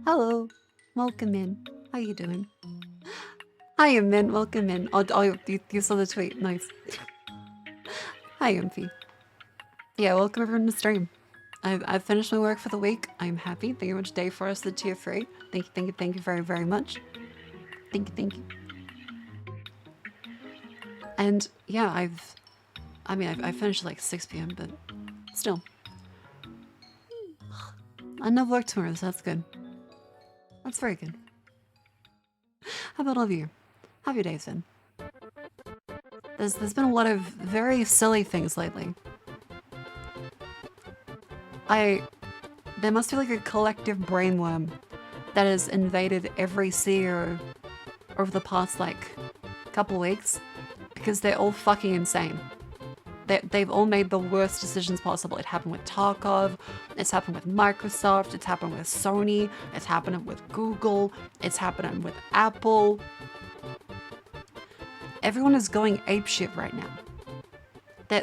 Hello, welcome in. How you doing? Hi, Mint. Welcome in. You saw the tweet. Nice. Hi, Impy. Yeah, welcome everyone to the stream. I've finished my work for the week. I'm happy. Thank you very much, Dave, for us, the tier 3. Thank you very, very much. Thank you. And yeah, I finished at like 6 p.m., but still. I have work tomorrow, so that's good. That's very good. How about all of you? How have your days been? There's been a lot of very silly things lately. There must be like a collective brainworm that has invaded every CEO over the past like couple weeks because they're all fucking insane. They've all made the worst decisions possible. It happened with Tarkov, it's happened with Microsoft, it's happened with Sony, it's happening with Google, it's happening with Apple. Everyone is going apeshit right now.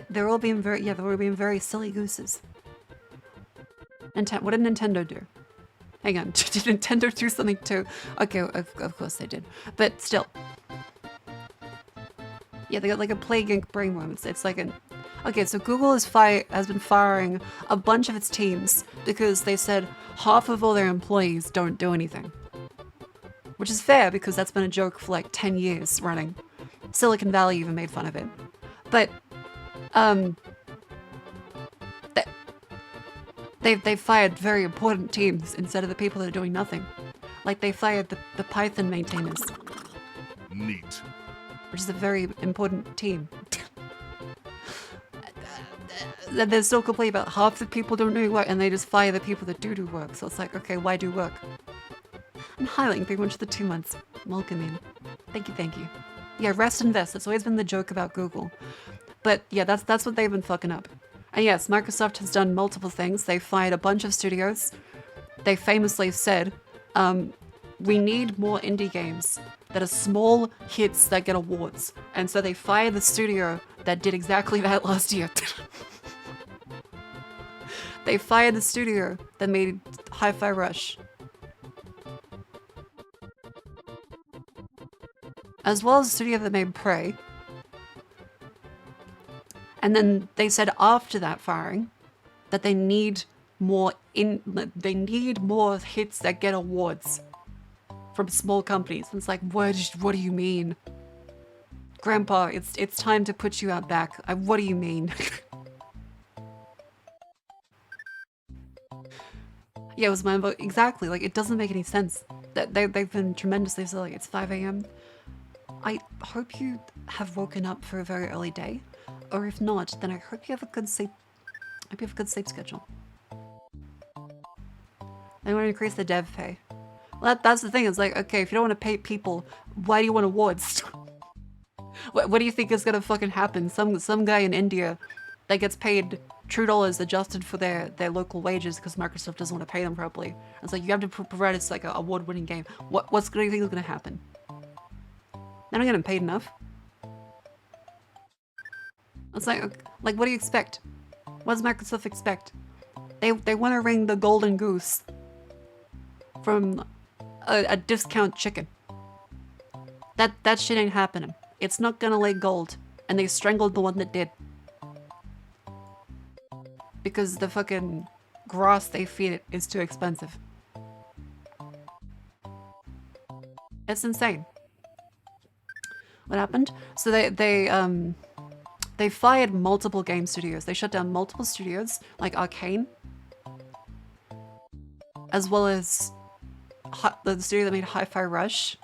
They're all being very silly gooses. What did Nintendo do? Hang on, did Nintendo do something too? Okay, of course they did. But still. Yeah, they got like a plague brainworm. It's like an... Okay, so Google has been firing a bunch of its teams because they said half of all their employees don't do anything. Which is fair because that's been a joke for like 10 years running. Silicon Valley even made fun of it. But, They've fired very important teams instead of the people that are doing nothing. Like they fired the Python maintainers. Neat. Which is a very important team. They're still complaining about half the people don't do work and they just fire the people that do work. So it's like, okay, why do work? I'm highlighting pretty much the 2 months. Welcome in. Thank you. Yeah, rest and vest. That's always been the joke about Google. But yeah, that's what they've been fucking up. And yes, Microsoft has done multiple things. They fired a bunch of studios. They famously said, we need more indie games that are small hits that get awards. And so they fired the studio that did exactly that last year. They fired the studio that made Hi-Fi Rush. As well as the studio that made Prey. And then they said after that firing that they need more hits that get awards from small companies. And it's like, what do you mean? Grandpa, it's time to put you out back. What do you mean? Yeah, it was my vote. Exactly, like it doesn't make any sense. They've been tremendously silly. It's 5 a.m. I hope you have woken up for a very early day. Or if not, then I hope you have a good sleep. Schedule. They want to increase the dev pay. Well, that's the thing. It's like, okay, if you don't want to pay people, why do you want awards? What do you think is gonna fucking happen? Some guy in India that gets paid true dollars adjusted for their local wages because Microsoft doesn't want to pay them properly. It's like you have to provide us like an award-winning game. What's gonna think is gonna happen? They're not getting paid enough. It's like what do you expect? What does Microsoft expect? They want to ring the golden goose from a discount chicken. That shit ain't happening. It's not gonna lay gold, and they strangled the one that did. Because the fucking grass they feed it is too expensive. It's insane. What happened? So they fired multiple game studios. They shut down multiple studios, like Arcane, as well as the studio that made Hi-Fi Rush,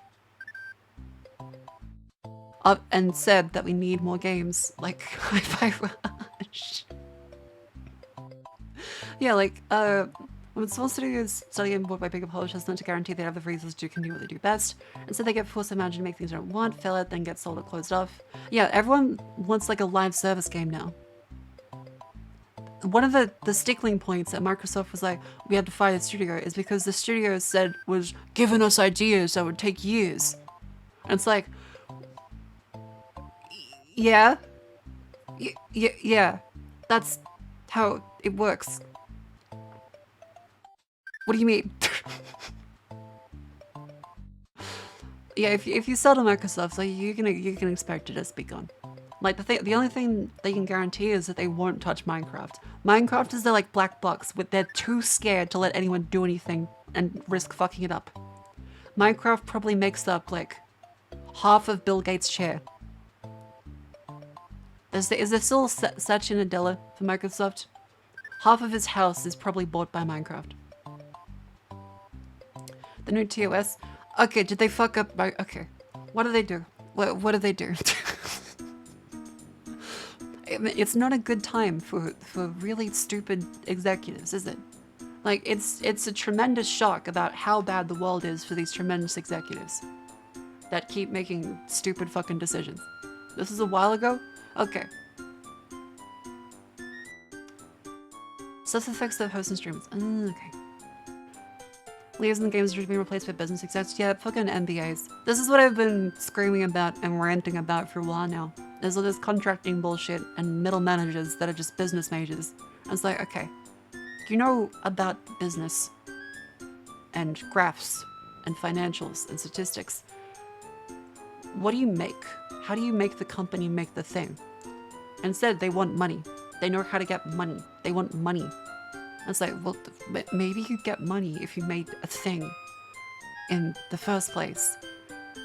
and said that we need more games like Hi-Fi Rush. Yeah, like, when small studios study and bought by bigger publishers, not to guarantee they have the resources to continue what they do best. And so they get forced to manage and make things they don't want, fail it, then get sold or closed off. Yeah, everyone wants like a live service game now. One of the stickling points that Microsoft was like, we had to fire the studio, is because the studio said was giving us ideas that would take years. And it's like, yeah, that's how it works. What do you mean? Yeah, if you sell to Microsoft, so you can expect it to just be gone. Like the only thing they can guarantee is that they won't touch Minecraft. Minecraft is their like black box, but they're too scared to let anyone do anything and risk fucking it up. Minecraft probably makes up like half of Bill Gates' share. Is there still Satya Nadella for Microsoft? Half of his house is probably bought by Minecraft. The new TOS. Okay, did they fuck up my... Okay. What do they do? What do they do? It's not a good time for really stupid executives, is it? Like, it's a tremendous shock about how bad the world is for these tremendous executives that keep making stupid fucking decisions. This is a while ago? Okay. Stuff affects the hosts and streamers. Okay. Leaders in the games are being replaced by business execs. Yeah, fucking MBAs. This is what I've been screaming about and ranting about for a while now. There's all this contracting bullshit and middle managers that are just business majors. I was like, okay, you know about business and graphs and financials and statistics. What do you make? How do you make the company make the thing? Instead, they want money. They know how to get money. They want money. I was like, well, maybe you'd get money if you made a thing in the first place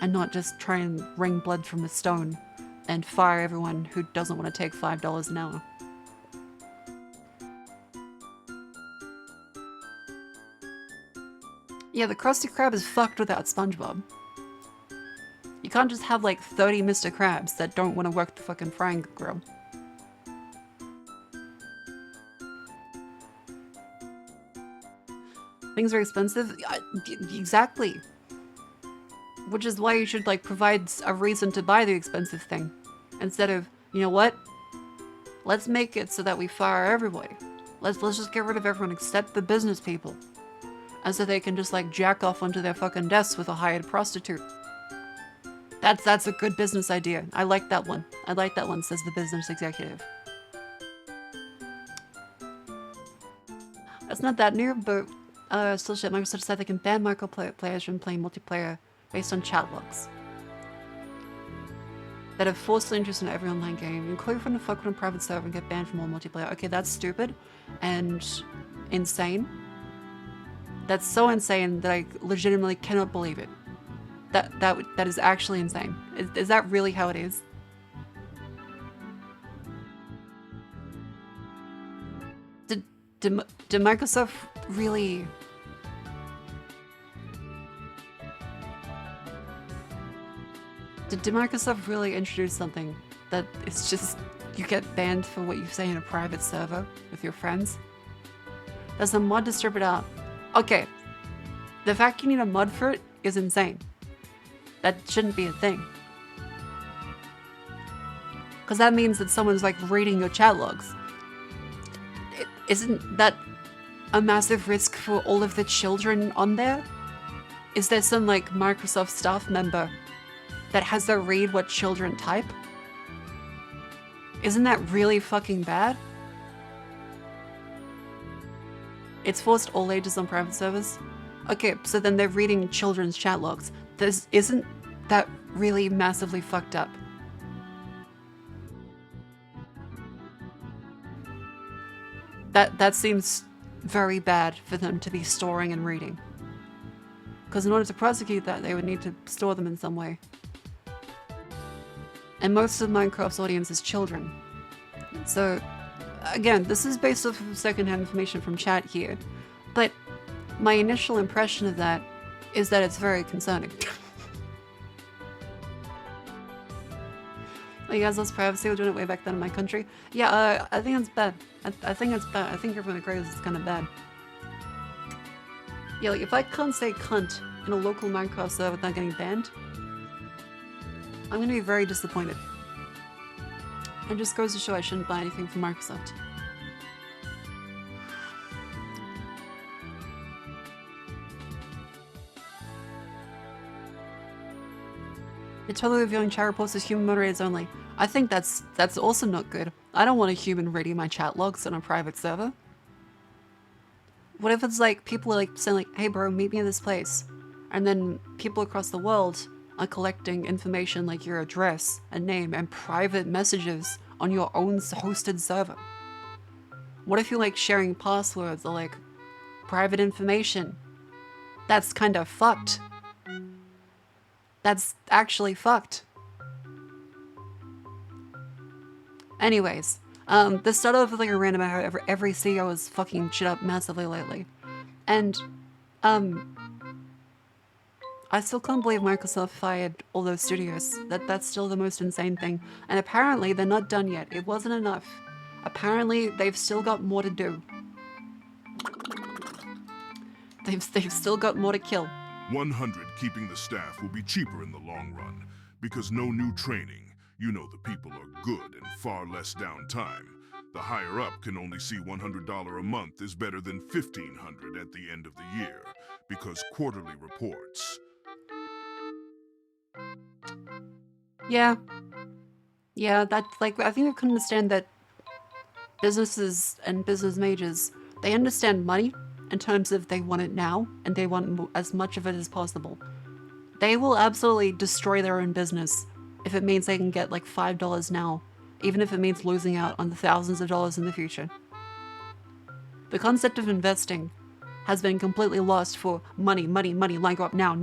and not just try and wring blood from a stone and fire everyone who doesn't want to take $5 an hour. Yeah, the Krusty Krab is fucked without SpongeBob. You can't just have like 30 Mr. Krabs that don't want to work the fucking frying grill. Things are expensive? Exactly. Which is why you should like provide a reason to buy the expensive thing. Instead of, you know what? Let's make it so that we fire everybody. Let's just get rid of everyone except the business people. And so they can just like jack off onto their fucking desks with a hired prostitute. That's a good business idea. I like that one. I like that one, says the business executive. It's not that new, but still shit. Microsoft decided they can ban micro players from playing multiplayer based on chat logs that have forced the interest in every online game, including from the fuck on a private server and get banned from all multiplayer. Okay, that's stupid and insane. That's so insane that I legitimately cannot believe it. That is actually insane. Is that really how it is? Did Microsoft really... Did Microsoft really introduce something that it's just you get banned for what you say in a private server with your friends? There's a mod to strip it out. Okay, the fact you need a mod for it is insane. That shouldn't be a thing. Because that means that someone's like reading your chat logs. Isn't that a massive risk for all of the children on there? Is there some like Microsoft staff member that has to read what children type? Isn't that really fucking bad? It's forced all ages on private servers. Okay, so then they're reading children's chat logs. Isn't that really massively fucked up? That seems very bad for them to be storing and reading. Because in order to prosecute that, they would need to store them in some way. And most of Minecraft's audience is children. So, again, this is based off of secondhand information from chat here. But my initial impression of that is that it's very concerning. You guys lost privacy, we're doing it way back then in my country. Yeah, I think it's bad. I think it's bad. I think everyone agrees it's kind of bad. Yeah, like if I can't say cunt in a local Minecraft server without getting banned, I'm gonna be very disappointed. It just goes to show I shouldn't buy anything from Microsoft. It's totally revealing chat reports as human moderators only. I think that's also not good. I don't want a human reading my chat logs on a private server. What if it's like people are like saying like, hey bro, meet me in this place. And then people across the world are collecting information like your address and name and private messages on your own hosted server? What if you like sharing passwords or like private information? That's kind of fucked. That's actually fucked. Anyways, this started off with like a random how every CEO is fucking shit up massively lately. And I still can't believe Microsoft fired all those studios. That's still the most insane thing. And apparently they're not done yet. It wasn't enough. Apparently they've still got more to do. They've still got more to kill. 100 keeping the staff will be cheaper in the long run, because no new training. You know the people are good and far less downtime. The higher up can only see $100 a month is better than $1,500 at the end of the year, because quarterly reports. Yeah. Yeah, that's like, I think I can understand that businesses and business majors, they understand money in terms of they want it now and they want as much of it as possible. They will absolutely destroy their own business if it means they can get like $5 now, even if it means losing out on the thousands of dollars in the future. The concept of investing has been completely lost for money, line go up now.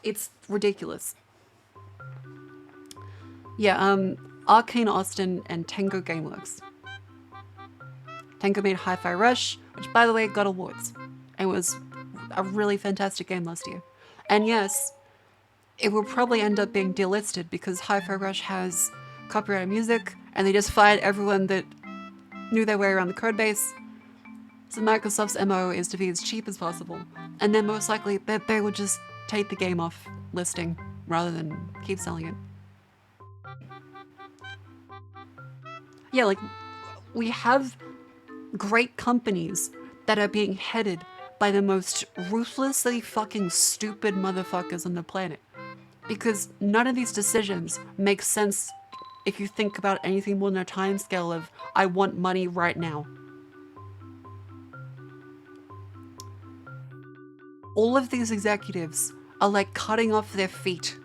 It's ridiculous. Yeah, Arcane Austin and Tango Gameworks. Tango made Hi-Fi Rush, which by the way got awards. It was a really fantastic game last year. And yes, it will probably end up being delisted because Hi-Fi Rush has copyrighted music and they just fired everyone that knew their way around the codebase. So Microsoft's MO is to be as cheap as possible. And then most likely they will just take the game off listing rather than keep selling it. Yeah, like we have great companies that are being headed by the most ruthlessly fucking stupid motherfuckers on the planet. Because none of these decisions make sense if you think about anything more than a time scale of, I want money right now. All of these executives are like cutting off their feet.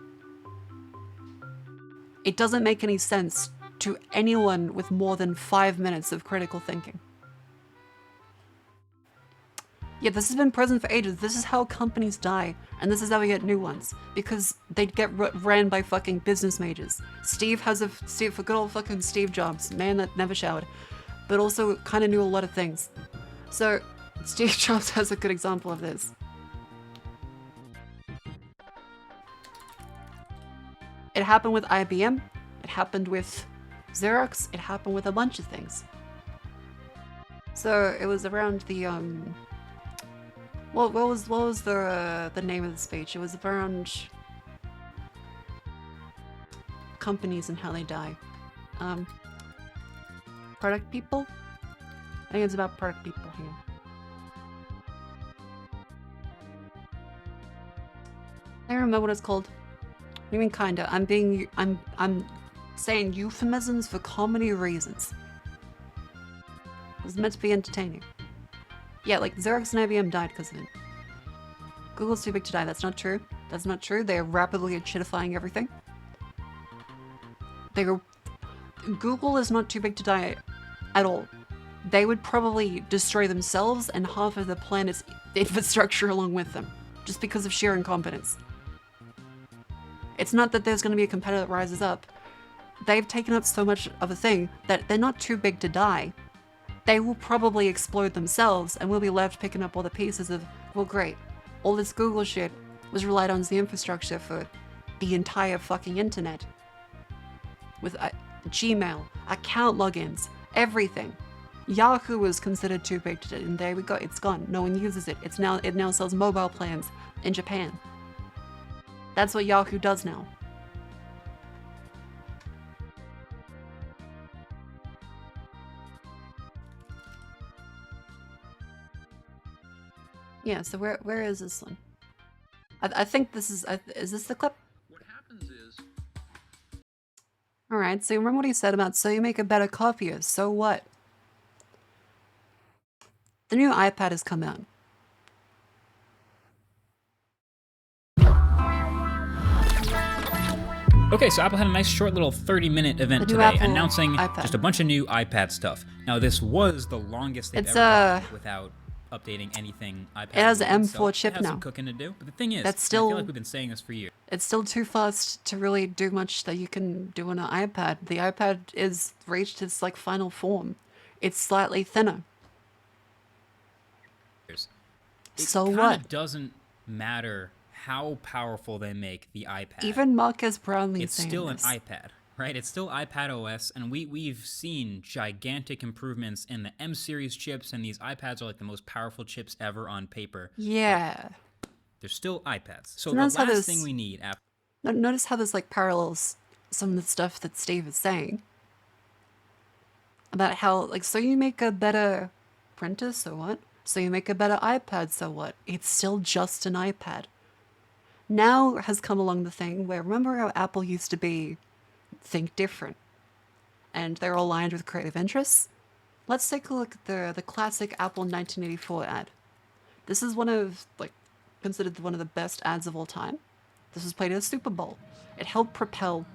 It doesn't make any sense to anyone with more than 5 minutes of critical thinking. Yeah, this has been present for ages. This is how companies die, and this is how we get new ones. Because they get ran by fucking business majors. Steve, for good old fucking Steve Jobs, man that never showered, but also kind of knew a lot of things. So, Steve Jobs has a good example of this. It happened with IBM, it happened with Xerox, it happened with a bunch of things. So, it was around the, what was the name of the speech? It was around companies and how they die. Product people? I think it's about product people here. I don't remember what it's called. What do you mean kinda? I'm saying euphemisms for comedy reasons. It was meant to be entertaining. Yeah, like Xerox and IBM died because of it. Google's too big to die. That's not true. That's not true. They are rapidly acidifying everything. Google is not too big to die at all. They would probably destroy themselves and half of the planet's infrastructure along with them, just because of sheer incompetence. It's not that there's going to be a competitor that rises up. They've taken up so much of a thing that they're not too big to die. They will probably explode themselves and we'll be left picking up all the pieces of, well, great. All this Google shit was relied on as the infrastructure for the entire fucking internet. With Gmail, account logins, everything. Yahoo was considered too big to, and there we go, it's gone. No one uses it. It now sells mobile plans in Japan. That's what Yahoo does now. Yeah, so where is this one? I think this is this the clip? What happens is... Alright, so remember what he said about, so you make a better copier, so what? The new iPad has come out. Okay, so Apple had a nice short little 30-minute event The new today Apple announcing iPad. just a bunch of new iPad stuff. Now, this was the longest they've It's, ever gone without updating anything iPad It has an related, M4 so chip it has now. some cooking to do. But the thing is, That's and I feel still- like we've been saying this for years. It's still too fast to really do much that you can do on an iPad. The iPad is reached its like final form. It's slightly thinner. It So kinda what? doesn't matter how powerful they make the iPad. Even Marcus Brownlee It's saying still this. an iPad, right? It's still iPad OS, and we've seen gigantic improvements in the M series chips, and these iPads are like the most powerful chips ever on paper. Yeah. They're still iPads. So So the notice how last this- thing we need after Notice how this like parallels some of the stuff that Steve is saying. About how, like, so you make a better printer, so what? So you make a better iPad, so what? It's still just an iPad. Now has come along the thing where, remember how Apple used to be think different and they're aligned with creative interests? Let's take a look at the classic Apple 1984 ad. This is one of, like, considered one of the best ads of all time. This was played at a Super Bowl. It helped propel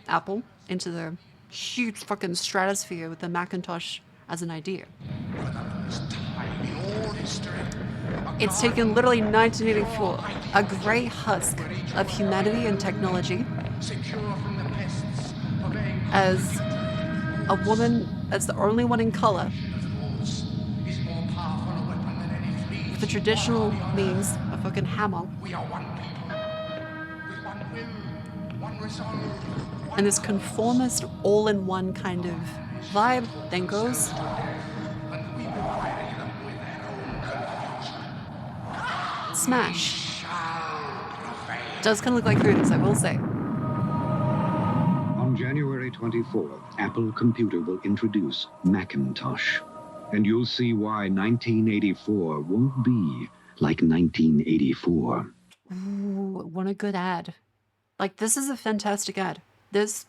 Apple into the huge fucking stratosphere with the Macintosh as an idea. It's taken literally 1984, a grey husk of humanity and technology, as a woman, as the only one in color, with the traditional means, a fucking hammer, and this conformist all-in-one kind of vibe then goes smash. Does kind of look like Hooters, I will say. On January 24th, Apple Computer will introduce Macintosh. And you'll see why 1984 won't be like 1984. Ooh, what a good ad. Like, this is a fantastic ad. This,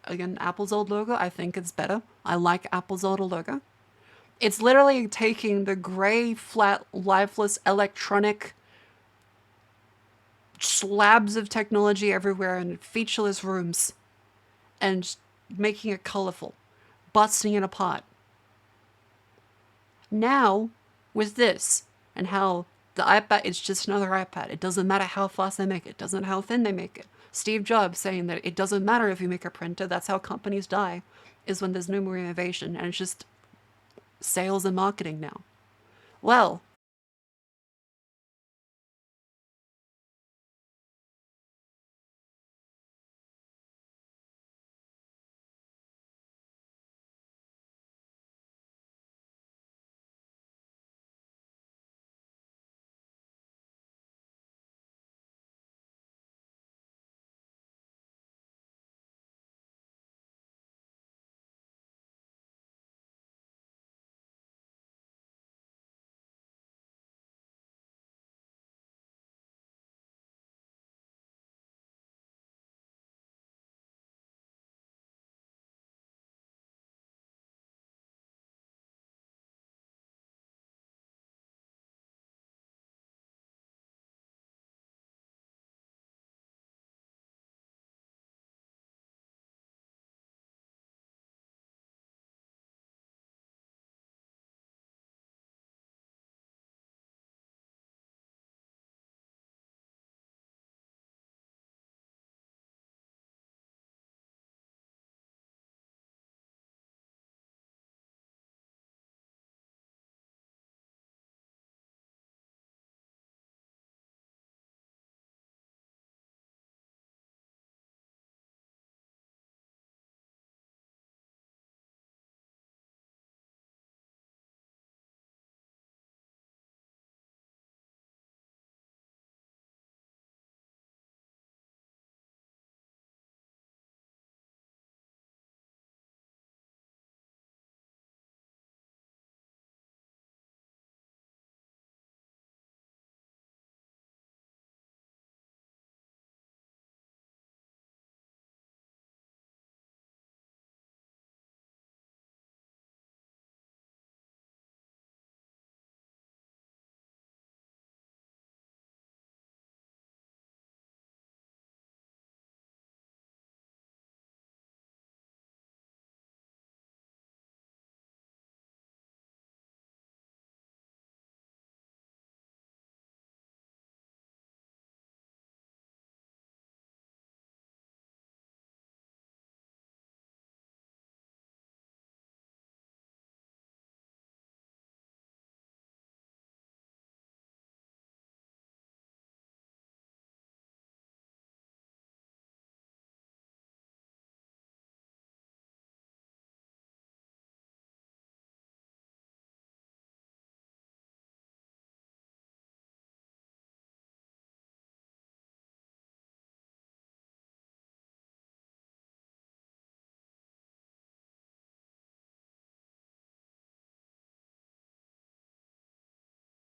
again, Apple's old logo, I think it's better. I like Apple's old logo. It's literally taking the gray, flat, lifeless, electronic slabs of technology everywhere in featureless rooms and making it colorful, busting it apart. Now, with this, and how the iPad is just another iPad. It doesn't matter how fast they make it. It doesn't matter how thin they make it. Steve Jobs saying that it doesn't matter if you make a printer. That's how companies die, is when there's no more innovation. And it's just sales and marketing now. Well,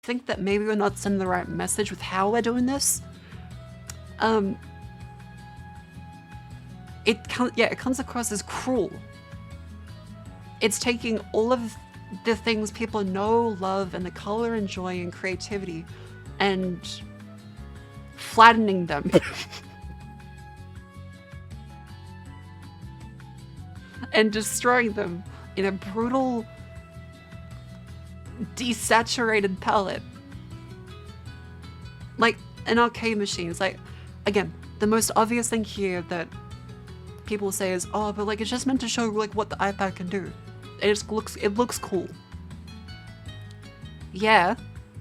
think that maybe we're not sending the right message with how we're doing this. It comes across as cruel. It's taking all of the things people know, love, and the color and joy and creativity, and flattening them. And destroying them in a brutal, desaturated palette. Like an arcade machine. It's like, again, the most obvious thing here that people say is, oh, but like it's just meant to show like what the iPad can do. It looks cool. Yeah,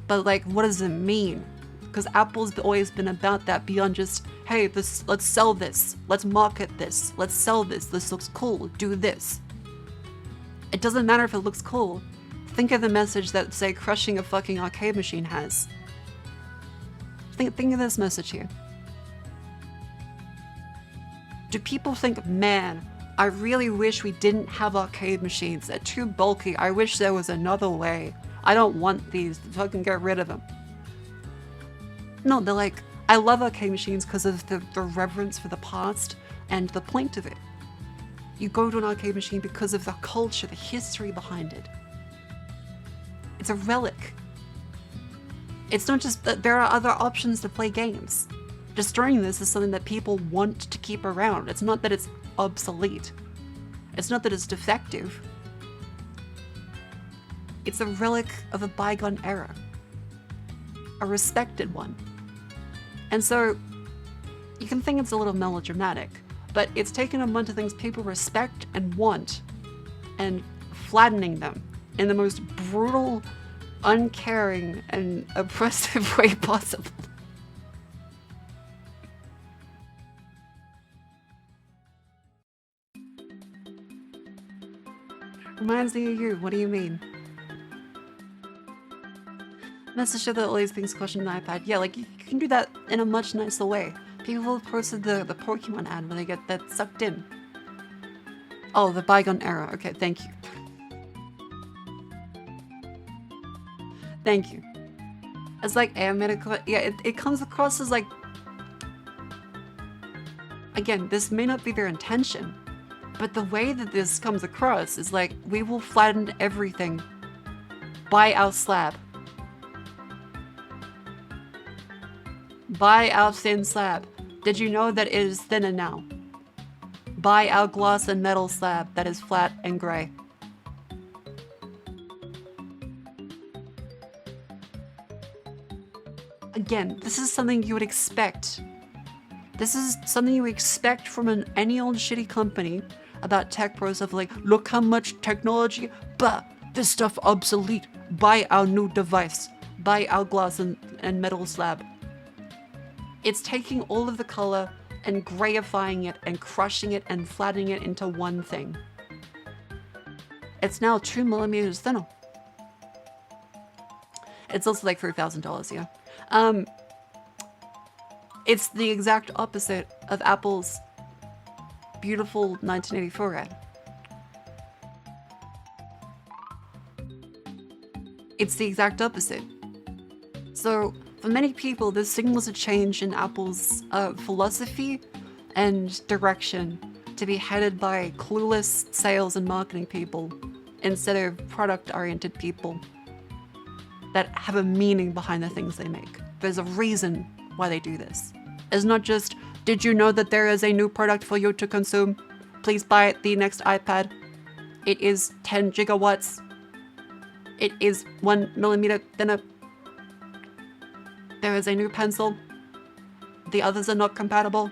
but like what does it mean? Because Apple's always been about that beyond just, hey, let's sell this, let's market this, let's sell this looks cool, do this. It doesn't matter if it looks cool. Think of the message that, say, crushing a fucking arcade machine has. Think of this message here. Do people think, man, I really wish we didn't have arcade machines. They're too bulky. I wish there was another way. I don't want these. Fucking get rid of them. No, they're like, I love arcade machines because of the reverence for the past and the point of it. You go to an arcade machine because of the culture, the history behind it. It's a relic. It's not just that there are other options to play games. Destroying this is something that people want to keep around. It's not that it's obsolete. It's not that it's defective. It's a relic of a bygone era. A respected one. And so, you can think it's a little melodramatic, but it's taken a bunch of things people respect and want, and flattening them in the most brutal, uncaring, and oppressive way possible. Reminds me of you, what do you mean? Message show that all these things question an iPad. Yeah, like you can do that in a much nicer way. People have posted the Pokemon ad when they get that sucked in. Oh, the bygone era. Okay, thank you. Thank you. It's like medical. Yeah, it comes across as like. Again, this may not be their intention, but the way that this comes across is like, we will flatten everything. Buy our slab. Buy our thin slab. Did you know that it is thinner now? Buy our gloss and metal slab that is flat and grey. Again, this is something you would expect. This is something you expect from any old shitty company about tech pros of like, look how much technology, but this stuff obsolete. Buy our new device. Buy our gloss and metal slab. It's taking all of the color and grayifying it and crushing it and flattening it into one thing. It's now 2mm thinner. It's also like $3,000, yeah. It's the exact opposite of Apple's beautiful 1984 ad. It's the exact opposite. So, for many people, this signals a change in Apple's philosophy and direction to be headed by clueless sales and marketing people instead of product-oriented people that have a meaning behind the things they make. There's a reason why they do this. It's not just, did you know that there is a new product for you to consume? Please buy the next iPad. It is 10 gigawatts. It is 1mm thinner. There is a new pencil. The others are not compatible.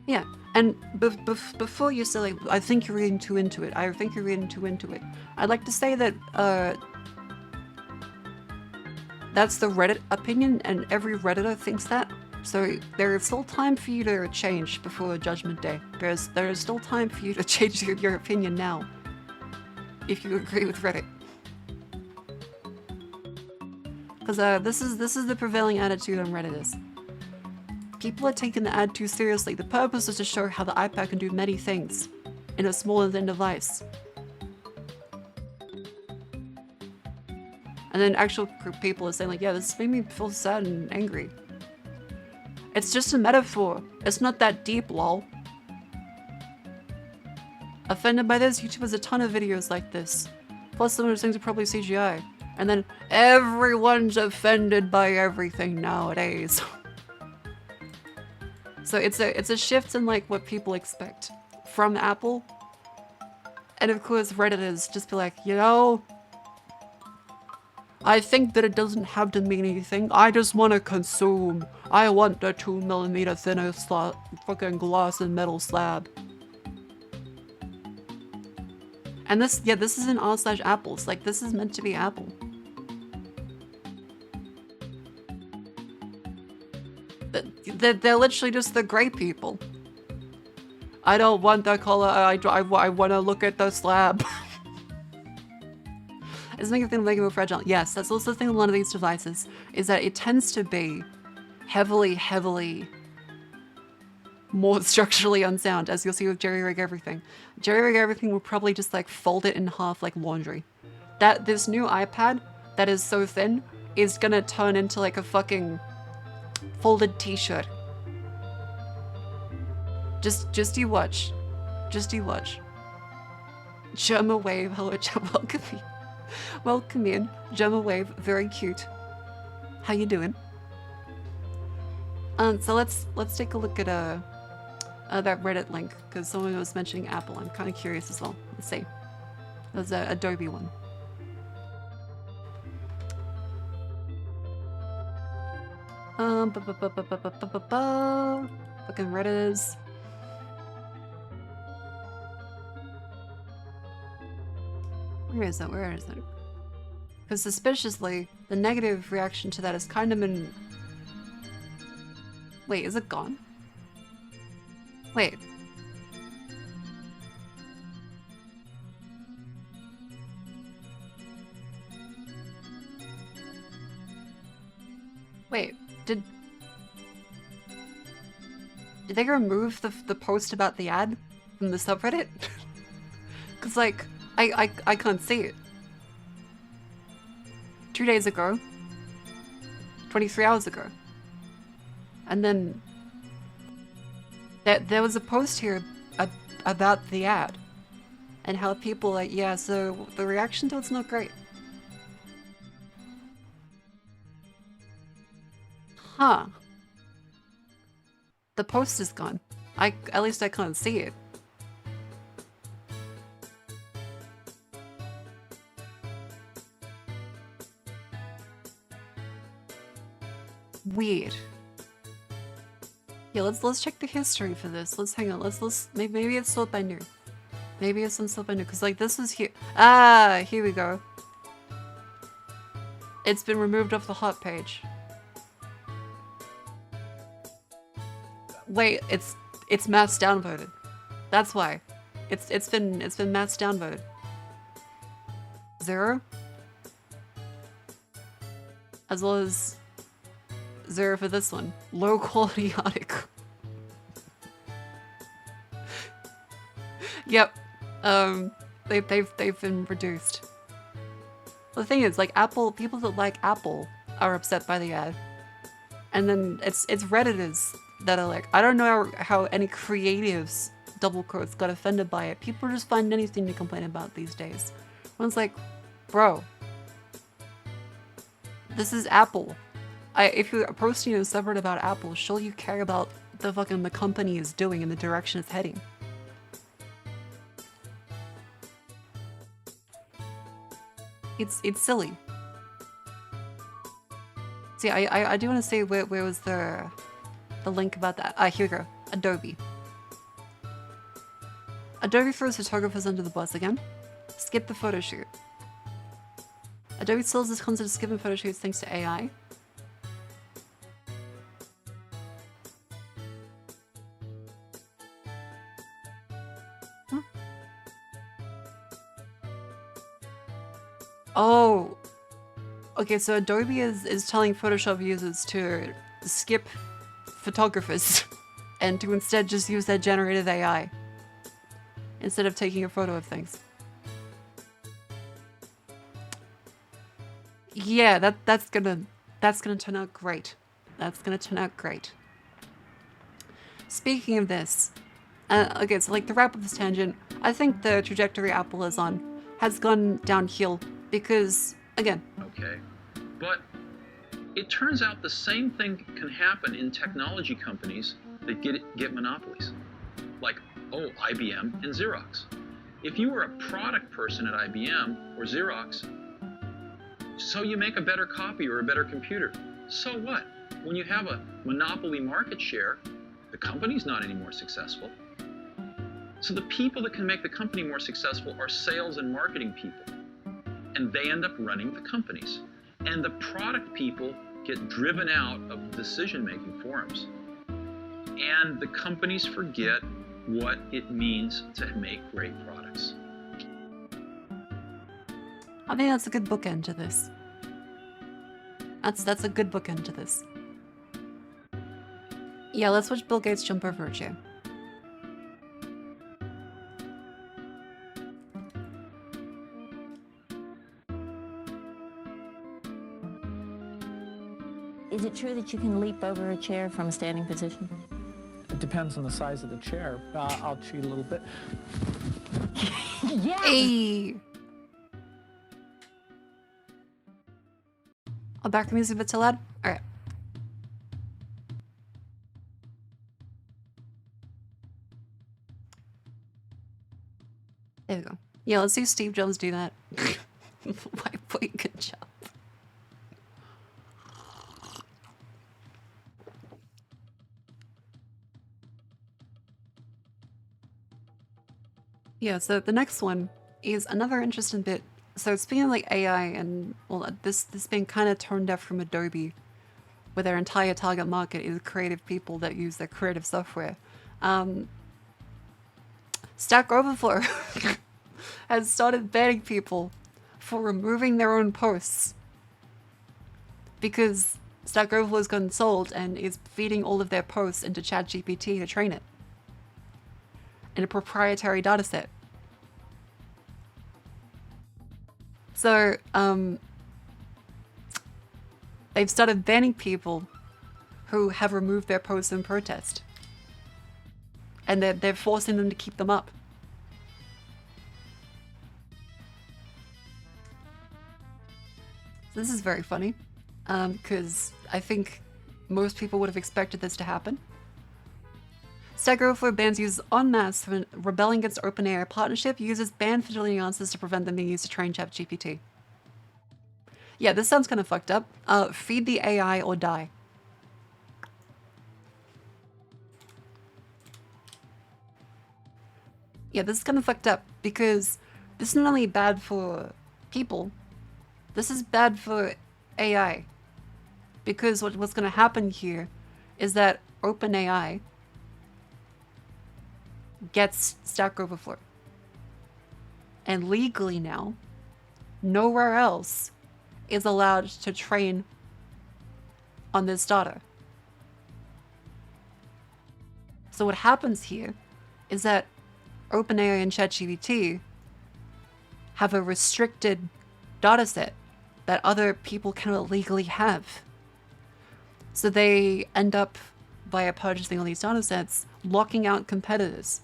Yeah, and before you say, like, I think you're reading too into it. I think you're reading too into it. I'd like to say that that's the Reddit opinion, and every Redditor thinks that. So there is still time for you to change before Judgment Day. There is still time for you to change your opinion now, if you agree with Reddit. Because this is the prevailing attitude on Reddit is. People are taking the ad too seriously. The purpose is to show how the iPad can do many things in a smaller than device. And then actual people are saying like, yeah, this made me feel sad and angry. It's just a metaphor. It's not that deep, lol. Offended by this? YouTube has a ton of videos like this. Plus some of those things are probably CGI. And then everyone's offended by everything nowadays. So it's a shift in like what people expect from Apple. And of course Redditors just be like, you know, I think that it doesn't have to mean anything. I just want to consume. I want the 2mm thinner fucking glass and metal slab. And this, yeah, this isn't r/apples. Like, this is meant to be Apple. They're literally just the gray people. I don't want the color. I want to look at the slab. Is making things make it more fragile? Yes, that's also the thing with one of these devices, is that it tends to be heavily more structurally unsound, as you'll see with jerry-rig everything. Jerry-rig everything will probably just like fold it in half like laundry. This new iPad that is so thin is gonna turn into like a fucking folded t-shirt. Just you watch. Just you watch. Germa Wave, hello, welcome in. Welcome in. Germa Wave, very cute. How you doing? So let's take a look at that Reddit link, because someone was mentioning Apple. I'm kind of curious as well. Let's see. There's an Adobe one. Fucking Redditors. Where is that? Where is it? Because suspiciously, the negative reaction to that has kind of been... Wait, is it gone? Wait. Wait, did they remove the post about the ad from the subreddit? Cause like, I can't see it. 2 days ago. 23 hours ago. And then there was a post here about the ad. And how people like, yeah, so the reaction to it's not great. Huh. The post is gone. At least I can't see it. Weird. Yeah, let's check the history for this. Let's hang on. Let's maybe it's sold by new. Maybe it's sold by new, because like this is here. Ah, here we go. It's been removed off the hot page. Wait, it's mass downvoted. That's why. It's been mass downvoted. 0. As well as 0 for this one. Low quality article. Yep. They've been reduced. The thing is, like, people that like Apple are upset by the ad. And then it's Redditors that are like, I don't know how any creatives, double quotes, got offended by it. People just find anything to complain about these days. One's like, bro, this is Apple. If you're posting a subreddit about Apple, surely you care about the company is doing and the direction it's heading. It's silly. See, I do want to say where was the link about that. Here we go. Adobe. Adobe throws photographers under the bus again. Skip the photo shoot. Adobe sells this concept of skipping photo shoots thanks to AI. Huh? Oh. Okay, so Adobe is telling Photoshop users to skip photographers and to instead just use their generative AI instead of taking a photo of things. Yeah, that's gonna turn out great. That's gonna turn out great. Speaking of this, okay, so like to wrap up this tangent, I think the trajectory Apple is on has gone downhill because, again, Okay, but it turns out the same thing can happen in technology companies that get monopolies, like IBM and Xerox. If you were a product person at IBM or Xerox, so you make a better copy or a better computer. So what? When you have a monopoly market share, the company's not any more successful. So the people that can make the company more successful are sales and marketing people. And they end up running the companies. And the product people get driven out of the decision-making forums. And the companies forget what it means to make great products. I think that's a good bookend to this. That's a good bookend to this. Yeah, let's watch Bill Gates jump over a chair. Is it true that you can leap over a chair from a standing position? It depends on the size of the chair. I'll cheat a little bit. Yeah. Hey! I'll back the music a bit too loud? Alright. There we go. Yeah, let's see Steve Jobs do that. Why, boy, good job. Yeah, so the next one is another interesting bit. So speaking of like AI and, well, this being kind of turned up from Adobe, where their entire target market is creative people that use their creative software. Stack Overflow has started banning people for removing their own posts because Stack Overflow has gotten sold and is feeding all of their posts into ChatGPT to train it in a proprietary dataset. So, they've started banning people who have removed their posts in protest. And they're forcing them to keep them up. This is very funny, because I think most people would have expected this to happen. Stack Overflow bans users en masse for rebelling against OpenAI partnership. Users ban fidelity answers to prevent them being used to train ChatGPT. Yeah, this sounds kind of fucked up. Feed the AI or die. Yeah, this is kind of fucked up because this is not only bad for people, this is bad for AI. Because what's going to happen here is that OpenAI gets Stack Overflow. And legally now, nowhere else is allowed to train on this data. So what happens here is that OpenAI and ChatGPT have a restricted dataset that other people cannot legally have. So they end up, via purchasing all these datasets, locking out competitors.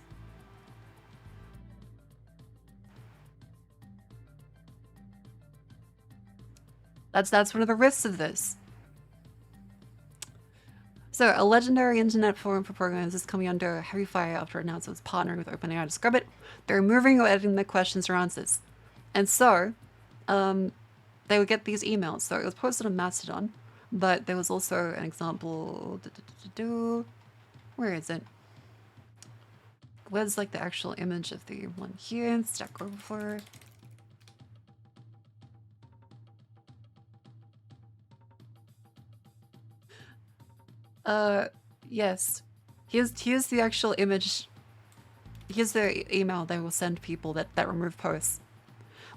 That's one of the risks of this. So, a legendary internet forum for programmers is coming under heavy fire after it announced it was partnering with OpenAI to scrub it. They're removing or editing their questions or answers. And so, they would get these emails. So it was posted on Mastodon, but there was also an example. Where is it? Where's like the actual image of the one here? Stack Overflow. Yes. Here's the actual image. Here's the email they will send people that remove posts.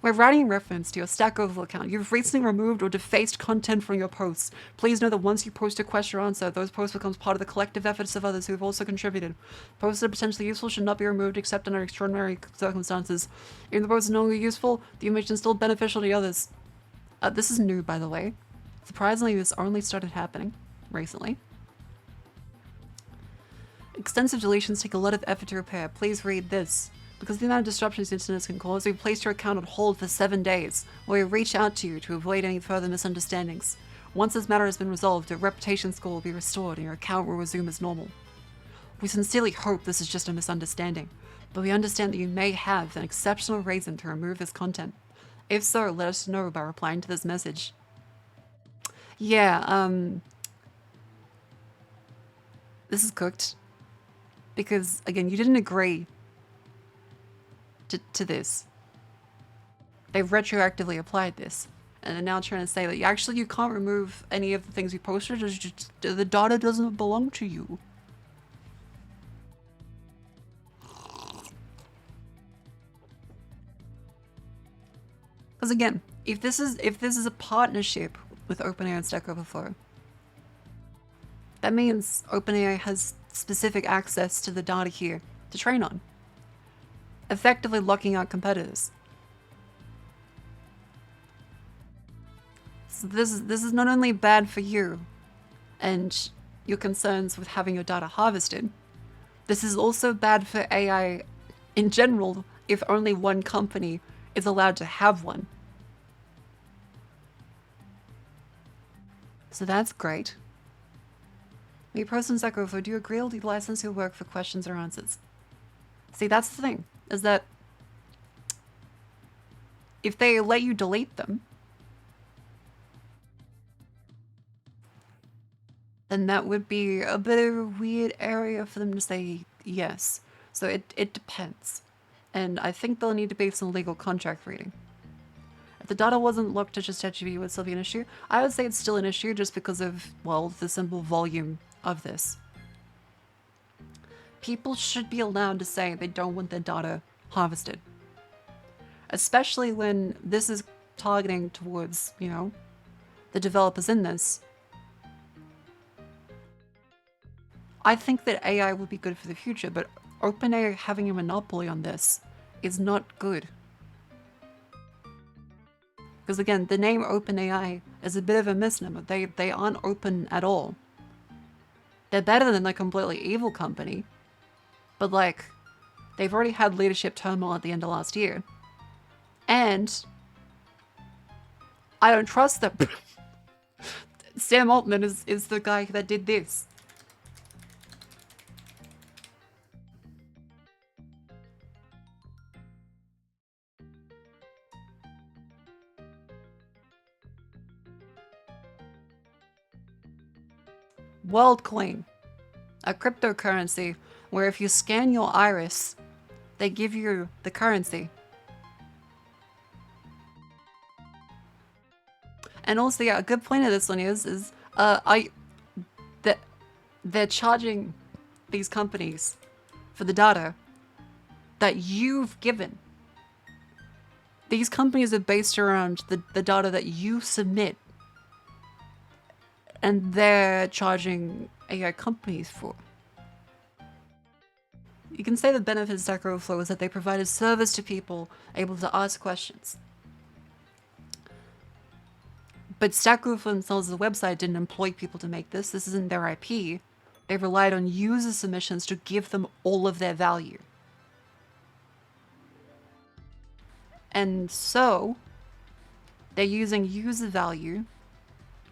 We're writing in reference to your Stack Overflow account. You've recently removed or defaced content from your posts. Please know that once you post a question or answer, those posts becomes part of the collective efforts of others who have also contributed. Posts that are potentially useful should not be removed except under extraordinary circumstances. Even though the post is no longer useful, the image is still beneficial to others. This is new, by the way. Surprisingly, this only started happening recently. Extensive deletions take a lot of effort to repair. Please read this. Because of the amount of disruptions the internet can cause, we've placed your account on hold for 7 days, where we reach out to you to avoid any further misunderstandings. Once this matter has been resolved, your reputation score will be restored and your account will resume as normal. We sincerely hope this is just a misunderstanding, but we understand that you may have an exceptional reason to remove this content. If so, let us know by replying to this message. Yeah, this is cooked. Because, again, you didn't agree to this. They've retroactively applied this. And they're now trying to say that you can't remove any of the things you posted. It's just, the data doesn't belong to you. Because again, if this is a partnership with OpenAI and Stack Overflow, that means OpenAI has specific access to the data here to train on, effectively locking out competitors. So this is not only bad for you and your concerns with having your data harvested, this is also bad for AI in general if only one company is allowed to have one. So that's great. Me person Stack Overflow, do you agree or do you license your work for questions or answers? See, that's the thing, is that if they let you delete them, then that would be a bit of a weird area for them to say yes. So it depends. And I think there'll need to be some legal contract reading. If the data wasn't locked to just ChatGPT, would still be an issue? I would say it's still an issue just because of, well, the simple volume of this. People should be allowed to say they don't want their data harvested. Especially when this is targeting towards, you know, the developers in this. I think that AI will be good for the future, but OpenAI having a monopoly on this is not good. Because again, the name OpenAI is a bit of a misnomer. They aren't open at all. They're better than the completely evil company. But like, they've already had leadership turmoil at the end of last year. And I don't trust them. Sam Altman is the guy that did this. WorldCoin, a cryptocurrency where if you scan your iris, they give you the currency. And also, yeah, a good point of this one is that they're charging these companies for the data that you've given. These companies are based around the data that you submit. And they're charging AI companies for. You can say the benefit of Stack Overflow is that they provide a service to people able to ask questions. But Stack Overflow themselves as a website didn't employ people to make this. This isn't their IP. They relied on user submissions to give them all of their value. And so, they're using user value,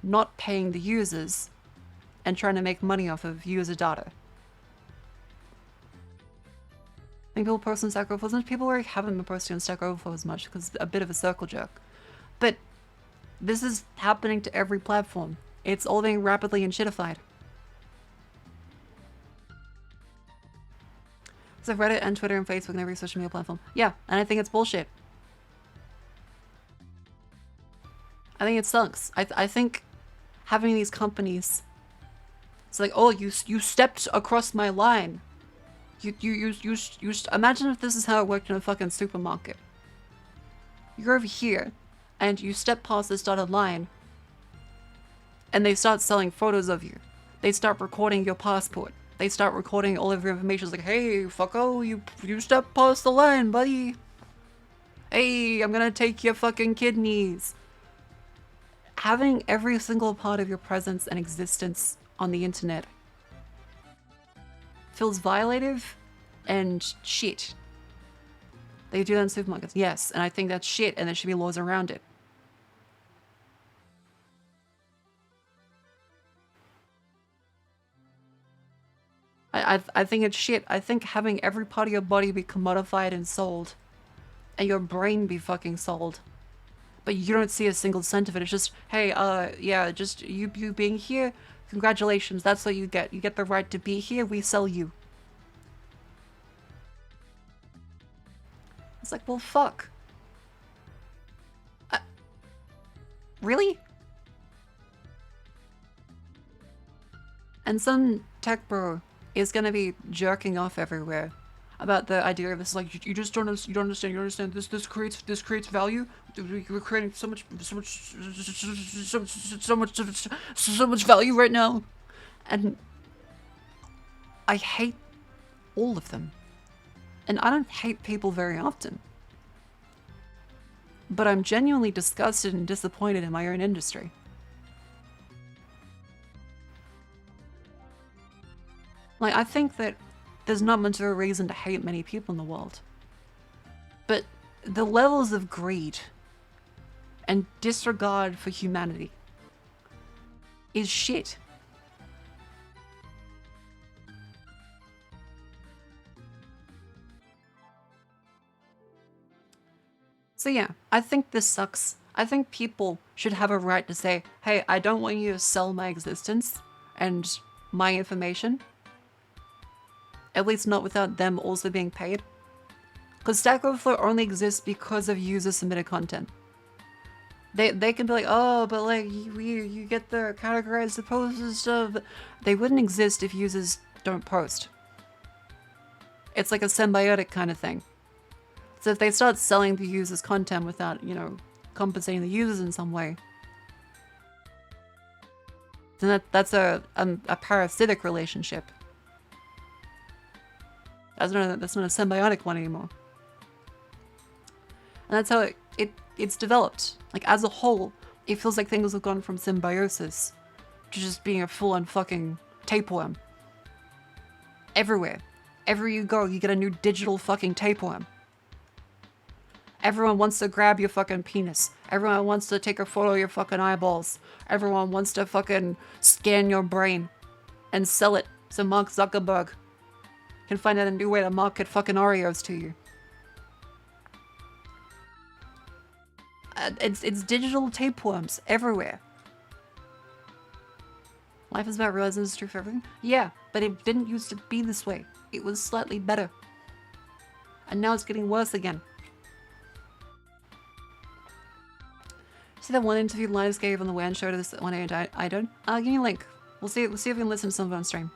not paying the users, and trying to make money off of user data. I think people post on Stack Overflow, people already haven't been posting on Stack Overflow as much because it's a bit of a circle jerk. But this is happening to every platform. It's all being rapidly enshittified. So Reddit and Twitter and Facebook and every social media platform. Yeah, and I think it's bullshit. I think it sucks. I think having these companies, it's like, oh, you stepped across my line. You imagine if this is how it worked in a fucking supermarket. You're over here, and you step past this dotted line, and they start selling photos of you. They start recording your passport. They start recording all of your information. It's like, hey, fucko, you stepped past the line, buddy. Hey, I'm gonna take your fucking kidneys. having every single part of your presence and existence on the internet feels violative and shit. They do that in supermarkets, yes, and I think that's shit, and there should be laws around it. I think it's shit. I think having every part of your body be commodified and sold, and your brain be fucking sold, but you don't see a single cent of it. It's just, hey, yeah, just you being here, congratulations, that's what you get. You get the right to be here, we sell you. It's like, well, fuck. Really? And some tech bro is gonna be jerking off everywhere about the idea of this. Like, you just don't understand. You understand this creates value. We're creating so much value right now, and I hate all of them. And I don't hate people very often, but I'm genuinely disgusted and disappointed in my own industry. Like, I think that there's not much of a reason to hate many people in the world. But the levels of greed and disregard for humanity is shit. So yeah, I think this sucks. I think people should have a right to say, hey, I don't want you to sell my existence and my information. At least not without them also being paid. Because Stack Overflow only exists because of user-submitted content. They can be like, oh, but like, you get the categorized the posts and stuff. They wouldn't exist if users don't post. It's like a symbiotic kind of thing. So if they start selling the users content without, you know, compensating the users in some way, then that's a parasitic relationship. That's not a symbiotic one anymore. And that's how it's developed. Like, as a whole, it feels like things have gone from symbiosis to just being a full-on fucking tapeworm. Everywhere. Everywhere you go, you get a new digital fucking tapeworm. Everyone wants to grab your fucking penis. Everyone wants to take a photo of your fucking eyeballs. Everyone wants to fucking scan your brain and sell it so Mark Zuckerberg can find out a new way to market fucking Oreos to you. It's digital tapeworms everywhere. Life is about realizing it's true for everything. Yeah, but it didn't used to be this way. It was slightly better. And now it's getting worse again. See that one interview Linus gave on the WAN show to this one I don't? Give me a link. We'll see if we can listen to some of it on stream.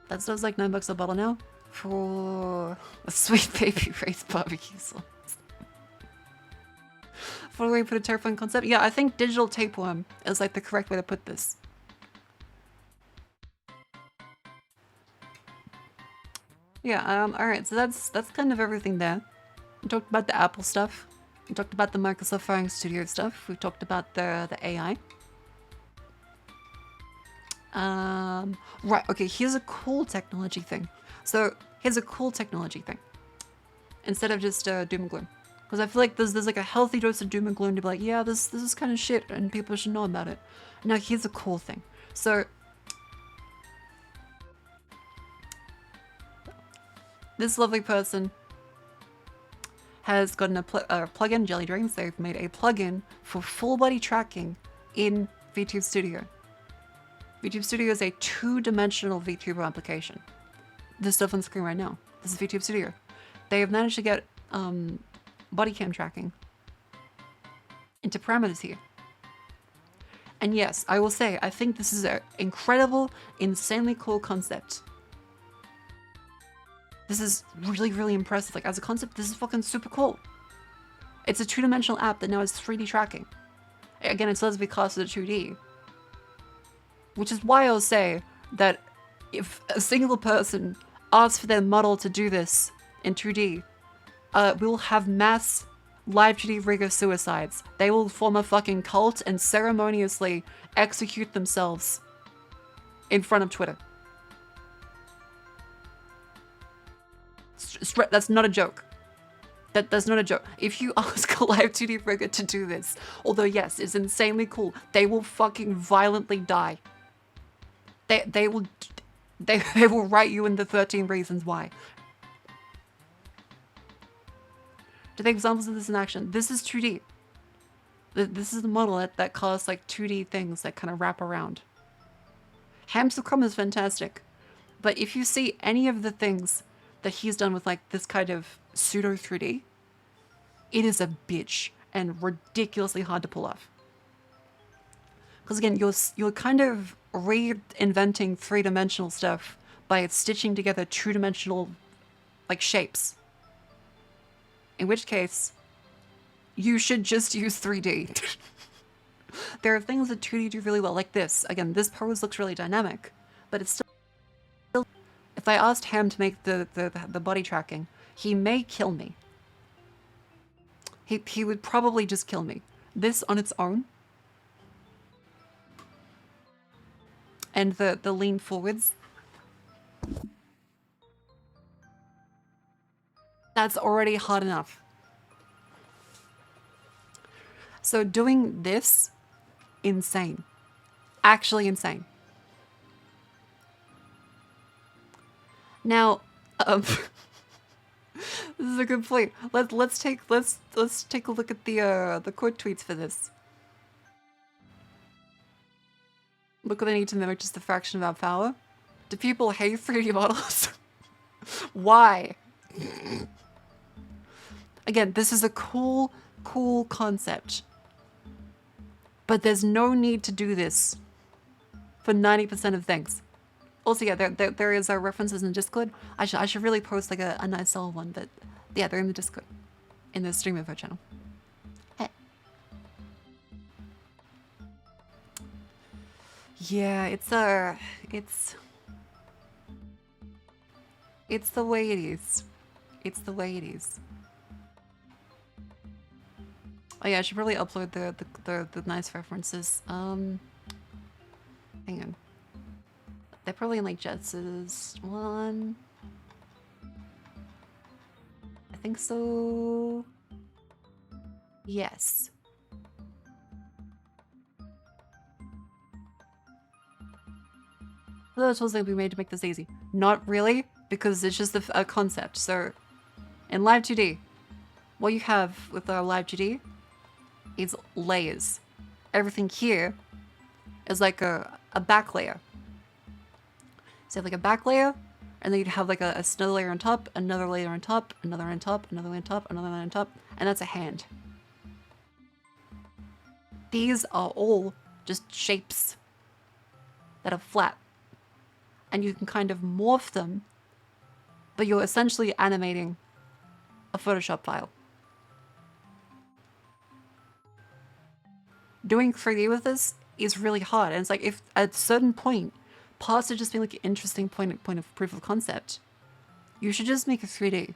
That stuff's like $9 a bottle now for a sweet baby raised barbecue sauce. For the way you put a terrifying concept. Yeah, I think digital tapeworm is like the correct way to put this. Yeah, alright, so that's kind of everything there. We talked about the Apple stuff. We talked about the Microsoft Firing Studio stuff. We talked about the AI. Right, okay, here's a cool technology thing. So, here's a cool technology thing. Instead of just doom and gloom. Because I feel like there's like a healthy dose of doom and gloom to be like, yeah, this is kind of shit and people should know about it. Now, here's a cool thing. So, this lovely person has gotten a plugin, Jelly Dreams. They've made a plugin for full body tracking in VTube Studio. VTube Studio is a two-dimensional VTuber application. This stuff on screen right now. This is VTube Studio. They have managed to get body cam tracking into parameters here. And yes, I will say, I think this is an incredible, insanely cool concept. This is really, really impressive. Like, as a concept, this is fucking super cool. It's a two-dimensional app that now has 3D tracking. Again, it's supposed to be costed at 2D. Which is why I'll say that if a single person asks for their model to do this in 2D, we'll have mass live 2D rigger suicides. They will form a fucking cult and ceremoniously execute themselves in front of Twitter. That's not a joke. That's not a joke. If you ask a live 2D rigger to do this, although yes, it's insanely cool, they will fucking violently die. They will write you in the 13 reasons why. To take examples of this in action, this is 2D. This is the model that caused like 2D things that kind of wrap around. Hamster Crumb is fantastic. But if you see any of the things that he's done with like this kind of pseudo 3D, it is a bitch and ridiculously hard to pull off. Because again, you're kind of reinventing three-dimensional stuff by stitching together two-dimensional like shapes. In which case, you should just use 3D. There are things that 2D do really well, like this. Again, this pose looks really dynamic, but it's still... If I asked Ham to make the body tracking, he may kill me. He would probably just kill me. This on its own, and the lean forwards, that's already hard enough. So doing this, insane. Actually insane. Now, this is a good point. Let's take a look at the quote tweets for this. Look what they need to mimic just a fraction of our power. Do people hate 3D models? Why? Again, this is a cool concept. But there's no need to do this for 90% of things. Also, yeah, there is references in Discord. I should really post like a nice little one, but yeah, they're in the Discord, in the Stream Info channel. Hey. Yeah, it's the way it is. It's the way it is. Oh yeah, I should probably upload the nice references. Hang on. They're probably in like Jets's one. I think so. Yes. Those tools that we made to make this easy. Not really, because it's just a concept. So in Live 2D, what you have with our Live 2D is layers. Everything here is like a back layer. So you have like a back layer, and then you'd have like another layer on top, another layer on top, another on top, another layer on top, another layer on top, and that's a hand. These are all just shapes that are flat. And you can kind of morph them, but you're essentially animating a Photoshop file. Doing 3D with this is really hard, and it's like if at a certain point, past it just being like an interesting point of proof of concept, you should just make a 3D.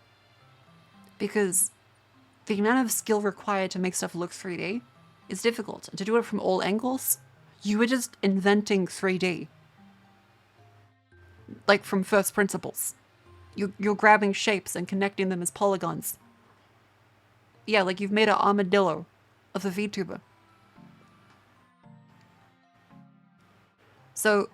Because the amount of skill required to make stuff look 3D is difficult. And to do it from all angles, you were just inventing 3D. Like from first principles. You're grabbing shapes and connecting them as polygons. Yeah, like you've made an armadillo of a VTuber. So,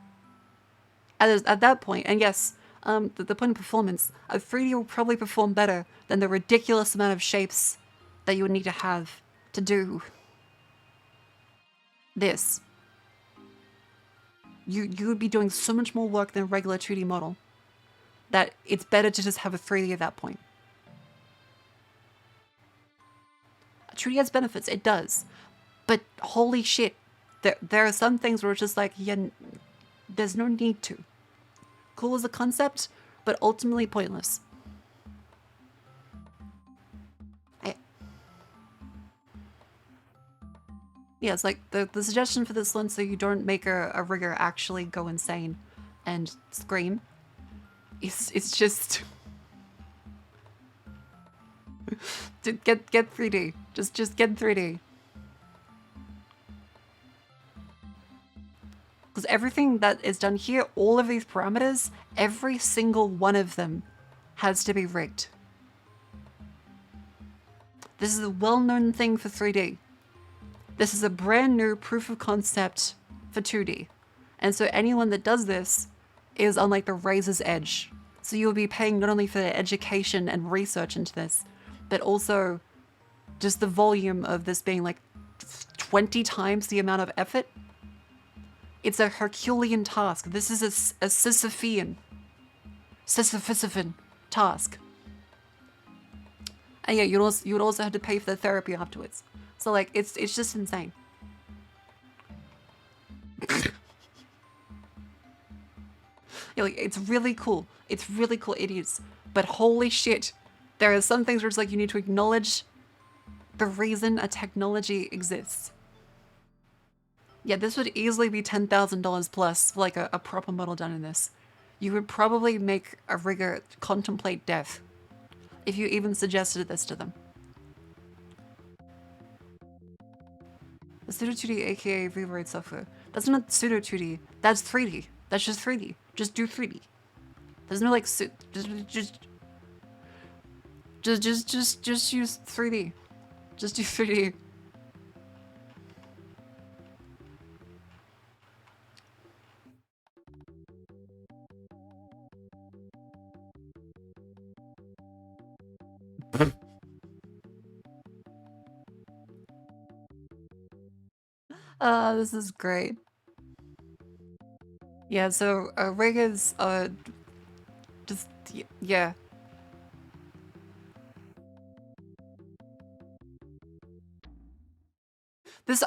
at that point, and yes, the point of performance, a 3D will probably perform better than the ridiculous amount of shapes that you would need to have to do this. You would be doing so much more work than a regular 2D model that it's better to just have a 3D at that point. 2D has benefits, it does. But holy shit, there are some things where it's just like, yeah, there's no need to. Cool as a concept, but ultimately pointless. Yeah, it's like the suggestion for this one, so you don't make a rigger actually go insane and scream. It's just get 3D. Just get 3D. Because everything that is done here, all of these parameters, every single one of them has to be rigged. This is a well-known thing for 3D. This is a brand new proof of concept for 2D. And so anyone that does this is on like the razor's edge. So you'll be paying not only for the education and research into this, but also just the volume of this being like 20 times the amount of effort. It's a Herculean task. This is a Sisyphean task. And yeah, you would also have to pay for the therapy afterwards. So like, it's just insane. Yeah, like, it's really cool. It's really cool. It is. But holy shit, there are some things where it's like you need to acknowledge the reason a technology exists. Yeah, this would easily be $10,000 plus for like a proper model done in this. You would probably make a rigger contemplate death if you even suggested this to them. The pseudo 2D aka Reverite software. That's not pseudo 2D. That's 3D. That's just 3D. Just do 3D. There's no like just use 3D. Just do 3D. This is great. Yeah, so riggers just yeah. This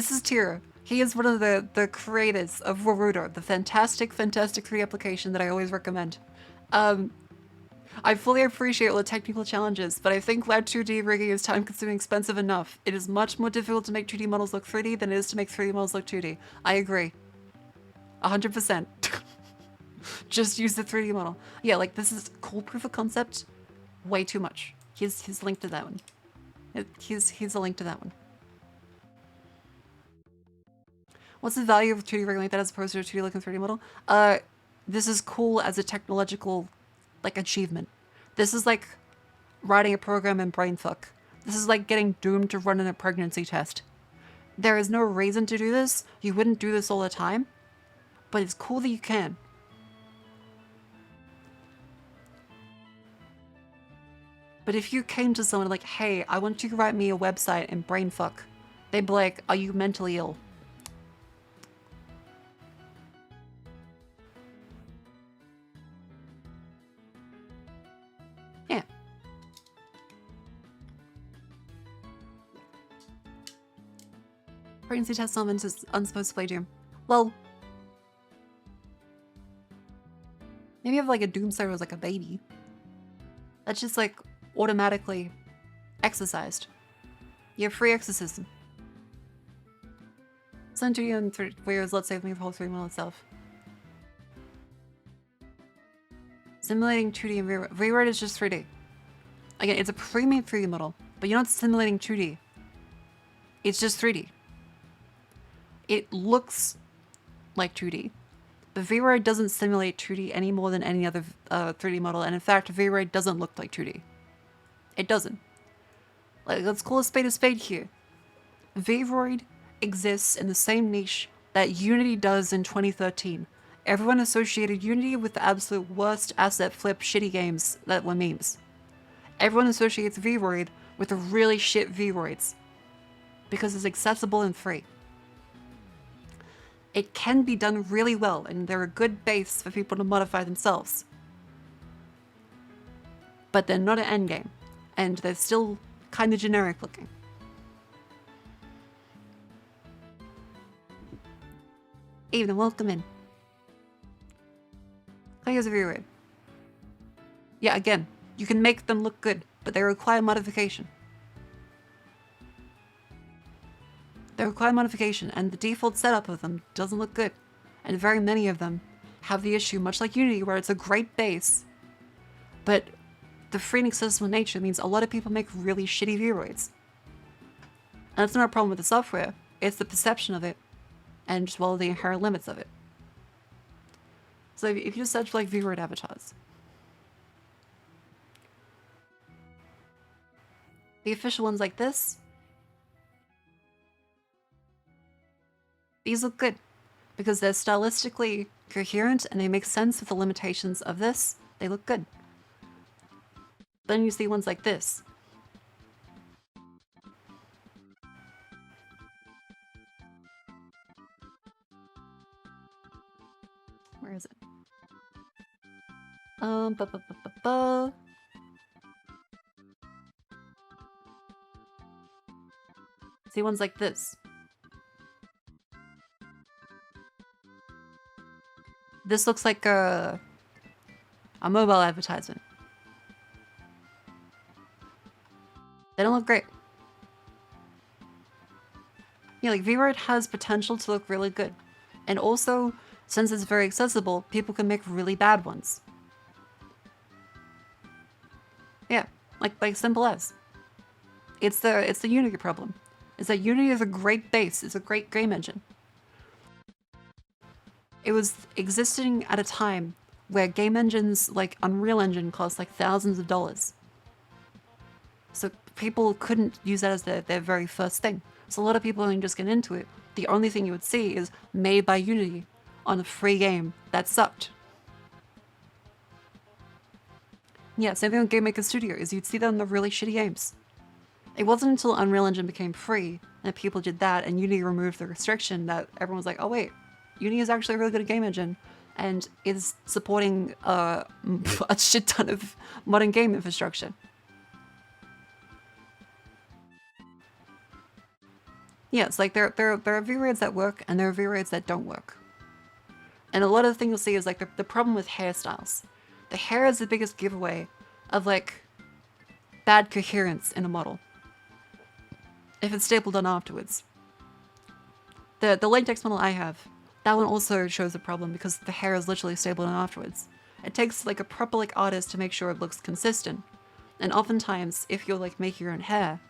is Tira. He is one of the creators of Warudo, the fantastic 3 application that I always recommend. I fully appreciate all the technical challenges, but I think Lab 2D rigging is time-consuming, expensive enough. It is much more difficult to make 2D models look 3D than it is to make 3D models look 2D. I agree. 100%. Just use the 3D model. Yeah, like this is cool proof of concept. Way too much. Here's a link to that one. Here's a link to that one. What's the value of 2D rigging like that as opposed to a 2D looking 3D model? This is cool as a technological like achievement. This is like writing a program in brainfuck. This is like getting doomed to run in a pregnancy test. There is no reason to do this. You wouldn't do this all the time, but it's cool that you can. But if you came to someone like, hey, I want you to write me a website in brainfuck, they'd be like, are you mentally ill? Yeah. Pregnancy test someone's is unsupposed to play Doom. Well, maybe if like a Doomsayer was like a baby. That's just like automatically exercised. You have free exorcism. Send 2D and 3 years, let's say, with me for the whole 3D model itself. Simulating 2D and V-Ride. V-Ride is just 3D. Again, it's a pre-made 3D model, but you're not simulating 2D. It's just 3D. It looks like 2D. But V-Ride doesn't simulate 2D any more than any other 3D model, and in fact, V-Ride doesn't look like 2D. It doesn't. Like, let's call a spade here. V-Ride exists in the same niche that Unity does in 2013. Everyone associated Unity with the absolute worst asset flip shitty games that were memes. Everyone associates V-Ride with the really shit V-Roids because it's accessible and free. It can be done really well, and they're a good base for people to modify themselves. But they're not an endgame, and they're still kind of generic looking. Evening, welcome in. Players of V-Ride. Yeah, again, you can make them look good, but they require modification. They require modification, and the default setup of them doesn't look good. And very many of them have the issue, much like Unity, where it's a great base, but the free and accessible nature means a lot of people make really shitty V-Roids. And that's not a problem with the software. It's the perception of it and just, well, the inherent limits of it. So if you search for like viewer avatars, the official ones like this, these look good because they're stylistically coherent and they make sense with the limitations of this. They look good. Then you see ones like this. Where is it? Ba ba ba ba ba. See ones like this. This looks like a mobile advertisement. They don't look great. Yeah, like VRAID has potential to look really good. And also, since it's very accessible, people can make really bad ones. Yeah, like simple as. It's the Unity problem. Is that Unity is a great base, it's a great game engine. It was existing at a time where game engines like Unreal Engine cost like thousands of dollars. So people couldn't use that as their very first thing. So a lot of people only just get into it. The only thing you would see is made by Unity on a free game that sucked. Yeah, same thing with Game Maker Studio is you'd see that in the really shitty games. It wasn't until Unreal Engine became free and people did that and Unity removed the restriction that everyone was like, oh wait, Unity is actually a really good game engine and is supporting a shit ton of modern game infrastructure. Yeah, it's like there are VRAIDs that work and there are VRAIDs that don't work. And a lot of the things you'll see is like the problem with hairstyles. The hair is the biggest giveaway of like bad coherence in a model. If it's stapled on afterwards. The latex model I have, that one also shows a problem because the hair is literally stapled on afterwards. It takes like a proper like artist to make sure it looks consistent. And oftentimes, if you're like making your own hair,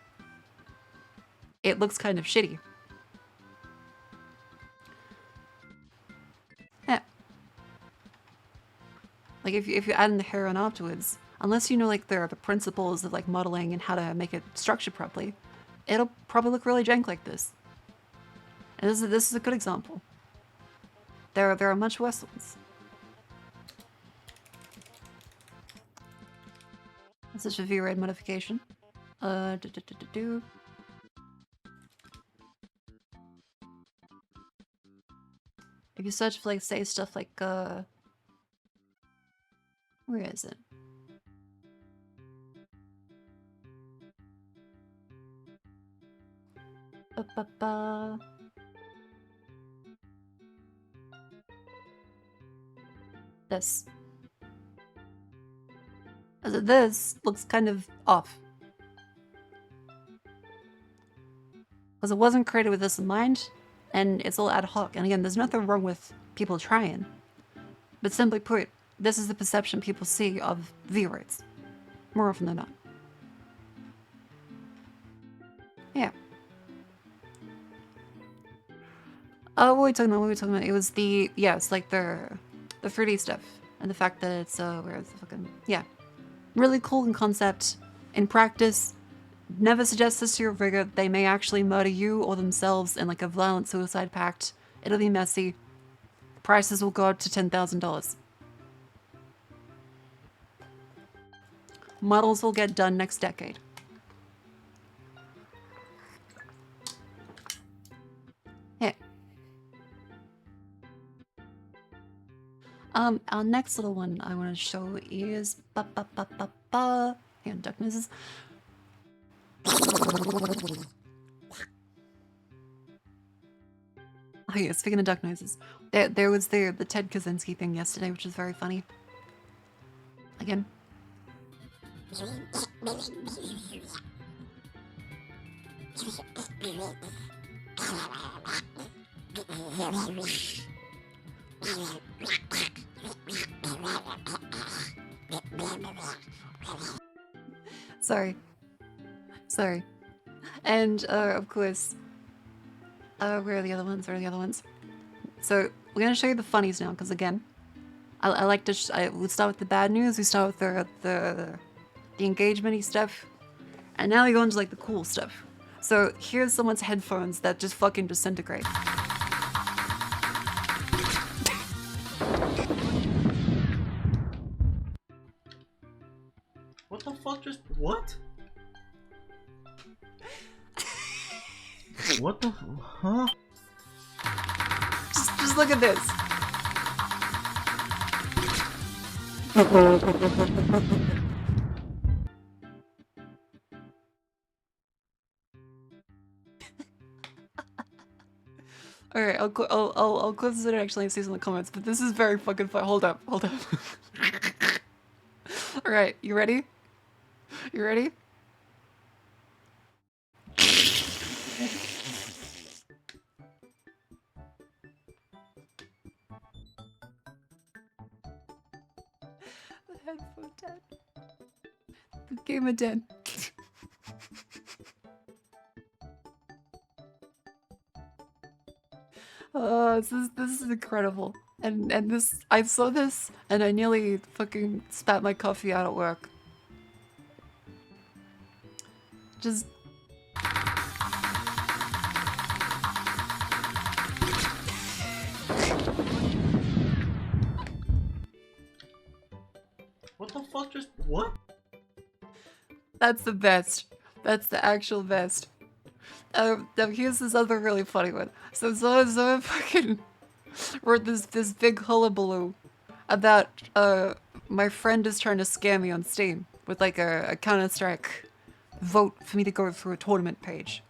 it looks kind of shitty. Yeah. Like if you add in the hair on afterwards, unless you know like the principles of like modeling and how to make it structured properly, it'll probably look really jank like this. And this is a good example. There are much worse ones. This is a VRAID modification. If you search for like say stuff like where is it? This. This looks kind of off. Because it wasn't created with this in mind, and it's all ad hoc. And again, there's nothing wrong with people trying. But simply put, this is the perception people see of VRAIDs. More often than not. Yeah. What were we talking about? It was the, yeah, it's like the 3D stuff. And the fact that it's, where is the fucking, yeah. Really cool in concept. In practice, never suggest this to your rigger. They may actually murder you or themselves in like a violent suicide pact. It'll be messy. Prices will go up to $10,000. Models will get done next decade. Yeah. Our next little one I want to show is duck noises. Oh yeah, speaking of duck noises, there was the Ted Kaczynski thing yesterday, which is very funny. Again. Sorry. And of course, where are the other ones? Where are the other ones? So we're gonna show you the funnies now, because again, I like to. We start with the bad news. We start with the engagement-y stuff, and now we go into like the cool stuff. So here's someone's headphones that just fucking disintegrate. What the fuck just what? What the huh? Just look at this. All right, I'll close this and actually see some in the comments, but this is very fucking fun. Hold up. All right, you ready? You ready? The headphone dead. The game of dead. Oh, this is incredible. And this, I saw this and I nearly fucking spat my coffee out at work. Just What the fuck just what? that's the best. That's the actual best. Now here's this other really funny one. So I fucking wrote this big hullabaloo about my friend is trying to scam me on Steam with like a Counter-Strike vote for me to go through a tournament page.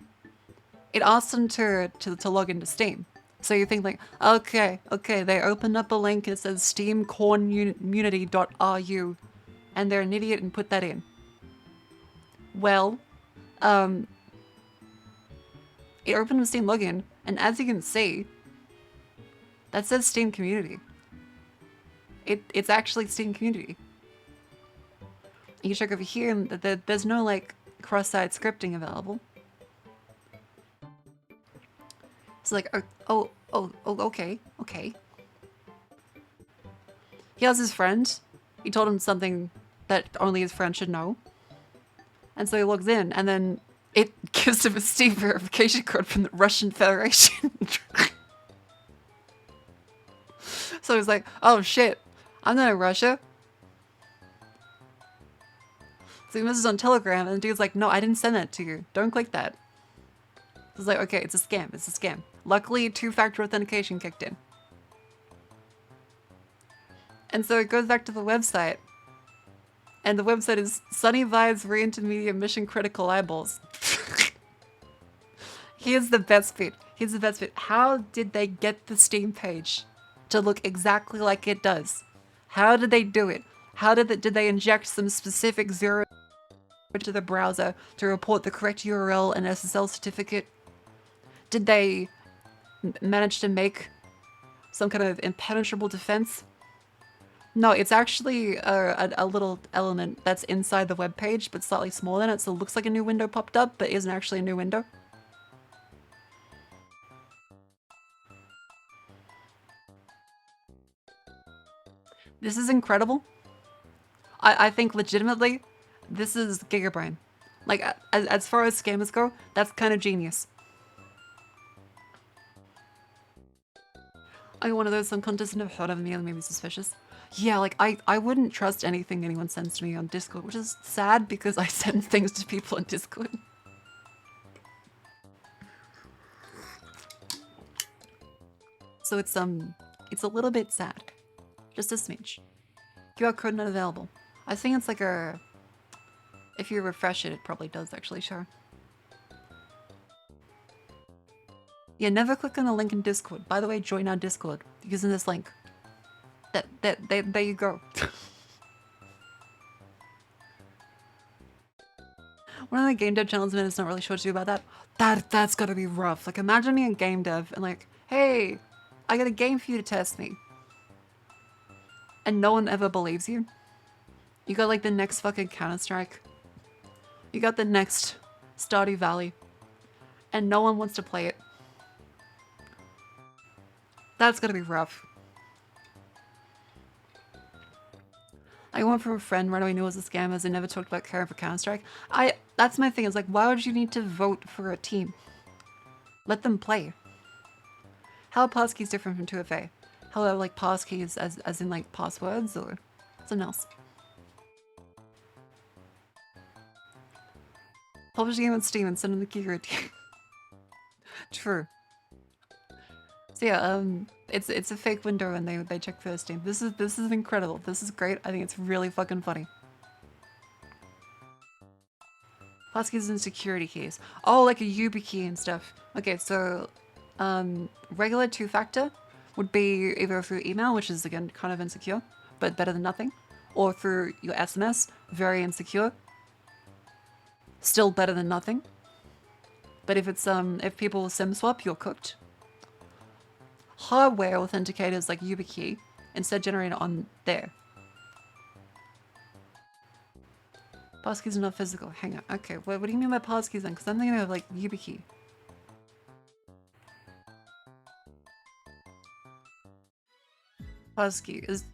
It asks them to log into Steam. So you think like, okay, they opened up a link and it says steamcommunity.ru and they're an idiot and put that in. Well, it opened with Steam login, and as you can see, that says Steam Community. It's actually Steam Community. You check over here, and there's no like cross-site scripting available. It's like, oh, okay. He has his friend. He told him something that only his friend should know. And so he logs in, and then it gives him a Steam verification code from the Russian Federation. So he's like, oh shit, I'm not in Russia. So he messages on Telegram, and the dude's like, no, I didn't send that to you. Don't click that. So it's like, okay, it's a scam. Luckily, two-factor authentication kicked in. And so it goes back to the website. And the website is Sunny Vibes Re-Intermediate Mission Critical Eyeballs. Here's the best bit. How did they get the Steam page to look exactly like it does? How did they do it? How did they inject some specific zero to the browser to report the correct URL and SSL certificate? Did they manage to make some kind of impenetrable defense? No, it's actually a little element that's inside the web page, but slightly smaller than it, so it looks like a new window popped up, but isn't actually a new window. This is incredible. I think legitimately, this is Gigabrain. Like, as far as scammers go, that's kind of genius. I one of those some contestants have heard of me and maybe suspicious. Yeah, like I wouldn't trust anything anyone sends to me on Discord, which is sad because I send things to people on Discord. So it's a little bit sad. Just a smidge. QR code not available. I think it's like a, if you refresh it, it probably does actually show. Yeah, never click on the link in Discord. By the way, join our Discord using this link. There you go. One of the game dev channels is not really sure what to do about that. That's gotta be rough. Like, imagine being a game dev and like, hey, I got a game for you to test me. And no one ever believes you. You got like the next fucking Counter-Strike. You got the next Stardew Valley. and no one wants to play it. That's gonna be rough. I went from a friend right away knew it was a scam as they never talked about caring for Counter-Strike. That's my thing, is like, why would you need to vote for a team? Let them play. How are passkeys different from 2FA? How are like passkeys as in like passwords or something else? Publish a game on Steam and send them the key card. True. So yeah, it's a fake window and they check for Steam. This is incredible. This is great. I think it's really fucking funny. Passkeys and security keys. Oh, like a YubiKey and stuff. Okay, so regular two-factor would be either through email, which is again kind of insecure, but better than nothing, or through your SMS, very insecure, still better than nothing. But if it's if people SIM swap, you're cooked. Hardware authenticators like YubiKey instead generate it on there. Passkeys are not physical. Hang on. Okay, what do you mean by passkeys then? Because I'm thinking of like YubiKey. Passkey is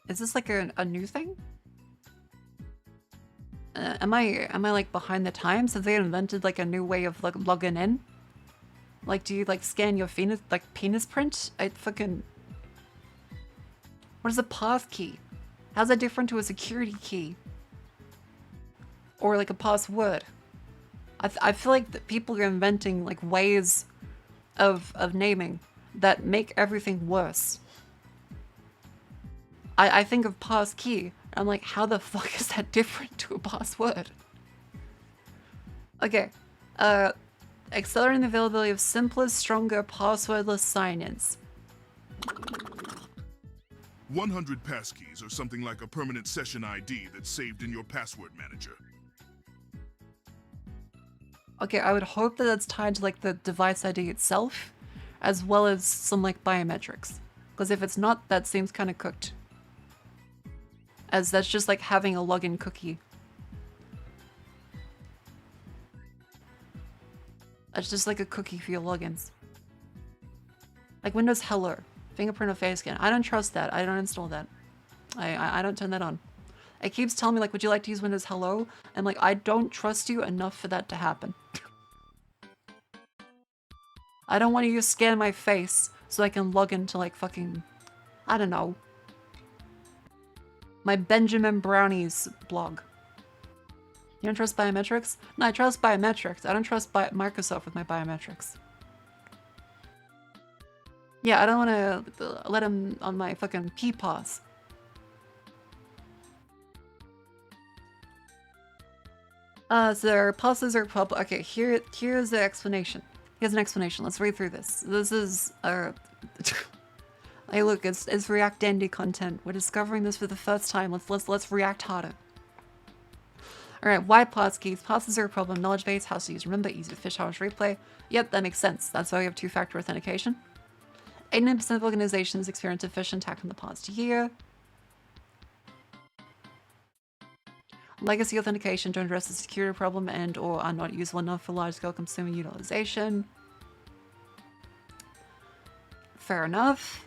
this like a new thing? Am I like behind the times? Have they invented like a new way of like logging in? Like, do you like scan your penis print? I fucking. What is a pass key? How's that different to a security key? Or like a password? I feel like that people are inventing like ways of naming that make everything worse. I think of pass key. I'm like, how the fuck is that different to a password? Okay. Accelerating the availability of simpler, stronger, passwordless sign-ins. 100 passkeys are something like a permanent session ID that's saved in your password manager. Okay, I would hope that that's tied to like the device ID itself, as well as some like biometrics. Because if it's not, that seems kind of cooked. As that's just like having a login cookie. It's just like a cookie for your logins. Like Windows Hello, fingerprint or face scan. I don't trust that. I don't install that. I don't turn that on. It keeps telling me like, would you like to use Windows Hello? And like, I don't trust you enough for that to happen. I don't want you to scan my face so I can log into like fucking, I don't know, my Benjamin Brownies blog. You don't trust biometrics? No, I trust biometrics. I don't trust Microsoft with my biometrics. Yeah, I don't want to let him on my fucking PPAS. So passes are public. Okay, here's the explanation. Here's an explanation. Let's read through this. This is hey, look, it's React Dandy content. We're discovering this for the first time. Let's react harder. Alright, why passkeys? Passes are a problem. Knowledge base, how to use. Remember, easy to fish, how much replay. Yep, that makes sense. That's why we have two-factor authentication. 89% of organizations experience a phishing attack in the past year. Legacy authentication to address the security problem and or are not useful enough for large-scale consumer utilization. Fair enough.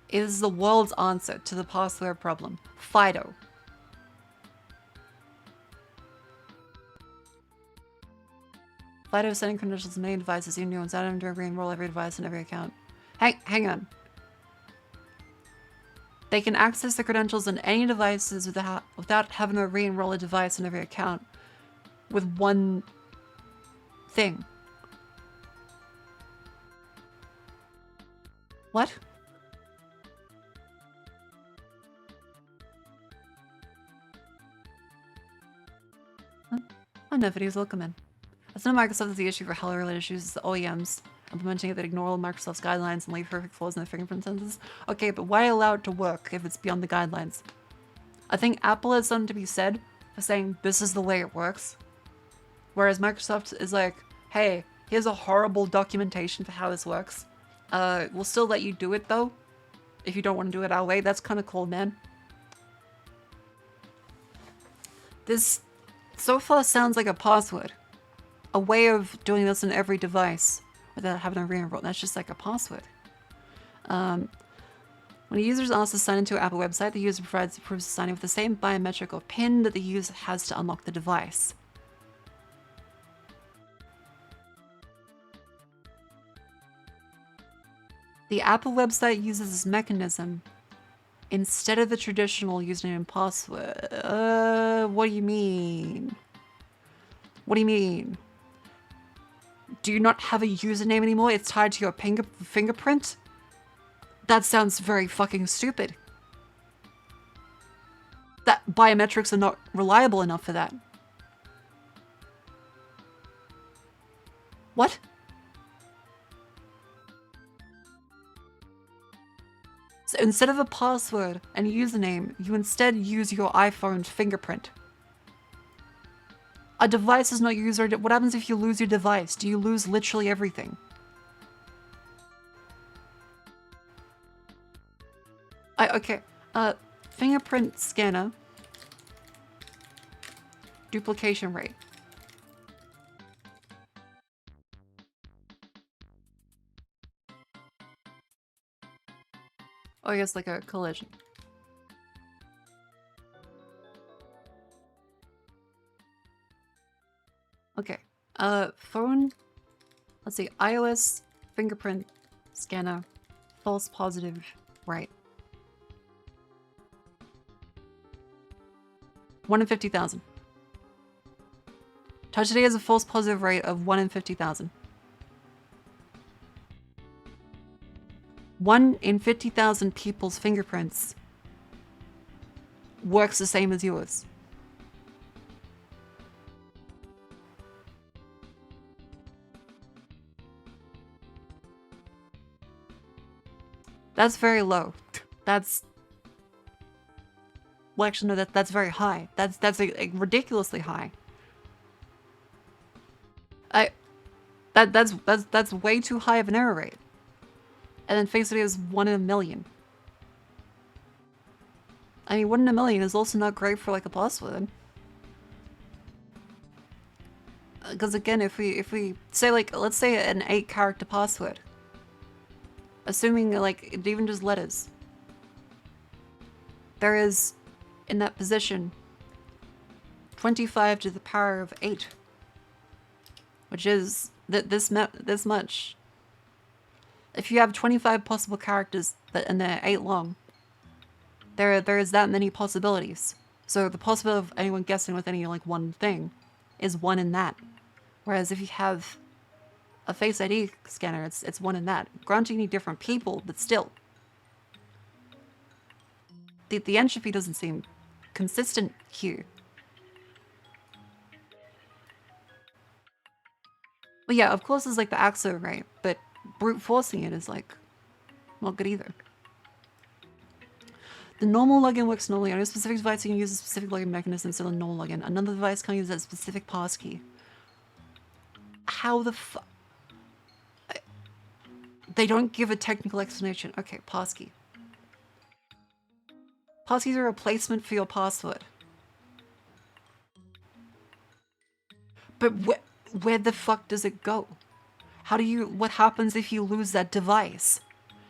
Is the world's answer to the password problem. FIDO. FIDO setting credentials to many devices, even new ones. Add them to re-enroll every device and every account. Hang on. They can access the credentials on any devices without having to re-enroll a device in every account with one thing. What? Huh? Oh no, videos welcome in. That's not Microsoft is the issue for Hello-related issues, it's the OEMs implementing it that ignore all Microsoft's guidelines and leave perfect flaws in their fingerprint sentences. Okay, but why allow it to work if it's beyond the guidelines? I think Apple has something to be said for saying this is the way it works. Whereas Microsoft is like, hey, here's a horrible documentation for how this works. We'll still let you do it though, if you don't want to do it our way. That's kind of cool, man. This So far sounds like a password. A way of doing this on every device without having a re-enroll. That's just like a password. When a user is asked to sign into an Apple website, the user provides proof of signing with the same biometric or PIN that the user has to unlock the device. The Apple website uses this mechanism instead of the traditional username and password. What do you mean? What do you mean? Do you not have a username anymore? It's tied to your fingerprint? That sounds very fucking stupid. That biometrics are not reliable enough for that. What? So instead of a password and username, you instead use your iPhone fingerprint. A device is not user. What happens if you lose your device? Do you lose literally everything? Okay. Fingerprint scanner. Duplication rate. Oh, yes, like a collision. Okay. Phone. Let's see. iOS fingerprint scanner. False positive. Right. 1 in 50,000. Touch ID has a false positive rate of 1 in 50,000. 1 in 50,000 people's fingerprints works the same as yours. That's very low. That's... Well, actually, no, that's very high. That's like, ridiculously high. That's way too high of an error rate. And then Face ID is 1 in a million. I mean, 1 in a million is also not great for like a password. Because again, if we say like, let's say an 8-character password, assuming like even just letters, there is in that position 25 to the power of 8, which is this much. If you have 25 possible characters and they're 8 long, there is that many possibilities. So the possibility of anyone guessing with any like one thing is 1 in that. Whereas if you have a Face ID scanner, it's 1 in that. Granted, you need different people, but still. The entropy doesn't seem consistent here. But yeah, of course, it's like the AXO rate, but brute forcing it is like not good either. The normal login works normally. On a specific device, you can use a specific login mechanism instead of the normal login. Another device can use that specific passkey. How the fuck? They don't give a technical explanation. Okay, passkey. Passkeys are a replacement for your password. But where the fuck does it go? What happens if you lose that device?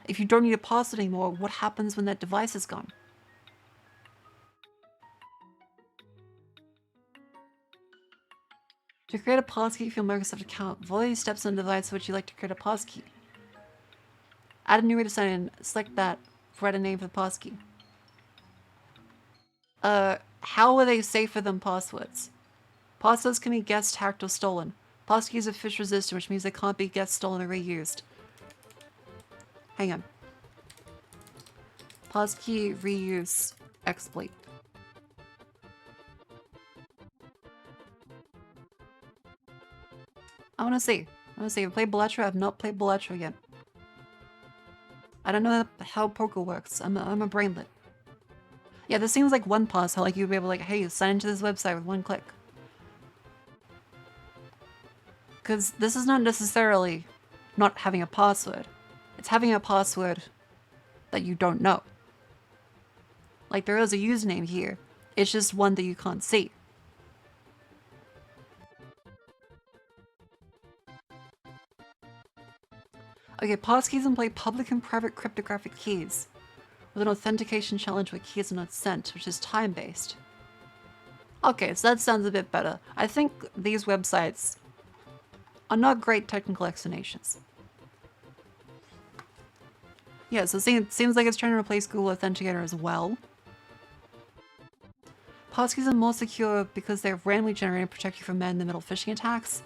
If you don't need a password anymore, what happens when that device is gone? To create a passkey for your Microsoft account, follow these steps on the device which you like to create a passkey. Add a new way to sign in. Select that. Provide a name for the passkey. How are they safer than passwords? Passwords can be guessed, hacked, or stolen. Passkeys are phish resistant, which means they can't be guessed, stolen, or reused. Hang on. Passkey reuse exploit. I wanna see. I've played Bellatro. I've not played Bellatro yet. I don't know how poker works. I'm a brainlet. Yeah, this seems like one pass, how like you'd be able to like, hey, sign into this website with 1 click. Because this is not necessarily not having a password. It's having a password that you don't know. Like there is a username here. It's just one that you can't see. Okay, passkeys employ public and private cryptographic keys with an authentication challenge where keys are not sent, which is time-based. Okay, so that sounds a bit better. I think these websites are not great technical explanations. Yeah, so it seems like it's trying to replace Google Authenticator as well. Passkeys are more secure because they're randomly generated and protect you from man-in-the-middle phishing attacks.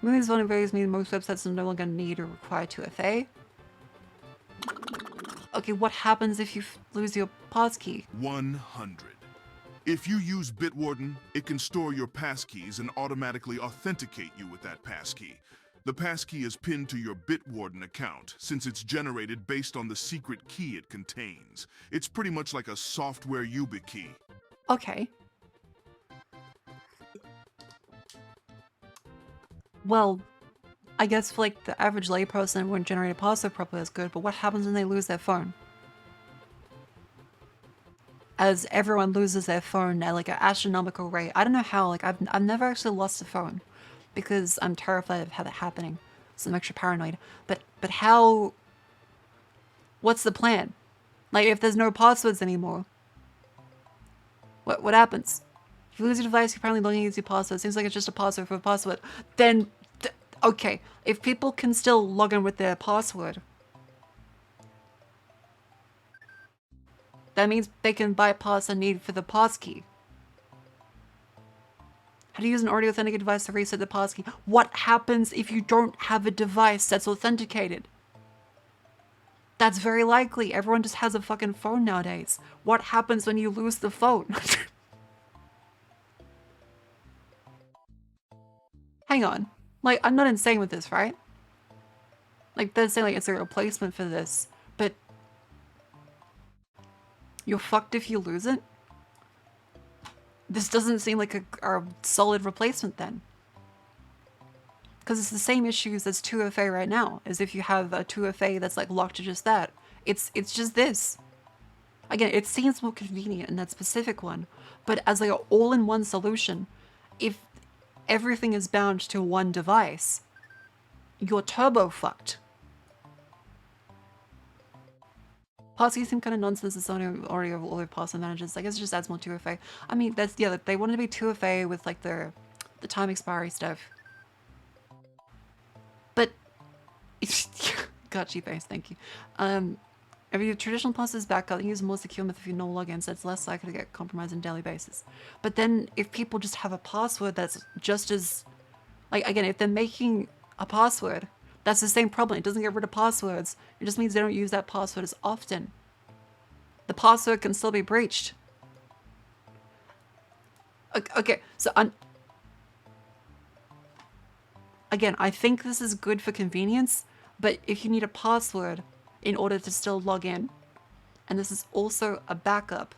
Moving these vulnerabilities mean most websites are no longer need or require 2FA. Okay, what happens if you lose your passkey? 100. If you use Bitwarden, it can store your passkeys and automatically authenticate you with that passkey. The passkey is pinned to your Bitwarden account since it's generated based on the secret key it contains. It's pretty much like a software YubiKey. Okay. Well, I guess for like the average layperson, it wouldn't generate a password properly as good, but what happens when they lose their phone? As everyone loses their phone at like an astronomical rate. I don't know how, like I've never actually lost a phone because I'm terrified of that happening. So I'm extra paranoid. But how, what's the plan? Like if there's no passwords anymore, what happens? If you lose your device, you're probably looking at your password. Seems like it's just a password for a password. Then, okay, if people can still log in with their password, that means they can bypass the need for the passkey. How to use an already authenticated device to reset the passkey. What happens if you don't have a device that's authenticated? That's very likely. Everyone just has a fucking phone nowadays. What happens when you lose the phone? Hang on. Like, I'm not insane with this, right? Like, they're saying like it's a replacement for this, but you're fucked if you lose it? This doesn't seem like a solid replacement then. Because it's the same issues as 2FA right now, as if you have a 2FA that's like locked to just that. It's just this. Again, it seems more convenient in that specific one, but as like an all-in-one solution, if everything is bound to one device, you're turbo fucked. Passkeys seem kind of nonsense. It's already have all their password managers. I guess it just adds more 2FA. I mean, that's, yeah, they wanted to be 2FA with like the time expiry stuff. But, got you face, thank you. If your traditional password is backed up, use a more secure method for your normal logins, that's less likely to get compromised on a daily basis. But then if people just have a password that's just as, like, again, if they're making a password, that's the same problem. It doesn't get rid of passwords. It just means they don't use that password as often. The password can still be breached. Okay, so again, I think this is good for convenience, but if you need a password in order to still log in, and this is also a backup,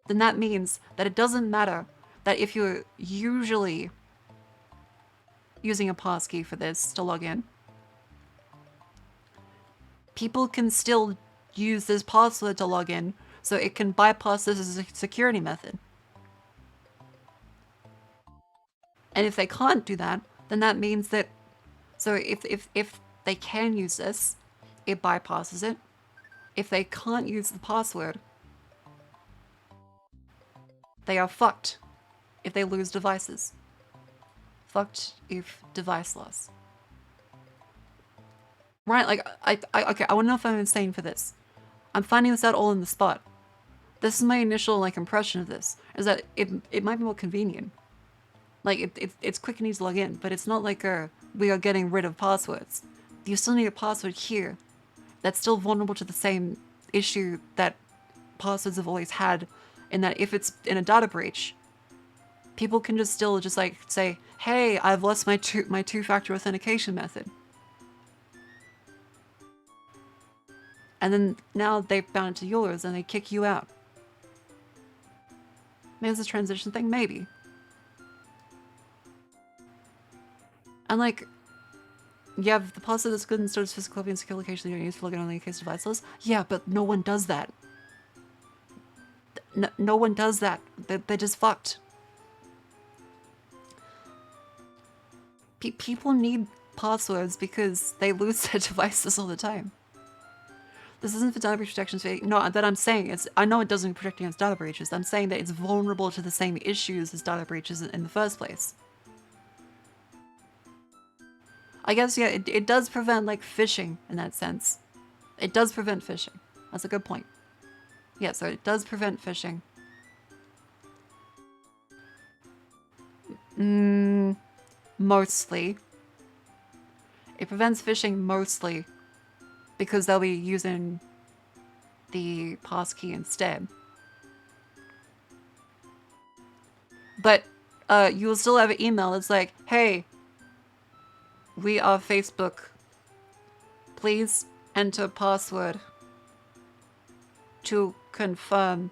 then that means that it doesn't matter that if you're usually using a passkey for this to log in, people can still use this password to log in, so it can bypass this as a security method. And if they can't do that, then that means that, so if they can use this, it bypasses it. If they can't use the password, they are fucked if they lose devices. Fucked if device loss. Right, like, okay, I want to know if I'm insane for this. I'm finding this out all in the spot. This is my initial, like, impression of this, is that it might be more convenient. Like, it's quick and easy to log in, but it's not like we are getting rid of passwords. You still need a password here that's still vulnerable to the same issue that passwords have always had, in that if it's in a data breach, people can just still just like say, hey, I've lost my two-factor authentication method. And then now they've bound to yours and they kick you out. Maybe it's a transition thing, maybe. And like, you have the password that's good and stores physical copy and secure location you don't use for login only in case device loss. Yeah, but no one does that. No one does that. They're just fucked. People need passwords because they lose their devices all the time. This isn't for data breach protection. No, that I'm saying is, I know it doesn't protect against data breaches. I'm saying that it's vulnerable to the same issues as data breaches in the first place. I guess, yeah, it does prevent, like, phishing in that sense. It does prevent phishing. That's a good point. Yeah, so it does prevent phishing. Mostly. It prevents phishing mostly because they'll be using the passkey instead. But you'll still have an email that's like, hey, we are Facebook. Please enter password to confirm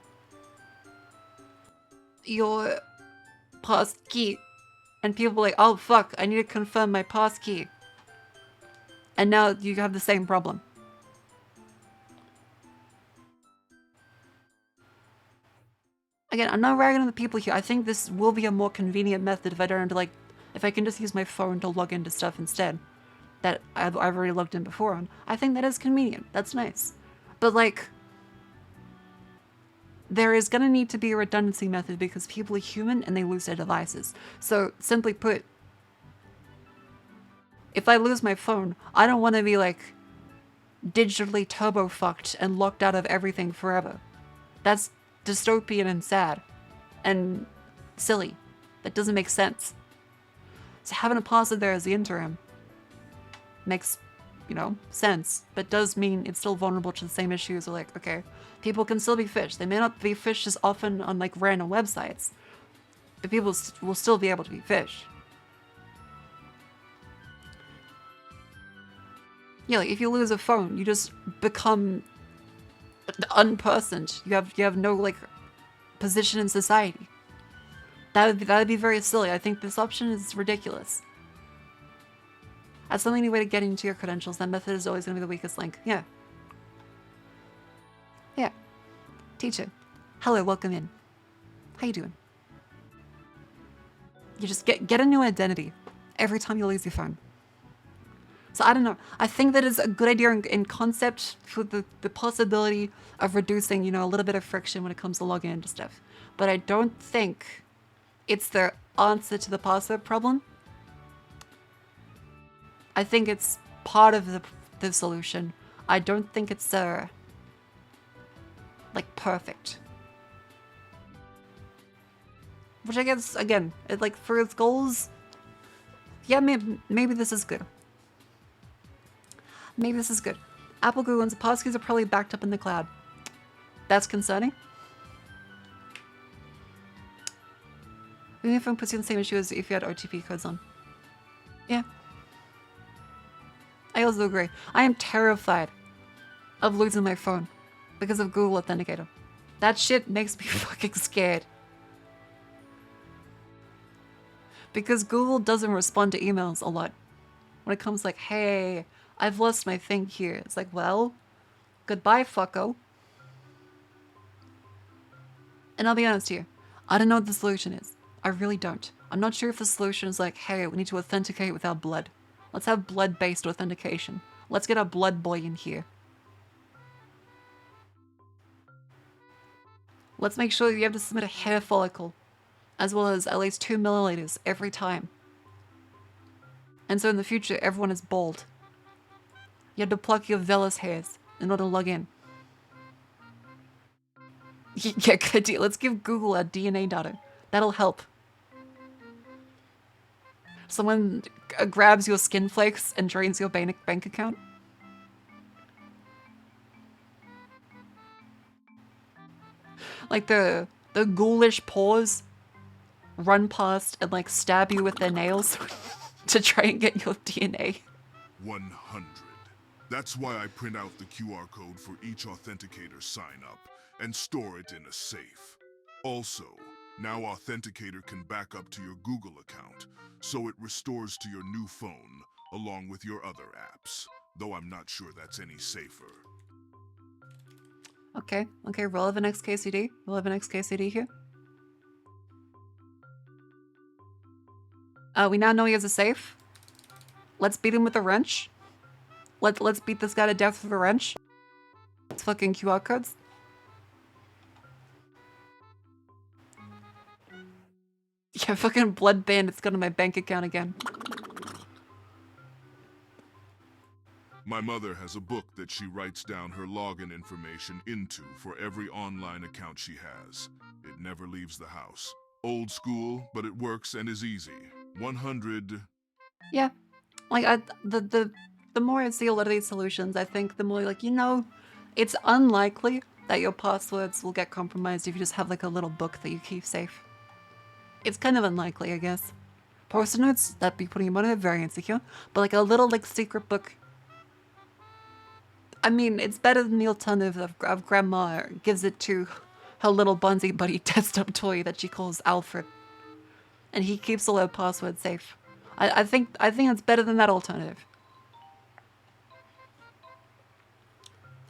your passkey. And people are like, oh fuck, I need to confirm my passkey. And now you have the same problem. Again, I'm not ragging on the people here. I think this will be a more convenient method if I don't have to, like, if I can just use my phone to log into stuff instead that I've already logged in before on. I think that is convenient. That's nice. But, like, there is gonna need to be a redundancy method because people are human and they lose their devices. So, simply put, if I lose my phone, I don't want to be, like, digitally turbo-fucked and locked out of everything forever. That's dystopian and sad. And silly. That doesn't make sense. So having a password there as the interim makes, you know, sense. But does mean it's still vulnerable to the same issues. Or like, okay, people can still be phished. They may not be phished as often on, like, random websites. But people will still be able to be phished. Yeah, like if you lose a phone, you just become unpersoned. You have no, like, position in society. That'd be very silly. I think this option is ridiculous. That's the only way to get into your credentials. That method is always going to be the weakest link. Yeah. Yeah. Teacher. Hello, welcome in. How you doing? You just get a new identity every time you lose your phone. So I don't know. I think that is a good idea in concept for the possibility of reducing, you know, a little bit of friction when it comes to logging into stuff. But I don't think it's the answer to the password problem. I think it's part of the solution. I don't think it's like perfect. Which I guess, again, like for its goals, yeah, maybe this is good. Maybe this is good. Apple Google ones, the passkeys are probably backed up in the cloud. That's concerning. Even if it puts you in the same issue as if you had OTP codes on. Yeah. I also agree. I am terrified of losing my phone because of Google Authenticator. That shit makes me fucking scared. Because Google doesn't respond to emails a lot. When it comes like, hey, I've lost my thing here. It's like, well, goodbye, fucko. And I'll be honest here. I don't know what the solution is. I really don't. I'm not sure if the solution is like, hey, we need to authenticate with our blood. Let's have blood-based authentication. Let's get our blood boy in here. Let's make sure you have to submit a hair follicle, as well as at least 2 milliliters every time. And so in the future, everyone is bald. You have to pluck your vellus hairs in order to log in. Yeah, good idea. Let's give Google our DNA data. That'll help. Someone grabs your skin flakes and drains your bank account. Like the ghoulish paws run past and like stab you with their nails to try and get your DNA. 100. That's why I print out the QR code for each authenticator sign up and store it in a safe. Also, now Authenticator can back up to your Google account, so it restores to your new phone along with your other apps, though I'm not sure that's any safer. Okay, roll of an XKCD. Roll of an XKCD here. We now know he has a safe. Let's beat him with a wrench. Let's beat this guy to death with a wrench. It's fucking QR codes. Yeah, fucking blood bandits go to my bank account again. My mother has a book that she writes down her login information into for every online account she has. It never leaves the house. Old school, but it works and is easy. 100. Yeah, like the more I see a lot of these solutions, I think the more like, it's unlikely that your passwords will get compromised if you just have like a little book that you keep safe. It's kind of unlikely, I guess. Post-it notes, that'd be putting your money very insecure, but like a little like secret book. I mean, it's better than the alternative of grandma gives it to her little Bonzi Buddy desktop toy that she calls Alfred. And he keeps all her passwords safe. I think it's better than that alternative.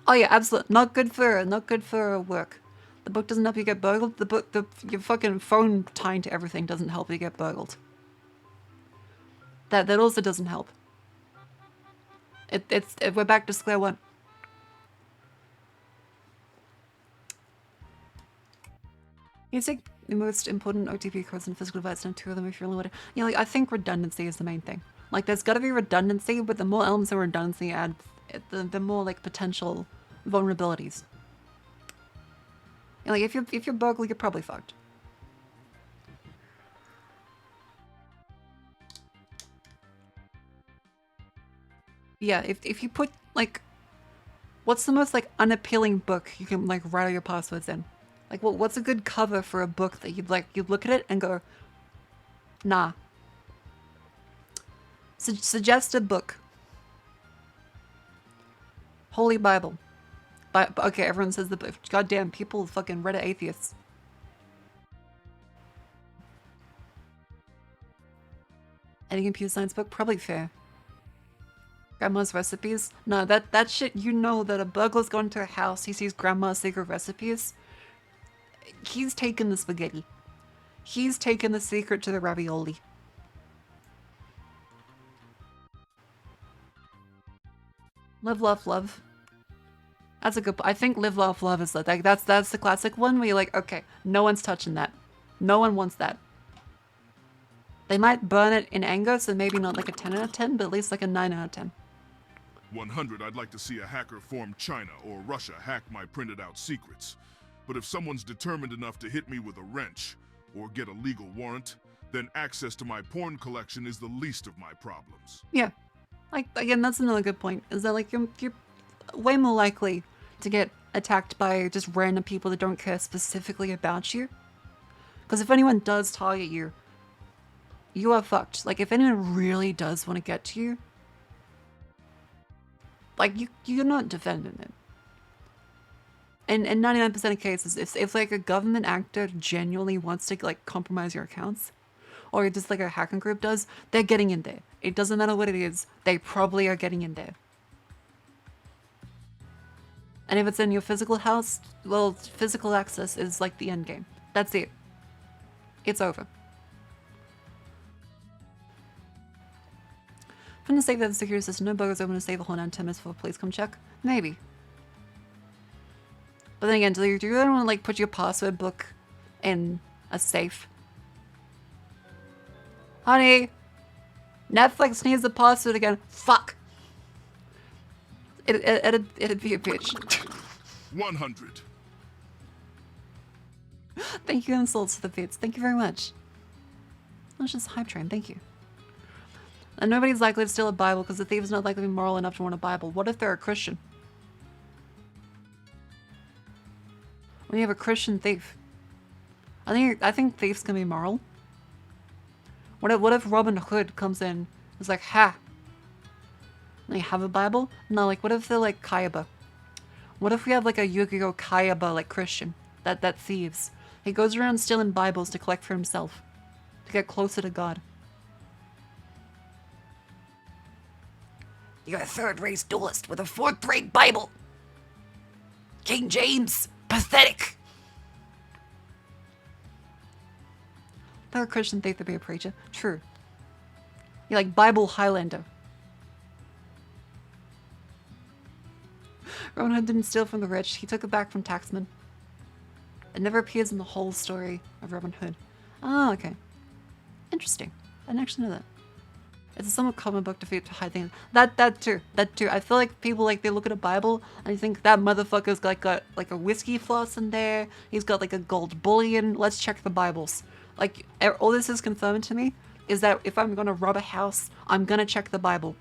Oh yeah, absolutely. Not good for work. The book doesn't help you get burgled. Your fucking phone tying to everything doesn't help you get burgled. That also doesn't help. We're back to square one. You take the most important OTP codes and physical device and two of them if you're only wanting. Like I think redundancy is the main thing. Like there's got to be redundancy, but the more elements of redundancy add, the more like potential vulnerabilities. Like if you're burgled, you're probably fucked. Yeah, if you put like, what's the most like unappealing book you can like write all your passwords in? Like, what's a good cover for a book that you'd look at it and go, nah. Suggest a book. Holy Bible. Okay, everyone says the book. Goddamn, people fucking Reddit atheists. Any computer science book? Probably fair. Grandma's recipes? No, that shit, that a burglar's gone to a house, he sees grandma's secret recipes. He's taken the spaghetti. He's taken the secret to the ravioli. Live, laugh, love. That's a good. I think live, laugh, love is like that's the classic one where you're like, okay, no one's touching that. No one wants that. They might burn it in anger, so maybe not like a 10 out of 10, but at least like a 9 out of 10. 100, I'd like to see a hacker form China or Russia hack my printed out secrets. But if someone's determined enough to hit me with a wrench or get a legal warrant, then access to my porn collection is the least of my problems. Yeah. Like, again, that's another good point, is that like you're way more likely to get attacked by just random people that don't care specifically about you. Because if anyone does target you, you are fucked. Like, if anyone really does want to get to you, like, you're not defending it. And in 99% of cases, if like a government actor genuinely wants to like compromise your accounts, or just like a hacking group does, they're getting in there. It doesn't matter what it is, they probably are getting in there. And if it's in your physical house, well, physical access is like the end game. That's it. It's over. I'm gonna save that the security system. No buggers open to save a whole 9 10 minutes before police come check. Maybe. But then again, do you really want to like put your password book in a safe? Honey, Netflix needs the password again. Fuck. It'd be a bitch. 100. Thank you, insults to the bits. Thank you very much. That's just hype train. Thank you. And nobody's likely to steal a Bible because the thief is not likely to be moral enough to want a Bible. What if they're a Christian? When you have a Christian thief, I think thieves can be moral. What if Robin Hood comes in and is like, ha, they have a Bible? No, like what if they're like Kayaba? What if we have like a Yu-Gi-Oh Kayaba like Christian that thieves? He goes around stealing Bibles to collect for himself, to get closer to God. You're a third-rate duelist with a fourth-rate Bible. King James, pathetic. They're a Christian thief to be a preacher. True. You're like Bible Highlander. Robin Hood didn't steal from the rich. He took it back from taxmen. It never appears in the whole story of Robin Hood. Oh, okay. Interesting. I didn't actually know that. It's a somewhat common book to hide things. That too. I feel like people like they look at a Bible and they think that motherfucker's got like a whiskey floss in there. He's got like a gold bullion. Let's check the Bibles. Like all this is confirming to me is that if I'm gonna rob a house, I'm gonna check the Bible.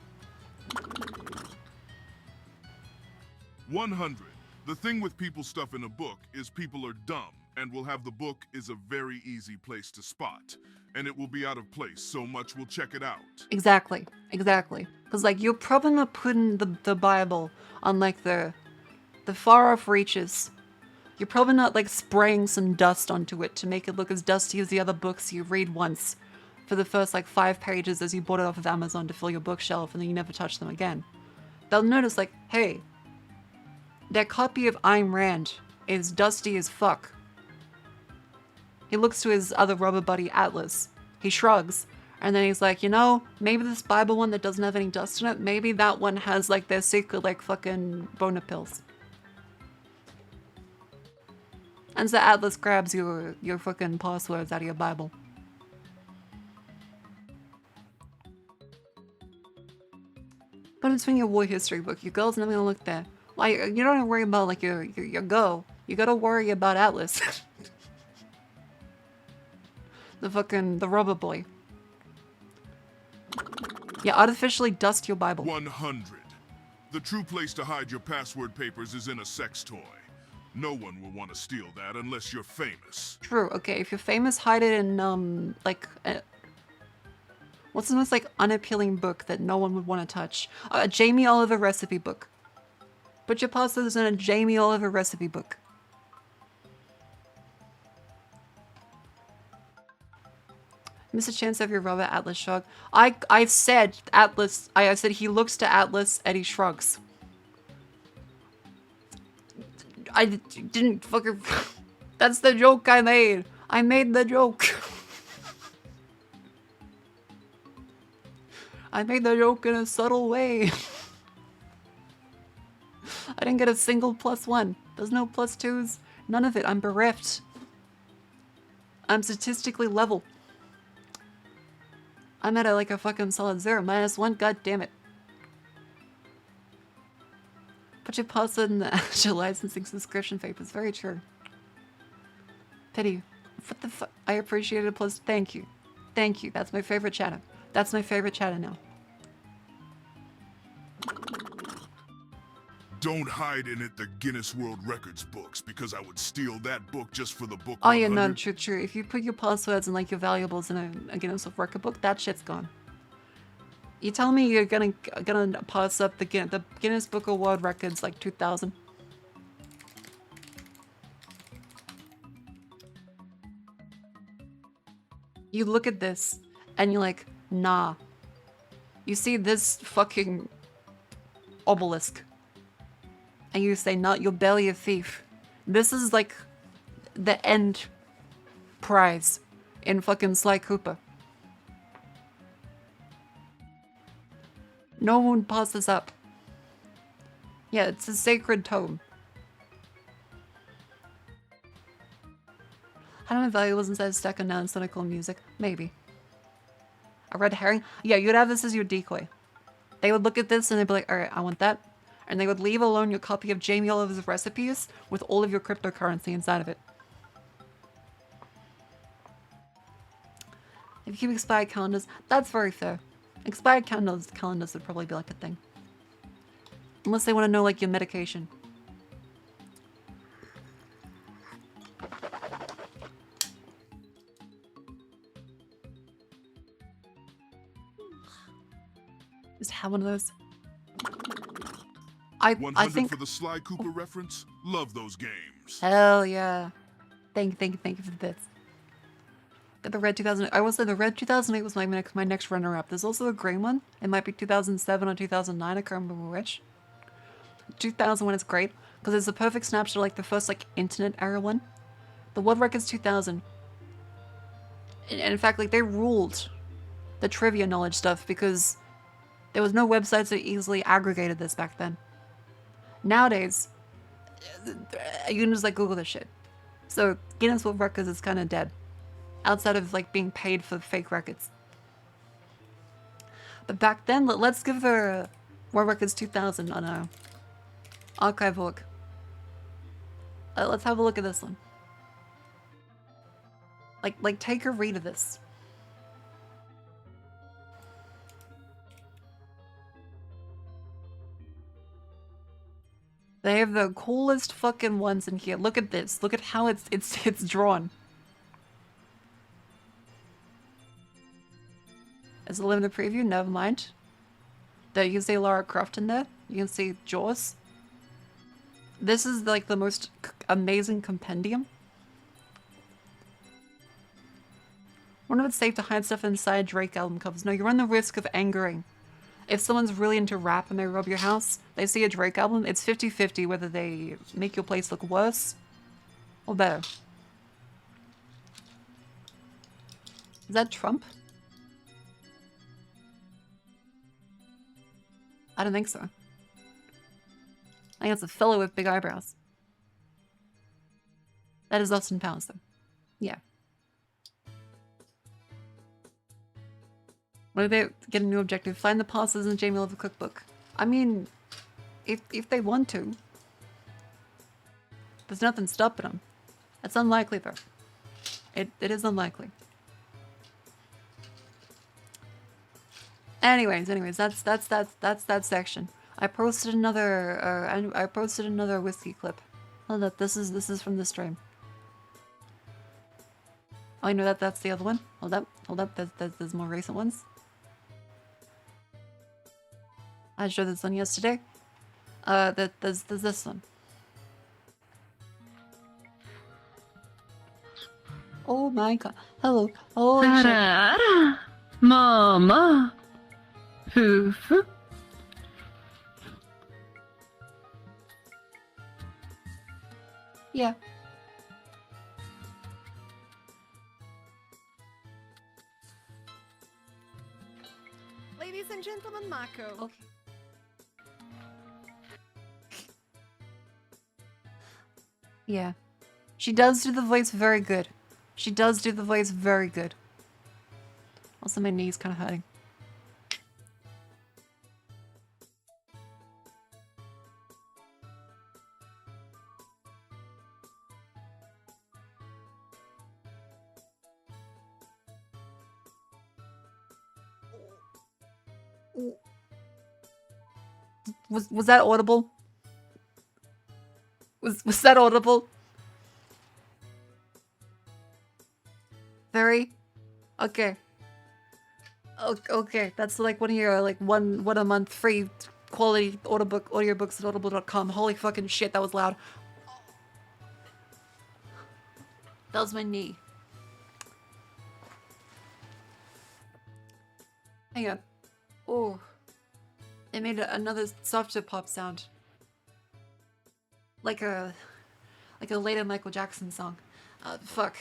100. The thing with people stuff in a book is people are dumb and will have the book is a very easy place to spot. And it will be out of place, so much will check it out. Exactly. Because like you're probably not putting the Bible on like the far off reaches. You're probably not like spraying some dust onto it to make it look as dusty as the other books you read once for the first like 5 pages as you bought it off of Amazon to fill your bookshelf and then you never touch them again. They'll notice like, hey, that copy of Ayn Rand is dusty as fuck. He looks to his other rubber buddy Atlas. He shrugs. And then he's like, you know, maybe this Bible one that doesn't have any dust in it, maybe that one has like their secret like fucking boner pills. And so Atlas grabs your fucking passwords out of your Bible. But it's in your war history book. Your girl's never gonna look there. Like, you don't have to worry about like your girl. You gotta worry about Atlas. The rubber boy. Yeah, artificially dust your Bible. 100. The true place to hide your password papers is in a sex toy. No one will want to steal that unless you're famous. True. Okay, if you're famous, hide it in what's the most like unappealing book that no one would want to touch? A Jamie Oliver recipe book. Put your passwords in a Jamie Oliver recipe book. Miss a chance of your Robert Atlas shrug. I said Atlas. I said he looks to Atlas and he shrugs. I didn't fucking. That's the joke I made. I made the joke. I made the joke in a subtle way. I didn't get a single +1. There's no +2s. None of it. I'm bereft. I'm statistically level. I'm at like a fucking solid 0. -1. God damn it. Put your password in the actual licensing subscription papers. Very true. Pity. What the fuck? I appreciate it. Plus, thank you. Thank you. That's my favorite chatter. That's my favorite chatter now. Don't hide in it the Guinness World Records books because I would steal that book just for the book. Oh yeah, no, 100. true. If you put your passwords and like your valuables in a Guinness World Record book, that shit's gone. You tell me you're gonna pass up the Guinness Book of World Records like 2000. You look at this and you're like, nah. You see this fucking obelisk. And you say, not your belly a thief. This is like the end prize in fucking Sly Cooper. No one passes up. Yeah, it's a sacred tome. How do my valuables inside a stack of non-cynical music? Maybe. A red herring? Yeah, you'd have this as your decoy. They would look at this and they'd be like, alright, I want that. And they would leave alone your copy of Jamie Oliver's recipes with all of your cryptocurrency inside of it. If you keep expired calendars, that's very fair. Expired calendars would probably be like a thing. Unless they want to know like your medication. Just have one of those. I 100 think for the Sly Cooper reference. Love those games. hell yeah. Thank you for the bits. Got the red 2008. I will say the red 2008 was my next runner-up. There's also a green one. It might be 2007 or 2009. I can't remember which. 2001 is great because it's a perfect snapshot of like the first like internet era one. The world record's 2000. And in fact, like they ruled the trivia knowledge stuff because there was no websites that easily aggregated this back then. Nowadays, you can just like Google this shit. So Guinness World Records is kind of dead, outside of like being paid for fake records. But back then, let's give the World Records 2000 on a archive look. Let's have a look at this one. Like take a read of this. They have the coolest fucking ones in here. Look at this. Look at how it's drawn. It's a limited preview, never mind. There you can see Lara Croft in there. You can see Jaws. This is like the most amazing compendium. Wonder if it's safe to hide stuff inside Drake album covers. No, you run the risk of angering. If someone's really into rap and they rob your house, they see a Drake album, it's 50-50 whether they make your place look worse or better. Is that Trump? I don't think so. I think it's a fellow with big eyebrows. That is Austin Powers, though. Yeah. What if they get a new objective? Find the passes in Jamie Oliver cookbook. I mean, if they want to. There's nothing stopping them. It's unlikely, though. It is unlikely. Anyways, that's that section. I posted another whiskey clip. Hold up, this is from the stream. Oh, I know that's the other one. Hold up, there's more recent ones. I showed this one yesterday. There's this one. Oh my god. Hello. Holy shit. Mama. Fufu. Yeah. Ladies and gentlemen, Mako. Okay. Yeah. She does do the voice very good. She does do the voice very good. Also, my knee's kind of hurting. Was that audible? Was that audible? Very? Okay. Okay, that's like one of your like one a month free quality audiobooks at audible.com. Holy fucking shit, that was loud. That was my knee. Hang on. Oh. It made another softer pop sound. Like a later Michael Jackson song. Fuck.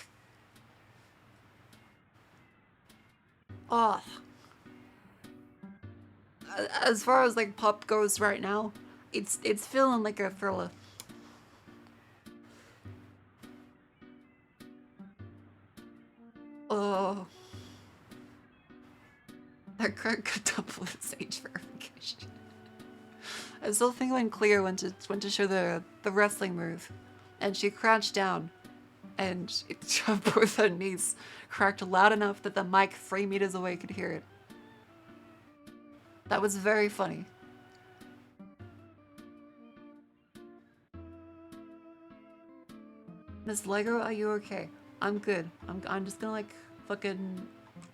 Oh. As far as like pop goes right now, it's feeling like a thriller. Oh. That crack could double its age verification. I still think when Cleo went to show the wrestling move, and she crouched down, and both her knees cracked loud enough that the mic 3 meters away could hear it. That was very funny. Miss Lego, are you okay? I'm good. I'm just gonna like fucking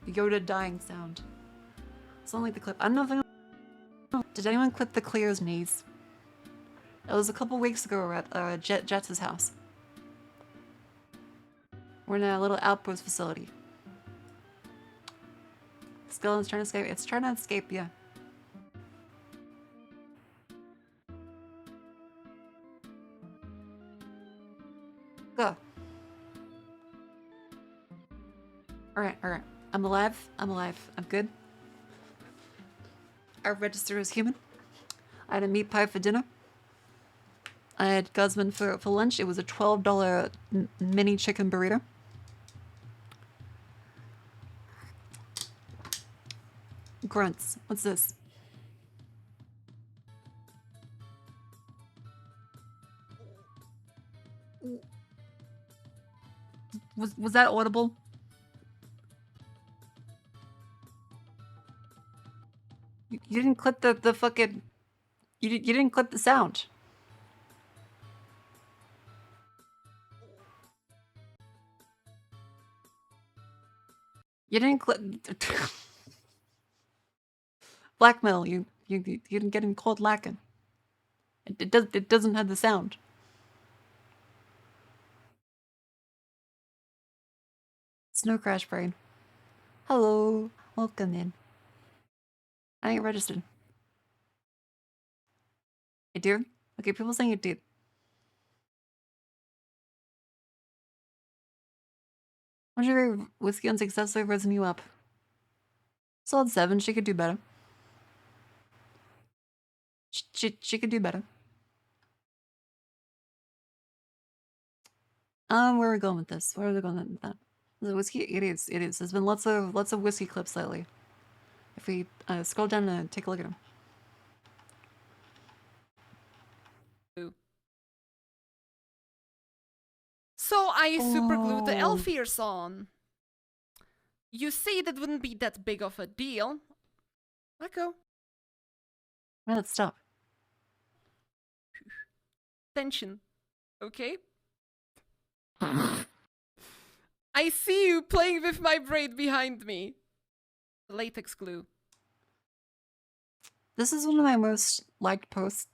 Yoda dying sound. Something like the clip. I don't know if anyone... Did anyone clip the Cleo's knees? It was a couple weeks ago at Jets' house. We're in a little outpost facility. Skeleton's trying to escape. It's trying to escape, yeah. Go. Alright. I'm alive. I'm good. I register as human. I had a meat pie for dinner. I had Guzman for lunch. It was a $12 mini chicken burrito. Grunts. What's this? Was that audible? You didn't clip the fucking... You didn't clip the sound. You didn't clip... Blackmail, you didn't get in cold lacking. It doesn't have the sound. Snow Crash Brain. Hello, welcome in. I ain't registered. I do? Okay, people saying it did. What's your whiskey on successfully risen you up? Solid 7, she could do better. She could do better. Where are we going with this? Where are we going with that? Is it whiskey? It is. It is. There's been lots of whiskey clips lately. If we scroll down and take a look at them. So I superglued the elf ears on. You see, that wouldn't be that big of a deal. Let go. Well, let's stop. Tension. Okay? I see you playing with my braid behind me. Latex glue. This is one of my most liked posts.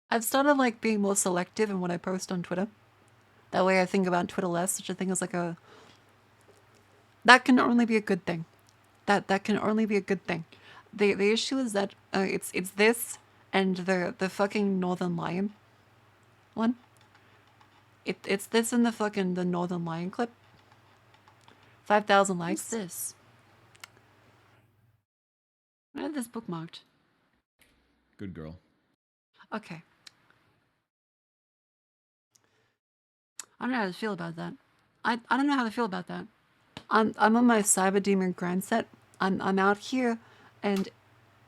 I've started like being more selective in what I post on Twitter. That way I think about Twitter less, which I think is like a... That can only be a good thing. That can only be a good thing. The issue is that it's this and the fucking Northern Lion one. It's this and the Northern Lion clip. 5,000 likes. What's this? I have this bookmarked. Good girl. Okay. I don't know how to feel about that. I don't know how to feel about that. I'm on my Cyber Demon grind set. I'm out here, and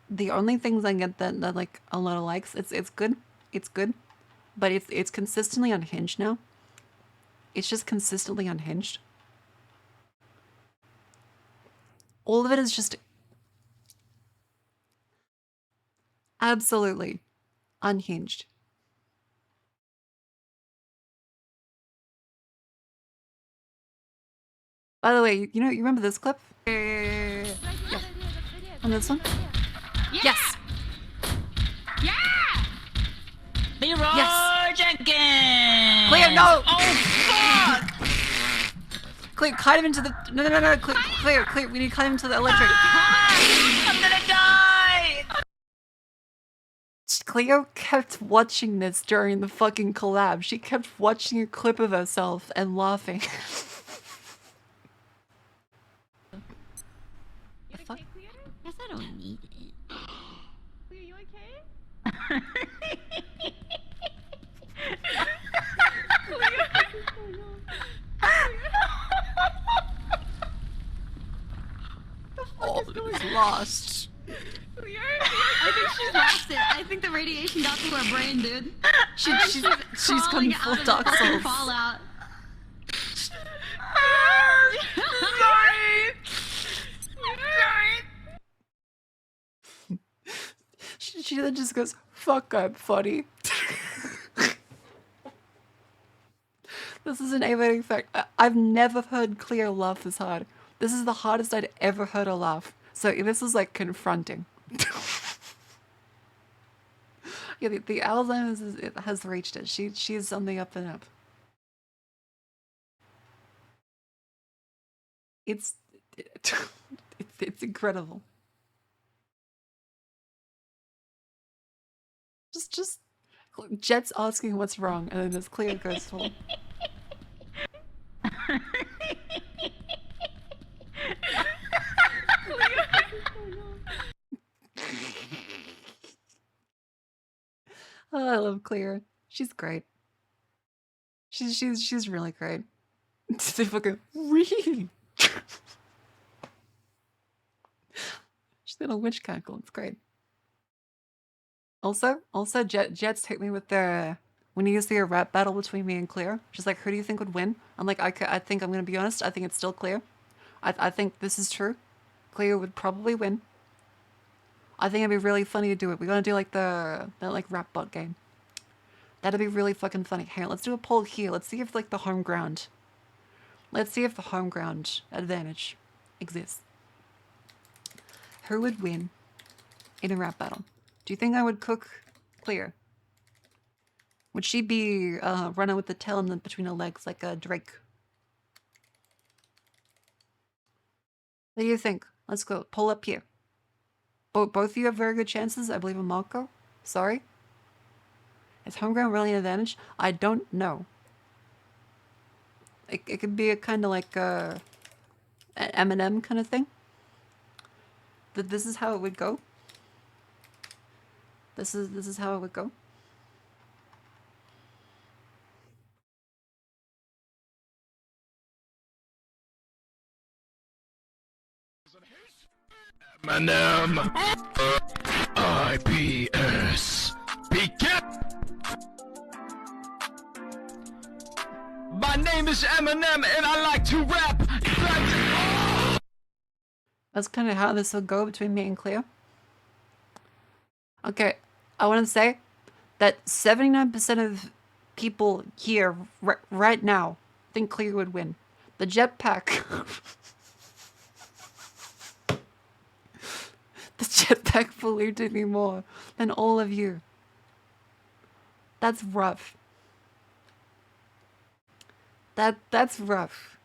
the only things I get that like a lot of likes, it's good. It's good. But it's consistently unhinged now. It's just consistently unhinged. All of it is just absolutely unhinged. By the way, you remember this clip? Yeah. On this one? Yeah! Yes! Yeah! Leroy Yes! Jenkins! Cleo, no! Oh, fuck! Cleo, cut him into the... No. Cleo, we need to cut him into the electric. I'm gonna die! Cleo kept watching this during the fucking collab. She kept watching a clip of herself and laughing. The fuck? Yes, I don't need it. Are you okay? Oh, it was lost. I think she's lost it. I think the radiation got to her brain, dude. She's crawling gone full out of Dark the fucking Souls. fallout. She then just goes, fuck, I'm funny. This is an animating fact. I've never heard Cleo laugh this hard. This is the hardest I'd ever heard her laugh. So this is like confronting. Yeah, the Alzheimer's has reached it. She's on the up and up. It's incredible. Just Jet's asking what's wrong, and then this Cleo goes full. Clear. She's great. She's really great. They fucking She's got a witch cackle. It's great. Also, Jets hit me with the when you see a rap battle between me and Clear. She's like, who do you think would win? I'm like, I think I'm gonna be honest. I think it's still Clear. I think this is true. Clear would probably win. I think it'd be really funny to do it. We're gonna do like that like rap bot game. That'd be really fucking funny. Hey, let's do a poll here. Let's see if like the home ground. Let's see if the home ground advantage exists. Who would win in a rap battle? Do you think I would cook Clear? Would she be running with the tail in between her legs like a Drake? What do you think? Let's go. Pull up here. Both of you have very good chances. I believe in Marco. Sorry. Is home ground really an advantage? I don't know. It could be a kind of like an Eminem kind of thing. That this is how it would go. This is how it would go. Eminem. IPS. My name is Eminem and I like to rap. That's kind of how this will go between me and Cleo. Okay, I want to say that 79% of people here right now think Cleo would win. The jetpack. The jetpack believed in me more than all of you. That's rough. That's rough.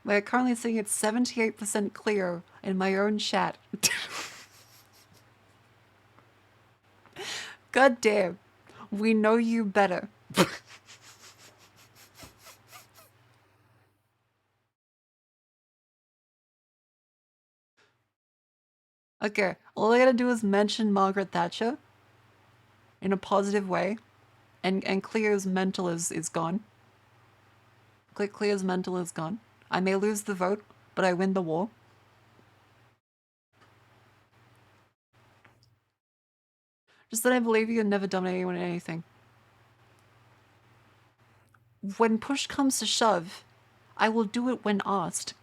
We're currently sitting at 78% Cleo in my own chat. God damn. We know you better. Okay, all I gotta do is mention Margaret Thatcher in a positive way, and Cleo's mental is gone. Cleo's mental is gone. I may lose the vote, but I win the war. Just that I believe you can never dominate anyone in anything. When push comes to shove, I will do it when asked.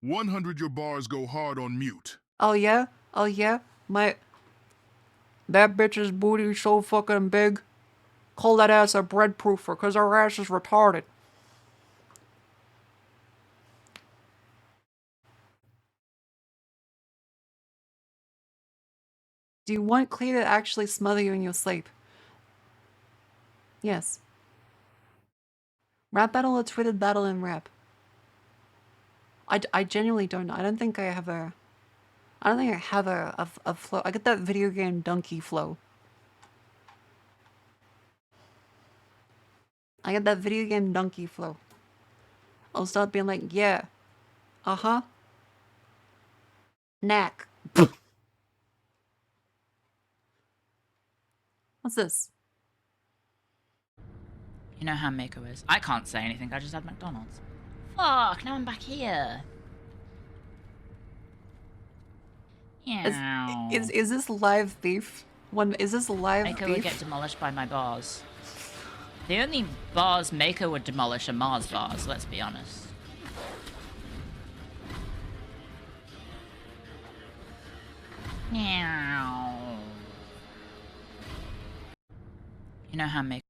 100 your bars go hard on mute. Oh yeah? Oh yeah? That bitch's booty so fucking big. Call that ass a bread proofer, cause her ass is retarded. Do you want Clea to actually smother you in your sleep? Yes. Rap battle or twitted battle in rap? I genuinely don't know. I don't think I have a flow. I get that video game donkey flow. I get that video game donkey flow. I'll start being like, yeah. Uh-huh. Knack. What's this? You know how Mako is. I can't say anything, I just had McDonald's. Fuck, now I'm back here. Yeah. Is this live beef? Is this live Mako beef? would get demolished by my bars. The only bars Mako would demolish are Mars bars, let's be honest. Meow. You know how Mako...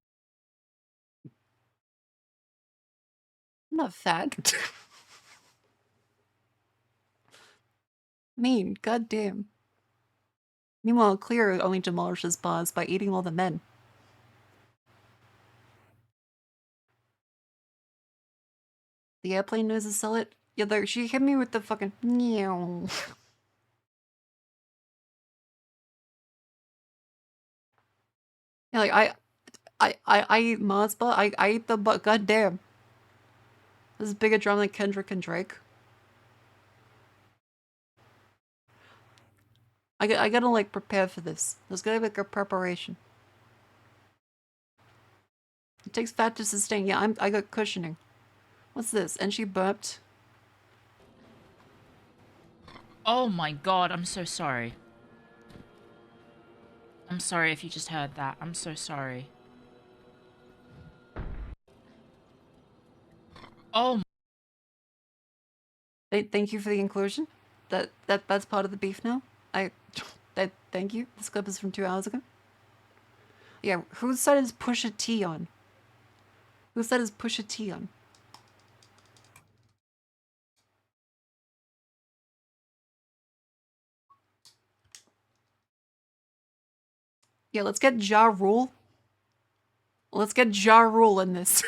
I'm not fat. Mean, goddamn. Meanwhile, Clear only demolishes bars by eating all the men. The airplane knows to sell it. Yeah, though she hit me with the fucking meow. Yeah, like I eat Mars bar. I eat the butt. Goddamn. This is bigger drum than Kendrick and Drake. I gotta like prepare for this. There's gotta be like a preparation. It takes fat to sustain. Yeah, I got cushioning. What's this? And she burped. Oh my god, I'm so sorry. I'm sorry if you just heard that. I'm so sorry. Oh. Thank you for the inclusion. That's part of the beef now. Thank you. This clip is from 2 hours ago. Yeah, whose side is Pusha T on? Whose side is Pusha T on? Yeah, let's get Ja Rule. Let's get Ja Rule in this.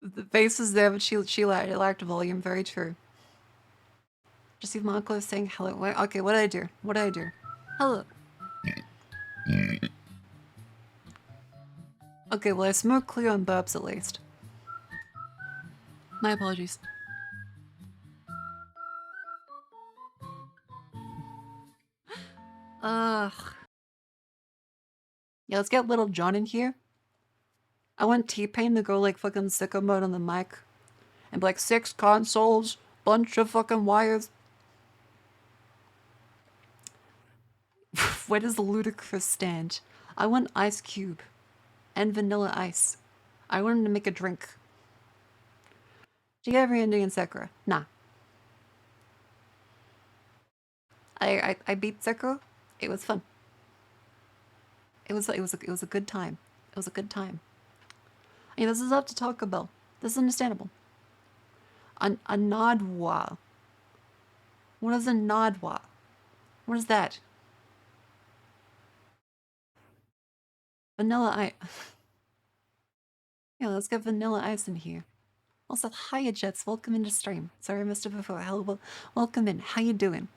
The face is there, but she lacked volume. Very true. Just see Marco saying hello. Wait, okay, what did I do? What did I do? Hello. Okay, well I smoked Cleo and burps at least. My apologies. Ugh. Yeah, let's get Little John in here. I want T-Pain to go like fucking sicko mode on the mic. And be like 6 consoles, bunch of fucking wires. Where does Ludacris stand? I want Ice Cube. And Vanilla Ice. I want him to make a drink. Do you have ending in Sekiro? Nah. I beat Sekiro. It was fun. It was a good time. It was a good time. I mean, this is up to Taco Bell. This is understandable. A Nadwa. What is a Nadwa? What is that? Vanilla Ice. Yeah, let's get Vanilla Ice in here. Also, hiya Jets, welcome into stream. Sorry I missed it before. Hello, welcome in. How you doing?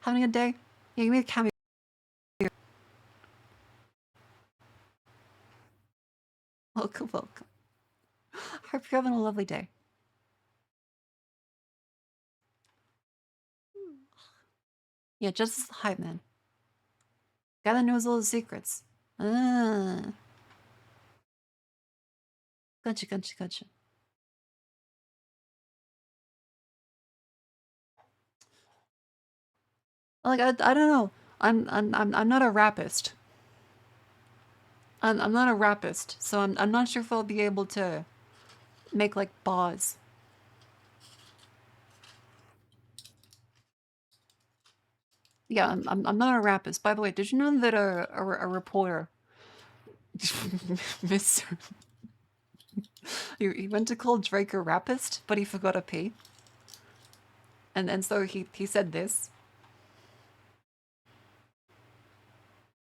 Having a day? Yeah, give me a cameo. Welcome, welcome. Hope you're having a lovely day. Yeah, just as the hype man. Guy that knows all the secrets. Gotcha, gotcha. Like I don't know. I'm not a rapist. I'm not a rapist, so I'm not sure if I'll be able to make like bars. Yeah, I'm not a rapist. By the way, did you know that a reporter, Mr. he went to call Drake a rapist, but he forgot a P. And so he said this.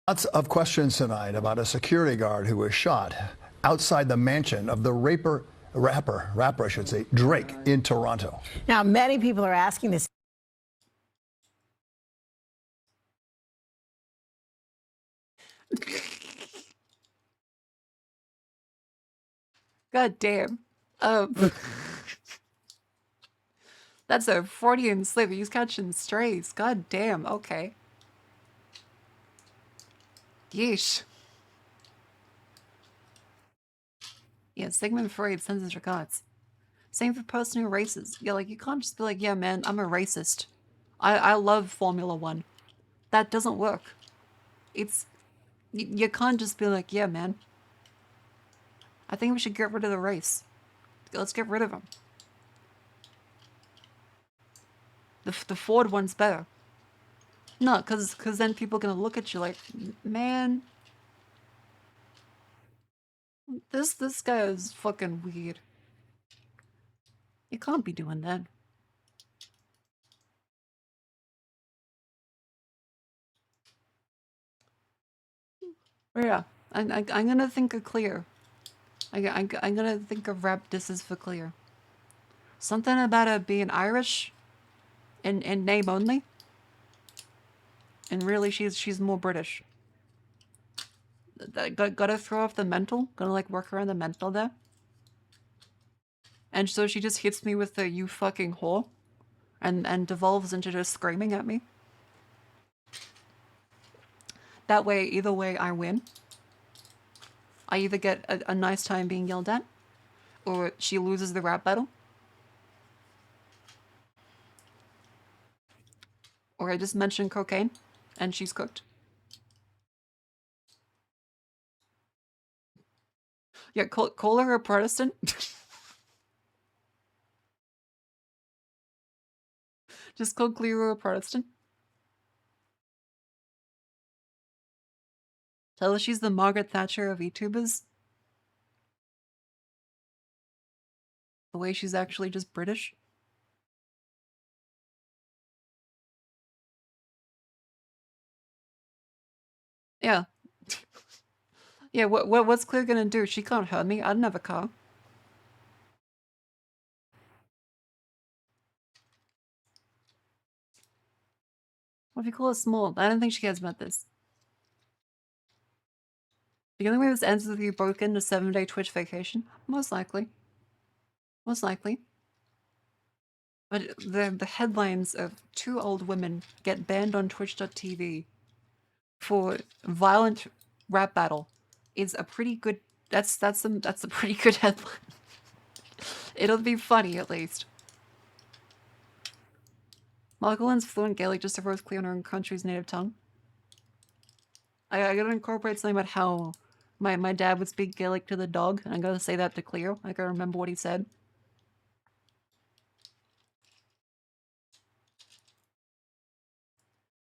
Lots of questions tonight about a security guard who was shot outside the mansion of the rapper, I should say, Drake in Toronto. Now, many people are asking this. God damn. That's a Freudian slip. He's catching strays. God damn. Okay. Yeesh. Yeah, Sigmund Freud sends his regards. Same for person who races. Yeah, like you can't just be like, yeah, man, I'm a racist. I love Formula One. That doesn't work. It's you can't just be like, yeah, man. I think we should get rid of the race. Let's get rid of them. The Ford one's better. No, cause then people are gonna look at you like, man, this guy is fucking weird. You can't be doing that. But yeah, I'm gonna think of clear. I'm gonna think of rap disses for clear. Something about it being Irish, in name only. And really, she's more British. Gotta throw off the mental. Gonna like work around the mental there. And so she just hits me with the "you fucking whore," and devolves into just screaming at me. That way, either way, I win. I either get a nice time being yelled at, or she loses the rap battle. Or I just mentioned cocaine, and she's cooked. Yeah, call her a Protestant. Just call Cleo a Protestant. Tell her she's the Margaret Thatcher of VTubers. The way she's actually just British. Yeah. Yeah, what's Cleo gonna do? She can't hurt me. I don't have a car. What if you call her small? I don't think she cares about this. The only way this ends is with you both getting a 7-day Twitch vacation? Most likely. Most likely. But the headlines of 2 old women get banned on twitch.tv for violent rap battle is a pretty good that's a pretty good headline. It'll be funny at least. Malcolm's fluent Gaelic just refers clear on her own country's native tongue. I gotta incorporate something about how my dad would speak Gaelic to the dog, and I gotta say that to Cleo. I gotta remember what he said.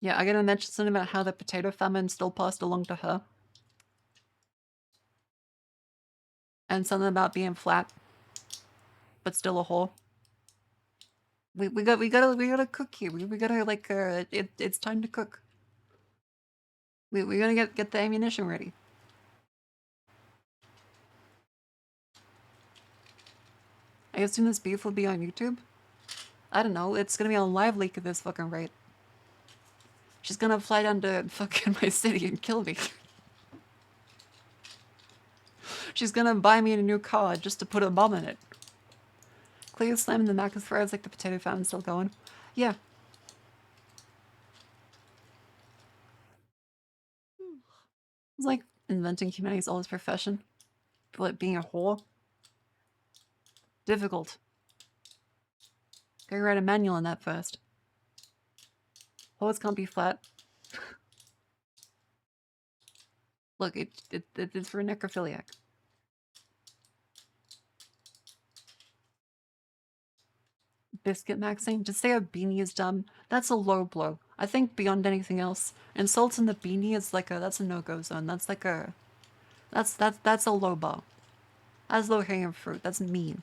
Yeah, I gotta mention something about how the potato famine still passed along to her. And something about being flat, but still a whore. We gotta cook here. We gotta like it's time to cook. We gotta get the ammunition ready. I assume this beef will be on YouTube? I don't know, it's gonna be on live leak at this fucking rate. She's gonna fly down to fucking my city and kill me. She's gonna buy me a new car just to put a bomb in it. Cleo slamming the Mac as far as like the potato fountain still going. Yeah. It's like inventing humanity's oldest profession. But being a whore. Difficult. Gotta write a manual on that first. Whores can't be flat. Look, it's for a necrophiliac. Biscuit maxing? To say a beanie is dumb, that's a low blow. I think beyond anything else, insults in the beanie is like that's a no-go zone. That's like a that's a low bar. That's low hanging fruit. That's mean.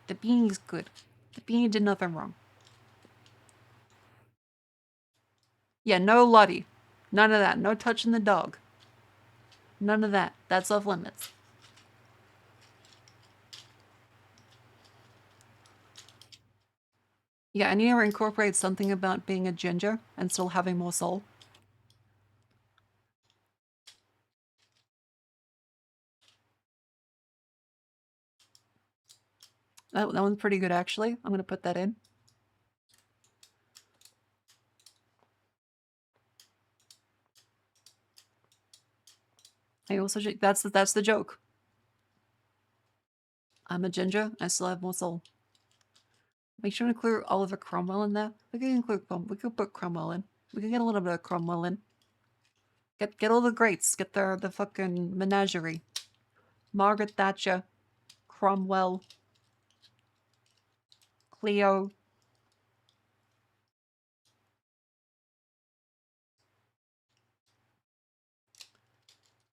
The beanie's good. The beanie did nothing wrong. Yeah, no Lottie. None of that. No touching the dog. None of that. That's off limits. Yeah, I need to incorporate something about being a ginger and still having more soul. That one's pretty good, actually. I'm gonna put that in. I also that's the joke. I'm a ginger. I still have more soul. Make sure to include Oliver Cromwell in there. We can put Cromwell in. We can get a little bit of Cromwell in. Get all the greats. Get the fucking menagerie. Margaret Thatcher, Cromwell, Cleo.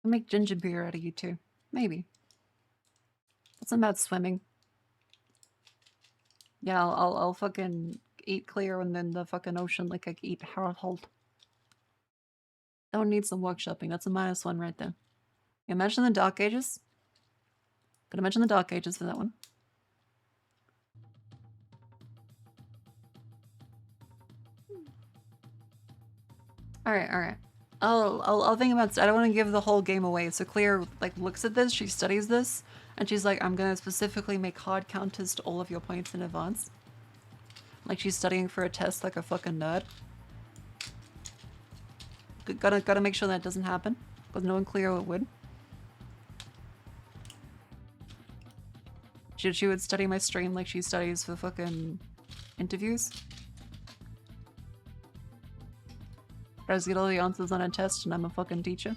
I'll make ginger beer out of you too. Maybe. That's about swimming. Yeah, I'll fucking eat Cleo and then the fucking ocean like I eat Harold. That one needs some workshopping. That's a -1 right there. Yeah, mention the Dark Ages. Gotta mention the Dark Ages for that one. Alright. I'll think about. I don't want to give the whole game away. So Cleo like looks at this, she studies this, and she's like, I'm gonna specifically make hard counters to all of your points in advance. Like she's studying for a test like a fucking nerd. Gotta make sure that doesn't happen. Because no one clear it would. She would study my stream like she studies for fucking interviews. I just get all the answers on a test and I'm a fucking teacher.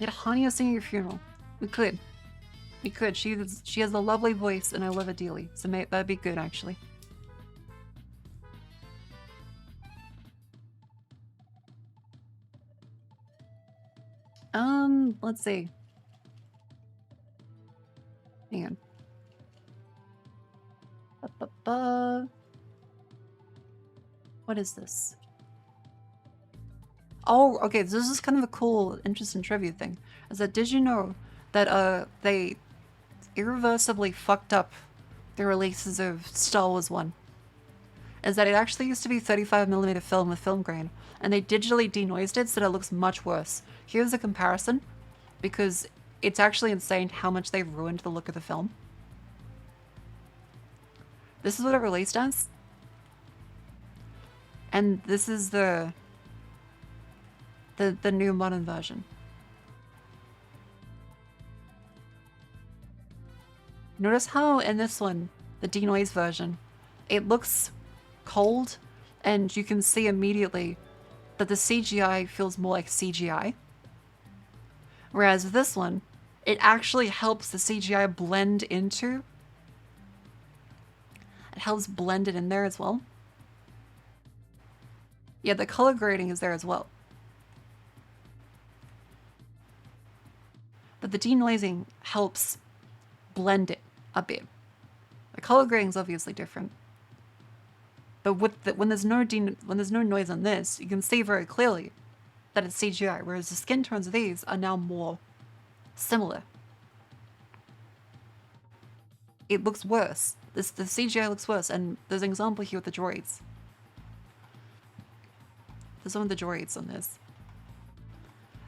Get Hania sing your funeral. We could. We could. She has a lovely voice and I love it dearly. So that'd be good actually. Let's see. Hang on. What is this? Oh, okay, this is kind of a cool, interesting trivia thing. Is that, did you know that they irreversibly fucked up the releases of Star Wars 1? Is that it actually used to be 35mm film with film grain, and they digitally denoised it so that it looks much worse. Here's a comparison, because it's actually insane how much they've ruined the look of the film. This is what it released as. And this is the new modern version. Notice how in this one, the denoise version, it looks cold and you can see immediately that the CGI feels more like CGI. Whereas this one, it actually helps the CGI blend into. It helps blend it in there as well. Yeah, the color grading is there as well. But the denoising helps blend it a bit. The color grading is obviously different. But when there's no noise on this, you can see very clearly that it's CGI, whereas the skin tones of these are now more similar. It looks worse. The CGI looks worse, and there's an example here with the droids. There's some of the droids on this.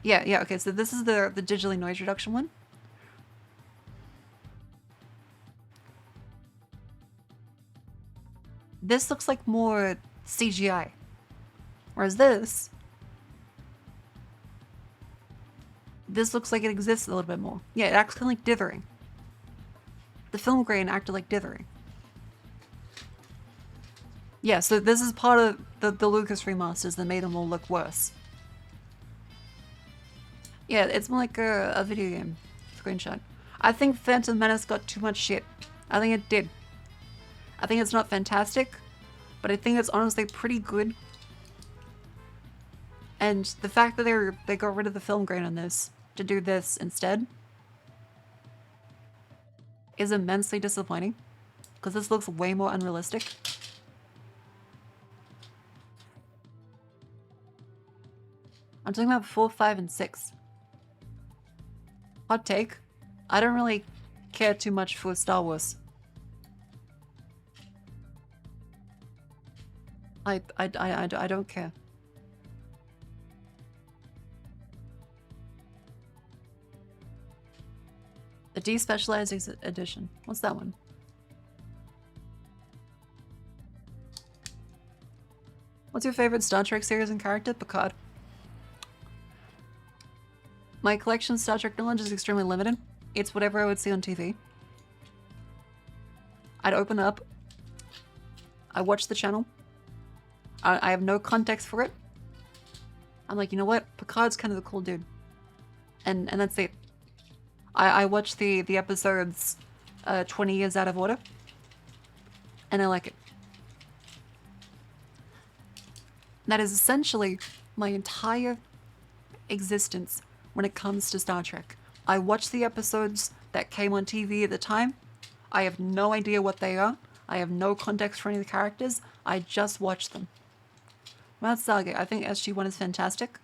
Yeah, okay, so this is the digitally noise reduction one. This looks like more CGI. Whereas this looks like it exists a little bit more. Yeah, it acts kind of like dithering. The film grain acted like dithering. Yeah, so this is part of the Lucas remasters that made them all look worse. Yeah, it's more like a video game screenshot. I think Phantom Menace got too much shit. I think it did. I think it's not fantastic, but I think it's honestly pretty good. And the fact that they got rid of the film grain on this to do this instead is immensely disappointing, because this looks way more unrealistic. I'm talking about 4, 5, and 6. Hot take. I don't really care too much for Star Wars. I don't care. The Despecialized Edition. What's that one? What's your favorite Star Trek series and character? Picard. My collection of Star Trek knowledge is extremely limited. It's whatever I would see on TV. I'd open up. I watch the channel. I have no context for it. I'm like, you know what? Picard's kind of the cool dude. And that's it. I watch the episodes 20 years out of order. And I like it. That is essentially my entire existence when it comes to Star Trek. I watch the episodes that came on TV at the time. I have no idea what they are. I have no context for any of the characters. I just watch them. Well, that's Stargate. I think SG-1 is fantastic.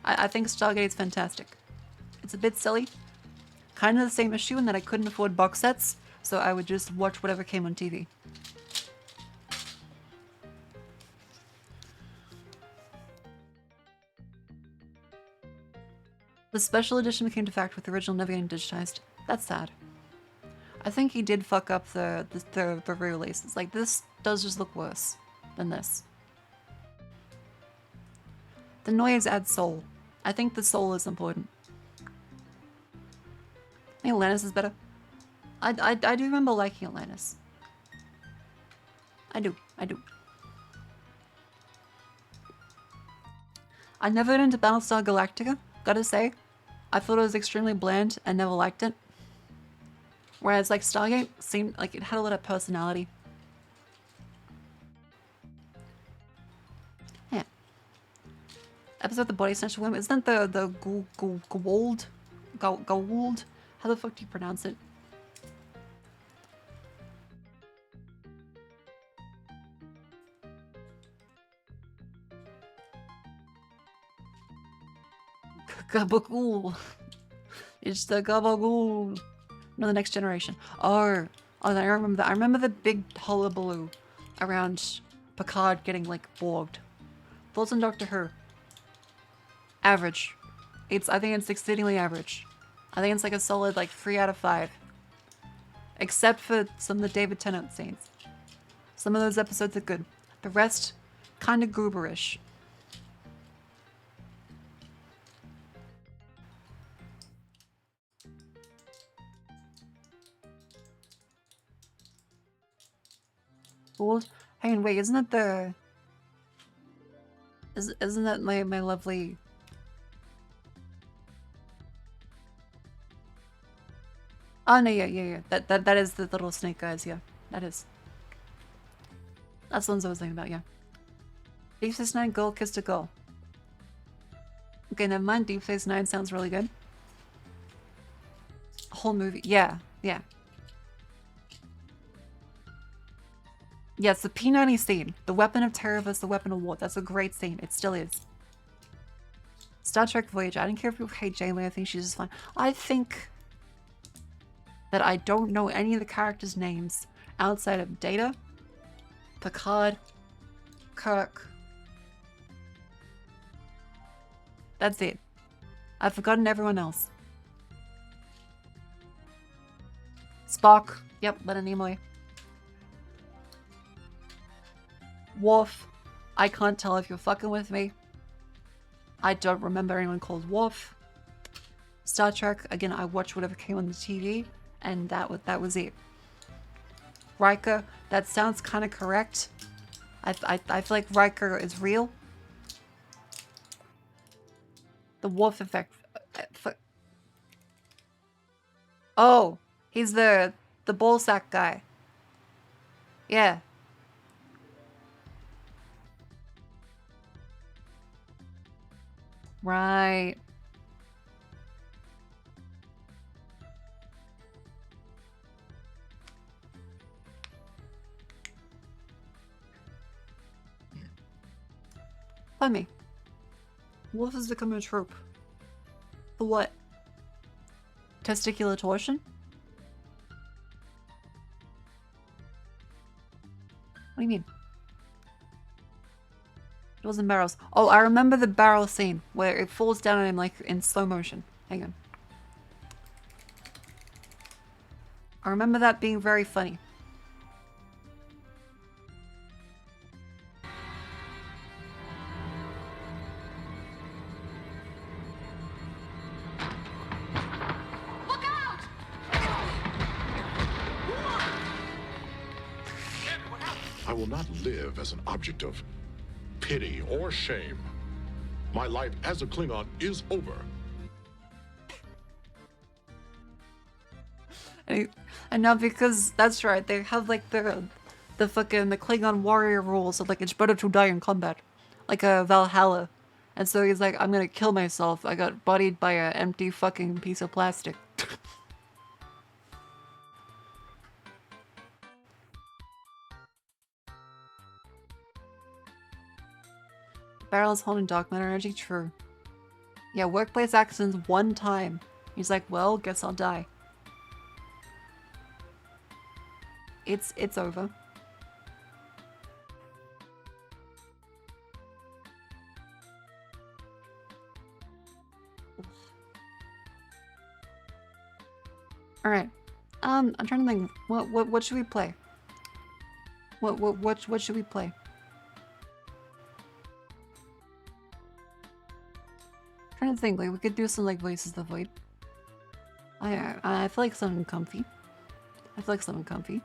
I think Stargate's fantastic. It's a bit silly. Kind of the same issue in that I couldn't afford box sets, so I would just watch whatever came on TV. The special edition became defect with the original never getting digitized. That's sad. I think he did fuck up the re-releases. Like, this does just look worse than this. The noise adds soul. I think the soul is important. I think Atlantis is better. I do remember liking Atlantis. I do. I never got into Battlestar Galactica, gotta say. I thought it was extremely bland and never liked it. Whereas like Stargate seemed like it had a lot of personality. Yeah. Episode The Body Snatcher Woman, isn't that the Gould? Gould? How the fuck do you pronounce it? Gabagool. It's the Gabagool. No, the Next Generation. Oh, I remember that. I remember the big hullabaloo around Picard getting like borged. Thoughts on Doctor Who? Average. I think it's exceedingly average. I think it's like a solid like 3 out of 5. Except for some of the David Tennant scenes. Some of those episodes are good. The rest, kind of gooberish. Gould? Hang on, wait, isn't that the... Isn't that my lovely... Oh, no, yeah. That is the little snake guys, yeah. That is. That's the ones I was thinking about, yeah. Deep Space Nine, Girl Kissed a Girl. Okay, never mind. Deep Space Nine sounds really good. Whole movie. Yeah. Yeah, it's the P90 scene. The weapon of terror versus the weapon of war. That's a great scene. It still is. Star Trek Voyager. I don't care if people hate Janeway. I think she's just fine. I think that I don't know any of the characters' names outside of Data, Picard, Kirk. That's it. I've forgotten everyone else. Spock. Yep, Leonard Nimoy. Worf. I can't tell if you're fucking with me. I don't remember anyone called Worf. Star Trek. Again, I watched whatever came on the TV, and that was it. Riker. That sounds kind of correct. I feel like Riker is real. The Worf effect. Oh, he's the ballsack guy. Yeah. Right. Pardon me. Wolf has become a trope. For what? Testicular torsion? What do you mean? It wasn't barrels. Oh, I remember the barrel scene where it falls down on him like in slow motion. Hang on. I remember that being very funny. Look out! I will not live as an object of pity or shame. My life as a Klingon is over. And now because that's right, they have like the Klingon warrior rules of like it's better to die in combat, like a Valhalla, and so he's like, I'm gonna kill myself. I got bodied by an empty fucking piece of plastic. Barrels holding dark matter energy, true. Yeah, workplace accidents one time. He's like, well, guess I'll die. It's over. I'm trying to think. What should we play? What should we play? I'm trying to think. Like we could do some like Voices of the Void. I feel like something comfy. I feel like something comfy.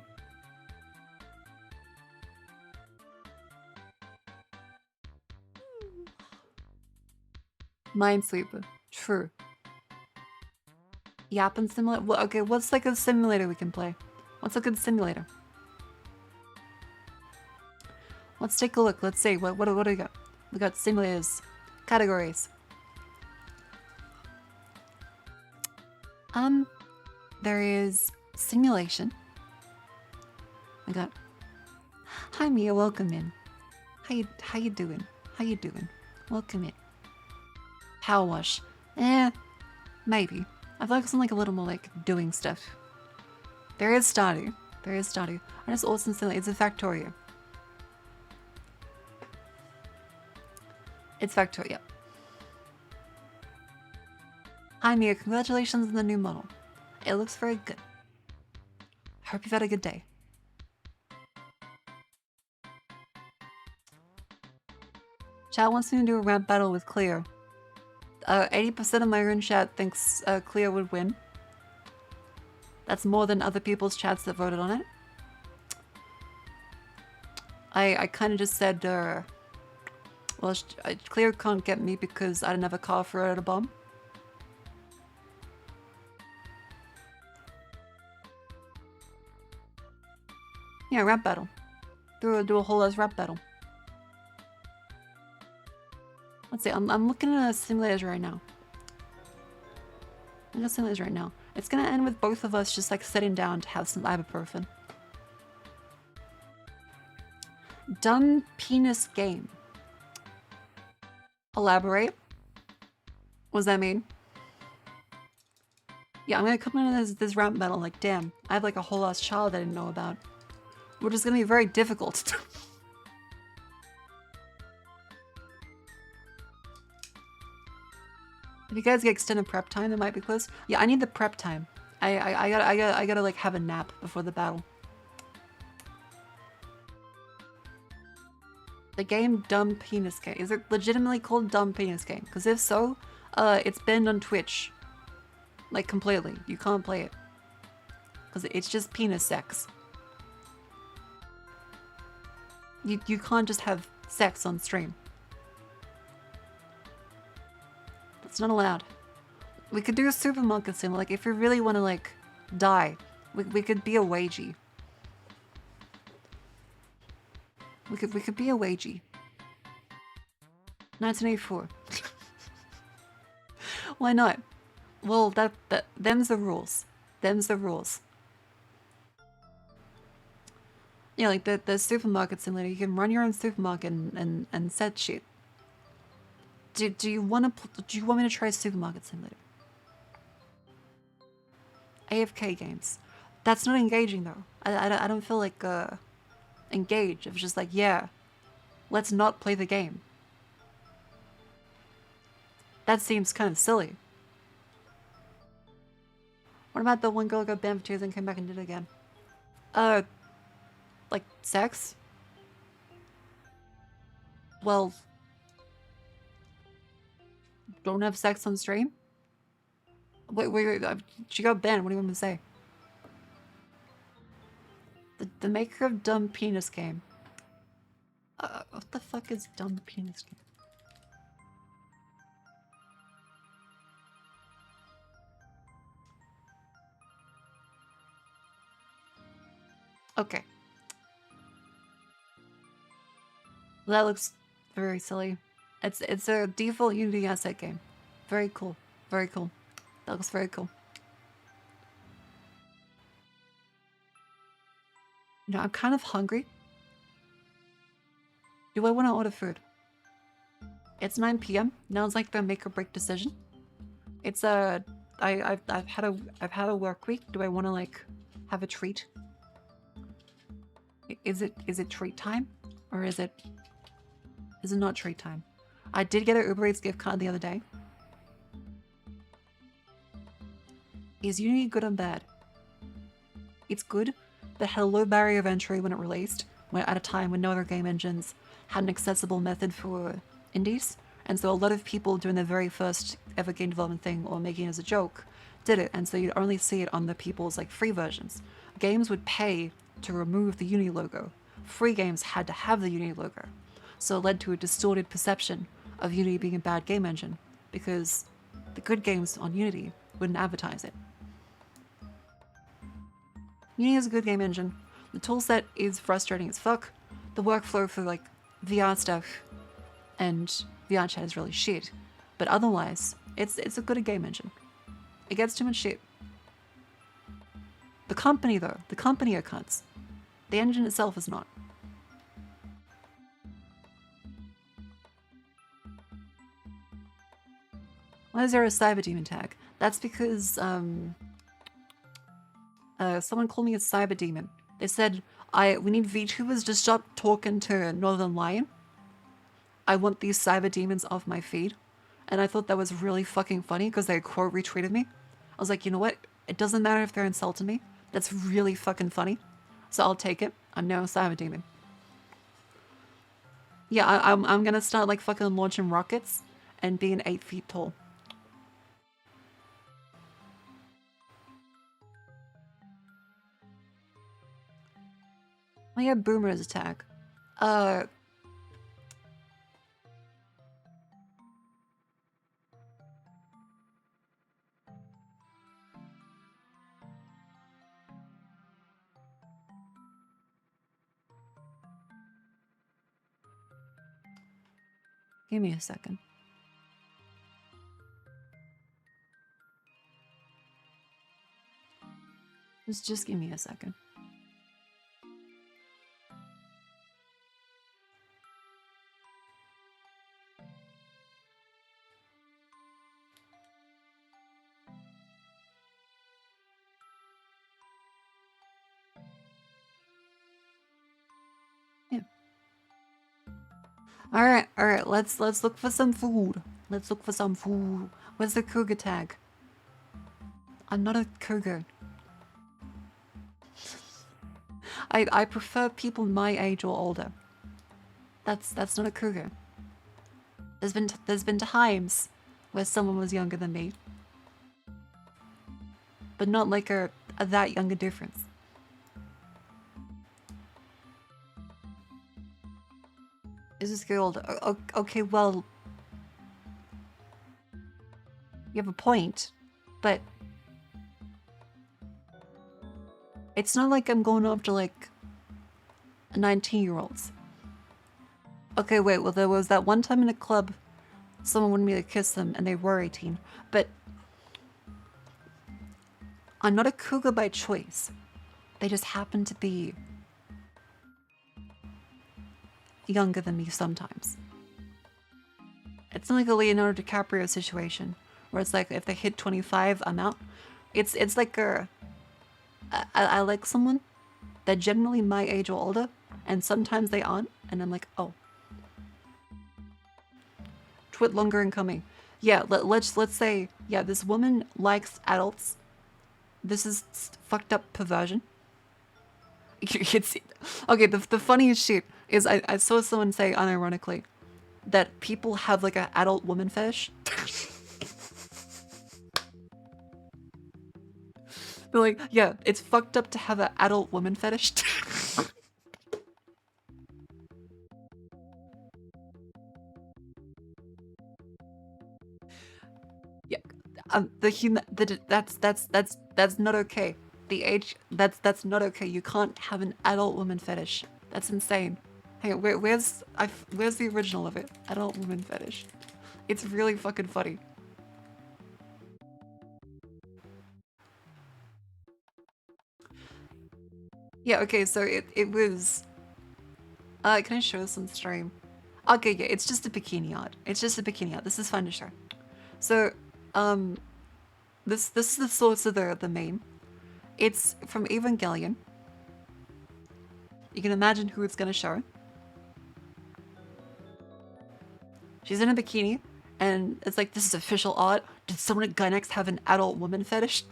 Minesweeper. True. Yap and simulator. Well, okay, what's like a simulator we can play? What's a good simulator? Let's take a look. Let's see. What do we got? We got simulators. Categories. There is simulation. I got. Hi Mia, welcome in. How you doing? How you doing? Welcome in. Power wash. Maybe. I feel like something like a little more like doing stuff. There is Stardew. There is Stardew. And it's awesome simulator. It's a Factorio. It's Factorio. Hi Mia, congratulations on the new model. It looks very good. Hope you've had a good day. Chat wants me to do a rap battle with Cleo. 80% of my own chat thinks Cleo would win. That's more than other people's chats that voted on it. I kind of just said, well, Cleo can't get me because I didn't have a car for her to bomb. Yeah, rap battle. Do a whole ass rap battle. Let's see, I'm looking at simulators right now. I'm looking at simulators right now. It's gonna end with both of us just like sitting down to have some ibuprofen. Dumb penis game. Elaborate. What does that mean? Yeah, I'm gonna come into this rap battle like, damn, I have like a whole ass child I didn't know about. Which is gonna be very difficult. If you guys get extended prep time, it might be close. Yeah, I need the prep time. I gotta like have a nap before the battle. The game Dumb Penis Game. Is it legitimately called Dumb Penis Game? Because if so, it's banned on Twitch. Like completely. You can't play it. Because it's just penis sex. You can't just have sex on stream. It's not allowed. We could do a supermarket sim. Like if you really want to like die, we could be a wagey. We could be a wagey. 1984. Why not? Well, them's the rules. Them's the rules. Yeah, like the supermarket simulator. You can run your own supermarket and set shit. Do you want me to try supermarket simulator? AFK games. That's not engaging though. I don't feel like engaged. It was just like, yeah, let's not play the game. That seems kind of silly. What about the one girl who got banned for 2 years and came back and did it again? Like sex? Well, don't have sex on stream? Wait, she got banned. What do you want me to say? The maker of Dumb Penis Game. What the fuck is Dumb Penis Game? Okay. That looks very silly. It's a default Unity asset game. Very cool. Very cool. That looks very cool. You know, I'm kind of hungry. Do I want to order food? It's 9 p.m. Now it's like the make or break decision. It's I've had a work week. Do I want to like have a treat? Is it treat time or is it not treat time? I did get an Uber Eats gift card the other day. Is Unity good or bad? It's good, but it had a low barrier of entry when it released, at a time when no other game engines had an accessible method for indies, and so a lot of people doing their very first ever game development thing or making it as a joke did it, and so you'd only see it on the people's like free versions. Games would pay to remove the Unity logo. Free games had to have the Unity logo, so it led to a distorted perception of Unity being a bad game engine, because the good games on Unity wouldn't advertise it. Unity is a good game engine. The toolset is frustrating as fuck. The workflow for like VR stuff and VR chat is really shit. But otherwise, it's a good game engine. It gets too much shit. The company though, the company are cunts. The engine itself is not. Why is there a cyber demon tag? That's because someone called me a cyber demon. They said we need VTubers to stop talking to Northern Lion. I want these cyber demons off my feed. And I thought that was really fucking funny because they quote retweeted me. I was like, you know what? It doesn't matter if they're insulting me. That's really fucking funny. So I'll take it. I'm now a cyber demon. Yeah, I'm gonna start like fucking launching rockets and being 8 feet tall. Oh yeah, Boomer's attack. Give me a second. Just give me a second. Yeah. Alright, let's look for some food. Let's look for some food. Where's the cougar tag? I'm not a cougar. I prefer people my age or older. That's not a cougar. There's been times where someone was younger than me, but not like a that younger difference. Is this girl older? Okay, well, you have a point, but it's not like I'm going after like 19-year-olds. Okay, wait, well there was that one time in a club someone wanted me to kiss them and they were 18, but I'm not a cougar by choice. They just happen to be younger than me sometimes. It's not like a Leonardo DiCaprio situation where it's like if they hit 25, I'm out. It's like I like someone that generally my age or older, and sometimes they aren't, and I'm like, oh. Twit longer in coming. Yeah, let's say, yeah, this woman likes adults. This is fucked up perversion. Okay, the funniest shit is I saw someone say unironically that people have like an adult woman fetish. They're like, yeah, it's fucked up to have an adult woman fetish. Yeah, that's not okay. The age, that's not okay. You can't have an adult woman fetish. That's insane. Hey, where's the original of it? Adult woman fetish. It's really fucking funny. Yeah, okay, so it was... can I show this on stream? Okay, yeah, it's just a bikini art. It's just a bikini art. This is fun to show. So, this is the source of the meme. It's from Evangelion. You can imagine who it's gonna show. She's in a bikini, and it's like, this is official art. Did someone at Gynex have an adult woman fetish?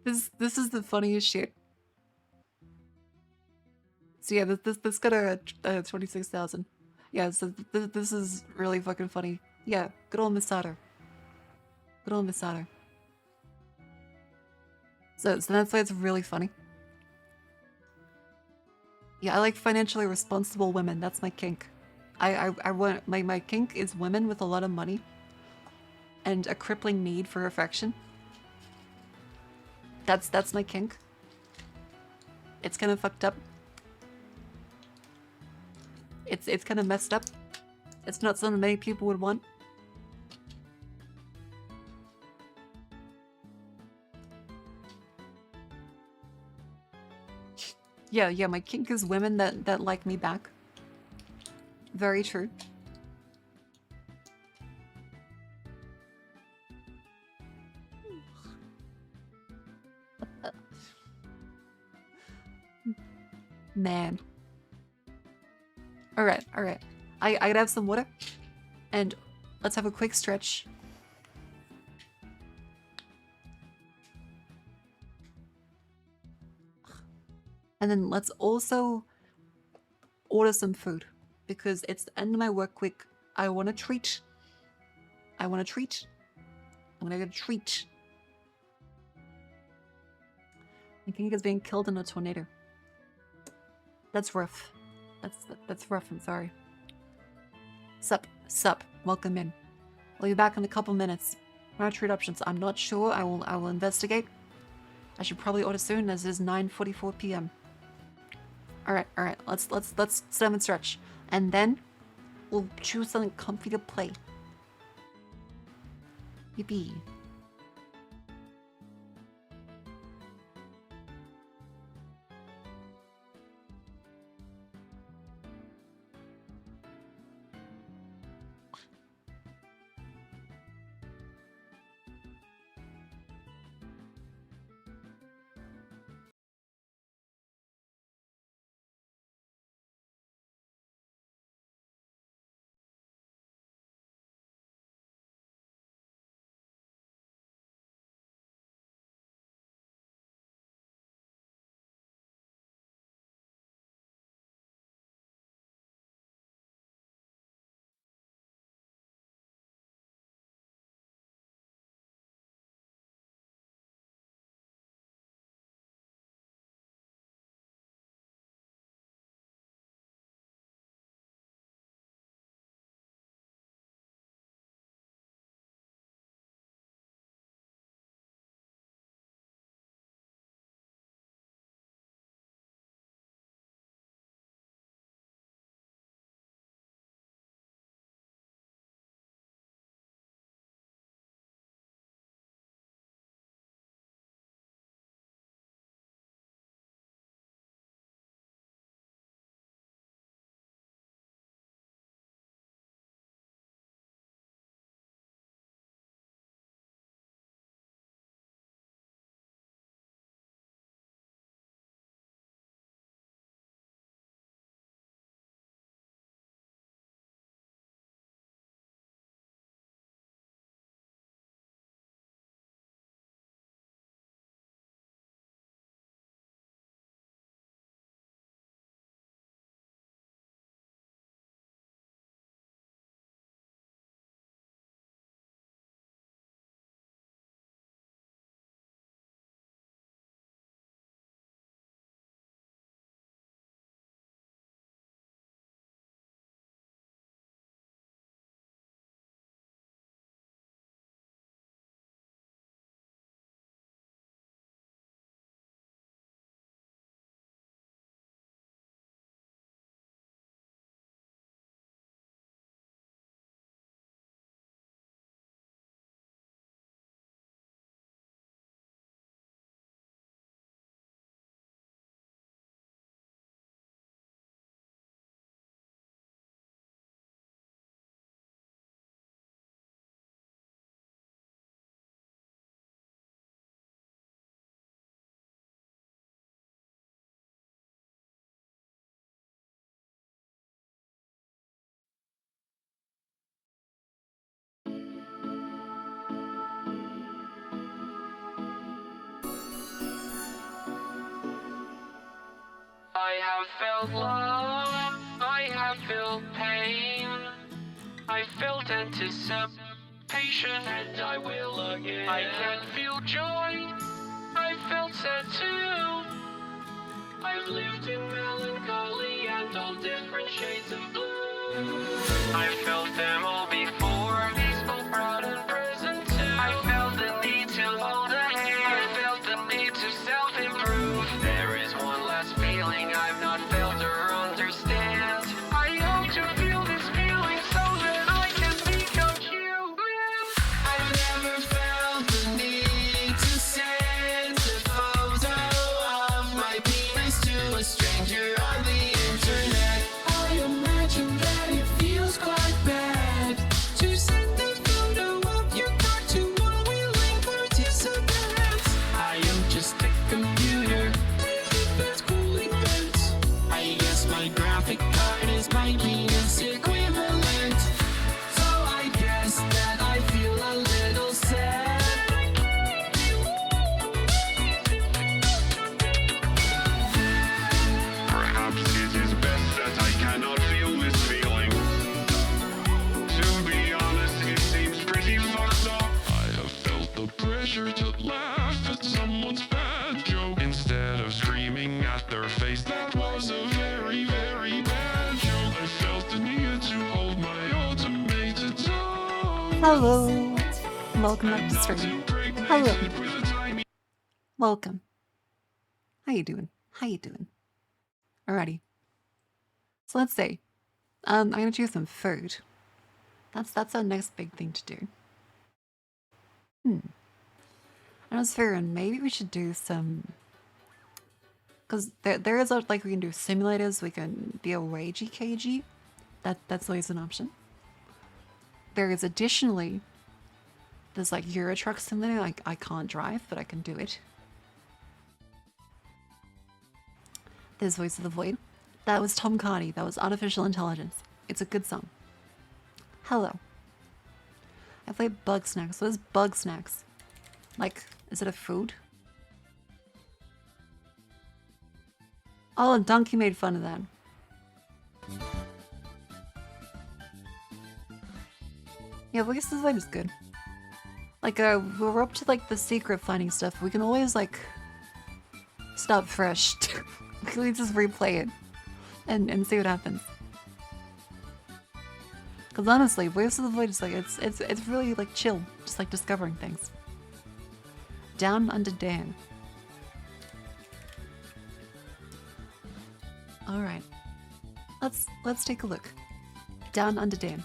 This is the funniest shit. So yeah, this got a 26,000. Yeah, so this is really fucking funny. Yeah, good old Miss Otter. Good old Miss Otter. So that's why it's really funny. Yeah, I like financially responsible women. That's my kink. I want my kink is women with a lot of money and a crippling need for affection. That's my kink. It's kind of fucked up. It's kind of messed up. It's not something many people would want. Yeah, my kink is women that like me back. Very true. Man. Alright. I gotta have some water. And let's have a quick stretch. And then let's also order some food. Because it's the end of my work week. I want a treat. I'm gonna get a treat. I think he's being killed in a tornado. That's rough. That's rough, I'm sorry. Sup. Welcome in. I'll be back in a couple minutes. What are treat options? I'm not sure. I will investigate. I should probably order soon as it is 9:44 p.m. Alright. Let's sit down and stretch. And then we'll choose something comfy to play. Yippee. I have felt love, I have felt pain, I felt anticipation, and I will again. I can feel joy, I felt sad too. I've lived in melancholy and all different shades of blue. I felt them all before, peaceful, proud, and present too. I felt the need to hold a hand, I felt the need to self-improve. There is one last feeling I've not felt or understand. I hope to feel this feeling so that I can become human. I've never felt the need to send a photo of my penis to a stranger on the internet. I imagine that it feels quite bad to send a photo of your cock to unwilling participants. I am just a computer with a fast cooling vent. I guess my graphic card is my penis equivalent. So I guess that I feel a little sad. Perhaps it is best that I cannot feel this feeling. To be honest, it seems pretty fucked up. I have felt the pressure to laugh at someone's bad joke instead of screaming at their face. That was a very, very bad joke. I felt the need to hold my automated dog. Hello. Welcome back to stream. Hello. Welcome. How you doing? How you doing? Alrighty. So let's see. I'm gonna choose some food. That's our next big thing to do. I was figuring maybe we should do some, because there is like we can do simulators. We can be a wagey cagey. That's always an option. There is additionally there's like Euro Truck Simulator. Like I can't drive, but I can do it. There's Voice of the Void. That was Tom Cardy. That was Artificial Intelligence. It's a good song. Hello. I played Bug Snacks. What is Bug Snacks? Like, is it a food? Oh, Donkey made fun of that. Yeah, Voice of the Void is good. Like, we're up to like the secret finding stuff. We can always like stop fresh. We just replay it and see what happens. Because honestly, Voice of the Void is like it's really like chill, just like discovering things. Down Under Dan. All right, let's take a look. Down Under Dan.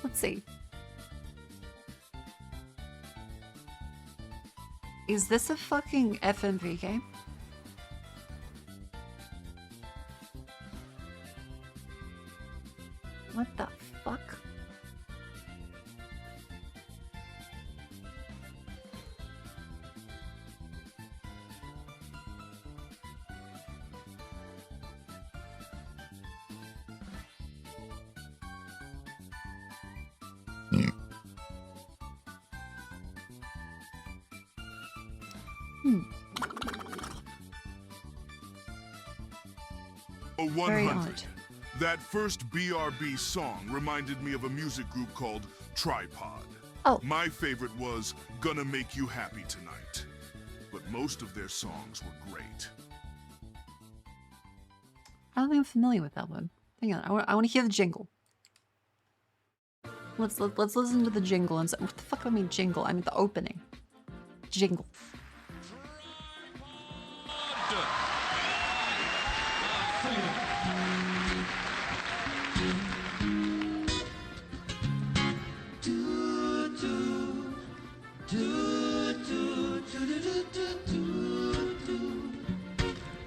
Let's see. Is this a fucking FMV game? What the fuck? A Very 100. odd. That first BRB song reminded me of a music group called Tripod. Oh. My favorite was Gonna Make You Happy Tonight. But most of their songs were great. I don't think I'm familiar with that one. Hang on, I want to hear the jingle. Let's listen to the jingle and say, what the fuck do I mean jingle? I mean the opening. Jingle.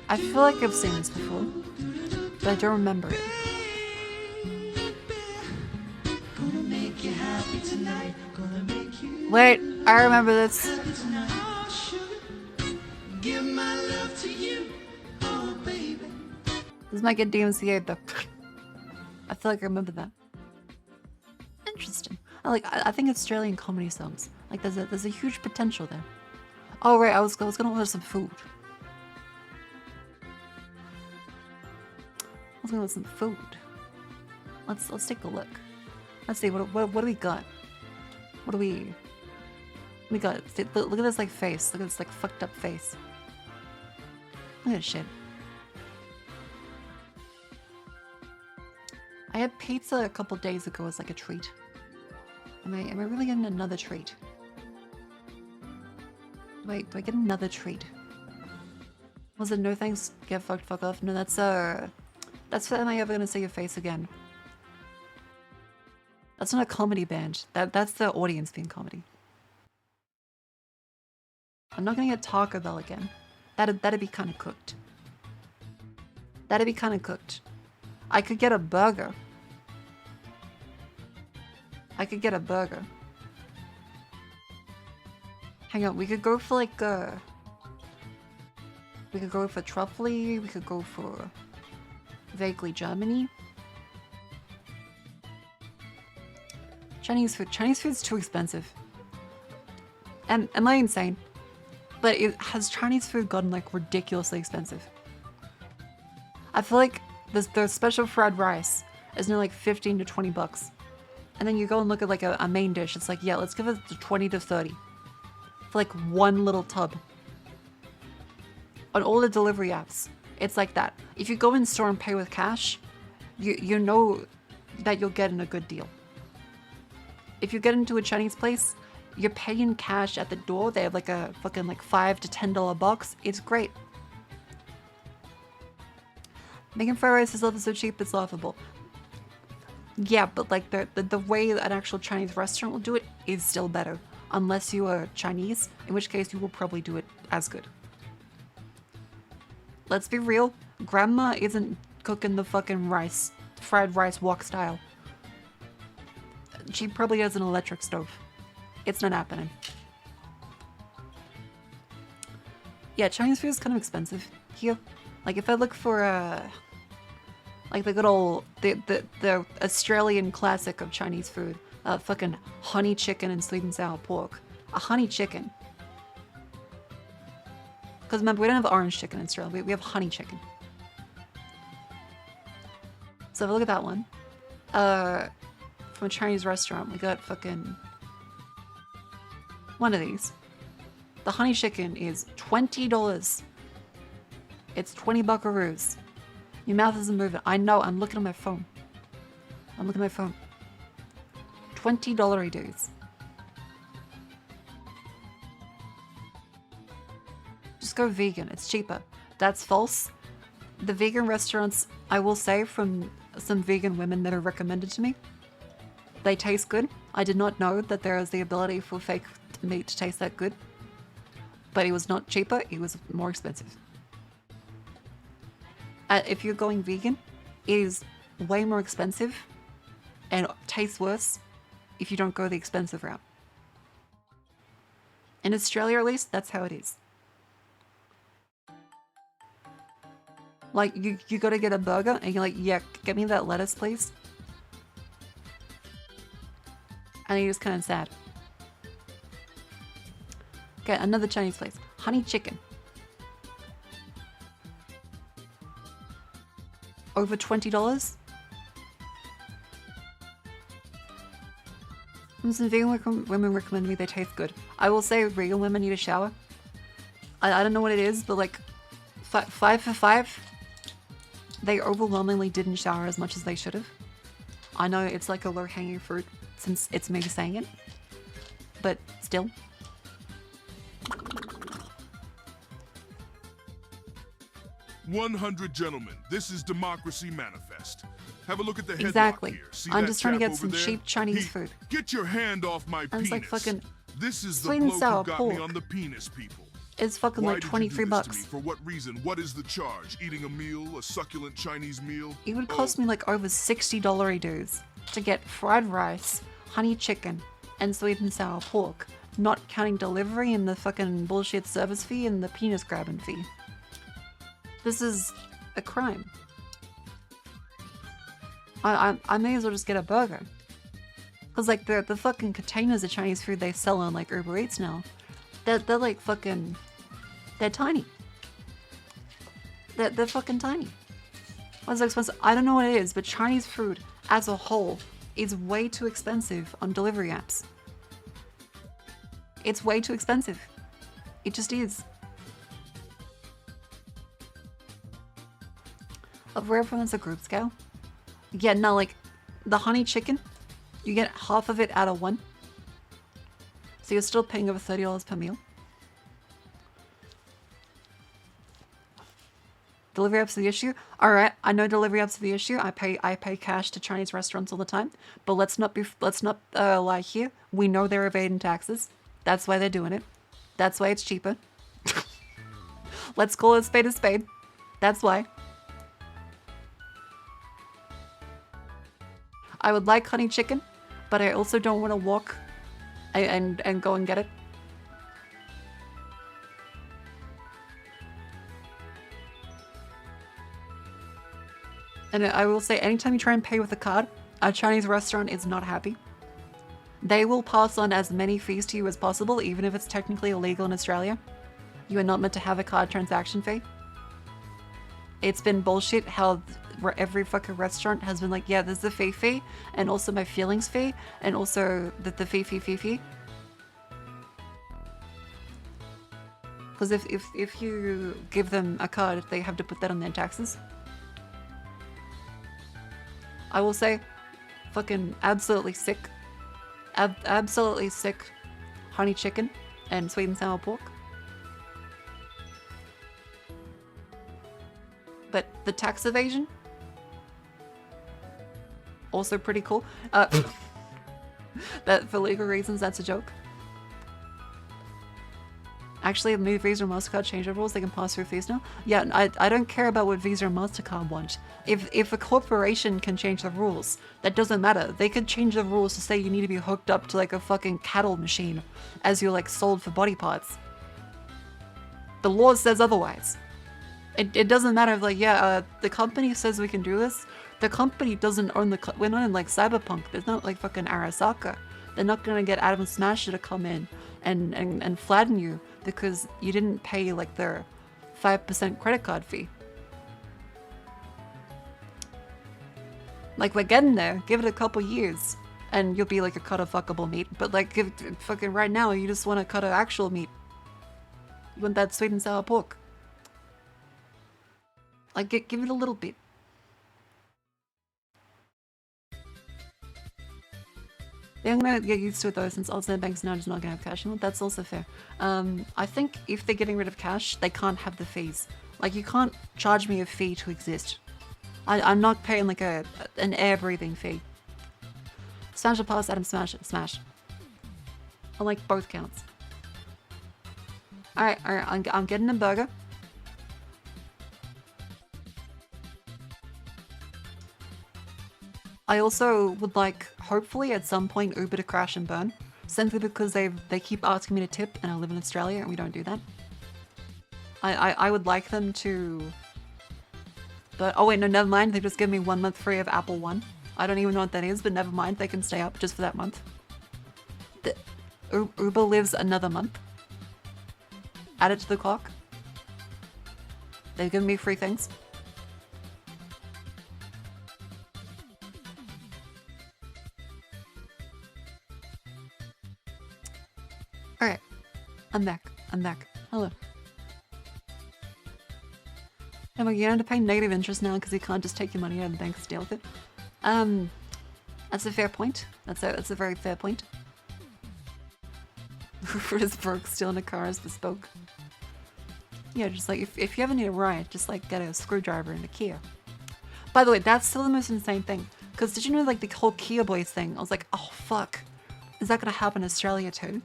I feel like I've seen this before, but I don't remember it. Wait, I remember this. This might get DMCA'd though. I feel like I remember that. Interesting. I think Australian comedy songs. Like there's a huge potential there. Oh right, I was gonna order some food. Let's go with some food. Let's take a look. Let's see what do we got? What do we got? Look at this like face. Look at this like fucked up face. Look at this shit. I had pizza a couple days ago as like a treat. Am I really getting another treat? Wait, do I get another treat? Was it no thanks, get fucked, fuck off? No, that's am I ever gonna see your face again? That's not a comedy band. That's the audience being comedy. I'm not gonna get Taco Bell again. That'd be kind of cooked. That'd be kind of cooked. I could get a burger. I could get a burger. Hang on, we could go for like we could go for Truffly, we could go for vaguely Germany. Chinese food's too expensive. And am I insane? But has Chinese food gotten like ridiculously expensive? I feel like the special fried rice is near like 15 to 20 bucks. And then you go and look at like a main dish, it's like, yeah, let's give it to 20 to 30. For like one little tub. On all the delivery apps, it's like that. If you go in store and pay with cash, you know that you'll get in a good deal. If you get into a Chinese place, you're paying cash at the door. They have like a fucking like $5 to $10 box. It's great. Making fried rice is so cheap, it's laughable. Yeah, but like the way an actual Chinese restaurant will do it is still better. Unless you are Chinese, in which case you will probably do it as good. Let's be real, grandma isn't cooking the fucking rice, fried rice wok style. She probably has an electric stove. It's not happening. Yeah, Chinese food is kind of expensive here. Like if I look for like the good old the Australian classic of Chinese food, fucking honey chicken and sweet and sour pork. A honey chicken. Because remember, we don't have orange chicken in Australia. We have honey chicken. So if I look at that one, from a Chinese restaurant, we got fucking one of these. The honey chicken is $20. It's 20 buckaroos. Your mouth isn't moving. I know, I'm looking at my phone. I'm looking at my phone. $20 dudes. Just go vegan, it's cheaper. That's false. The vegan restaurants, I will say from some vegan women that are recommended to me, they taste good. I did not know that there is the ability for fake meat to taste that good. But it was not cheaper, it was more expensive. If you're going vegan, it is way more expensive and tastes worse if you don't go the expensive route. In Australia, at least, that's how it is. Like, you gotta get a burger and you're like, yeah, get me that lettuce, please. And you're just kind of sad. Okay, another Chinese place. Honey chicken. Over $20? Some vegan women recommend me they taste good. I will say vegan women need a shower. I don't know what it is, but like 5 for 5, they overwhelmingly didn't shower as much as they should have. I know it's like a low-hanging fruit since it's me saying it, but still. "100 gentlemen, this is Democracy Manifest. Have a look at the headlock Exactly. here. See I'm that just trying to chap get over some there? cheap Chinese food. Get your hand off my And penis. it's like fucking This is the sweet and bloke sour who got me pork. on the penis, people. It's fucking Why like did you 23 do this to bucks. me? For what reason? What is the charge? Eating a meal, a succulent Chinese meal? It would cost me like over $60 dues to get fried rice, honey chicken, and sweet and sour pork, not counting delivery and the fucking bullshit service fee and the penis grabbing fee. This is a crime. I may as well just get a burger. Cause like the fucking containers of Chinese food they sell on like Uber Eats now, they're like fucking, they're tiny. They're fucking tiny. What's so expensive? I don't know what it is, but Chinese food as a whole is way too expensive on delivery apps. It's way too expensive. It just is. Of rare everyone's a group scale. Yeah, no, like the honey chicken, you get half of it out of one. So you're still paying over $30 per meal. Delivery apps are the issue. All right, I know delivery apps are the issue. I pay cash to Chinese restaurants all the time. But let's not lie here. We know they're evading taxes. That's why they're doing it. That's why it's cheaper. Let's call it a spade a spade. That's why. I would like honey chicken, but I also don't want to walk and go and get it. And I will say, anytime you try and pay with a card, a Chinese restaurant is not happy. They will pass on as many fees to you as possible, even if it's technically illegal in Australia. You are not meant to have a card transaction fee. It's been bullshit how every fucking restaurant has been like, yeah, there's the fee, and also my feelings fee, and also the fee. Because if you give them a card, they have to put that on their taxes. I will say, fucking absolutely sick. Absolutely sick honey chicken and sweet and sour pork. But the tax evasion, also pretty cool. That for legal reasons, that's a joke. Actually, if Visa or MasterCard change the rules, they can pass through fees now. Yeah, I don't care about what Visa or MasterCard want. If a corporation can change the rules, that doesn't matter. They could change the rules to say you need to be hooked up to like a fucking cattle machine as you're like sold for body parts. The law says otherwise. It doesn't matter if like, yeah, the company says we can do this. The company doesn't own we're not in like Cyberpunk. There's not like fucking Arasaka. They're not gonna get Adam Smasher to come in and flatten you because you didn't pay like their 5% credit card fee. Like, we're getting there. Give it a couple years and you'll be like a cut of fuckable meat. But like, fucking right now, you just want to cut of actual meat. You want that sweet and sour pork. Like, give it a little bit. They're gonna get used to it though, since alternate banks now just not gonna have cash. That's also fair. I think if they're getting rid of cash, they can't have the fees. Like, you can't charge me a fee to exist. I'm not paying like an air breathing fee. Smash or pass, Adam smash it. Smash. I like both counts. Alright, I'm getting a burger. I also would like, hopefully at some point, Uber to crash and burn. Simply because they keep asking me to tip and I live in Australia and we don't do that. I would like them to... But, oh wait, no, never mind. They just give me 1 month free of Apple One. I don't even know what that is, but never mind. They can stay up just for that month. Uber lives another month. Add it to the clock. They've given me free things. Alright. I'm back. Hello. Yeah, but you have to pay negative interest now because you can't just take your money out of the bank and deal with it. That's a fair point. That's a very fair point. Is broke stealing a car is bespoke. Yeah, just like if you ever need a ride, just like get a screwdriver and a Kia. By the way, that's still the most insane thing. Because did you know like the whole Kia Boys thing? I was like, oh fuck. Is that gonna happen in Australia too?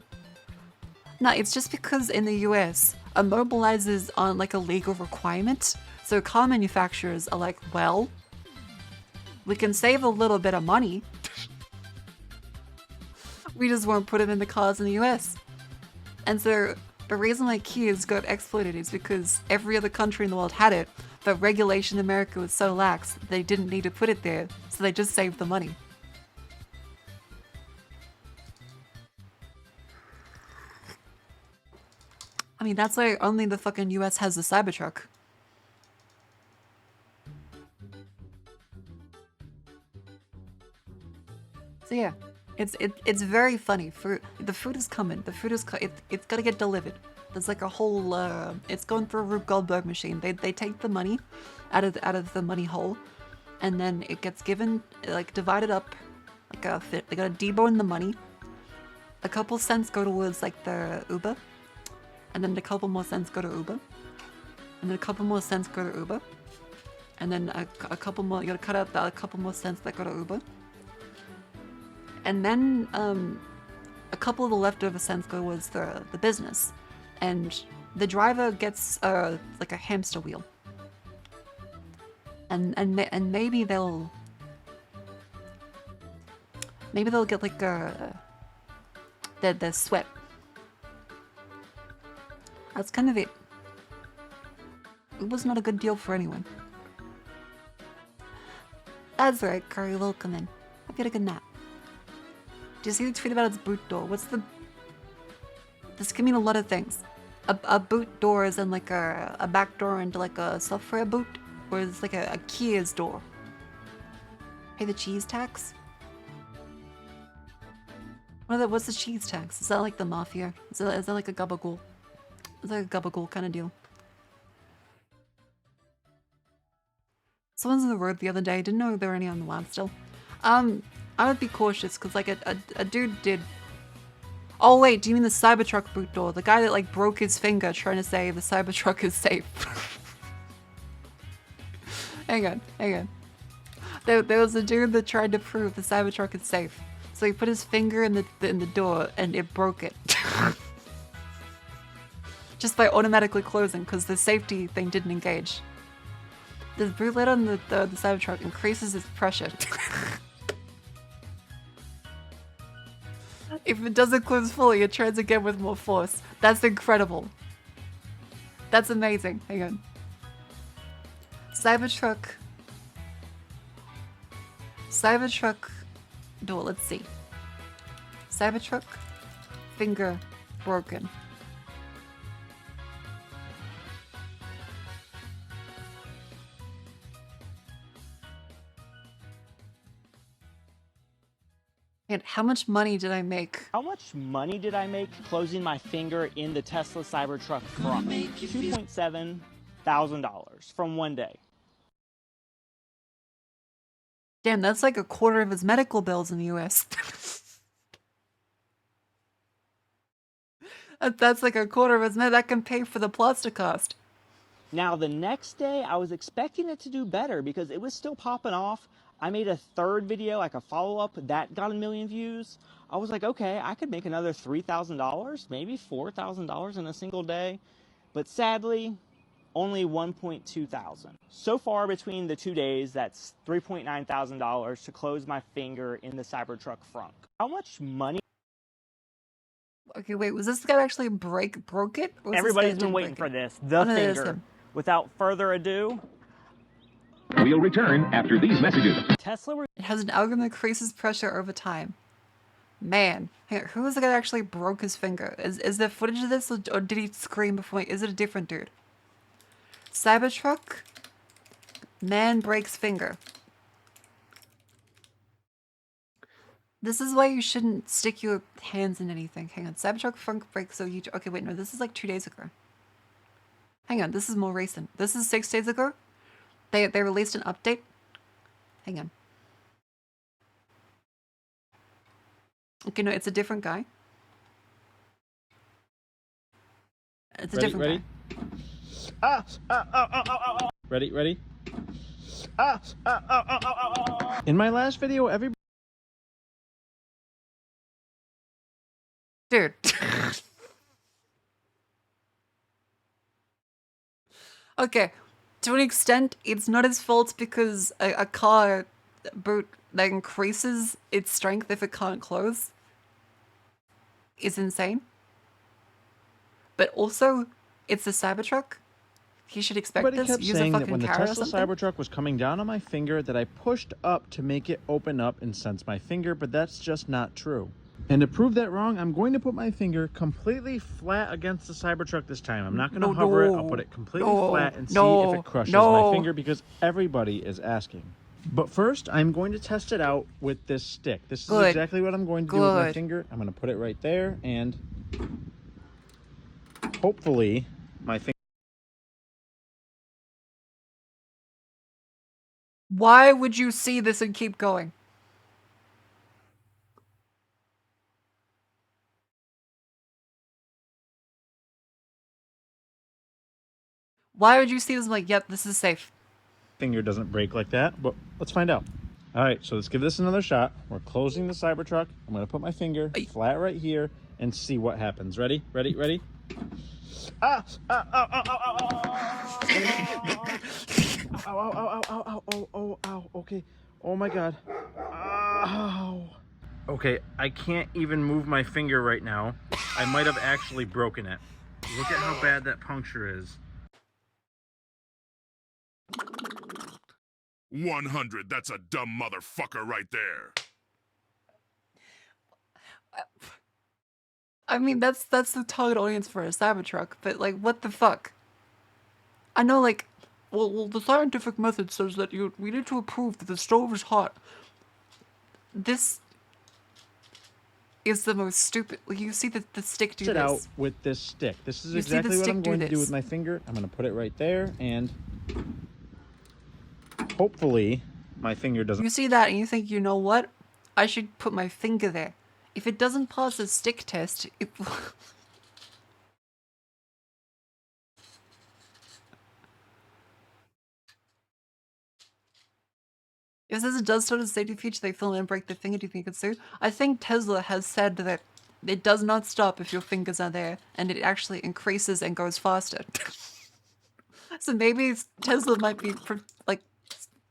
No, it's just because in the US, immobilizers aren't like a legal requirement. So car manufacturers are like, well, we can save a little bit of money. We just won't put it in the cars in the US. And so the reason why Kias got exploited is because every other country in the world had it, but regulation in America was so lax they didn't need to put it there, so they just saved the money. I mean, that's why only the fucking US has the Cybertruck. So yeah, it's very funny. The food is coming. The food is it's gotta get delivered. There's like a whole it's going through a Rube Goldberg machine. They take the money out of the money hole, and then it gets given like divided up like a fit. They gotta debone the money. A couple cents go towards like the Uber, and then a couple more cents go to Uber, and then a couple more cents go to Uber, and then a couple more. You gotta cut out a couple more cents that go to Uber, and then a couple of the leftover cents go towards the business, and the driver gets like a hamster wheel, and maybe they'll get like the sweat. That's kind of it. It was not a good deal for anyone. That's right, Curry, welcome in. Hope you had a good nap. Do you see the tweet about its boot door? What's the... This can mean a lot of things. A boot door is in like a back door into like a software boot, or it's like a Kia's door. Pay the cheese tax? What's the cheese tax? Is that like the mafia? Is that like a gabagool? Is that a gabagool kind of deal? Someone's in the road the other day. Didn't know there were any on the lab still. I would be cautious because like a dude did. Oh wait, do you mean the Cybertruck boot door? The guy that like broke his finger trying to say the Cybertruck is safe. hang on. There was a dude that tried to prove the Cybertruck is safe. So he put his finger in the door and it broke it. Just by automatically closing because the safety thing didn't engage. The boot lid on the Cybertruck increases its pressure. If it doesn't close fully, it tries again with more force. That's incredible. That's amazing. Hang on. Cybertruck door, let's see. Cybertruck finger broken. And how much money did I make? How much money did I make closing my finger in the Tesla Cybertruck front? $2.7 thousand from one day. Damn, that's like a quarter of his medical bills in the US. That's like a quarter of his that can pay for the plaster cost. Now the next day I was expecting it to do better because it was still popping off. I made a third video, like a follow-up, that got 1 million views. I was like, okay, I could make another $3,000, maybe $4,000 in a single day. But sadly, only 1.2 thousand. So far between the 2 days, that's $3.9 thousand to close my finger in the Cybertruck front. How much money? Okay, wait, was this guy actually broke it? Or was Everybody's this guy been waiting for it? this. The finger. Without further ado, we'll return after these messages. Tesla. It has an algorithm that increases pressure over time. Man, who was the guy that actually broke his finger? Is there footage of this, or did he scream before? Is it a different dude? Cybertruck, man breaks finger. This is why you shouldn't stick your hands in anything. Hang on, Cybertruck front breaks so huge. Okay, wait, no, this is like 2 days ago. Hang on, this is more recent. This is 6 days ago. They released an update. Hang on. Okay, no, it's a different guy. It's a different guy. Ready? In my last video, everybody... Dude. Okay, to an extent, it's not his fault because a car boot that increases its strength if it can't close is insane. But also, it's a Cybertruck. He should expect Everybody this. kept Use a saying that fucking when the carrot or Tesla something. Cybertruck was coming down on my finger that I pushed up to make it open up and sense my finger, but that's just not true. And to prove that wrong, I'm going to put my finger completely flat against the Cybertruck this time. I'm not going to hover it. I'll put it completely flat and see if it crushes my finger because everybody is asking. But first, I'm going to test it out with this stick. This is Good. exactly what I'm going to do with my Good. finger. I'm going to put it right there, and hopefully my finger... Why would you see this and keep going? Why would you see this and like, yep, this is safe? finger doesn't break like that, but let's find out. All right, so let's give this another shot. We're closing the Cybertruck. I'm going to put my finger flat right here and see what happens. Ready? Ready? Ready? Ah! Ow, ow, ow, ow, ow, ow, ow, ow, ow, ow, ow, ow, ow, okay. Oh my God. Ow. Okay, I can't even move my finger right now. I might have actually broken it. Look at how bad that puncture is. 100, that's a dumb motherfucker right there. I mean, that's the target audience for a Cybertruck, but like, what the fuck? I know, like, well, the scientific method says that we need to prove that the stove is hot. This is the most stupid. Like, you see the stick do It this. out with this stick. This is You see the exactly what stick I'm do going to do this. with my finger. I'm going to put it right there, and hopefully my finger doesn't... You see that and you think, you know what? I should put my finger there. If it doesn't pass the stick test, it... If this does start a safety feature, they film and break the finger, do you think it's so? I think Tesla has said that it does not stop if your fingers are there, and it actually increases and goes faster. So maybe Tesla might be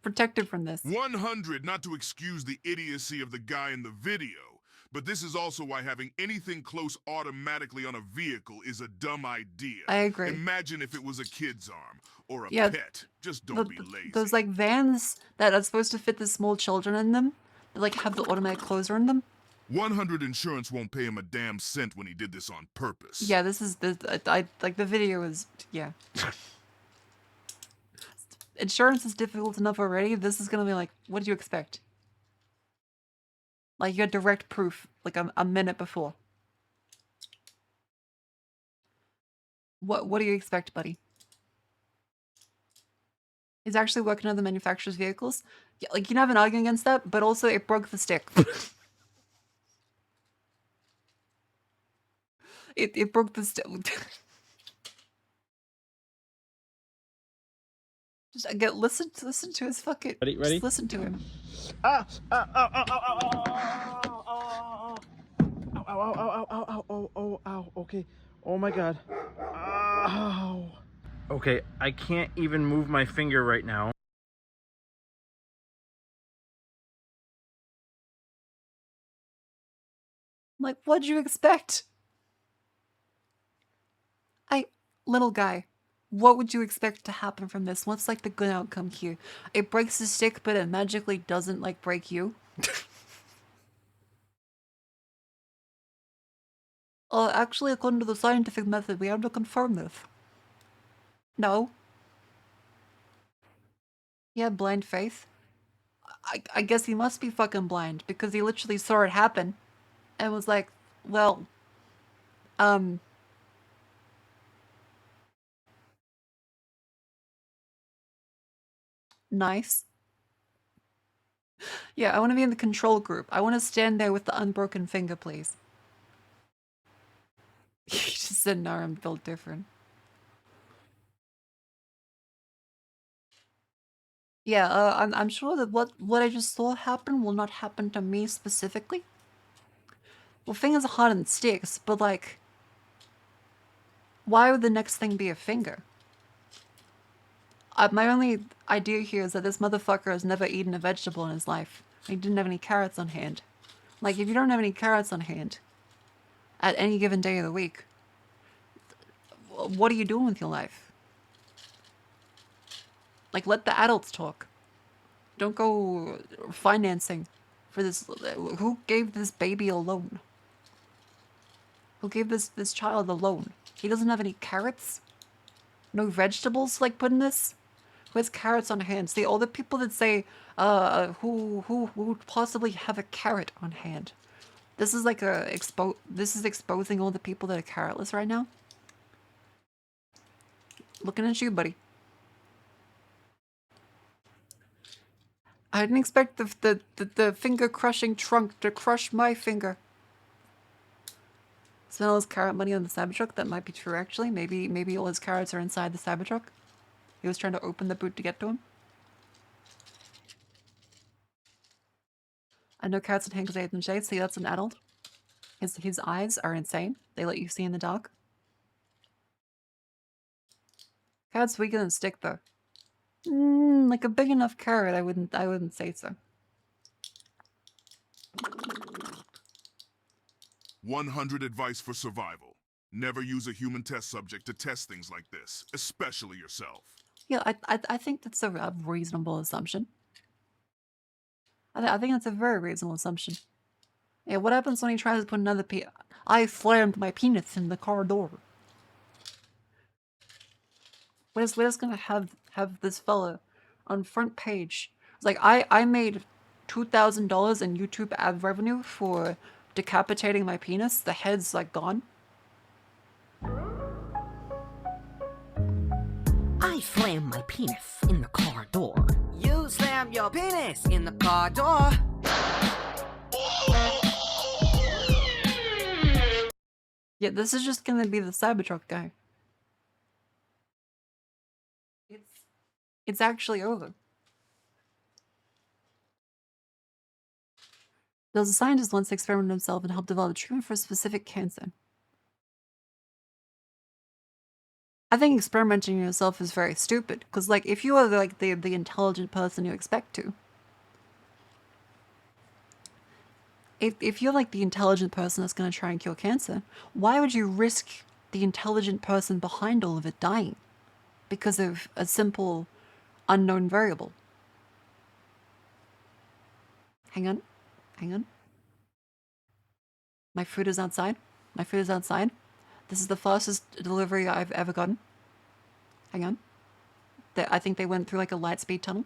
protected from this. 100, not to excuse the idiocy of the guy in the video, but this is also why having anything close automatically on a vehicle is a dumb idea. I agree. Imagine if it was a kid's arm or a Yeah, pet. Just don't be lazy. Those like vans that are supposed to fit the small children in them, that like have the automatic closer in them. 100 insurance won't pay him a damn cent when he did this on purpose. Yeah, this is I like the video is yeah. Insurance is difficult enough already. This is gonna be like, what do you expect? Like you had direct proof like a minute before. What do you expect, buddy? He's actually working on the manufacturer's vehicles. Yeah, like you can have an argument against that, but also it broke the stick. it broke the stick. Just again, listen to his fucking. Ready? Just listen to him. Ow, ow, ow, ow, ow, ow, ow, ow, ow, ow, ow, ow, ow, ow, ow, okay. Oh my God. Ow. Okay, I can't even move my finger right now. Like, what'd you expect? Little guy, what would you expect to happen from this? What's like the good outcome here? It breaks the stick, but it magically doesn't like break you. Actually, according to the scientific method, we have to confirm this. No. Yeah, blind faith. I guess he must be fucking blind because he literally saw it happen and was like, well, nice. Yeah, I want to be in the control group. I want to stand there with the unbroken finger, please. He just said, no, I'm built different. Yeah, I'm sure that what I just saw happen will not happen to me specifically. Well, fingers are hard and sticks, but like, why would the next thing be a finger? My only idea here is that this motherfucker has never eaten a vegetable in his life. He didn't have any carrots on hand. Like, if you don't have any carrots on hand at any given day of the week, what are you doing with your life? Like, let the adults talk. Don't go financing for this. Who gave this baby a loan? Who gave this child a loan? He doesn't have any carrots? No vegetables, like, put in this? who has carrots on hand. See, all the people that say, who would possibly have a carrot on hand. This is like this is exposing all the people that are carrotless right now. Looking at you, buddy. I didn't expect the finger crushing trunk to crush my finger. Spent all his carrot money on the Cybertruck. That might be true, actually. Maybe all his carrots are inside the Cybertruck. He was trying to open the boot to get to him. I know carrots in hand because I ate them shades. See, that's an adult. His eyes are insane. They let you see in the dark. Carrot's weaker than stick, though. Like a big enough carrot, I wouldn't say so. 100 advice for survival. Never use a human test subject to test things like this, especially yourself. Yeah, I think that's a reasonable assumption. I think that's a very reasonable assumption. Yeah, what happens when he tries to put another I slammed my penis in the car door. We're just gonna have this fella on front page. It's like I made $2,000 in YouTube ad revenue for decapitating my penis. The head's like gone. I slammed my penis in the car door. You slammed your penis in the car door. Yeah, this is just gonna be the Cybertruck guy. It's actually over. Does a scientist once experiment himself and help develop a treatment for a specific cancer? I think experimenting yourself is very stupid, because like if you are like the intelligent person you expect to, if you're like the intelligent person that's going to try and cure cancer, why would you risk the intelligent person behind all of it dying because of a simple unknown variable? Hang on. My food is outside. This is the fastest delivery I've ever gotten. Hang on. I think they went through like a light speed tunnel.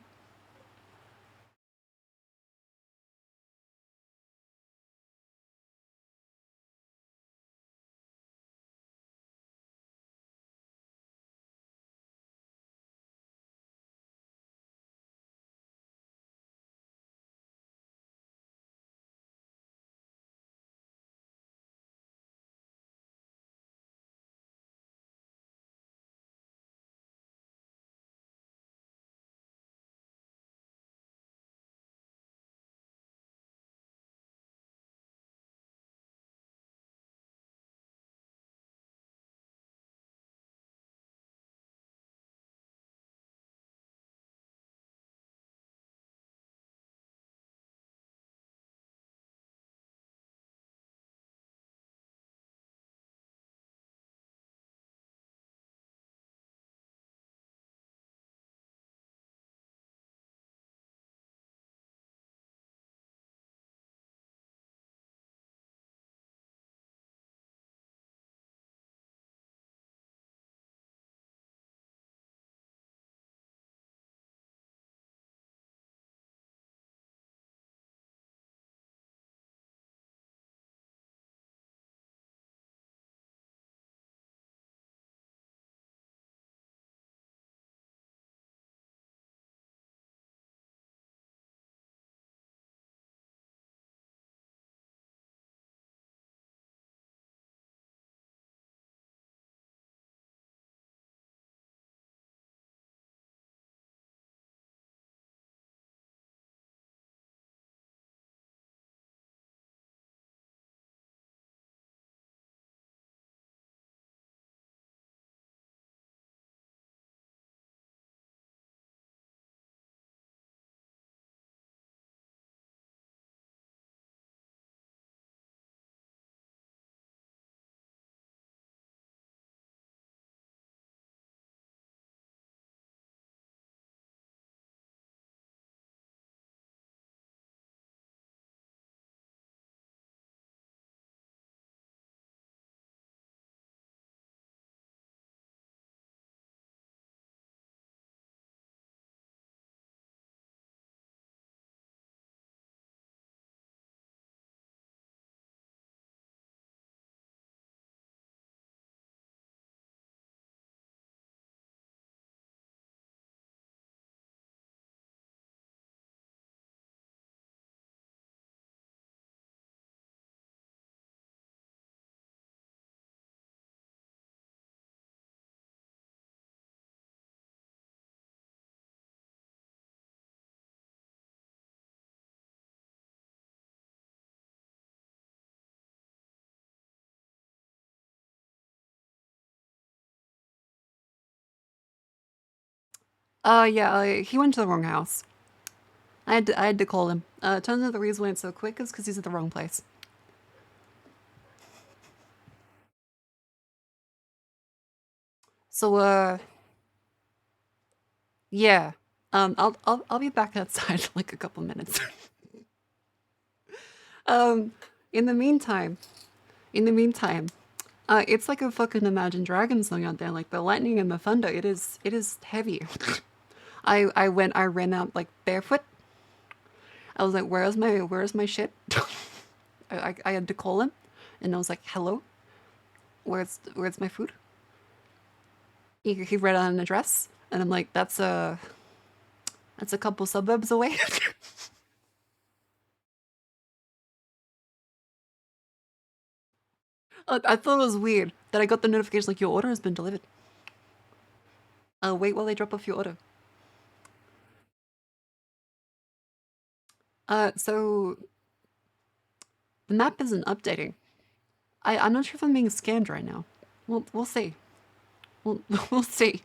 Yeah, he went to the wrong house. I had to call him. Turns out the reason why it's so quick is because he's at the wrong place. So, yeah. I'll be back outside in like a couple minutes. In the meantime, it's like a fucking Imagine Dragons song out there. Like the lightning and the thunder. It is heavy. I ran out like barefoot. I was like, where's my shit? I had to call him, and I was like, hello, where's my food? He read out an address, and I'm like, that's a couple suburbs away. I thought it was weird that I got the notification like your order has been delivered. Wait while they drop off your order. So the map isn't updating. I'm not sure if I'm being scammed right now. We'll see. We'll see.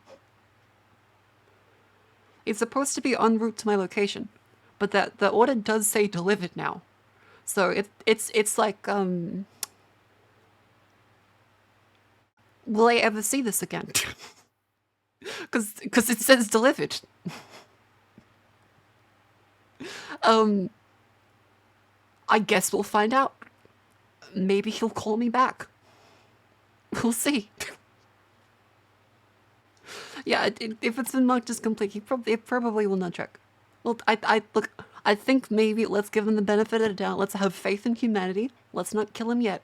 It's supposed to be en route to my location, but that the order does say delivered now. So it's like will I ever see this again? Because it says delivered. I guess we'll find out. Maybe he'll call me back. We'll see. Yeah, if it's been marked as complete, it probably will not check. Well, look, I think maybe let's give him the benefit of the doubt. Let's have faith in humanity. Let's not kill him yet.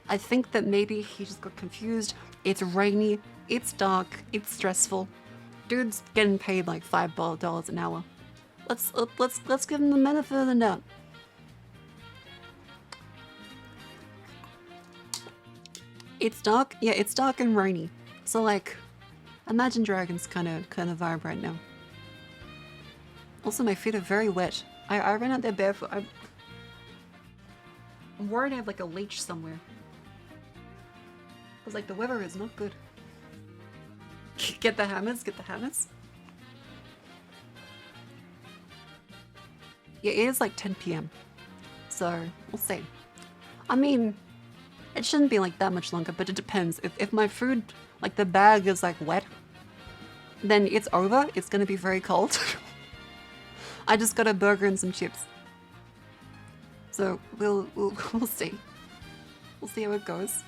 I think that maybe he just got confused. It's rainy. It's dark. It's stressful. Dude's getting paid like $5 an hour. Let's give him the benefit of the doubt. It's dark. Yeah, it's dark and rainy. So like, Imagine Dragons kind of vibe right now. Also, my feet are very wet. I ran out there barefoot. I'm worried I have like a leech somewhere. Cause like the weather is not good. Get the hammers. Get the hammers. Yeah, it is like 10 p.m. So we'll see. I mean, it shouldn't be like that much longer, but it depends. If my food, like the bag is like wet, then it's over. It's gonna be very cold. I just got a burger and some chips. So we'll see. We'll see how it goes.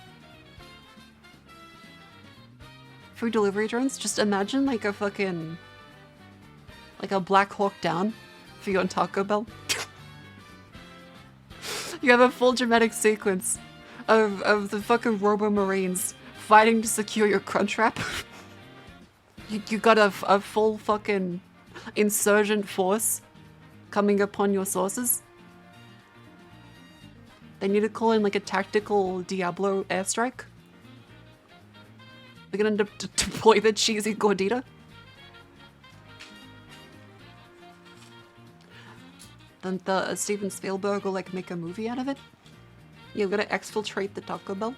Food delivery drones, just imagine like a fucking, like a Black Hawk Down for you on Taco Bell. You have a full dramatic sequence of the fucking Robo-Marines fighting to secure your Crunchwrap. You got a full fucking insurgent force coming upon your sources. They need to call in like a tactical Diablo airstrike. They're gonna deploy the cheesy gordita. Then Steven Spielberg will like make a movie out of it. You're gonna exfiltrate the Taco Bell.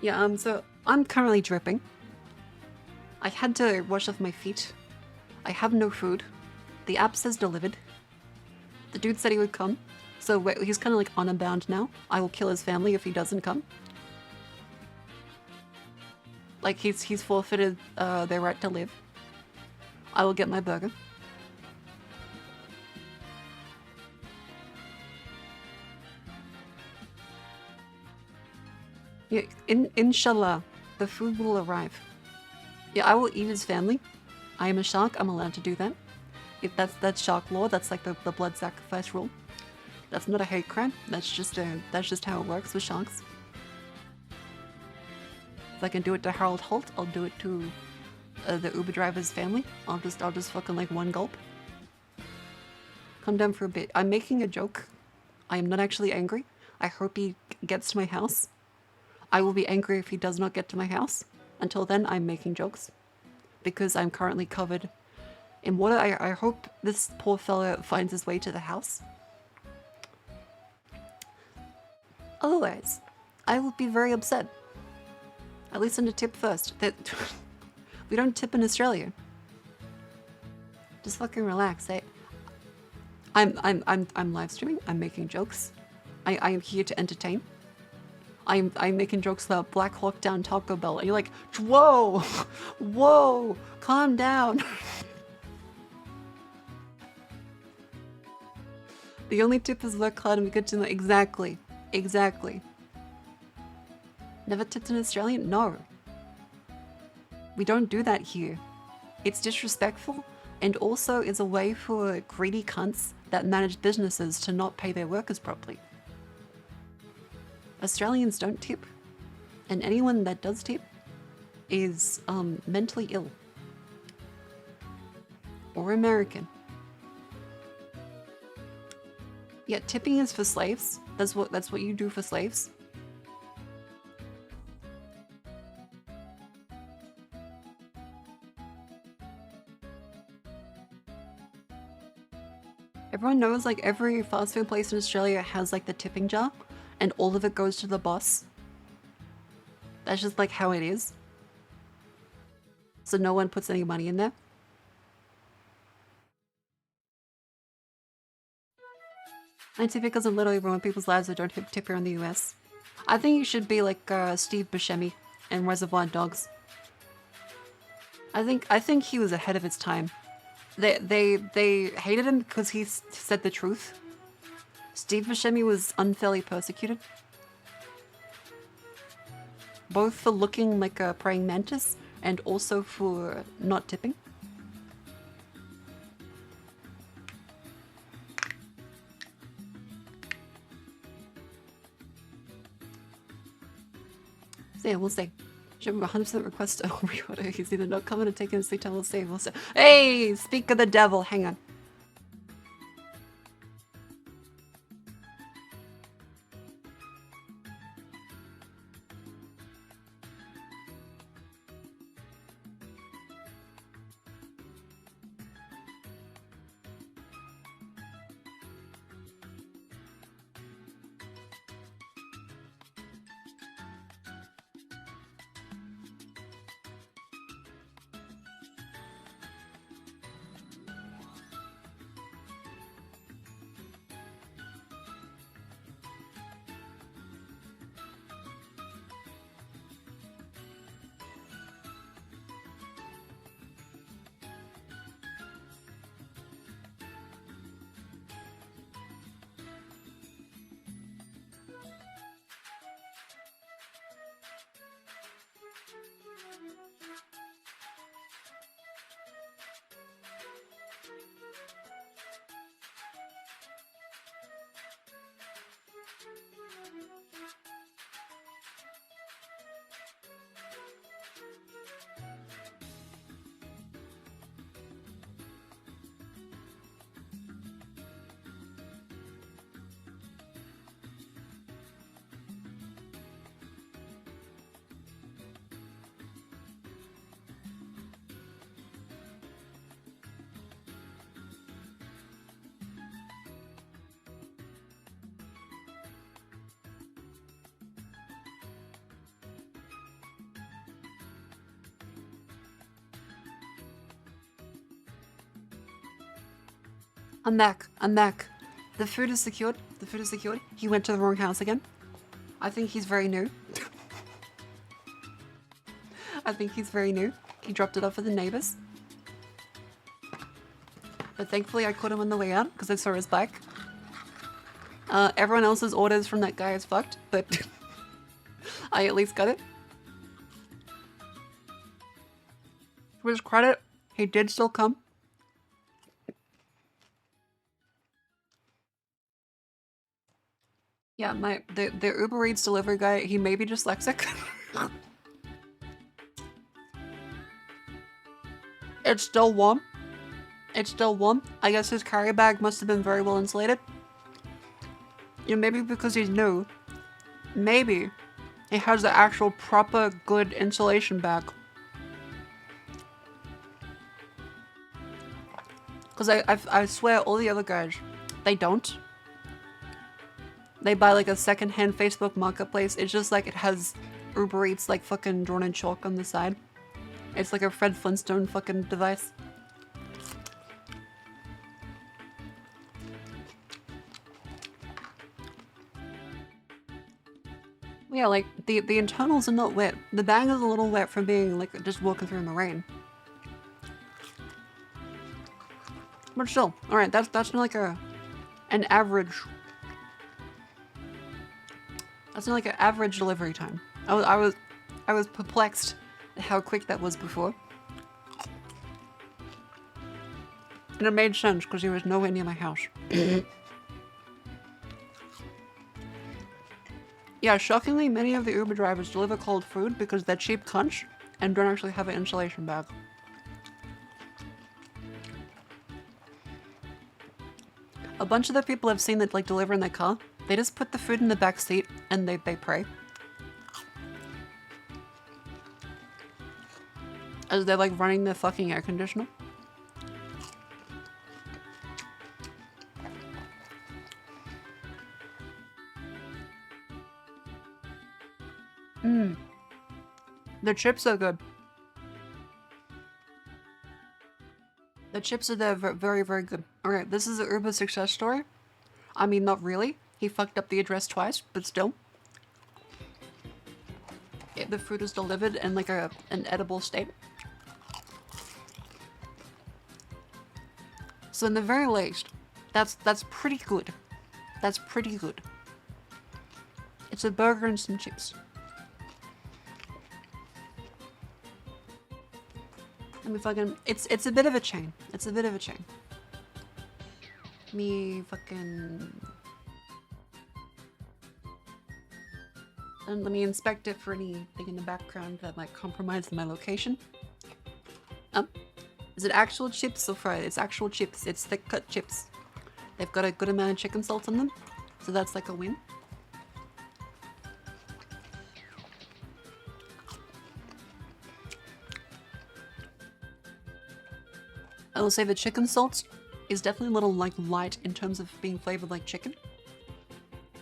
Yeah, so I'm currently dripping. I had to wash off my feet. I have no food. The app says delivered. The dude said he would come. So he's kind of like on a bound now. I will kill his family if he doesn't come. Like he's forfeited their right to live. I will get my burger. Yeah, inshallah, the food will arrive. Yeah, I will eat his family. I am a shark. I'm allowed to do that. If that's shark law. That's like the blood sacrifice rule. That's not a hate crime. That's just how it works with sharks. If I can do it to Harold Holt, I'll do it to the Uber driver's family. I'll just fucking like one gulp. Calm down for a bit. I'm making a joke. I am not actually angry. I hope he gets to my house. I will be angry if he does not get to my house. Until then, I'm making jokes. Because I'm currently covered in water. I hope this poor fella finds his way to the house. Otherwise, I will be very upset. At least send a tip first. That we don't tip in Australia. Just fucking relax. I'm live streaming. I'm making jokes. I am here to entertain. I'm making jokes about Black Hawk Down Taco Bell. And you're like, whoa, whoa, calm down. The only tip is work hard and we get to know. Exactly. Exactly. Never tipped an Australian? No. We don't do that here. It's disrespectful and also is a way for greedy cunts that manage businesses to not pay their workers properly. Australians don't tip, and anyone that does tip is mentally ill or American. Yeah, tipping is for slaves. That's what you do for slaves. Everyone knows like every fast food place in Australia has like the tipping jar and all of it goes to the boss. That's just like how it is. So no one puts any money in there. I tip because of literally ruin people's lives that don't tip here in the US. I think you should be like Steve Buscemi in Reservoir Dogs. I think he was ahead of his time. They hated him because he said the truth. Steve Buscemi was unfairly persecuted. Both for looking like a praying mantis and also for not tipping. So yeah, we'll see. Should we 100% request a reorder? He's either not coming or taking a sleep time. We'll see. We'll see. Hey, speak of the devil. Hang on. I'm back. I'm back. The food is secured. The food is secured. He went to the wrong house again. I think he's very new. I think he's very new. He dropped it off at the neighbors. But thankfully I caught him on the way out because I saw his bike. Everyone else's orders from that guy is fucked, but I at least got it. To his credit, he did still come. Yeah, the Uber Eats delivery guy, he may be dyslexic. It's still warm. It's still warm. I guess his carry bag must have been very well insulated. You know, maybe because he's new. Maybe he has the actual proper good insulation bag. Because I swear all the other guys, they don't. They buy like a secondhand Facebook marketplace. It's just like it has Uber Eats like fucking drawn in chalk on the side. It's like a Fred Flintstone fucking device. Yeah, like the internals are not wet. The bag is a little wet from being like just walking through in the rain. But still, all right. That's not like an average. That's not like an average delivery time. I was perplexed at how quick that was before. And it made sense because he was nowhere near my house. Yeah, shockingly, many of the Uber drivers deliver cold food because they're cheap cunts and don't actually have an insulation bag. A bunch of the people I've seen that like deliver in their car, they just put the food in the back seat and they pray. As they're like running their fucking air conditioner. The chips are good. The chips are there very, very good. Alright, this is an Uber success story. I mean, not really. He fucked up the address twice, but still. The food is delivered in like an edible state. So in the very least, that's pretty good. That's pretty good. It's a burger and some chips. Let me fucking... It's a bit of a chain. It's a bit of a chain. Me fucking... And let me inspect it for anything in the background that might compromise my location. Is it actual chips or fried? It's actual chips. It's thick cut chips. They've got a good amount of chicken salt on them. So that's like a win. I will say the chicken salt is definitely a little like light in terms of being flavored like chicken.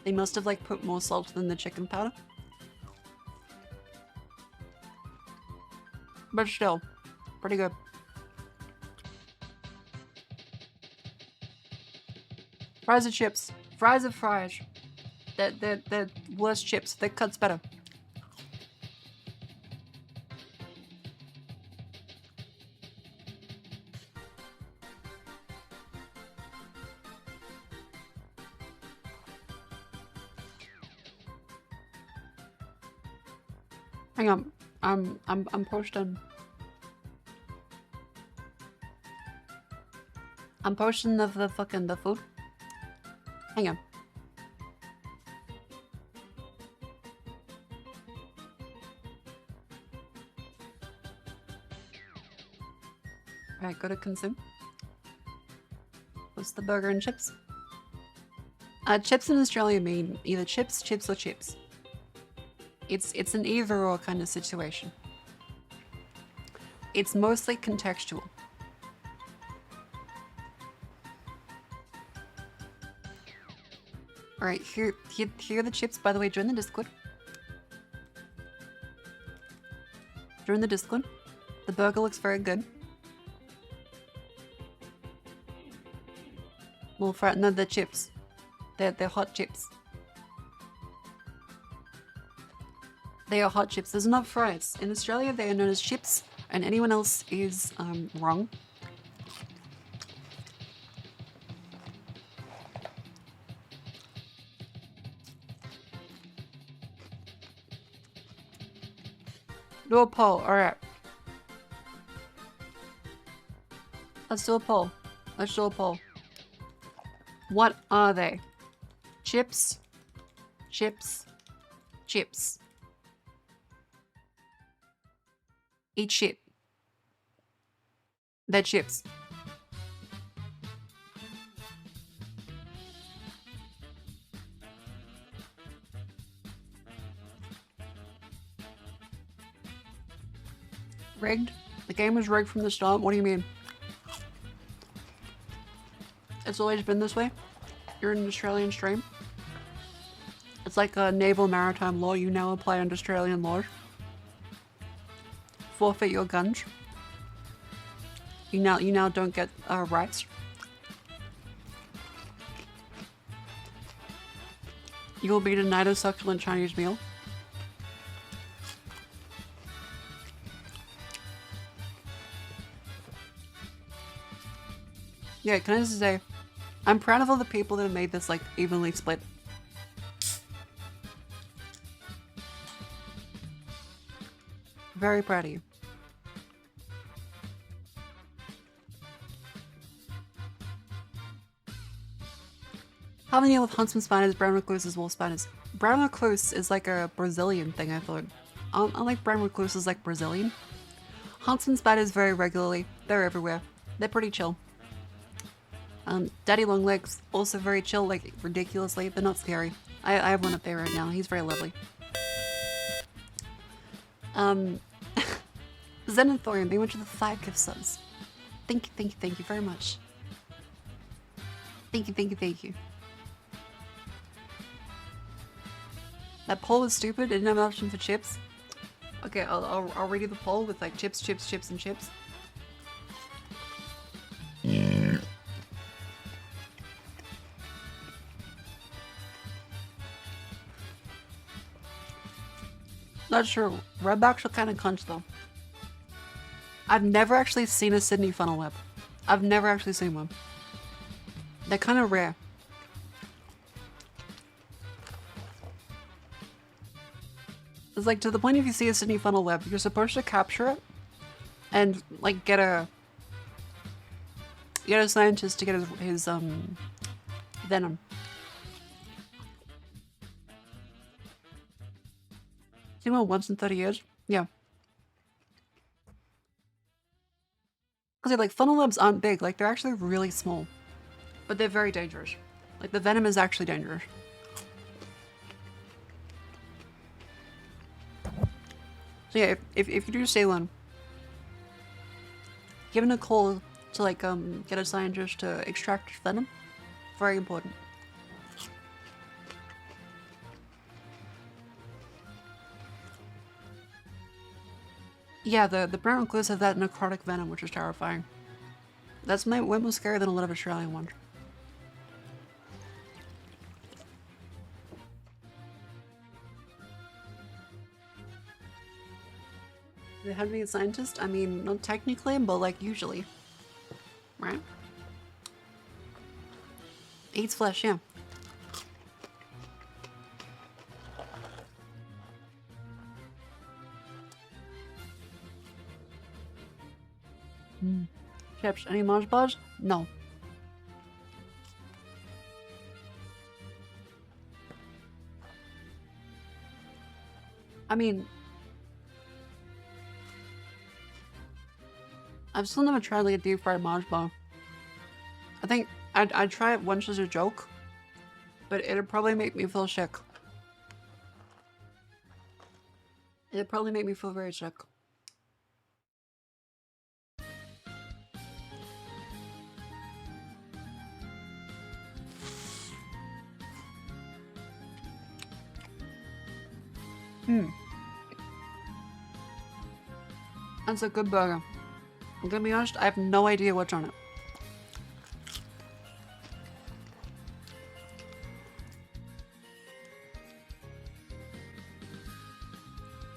They must have like put more salt than the chicken powder. But still, pretty good. Fries are chips. Fries are fries. They're worse chips. Thick cuts better. Hang on. I'm posting. I'm posting the food. Hang on. Alright, go to consume. What's the burger and chips? Chips in Australia mean either chips, or chips. It's an either or kind of situation. It's mostly contextual. Alright, here are the chips, by the way, join the Discord. Join the Discord. The burger looks very good. Well, no, they're chips. They're hot chips. They are hot chips. There's not fries. In Australia, they are known as chips, and anyone else is wrong. Do a poll. Alright. Let's do a poll. Let's do a poll. What are they? Chips? Chips? Chips. Eat shit. They're chips. Rigged? The game was rigged from the start? What do you mean? It's always been this way? You're in an Australian stream? It's like a naval maritime law you now apply under Australian law. Forfeit your guns. You now don't get rights. You will be denied a succulent Chinese meal. Yeah, can I just say, I'm proud of all the people that have made this like evenly split. Very proud of you. How many with huntsman spiders, brown recluses, wolf spiders? Brown recluse is like a Brazilian thing, I thought. Unlike brown recluse is like Brazilian. Huntsman spiders very regularly. They're everywhere. They're pretty chill. Daddy long legs, also very chill, like ridiculously. They're not scary. I have one up there right now. He's very lovely. Xenothorium, they went to the 5 gift subs. Thank you very much. Thank you. That poll was stupid. It didn't have an option for chips. Okay, I'll read you the poll with like chips, and chips. Not sure. Redbacks are kind of cunts though. I've never actually seen a Sydney funnel web. I've never actually seen one. They're kind of rare. It's like to the point if you see a Sydney funnel web, you're supposed to capture it and like get a scientist to get his venom. Seen one once in 30 years? Yeah. Because like funnel webs aren't big, like they're actually really small. But they're very dangerous. Like the venom is actually dangerous. So yeah, if you do see one, give a call to like get a scientist to extract venom. Very important. Yeah, the brown recluse have that necrotic venom, which is terrifying. That's way more scary than a lot of Australian ones. Do they have to be a scientist? I mean, not technically, but like usually. Right? Eats flesh, yeah. Chips, any Mars bars? No. I mean, I've still never tried like a deep fried Mars bar. I think I'd try it once as a joke, but it'd probably make me feel sick. It'd probably make me feel very sick. That's a good burger. I'm gonna be honest, I have no idea what's on it.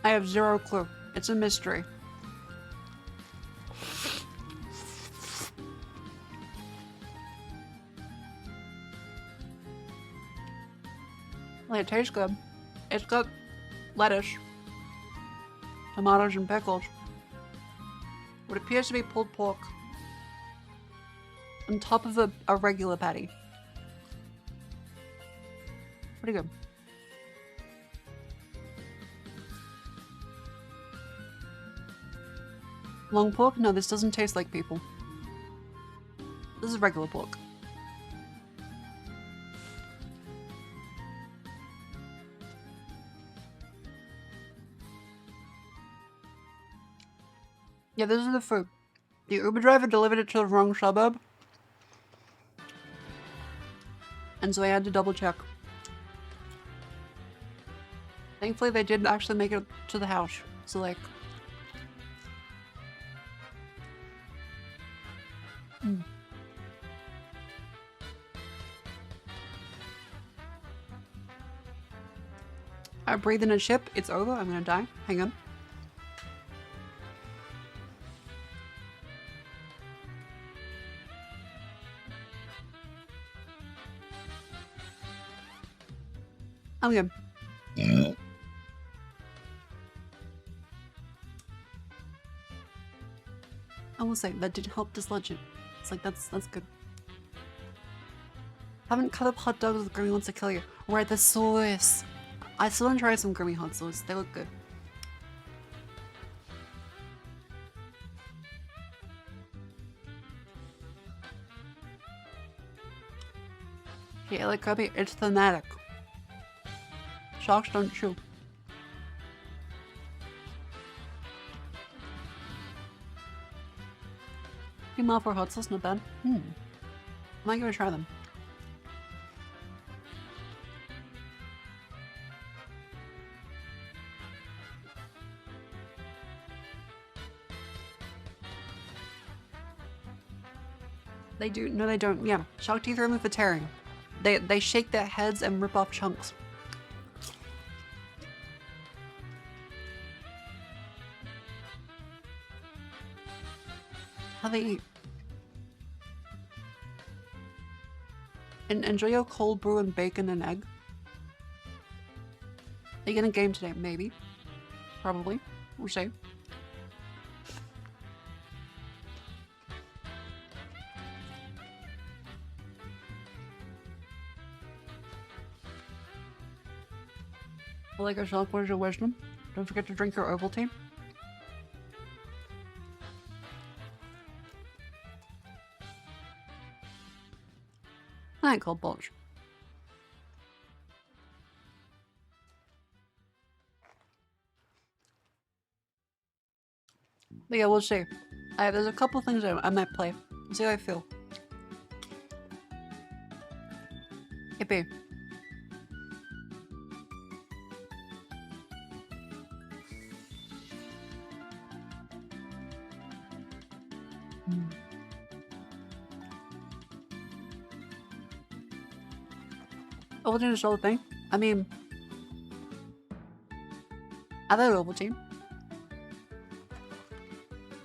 I have zero clue. It's a mystery. Well, it tastes good. It's got lettuce, tomatoes, and pickles. What appears to be pulled pork on top of a regular patty. Pretty good. Long pork? No, this doesn't taste like people. This is regular pork. Yeah, this is the food. The Uber driver delivered it to the wrong suburb. And so I had to double check. Thankfully, they did actually make it to the house. So, like... I breathe in a ship. It's over. I'm gonna die. Hang on. I'm good. I will say that did help dislodge it. It's like that's good. Haven't cut up hot dogs with Grimmy wants to kill you. Right, the sauce. I still want to try some Grimmy hot sauce. They look good. Yeah, like Kirby, it's thematic. Sharks don't chew. Female for hot sauce, not bad. I might go try them. They do. No, they don't. Yeah, shark teeth are only for tearing. They shake their heads and rip off chunks. How they eat. And enjoy your cold brew and bacon and egg. Are you gonna game today? Maybe. Probably. We'll see. Like a shark, where's your wisdom? Don't forget to drink your Ovaltine. I ain't called bulge. But yeah, we'll see. There's a couple things I might play. We'll see how I feel. Yippee. Ovaltine is still a thing. I mean, I thought Ovaltine.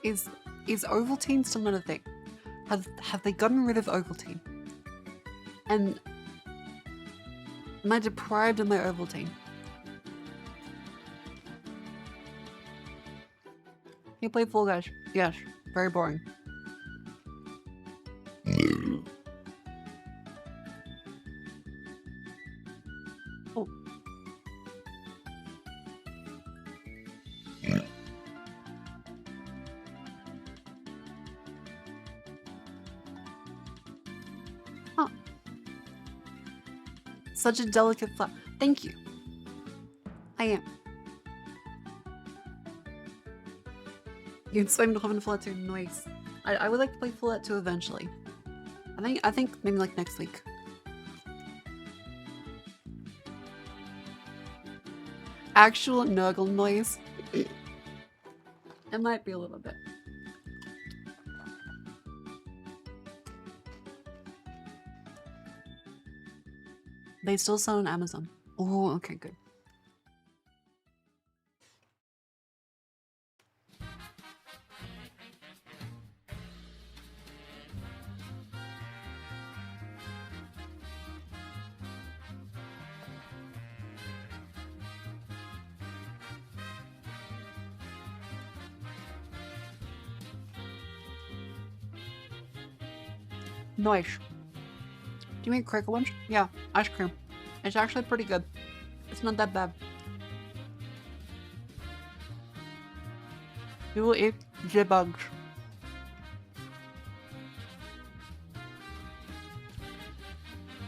Is Ovaltine still not a thing? Have they gotten rid of Ovaltine? And am I deprived of my Ovaltine? You play Fall Guys? Yes. Very boring. Oh. Huh. Such a delicate flower. Thank you. I am. You'd swim to Heaven Fallout 2. Nice. I would like to play Fallout 2 eventually. I think maybe like next week. Actual Nurgle noise. It might be a little bit. They still sell on Amazon. Oh, okay, good. Nice. Do you make crickle ones? Yeah, ice cream. It's actually pretty good. It's not that bad. You will eat the bugs.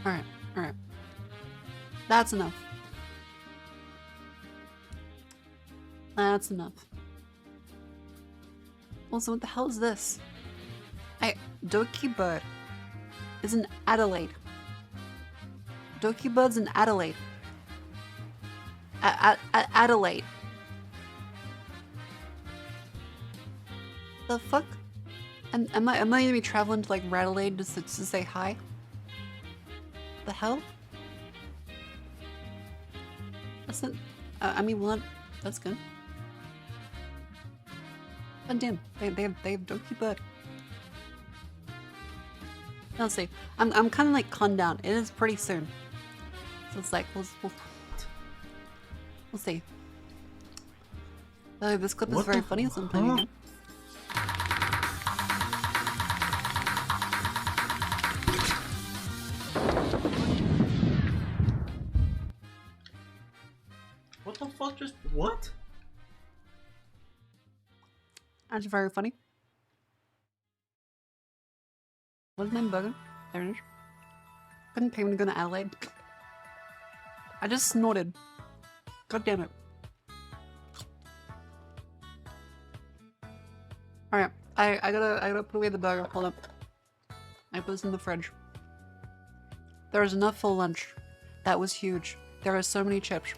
Alright, alright. That's enough. That's enough. Also, what the hell is this? Doki Bird is in Adelaide. Doki Bird's in Adelaide. Adelaide. The fuck? And am I gonna be traveling to like Adelaide just to say hi? The hell? That's not. I mean, well, that's good. God damn, they have Doki Bird. Let's see. I'm kind of like calmed down. It is pretty soon, so it's like we'll see. This clip is very funny, so I'm playing again. What the fuck just what? That's very funny. What's my burger? There it is. Couldn't pay me to go to Adelaide. I just snorted. God damn it. Alright, I gotta put away the burger. Hold up. I put this in the fridge. There was enough for lunch. That was huge. There are so many chips.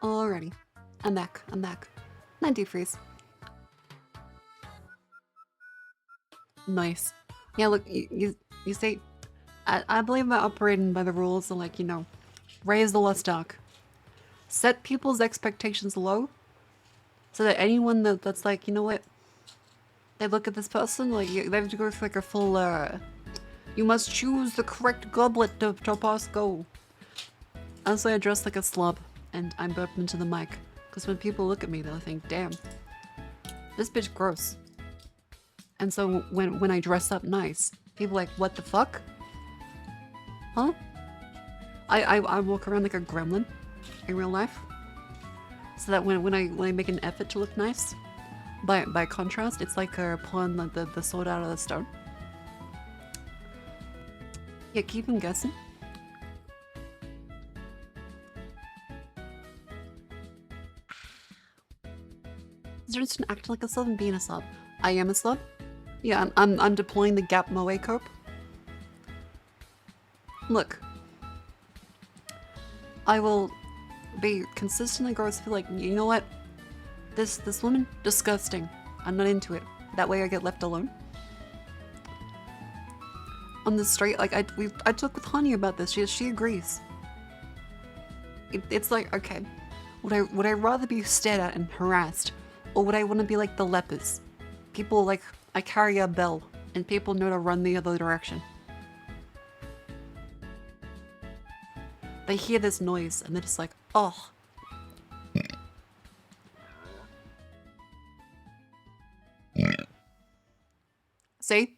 Alrighty. I'm back. 90 freeze. Nice. Yeah, look, you say, I believe that operating by the rules and like, you know, raise the less dark. Set people's expectations low so that anyone that's like, you know what, they look at this person, like, they have to go through like a full, you must choose the correct goblet to pass go. Honestly, I dress like a slob and I'm burping into the mic because when people look at me, they'll think, damn, this bitch gross. And so when I dress up nice, people are like, what the fuck? Huh? I walk around like a gremlin in real life. So that when I make an effort to look nice, by contrast, it's like pulling the sword out of the stone. Yeah, keep him guessing. Is there just an acting like a slob and being a slob? I am a slob. Yeah, I'm deploying the gap moe cope. Look, I will be consistently gross. Feel like, you know what? This woman, disgusting. I'm not into it. That way I get left alone. On the street, like I talked with Honey about this. She agrees. It's like, okay, would I rather be stared at and harassed, or would I want to be like the lepers? People like, I carry a bell and people know to run the other direction. They hear this noise and they're just like, oh. See?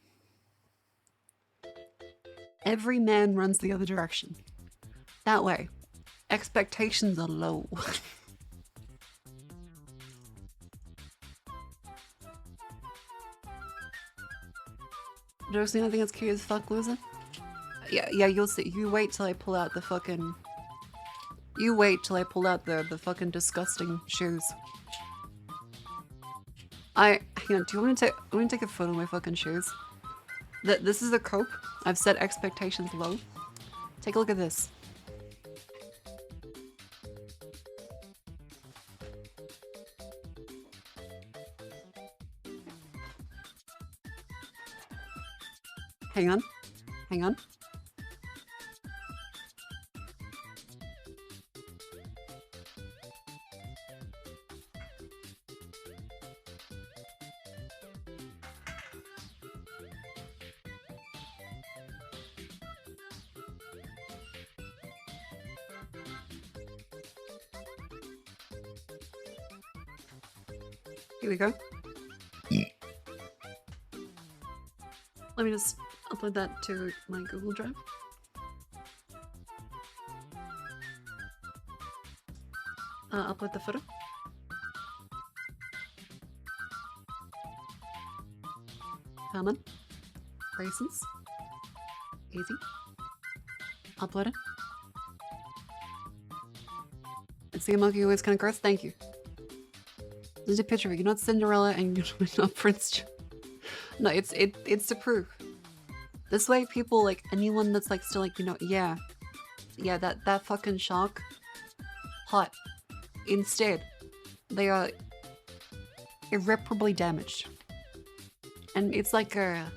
Every man runs the other direction. That way, expectations are low. Did you ever see anything that's cute as fuck, loser? Yeah, you'll see. You wait till I pull out the fucking... You wait till I pull out the fucking disgusting shoes. Hang on, do you want to take a photo of my fucking shoes? This is a cope. I've set expectations low. Take a look at this. Hang on. Hang on. Here we go. Let me just upload that to my Google Drive. Upload the photo. Come on. Raisins. Easy. Upload it. It's the monkey always kind of gross. Thank you. There's a picture of it. You're not Cinderella and you're not Prince. No, it's to prove. This way, people like anyone that's like still like, you know, yeah, that fucking shark, hot. Instead, they are irreparably damaged, and it's like the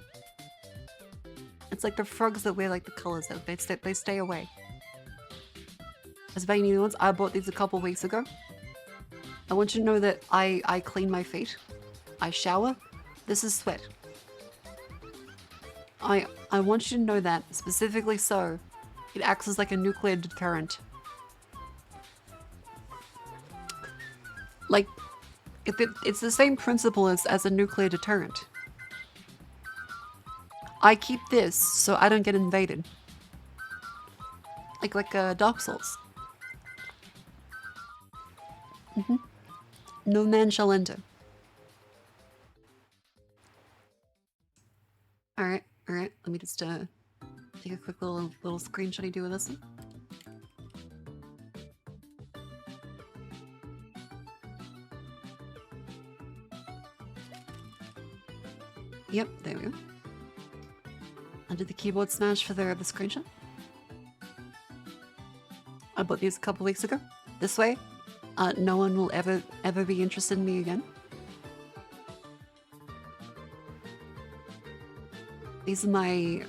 frogs that wear like the colors that they stay away. As vain new ones, I bought these a couple weeks ago. I want you to know that I clean my feet, I shower. This is sweat. I want you to know that specifically so it acts as like a nuclear deterrent. Like, it's the same principle as a nuclear deterrent. I keep this so I don't get invaded. Like Dark Souls. No man shall enter. Alright, let me just take a quick little screenshot you do with this one. Yep, there we go. I did the keyboard smash for the screenshot. I bought these a couple weeks ago. This way, no one will ever be interested in me again. These are my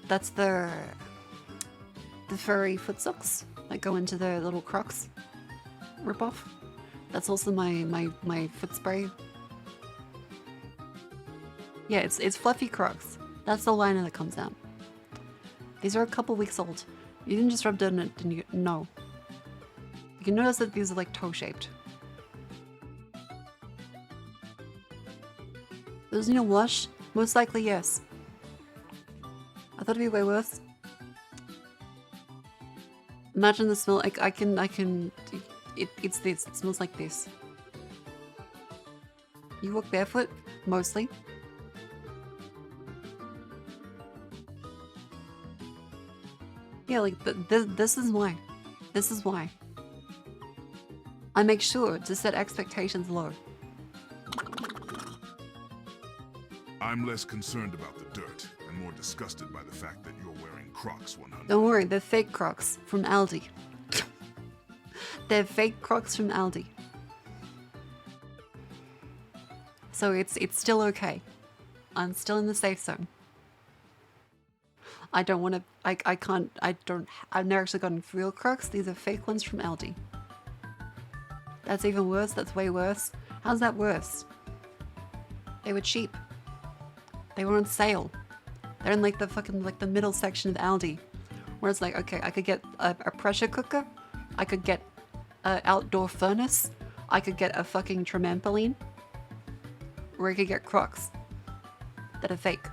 that's the furry foot socks that go into the little Crocs ripoff. That's also my foot spray. Yeah, it's fluffy Crocs. That's the liner that comes out. These are a couple weeks old. You didn't just rub dirt in it, didn't you? No. You can notice that these are like toe-shaped. Those need a wash? Most likely, yes. I thought it'd be way worse. Imagine the smell. I can. It's this. It smells like this. You walk barefoot, mostly. Yeah, like this is why. This is why. I make sure to set expectations low. I'm less concerned about the dirt and more disgusted by the fact that you're wearing Crocs 100. Don't worry, they're fake Crocs from Aldi. They're fake Crocs from Aldi. So it's still okay. I'm still in the safe zone. I don't want to, I've never actually gotten real Crocs. These are fake ones from Aldi. That's even worse. That's way worse. How's that worse? They were cheap. They were on sale. They're in like the fucking, like the middle section of Aldi. Where it's like, okay, I could get a pressure cooker. I could get an outdoor furnace. I could get a fucking trampoline. Or I could get Crocs that are fake.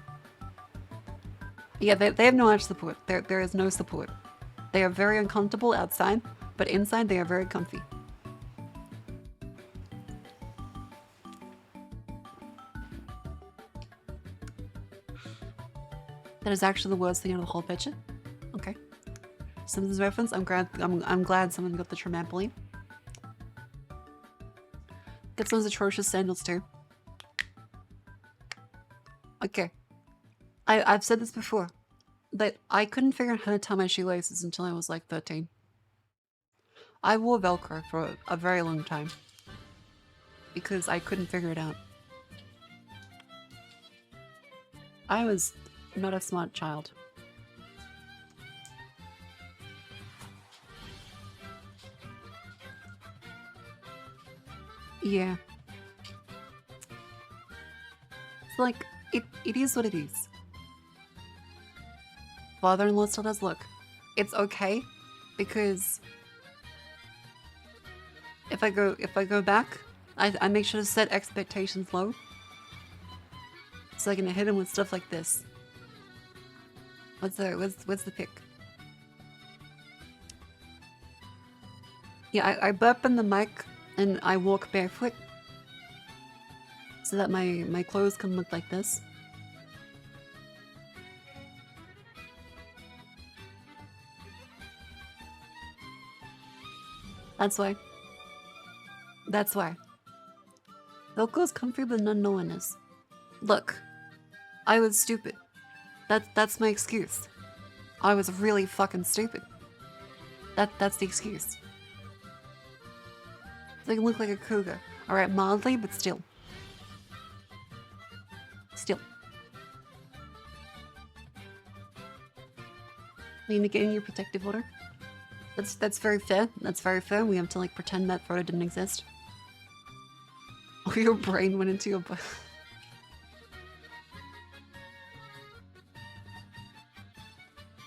Yeah, they have no edge support. There is no support. They are very uncomfortable outside, but inside they are very comfy. That is actually the worst thing out of the whole picture. Okay. Simpsons reference. I'm glad someone got the trampoline. Get those atrocious sandals too. Okay. I've said this before, that I couldn't figure out how to tie my shoelaces until I was like 13. I wore Velcro for a very long time because I couldn't figure it out. I was not a smart child. Yeah. It's like, it is what it is. Father-in-law still does look. It's okay, because if I go back, I make sure to set expectations low. So I can hit him with stuff like this. What's the pick? Yeah, I burp in the mic and I walk barefoot so that my clothes can look like this. That's why. That's why. Velcro's comfy but none no one is. Look, I was stupid. That's my excuse. I was really fucking stupid. That's the excuse. So I can look like a cougar. Alright, mildly, but still. Still. You need to get in your protective order. That's very fair. That's very fair. We have to like pretend that photo didn't exist. Oh, your brain went into your butt.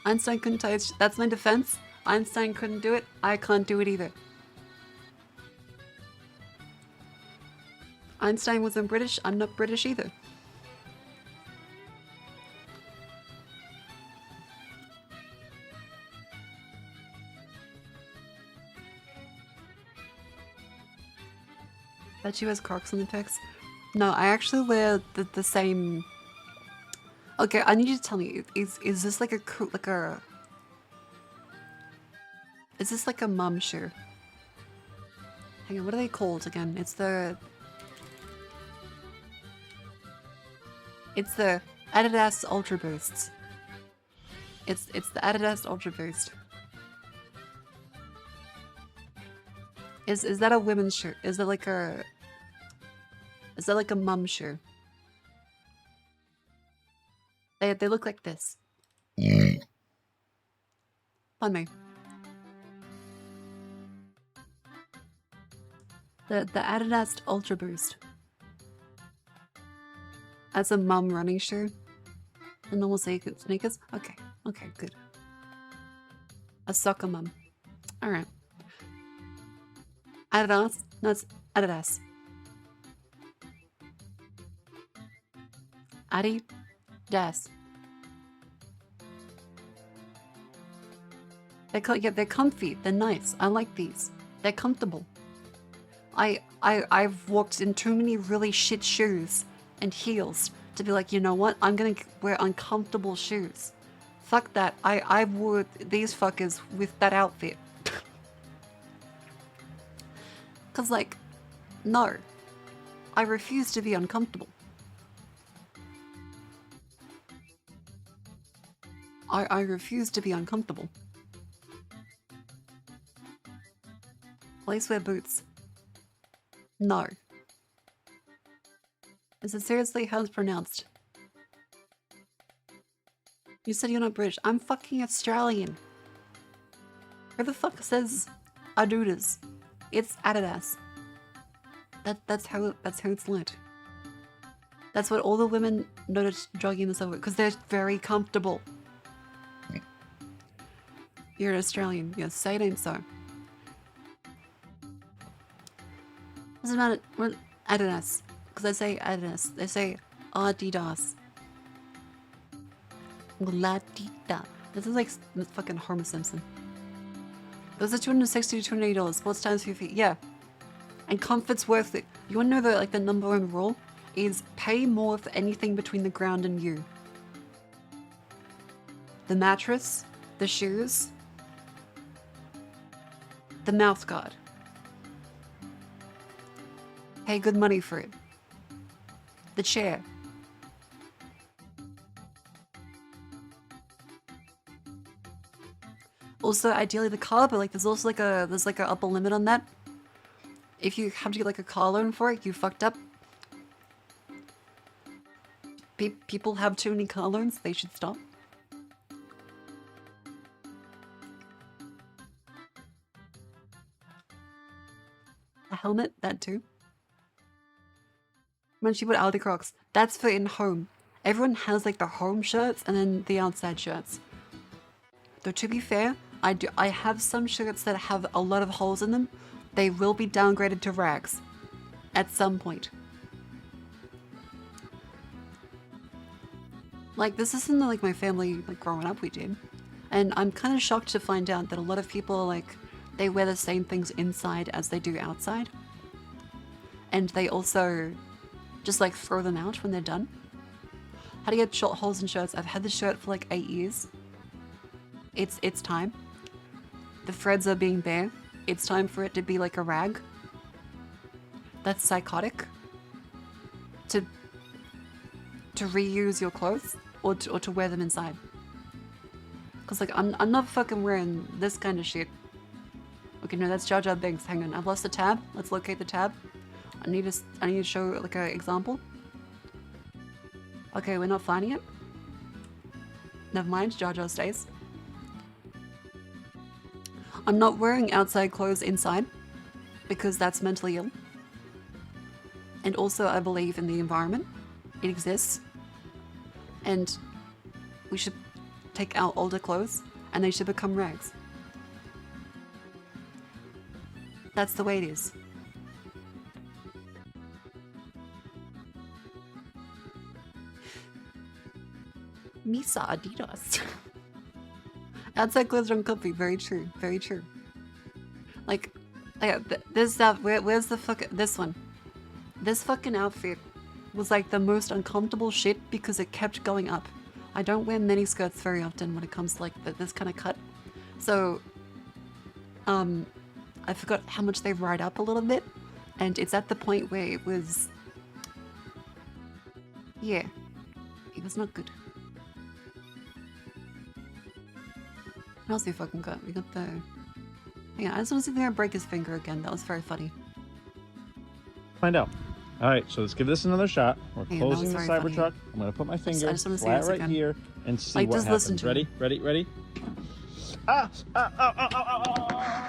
Einstein couldn't tie his... That's my defense. Einstein couldn't do it. I can't do it either. Einstein wasn't British. I'm not British either. Bet you has Crocs on the pics. No, I actually wear the same... Okay, I need you to tell me, is this like a... Is this like a mum shoe? Hang on, what are they called again? It's the Adidas Ultra Boosts. It's the Adidas Ultra Boost. Is that a women's shoe? Is that like a mum shoe? They look like this. Pardon me. The Adidas Ultra Boost. That's a mum running shoe. The normal sneakers? Okay. Okay, good. A soccer mum. Alright. Adidas? No, it's Adidas. Adidas. They're comfy. They're nice. I like these. They're comfortable. I've walked in too many really shit shoes and heels to be like, you know what? I'm gonna wear uncomfortable shoes. Fuck that. I wore these fuckers with that outfit. Cause like, no. I refuse to be uncomfortable. I refuse to be uncomfortable. Please wear boots. No. Is it seriously how it's pronounced? You said you're not British. I'm fucking Australian. Who the fuck says Adidas? It's Adidas. That's how it's lit. That's what all the women noticed jogging this over because they're very comfortable. You're an Australian. Yes, say it ain't so. Doesn't matter. Adidas. Because I say Adidas. They say Adidas. Latita. This is like fucking Homer Simpson. Those are $260 to $280. Sports times 2 feet. Yeah. And comfort's worth it. You want to know the number one rule? Is pay more for anything between the ground and you. the mattress, the shoes, the mouth guard. Pay good money for it. The chair. Also, ideally the car, but like there's also like a upper limit on that. If you have to get like a car loan for it, you fucked up. People have too many car loans, they should stop. A helmet, that too. Once you put Aldi Crocs, that's for in home. Everyone has like the home shirts and then the outside shirts. Though to be fair, I have some shirts that have a lot of holes in them. They will be downgraded to rags at some point. Like this isn't like my family like growing up we did. And I'm kind of shocked to find out that a lot of people like they wear the same things inside as they do outside. And they also just like throw them out when they're done. How to get short holes in shirts? I've had this shirt for like 8 years. It's time. The threads are being bare. It's time for it to be like a rag. That's psychotic. To reuse your clothes or to wear them inside. Cause like I'm not fucking wearing this kind of shit. Okay, no, that's Jar Jar Binks. Hang on, I've lost the tab. Let's locate the tab. I need to show like an example. Okay, we're not finding it. Never mind, Jar Jar stays. I'm not wearing outside clothes inside because that's mentally ill. And also I believe in the environment. It exists. And we should take our older clothes and they should become rags. That's the way it is. Misa Adidas. Outside clothes are uncomfy. Very true. Very true. Like, this stuff. Where's the fuck? This one. This fucking outfit was like the most uncomfortable shit because it kept going up. I don't wear mini skirts very often when it comes to like this kind of cut. So, I forgot how much they ride up a little bit, and it's at the point where it was. Yeah, it was not good. What else we fucking got? We got the... Hang on, I just want to see if they're gonna break his finger again. That was very funny. Find out. Alright, so let's give this another shot. We're Hang closing on, the that was very funny. Cybertruck. I'm gonna put my finger just wanna see flat this right again. here and see Like, what just happens. listen to Ready? it. Ready? Ready? Ah! Ah! Ow! Ow! Ow!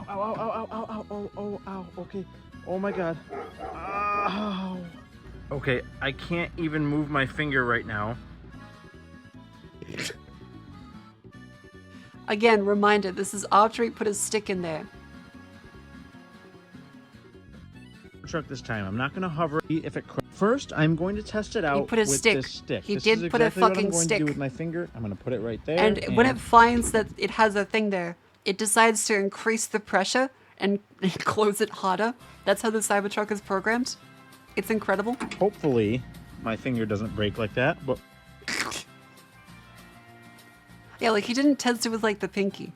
Ow! Ow! Ow! Ow! Ow! Ow! Ow! Oh! Oh! Ow! Okay. Oh my God. Ow! Okay, I can't even move my finger right now. Again, reminder, this is after he put his stick in there. Truck this time. I'm not going to hover. If it first, I'm going to test it out. He put a with stick. This stick. He this did is put a exactly what fucking I'm going stick. to do with my finger. I'm going to put it right there. And when it finds that it has a thing there, it decides to increase the pressure and close it harder. That's how the Cybertruck is programmed. It's incredible. Hopefully, my finger doesn't break like that. But yeah, like he didn't test it with like the pinky.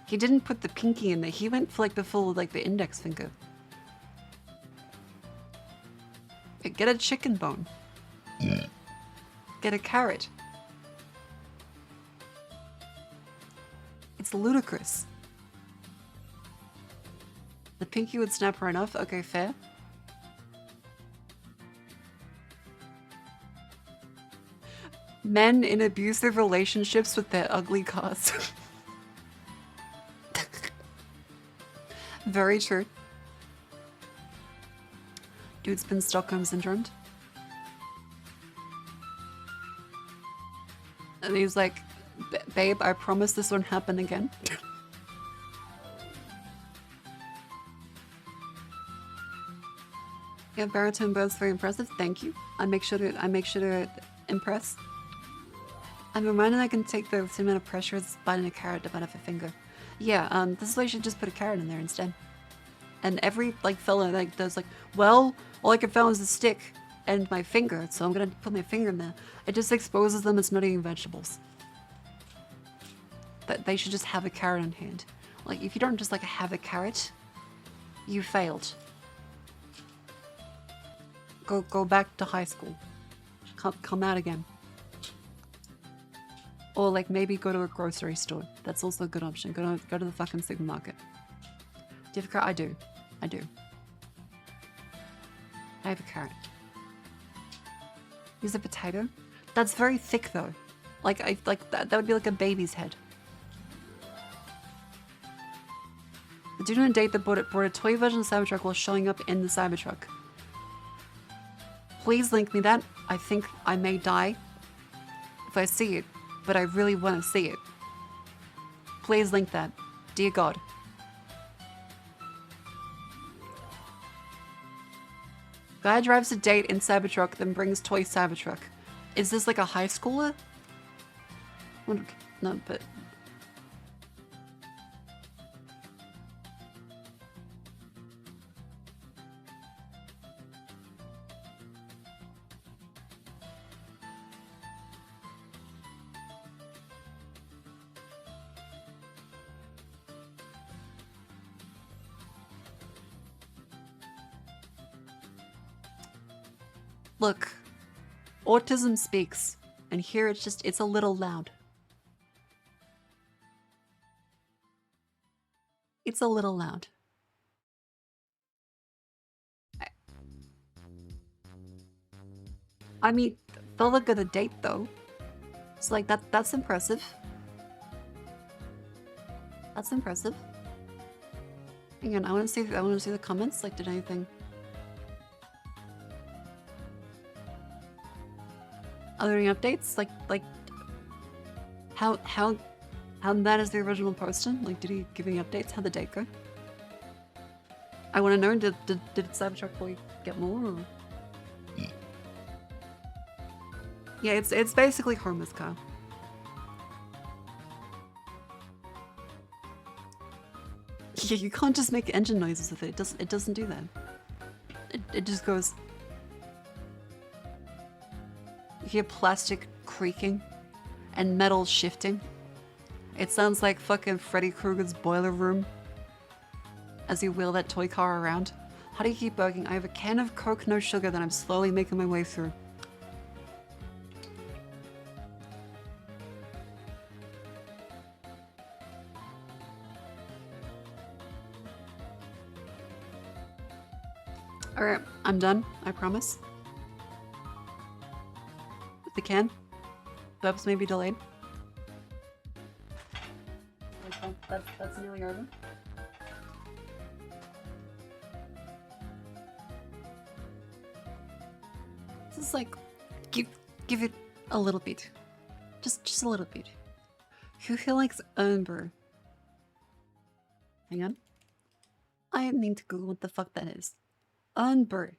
He didn't put the pinky in there. He went for like the full, like the index finger. Get a chicken bone. Get a carrot. It's ludicrous. The pinky would snap right off. Okay, fair. Men in abusive relationships with their ugly cars. Very true. Dude's been Stockholm syndromed. And he's like, babe, I promise this won't happen again. Yeah, baritone both's very impressive. Thank you. I make sure to impress. I'm reminded I can take the same amount of pressure as biting a carrot to bite off a finger. Yeah, this is why you should just put a carrot in there instead. And every like fella like does like, well, all I could find was the stick. and my finger, so I'm gonna put my finger in there. It just exposes them as not eating vegetables. That they should just have a carrot in hand. Like, if you don't just like have a carrot, you failed. Go back to high school. Come out again. Or like maybe go to a grocery store. That's also a good option. Go to the fucking supermarket. Do you have a carrot? I do. I do. I have a carrot. Use a potato? That's very thick though. Like that would be like a baby's head. The dude on a date that brought a toy version of the Cybertruck while showing up in the Cybertruck. Please link me that. I think I may die if I see it, but I really want to see it. Please link that. Dear God. Guy drives a date in Cybertruck, then brings toy Cybertruck. Is this like a high schooler? No, but... Look, autism speaks, and here it's a little loud. It's a little loud. I mean, they'll look at the date though. It's like that's impressive. That's impressive. Hang on, I wanna see the comments. Like, did anything? Are there any updates? Like, how mad is the original poster? Like, did he give any updates? How'd the date go? I want to know, did Cybertruck Boy get more? Or? Yeah, it's basically Homer's car. Yeah, you can't just make engine noises with it. It doesn't do that. It just goes. You hear plastic creaking and metal shifting. It sounds like fucking Freddy Krueger's boiler room as you wheel that toy car around. How do you keep working? I have a can of Coke, no sugar, that I'm slowly making my way through. Alright, I'm done, I promise. The can. Bubs may be delayed. That's nearly over. This is like, give it a little bit, just a little bit. Who likes Umber? Hang on. I need to Google what the fuck that is. Umber.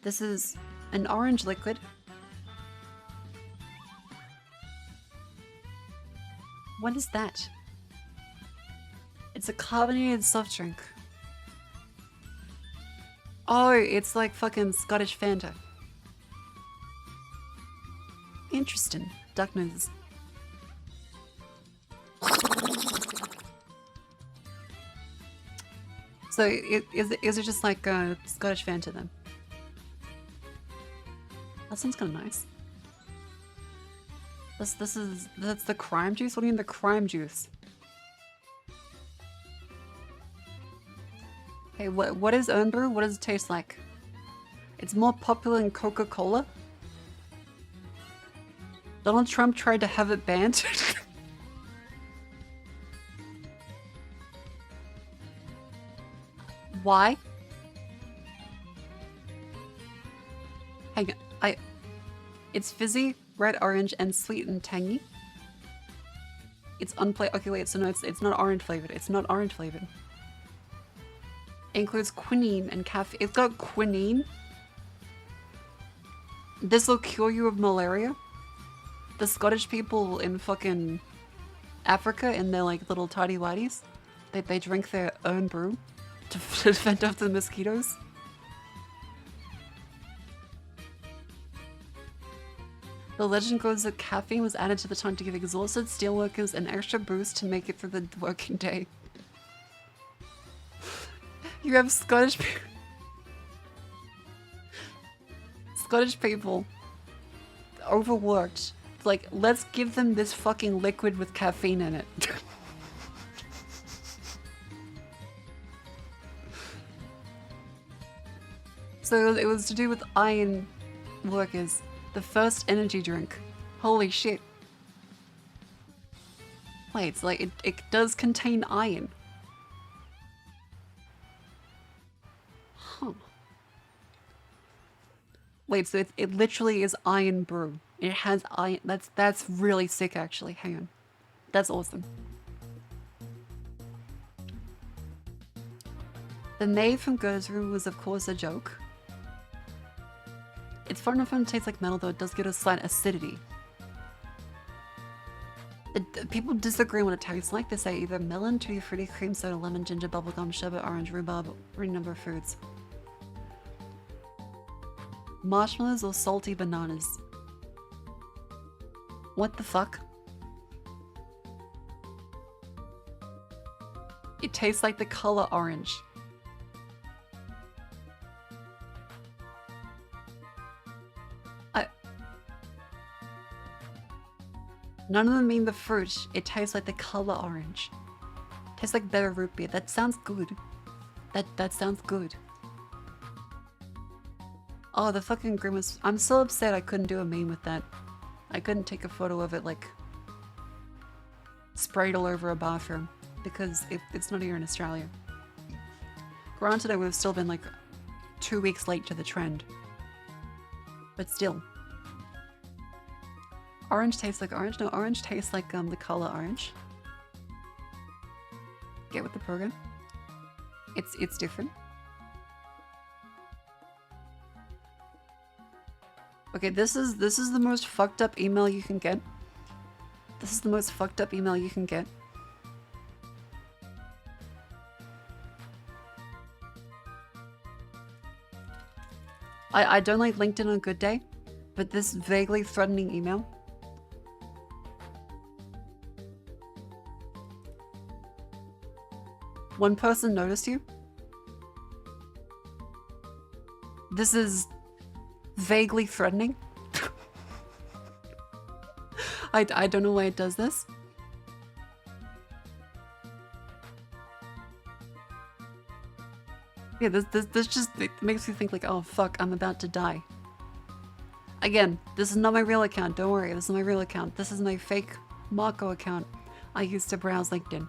This is an orange liquid. What is that? It's a carbonated soft drink. Oh, it's like fucking Scottish Fanta. Interesting. Duck noses. So is it just like Scottish Fanta then? That sounds kind of nice. That's the crime juice? What do you mean the crime juice? Hey, what is Own Brew? What does it taste like? It's more popular than Coca-Cola? Donald Trump tried to have it banned? Why? Hang on, it's fizzy, red, orange, and sweet and tangy. It's okay, wait, so no, it's not orange flavored. It's not orange flavored. It includes quinine and caffeine. It's got quinine. This will cure you of malaria. The Scottish people in fucking Africa, in their like little tidy whities, they drink their own brew to fend off the mosquitoes. The legend goes that caffeine was added to the tongue to give exhausted steelworkers an extra boost to make it through the working day. You have Scottish people overworked. Like, let's give them this fucking liquid with caffeine in it. So it was to do with iron workers. The first energy drink. Holy shit. Wait, it's like it does contain iron. Huh. Wait, so it literally is iron brew. It has iron. That's really sick, actually. Hang on. That's awesome. The maid from Ger's room was, of course, a joke. It's far enough to taste like metal, though it does get a slight acidity. People disagree on what it tastes like. They say either melon, tutti frutti, cream soda, lemon, ginger, bubblegum, sherbet, orange, rhubarb, or any number of foods. Marshmallows or salty bananas. What the fuck? It tastes like the color orange. None of them mean the fruit. It tastes like the color orange. Tastes like better root beer. That sounds good. That sounds good. Oh, the fucking grimace. I'm so upset I couldn't do a meme with that. I couldn't take a photo of it, like, sprayed all over a bathroom, because it's not here in Australia. Granted, I would have still been, like, 2 weeks late to the trend. But still. Orange tastes like orange? No, orange tastes like the color orange. Get with the program. It's different. Okay, this is the most fucked up email you can get. This is the most fucked up email you can get. I don't like LinkedIn on a good day, but this vaguely threatening email. One person noticed you. This is vaguely threatening. I don't know why it does this. Yeah, this just it makes me think like, oh fuck, I'm about to die. Again, this is not my real account, don't worry, this is my real account. This is my fake Marco account I used to browse LinkedIn.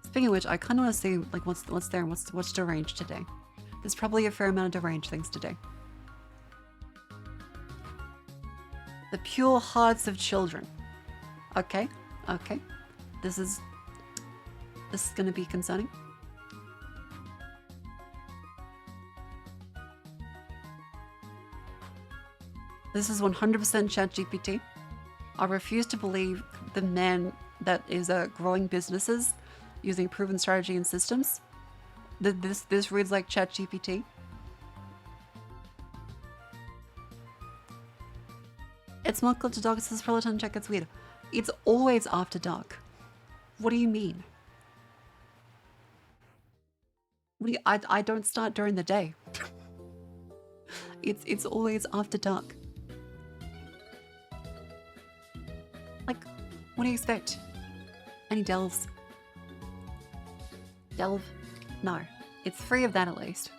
Speaking of which, I kind of want to see like what's there and what's deranged today. There's probably a fair amount of deranged things today. The pure hearts of children. Okay, okay. This is gonna be concerning. This is 100% ChatGPT. I refuse to believe the man that is growing businesses using proven strategy and systems. This reads like ChatGPT. It's not good to dark. It says Peloton check. It's weird. It's always after dark. What do you mean? I don't start during the day. It's always after dark. Like, what do you expect? Any delves? Delve? No. It's free of that at least.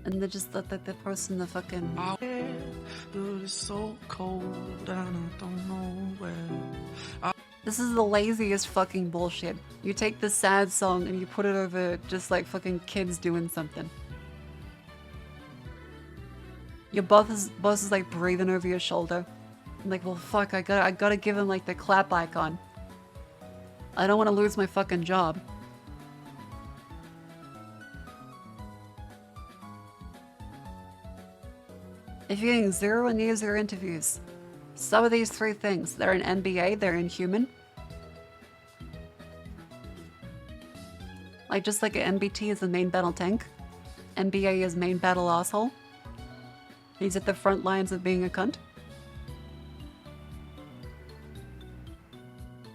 And they're just the person the fucking... But it's so cold and I don't know where. This is the laziest fucking bullshit. You take this sad song and you put it over just like fucking kids doing something. Your boss is like breathing over your shoulder. I'm like, well fuck, I gotta give him like the clap icon. I don't want to lose my fucking job. If you're getting 0 and near 0 interviews, some of these 3 things, they're in NBA, they're inhuman. Like just like an MBT is the main battle tank. NBA is main battle asshole. He's at the front lines of being a cunt.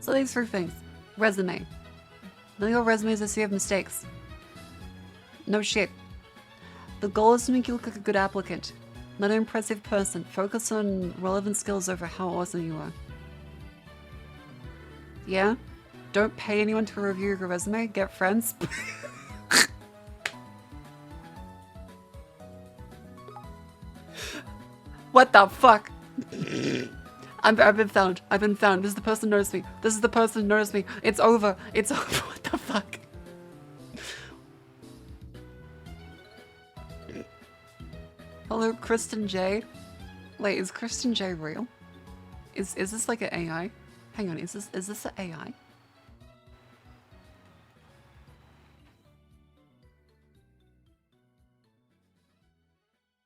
So these 3 things. Resume. None of your resumes is so you have mistakes. No shit. The goal is to make you look like a good applicant, not an impressive person. Focus on relevant skills over how awesome you are. Yeah? Don't pay anyone to review your resume. Get friends. What the fuck? I've been found. I've been found. This is the person who noticed me. This is the person who noticed me. It's over. It's over. What the fuck? Hello, Kristen J. Wait, is Kristen J real? Is this like an AI? Hang on, is this an AI?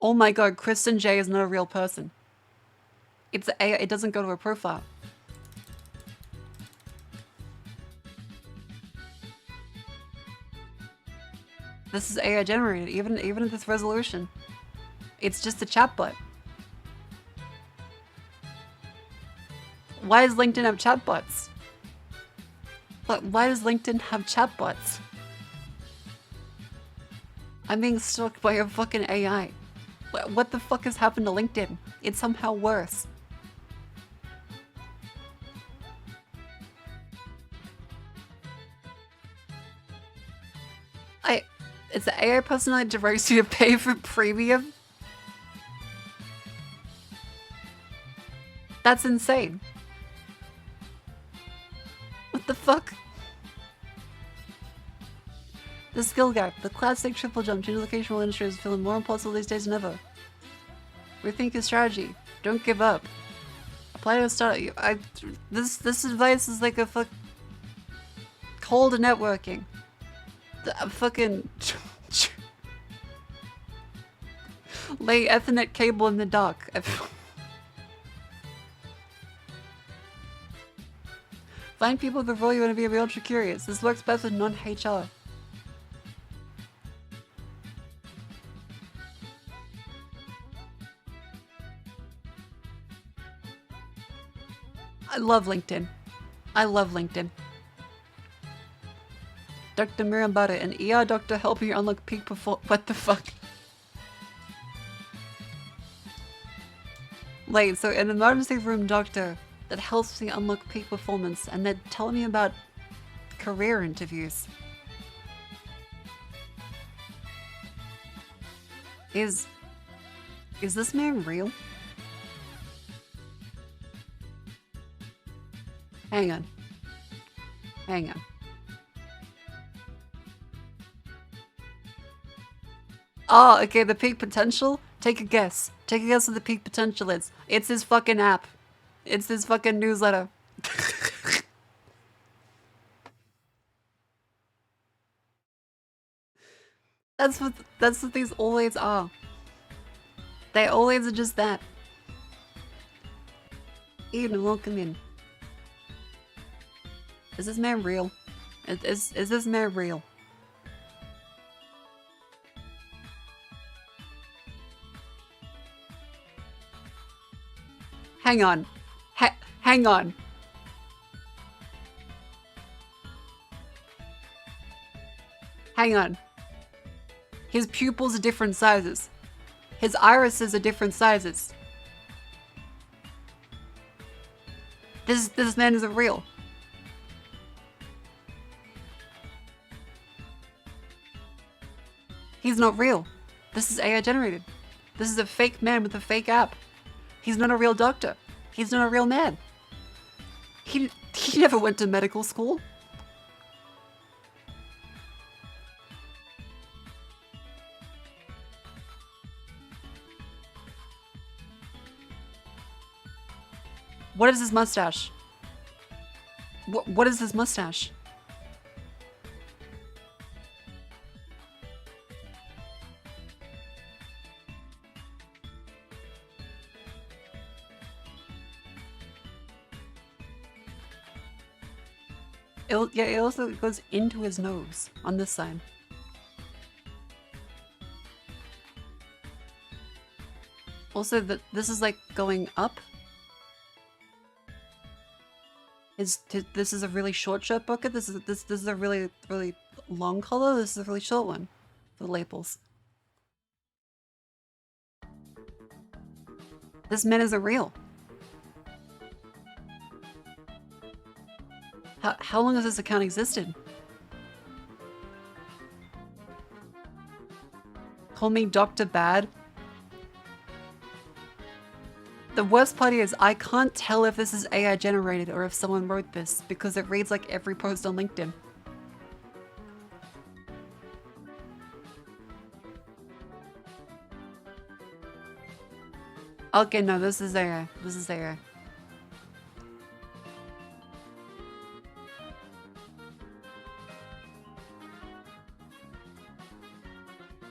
Oh my god, Kristen J is not a real person. It's an AI, it doesn't go to her profile. This is AI generated, even at this resolution. It's just a chatbot. Why does LinkedIn have chatbots? Why does LinkedIn have chatbots? I'm being stalked by a fucking AI. What the fuck has happened to LinkedIn? It's somehow worse. It's the AI personality directs you to pay for premium? That's insane. What the fuck? The skill gap. The classic triple jump to the locational industry is feeling more impossible these days than ever. Rethink your strategy. Don't give up. Apply to a startup. This advice is like a fuck. Call to networking. A fucking. Lay Ethernet cable in the dock. Find people before you want to be ultra curious. This works best with non-HR. I love LinkedIn. I love LinkedIn. Dr. Miriam Butter, an ER doctor helping you unlock peak performance. What the fuck? Wait, so an emergency room doctor that helps me unlock peak performance and then telling me about career interviews. Is this man real? Hang on. Hang on. Oh, okay, the peak potential? Take a guess. Take a guess what the peak potential is. It's his fucking app. It's his fucking newsletter. That's what these always are. They always are just that. Evening, welcome in. Is this man real? Is this man real? Hang on. Hang on. Hang on. His pupils are different sizes. His irises are different sizes. This man isn't real. He's not real. This is AI generated. This is a fake man with a fake app. He's not a real doctor. He's not a real man. He never went to medical school. What is his mustache? What is his mustache? It also goes into his nose on this side. Also, this is like going up. This is a really short bucket. This is a really long color. This is a really short one for the labels. This man isn't real. How long has this account existed? Call me Dr. Bad. The worst part is I can't tell if this is AI generated or if someone wrote this because it reads like every post on LinkedIn. Okay, no, this is AI. This is AI.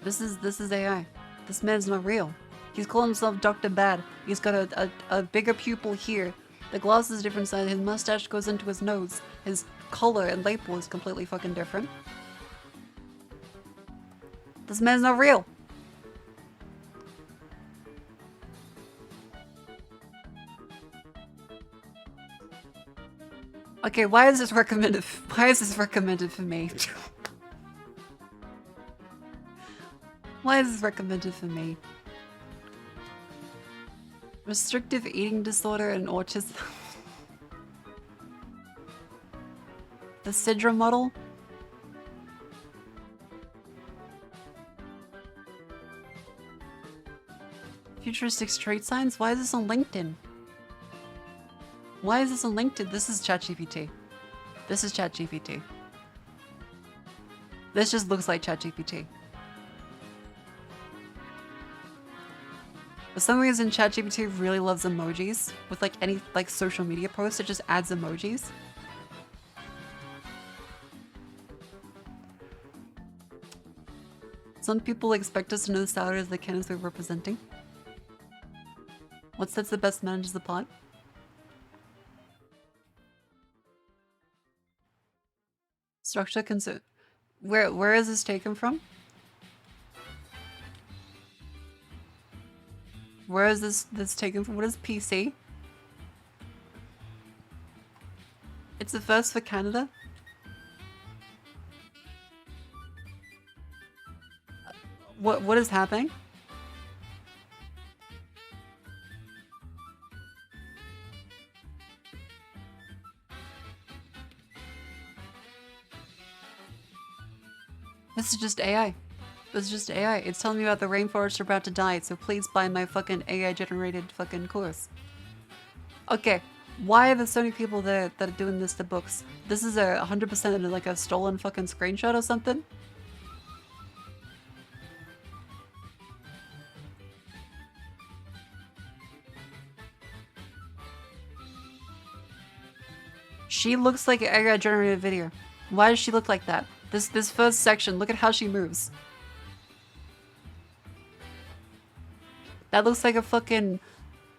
This is AI. This man's not real. He's calling himself Dr. Bad. He's got a bigger pupil here. The gloss is different size. His mustache goes into his nose. His color and label is completely fucking different. This man's not real. Okay, why is this recommended? Why is this recommended for me? Why is this recommended for me? Restrictive eating disorder and autism. The syndrome model? Futuristic trait signs? Why is this on LinkedIn? Why is this on LinkedIn? This is ChatGPT. This is ChatGPT. This just looks like ChatGPT. For some reason, ChatGPT really loves emojis. With like any social media post, it just adds emojis. Some people expect us to know the salaries they can as we're representing. What sets the best manages the pot? Structure concern. Where is this taken from? Where is this taken from? What is PC? It's the first for Canada? What is happening? This is just AI. This is just AI. It's telling me about the rainforests are about to die, so please buy my fucking AI-generated fucking course. Okay, why are there so many people that are doing this to books? This is a 100% like a stolen fucking screenshot or something? She looks like an AI-generated video. Why does she look like that? This first section, look at how she moves. That looks like a fucking...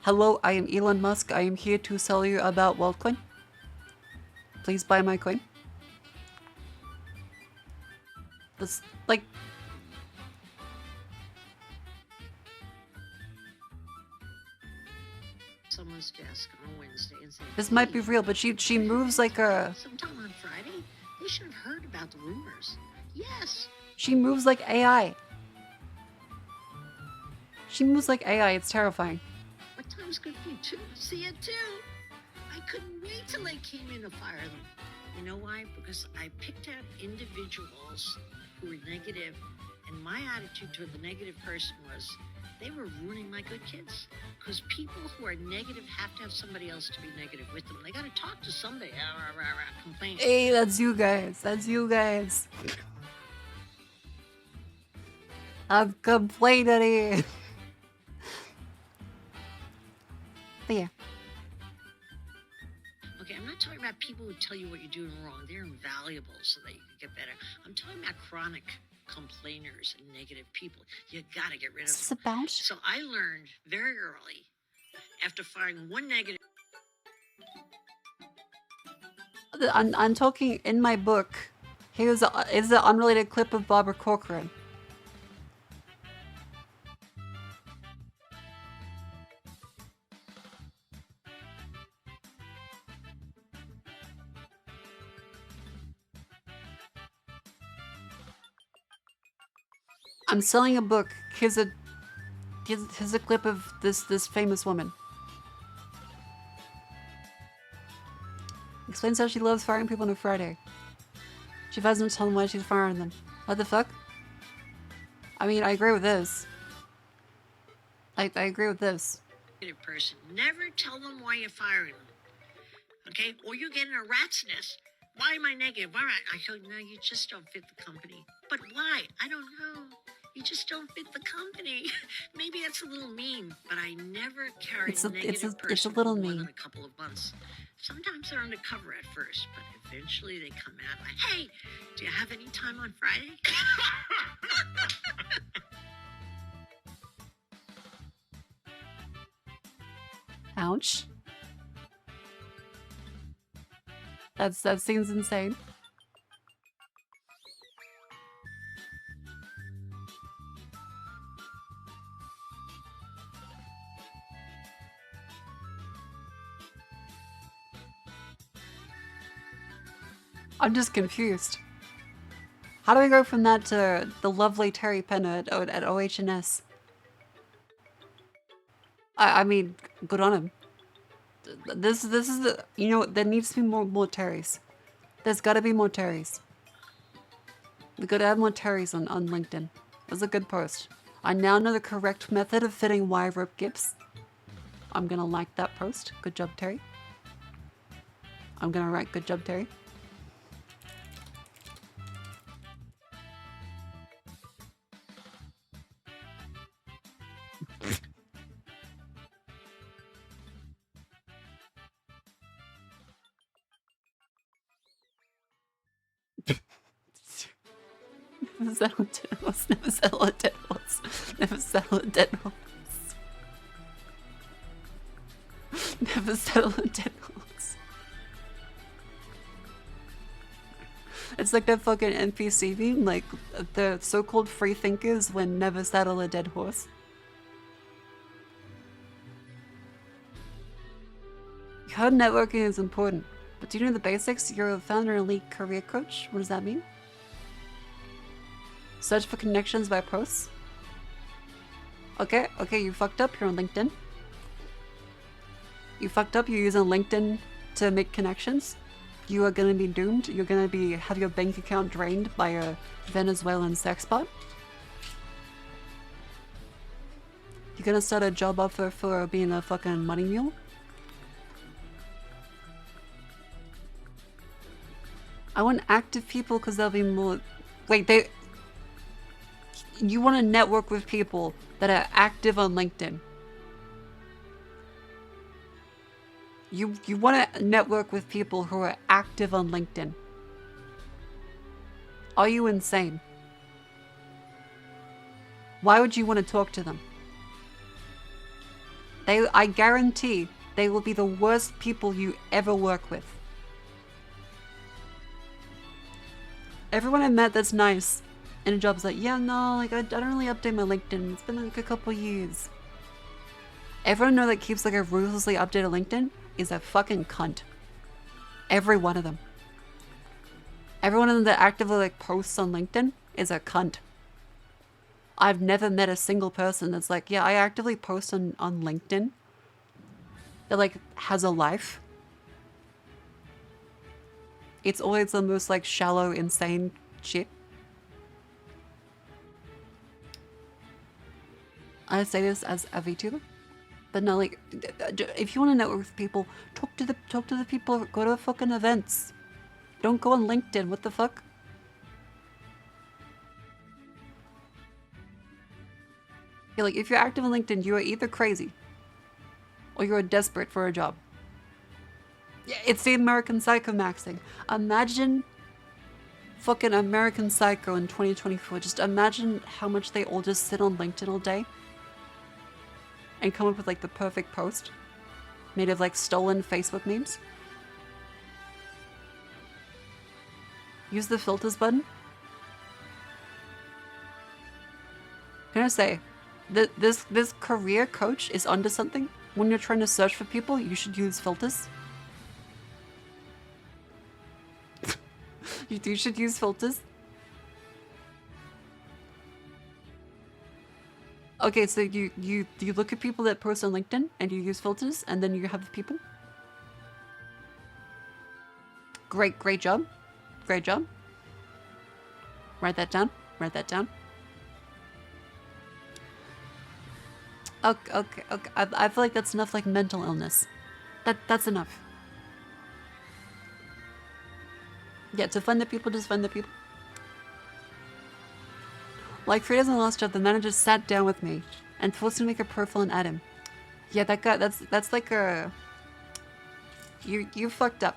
Hello, I am Elon Musk. I am here to sell you about WorldCoin. Please buy my coin. This, like... Someone's desk on Wednesday and say, This might be real, but she moves like a... Sometime on Friday, they should have heard about the rumors. Yes. She moves like AI. She moves like AI, it's terrifying. What time's good for you too? See it too. I couldn't wait till they came in to fire them. You know why? Because I picked out individuals who were negative, and my attitude toward the negative person was they were ruining my good kids. Because people who are negative have to have somebody else to be negative with them. They got to talk to somebody. Complain. Hey, that's you guys. That's you guys. I'm complaining. But yeah. Okay, I'm not talking about people who tell you what you're doing wrong. They're invaluable so that you can get better. I'm talking about chronic complainers and negative people. You gotta get rid of them. About? So I learned very early, after firing one negative. I'm talking in my book. Here's an unrelated clip of Barbara Corcoran. I'm selling a book. Here's a clip of this famous woman. Explains how she loves firing people on a Friday. She doesn't tell them why she's firing them. What the fuck? I mean, I agree with this. I agree with this. Person, never tell them why you're firing them. Okay? Or you get in a rat's nest. Why am I negative? Why am I go, no, you just don't fit the company. But why? I don't know. You just don't fit the company. Maybe that's a little mean, but I never carried a negative person it's a little for more mean. than a couple of months. Sometimes they're undercover at first, but eventually they come out like, hey, do you have any time on Friday? Ouch. That seems insane. I'm just confused. How do we go from that to the lovely Terry Penner at OH&S? I mean, good on him. This is the, you know, there needs to be more Terrys. There's got to be more Terrys. We got to add more Terrys on LinkedIn. That's a good post. I now know the correct method of fitting wire rope gifts. I'm gonna like that post. Good job, Terry. I'm gonna write good job, Terry. Never settle a dead horse. Never settle a dead horse. Never settle a dead horse. Never settle a dead horse. It's like that fucking NPC meme, like the so-called free thinkers when never settle a dead horse. You heard networking is important, but do you know the basics? You're a founder and elite career coach. What does that mean? Search for connections by posts. Okay, you fucked up. You're on LinkedIn. You fucked up. You're using LinkedIn to make connections. You are gonna be doomed. You're gonna have your bank account drained by a Venezuelan sex bot. You're gonna start a job offer for being a fucking money mule. I want active people because they'll be more. Wait, you want to network with people that are active on LinkedIn. You want to network with people who are active on LinkedIn. Are you insane? Why would you want to talk to them? I guarantee they will be the worst people you ever work with. Everyone I met that's nice in a job's like, yeah, no, like I don't really update my LinkedIn. It's been like a couple years. Everyone know that keeps like a ruthlessly updated LinkedIn is a fucking cunt. Every one of them. Everyone of them that actively like posts on LinkedIn is a cunt. I've never met a single person that's like, yeah, I actively post on LinkedIn. That like has a life. It's always the most like shallow, insane shit. I say this as a VTuber, but no, like, if you want to network with people, talk to the people. Go to fucking events. Don't go on LinkedIn. What the fuck? Yeah, like if you're active on LinkedIn, you are either crazy or you are desperate for a job. Yeah, it's the American Psycho maxing. Imagine fucking American Psycho in 2024. Just imagine how much they all just sit on LinkedIn all day and come up with like the perfect post made of like stolen Facebook memes. Use the filters button. Can I say that this career coach is onto something? When you're trying to search for people, you should use filters. You should use filters. Okay, so you look at people that post on LinkedIn and you use filters, and then you have the people. Great job. Great job. Write that down. Write that down. Okay. I feel like that's enough like mental illness. That's enough. Yeah, to find the people, just find the people. Like 3 days in the last job, the manager sat down with me and forced me to make a profile and add him. Yeah, that guy, that's like a... You fucked up.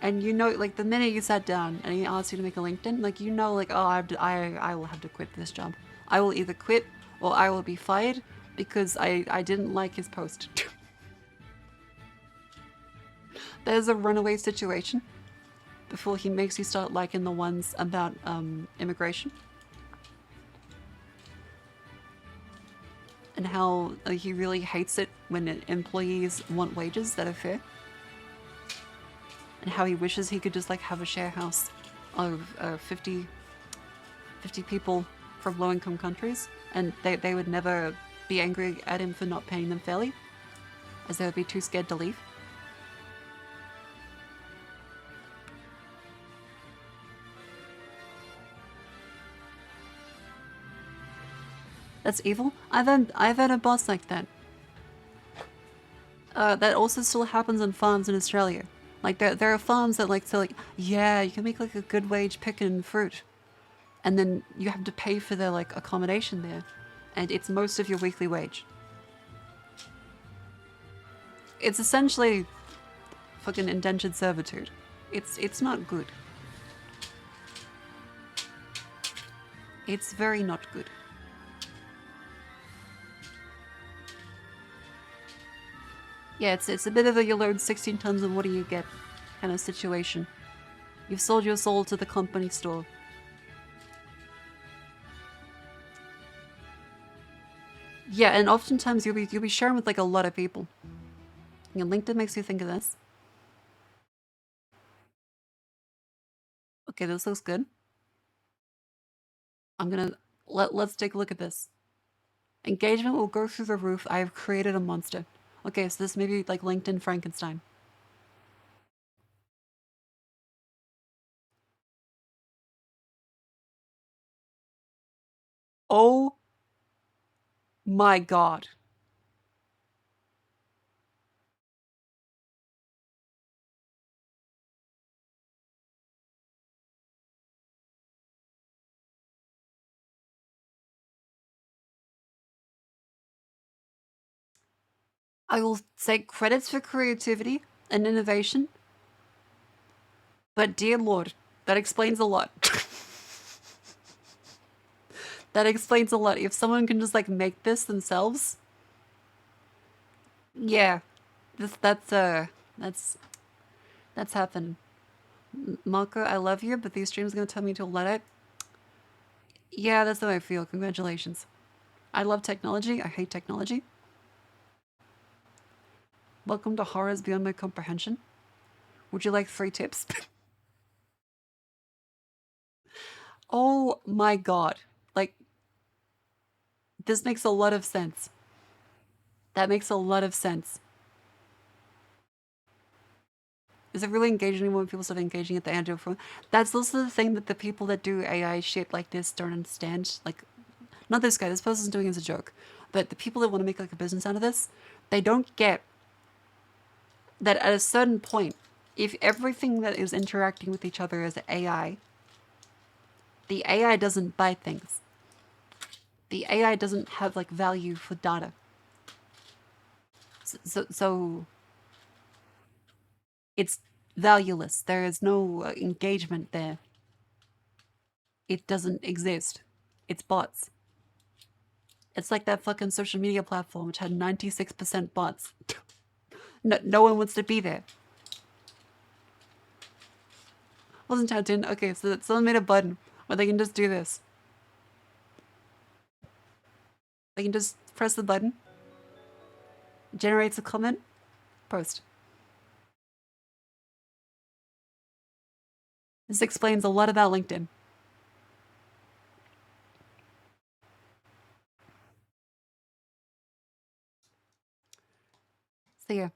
And you know, like the minute you sat down and he asked you to make a LinkedIn, like you know, like, oh, I will have to quit this job. I will either quit or I will be fired because I didn't like his post. There's a runaway situation before he makes you start liking the ones about immigration. And how he really hates it when employees want wages that are fair. And how he wishes he could just like have a share house of 50 people from low-income countries, and they would never be angry at him for not paying them fairly, as they would be too scared to leave. That's evil. I've had a boss like that. That also still happens on farms in Australia. Like there are farms that like say like, yeah, you can make like a good wage picking fruit, and then you have to pay for their like accommodation there, and it's most of your weekly wage. It's essentially fucking indentured servitude. It's not good. It's very not good. Yeah, it's a bit of a you load 16 tons and what do you get kind of situation. You've sold your soul to the company store. Yeah, and oftentimes you'll be sharing with like a lot of people. You know, LinkedIn makes you think of this. Okay, this looks good. I'm gonna let's take a look at this. Engagement will go through the roof. I have created a monster. Okay, so this may be like LinkedIn Frankenstein. Oh my god. I will say credits for creativity and innovation. But dear Lord, that explains a lot. That explains a lot. If someone can just like make this themselves. Yeah. That's happening. Marco, I love you, but these streams are gonna tell me to let it. Yeah, that's how I feel. Congratulations. I love technology. I hate technology. Welcome to Horrors Beyond My Comprehension. Would you like 3 tips? Oh my god. Like, this makes a lot of sense. That makes a lot of sense. Is it really engaging anymore when people start engaging at the end of it? That's also the thing that the people that do AI shit like this don't understand. Like, not this guy, this person's doing it as a joke. But the people that want to make like a business out of this, they don't get that at a certain point, if everything that is interacting with each other is AI, the AI doesn't buy things. The AI doesn't have like value for data. So it's valueless. There is no engagement there. It doesn't exist. It's bots. It's like that fucking social media platform which had 96% bots. No one wants to be there. Wasn't tapped in. Okay, so someone made a button where they can just do this. They can just press the button. It generates a comment. Post. This explains a lot about LinkedIn. So yeah.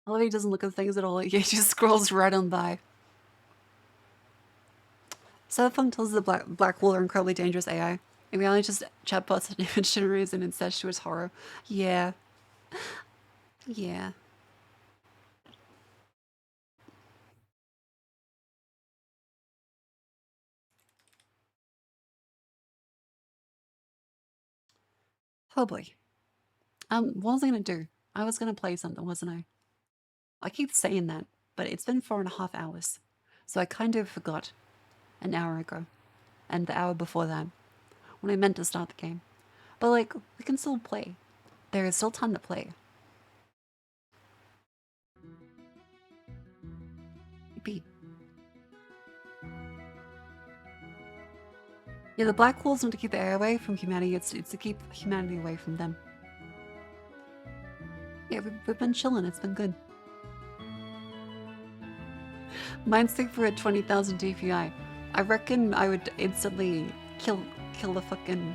Olivia doesn't look at things at all. He just scrolls right on by. Cyberpunk tells the black hole are incredibly dangerous AI. In reality, just chatbots and image generators and incestuous horror. Yeah. Yeah. Oh boy. What was I gonna do? I was gonna play something, wasn't I? I keep saying that, but it's been 4.5 hours. So I kind of forgot an hour ago. And the hour before that. When I meant to start the game. But like, we can still play. There is still time to play. Yippee. Yeah, the black hole's not to keep the air away from humanity, it's to keep humanity away from them. Yeah, we've been chilling, it's been good. Mine's sick for a 20,000 DPI. I reckon I would instantly kill the fucking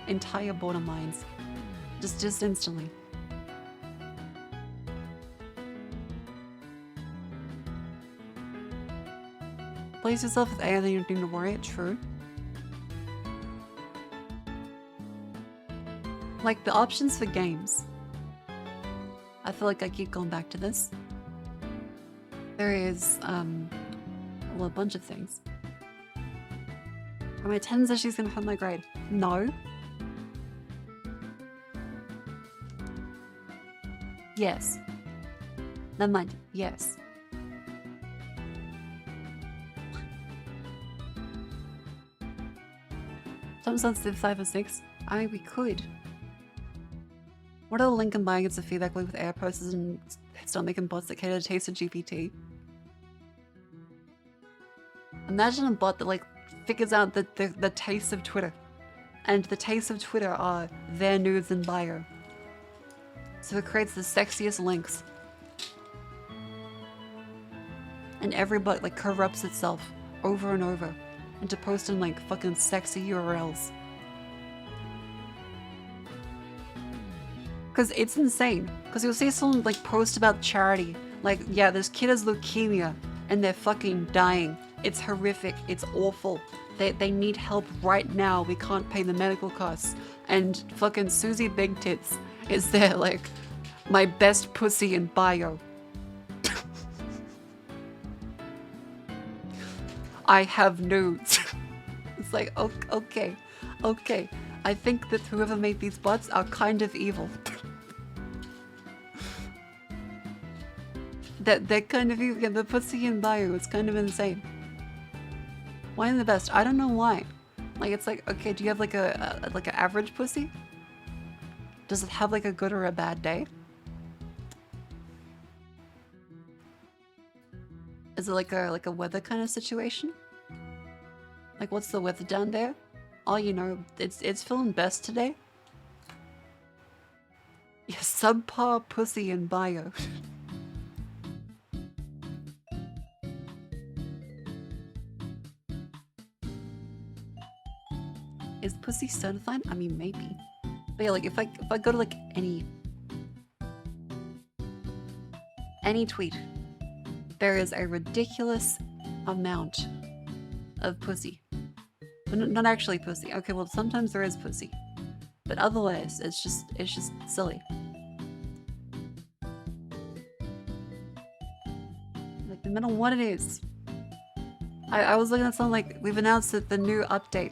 entire board of mines. Just instantly. Place yourself with AI, then you don't need to worry, true. Like the options for games. I feel like I keep going back to this. There is, well, a bunch of things. Are my 10s that she's gonna have my grade? No. Yes. Never mind. Yes. Sometimes did 5 or 6. I mean, we could. What are the link and buying? It's a feedback loop with air posters and start making bots that cater to taste of GPT. Imagine a bot that like figures out the taste of Twitter. And the tastes of Twitter are their nudes and bio. So it creates the sexiest links. And every bot like corrupts itself over and over into posting like fucking sexy URLs. Because it's insane. Because you'll see someone like post about charity. Like, yeah, this kid has leukemia and they're fucking dying. It's horrific. It's awful. They need help right now. We can't pay the medical costs. And fucking Susie Big Tits is there like, my best pussy in bio. I have nudes. It's like, okay. I think that whoever made these bots are kind of evil. They're kind of evil. Yeah, the pussy in bio is kind of insane. Why am the best? I don't know why. Like, it's like, okay, do you have like a like an average pussy? Does it have like a good or a bad day? Is it like a weather kind of situation? Like, what's the weather down there? Oh, you know, it's feeling best today. Yeah, subpar pussy in bio. Is pussy certified? I mean, maybe. But yeah, like if I go to like any tweet, there is a ridiculous amount of pussy. But not actually pussy. Okay, well sometimes there is pussy, but otherwise it's just silly. Like no matter what it is. I was looking at something like we've announced that the new update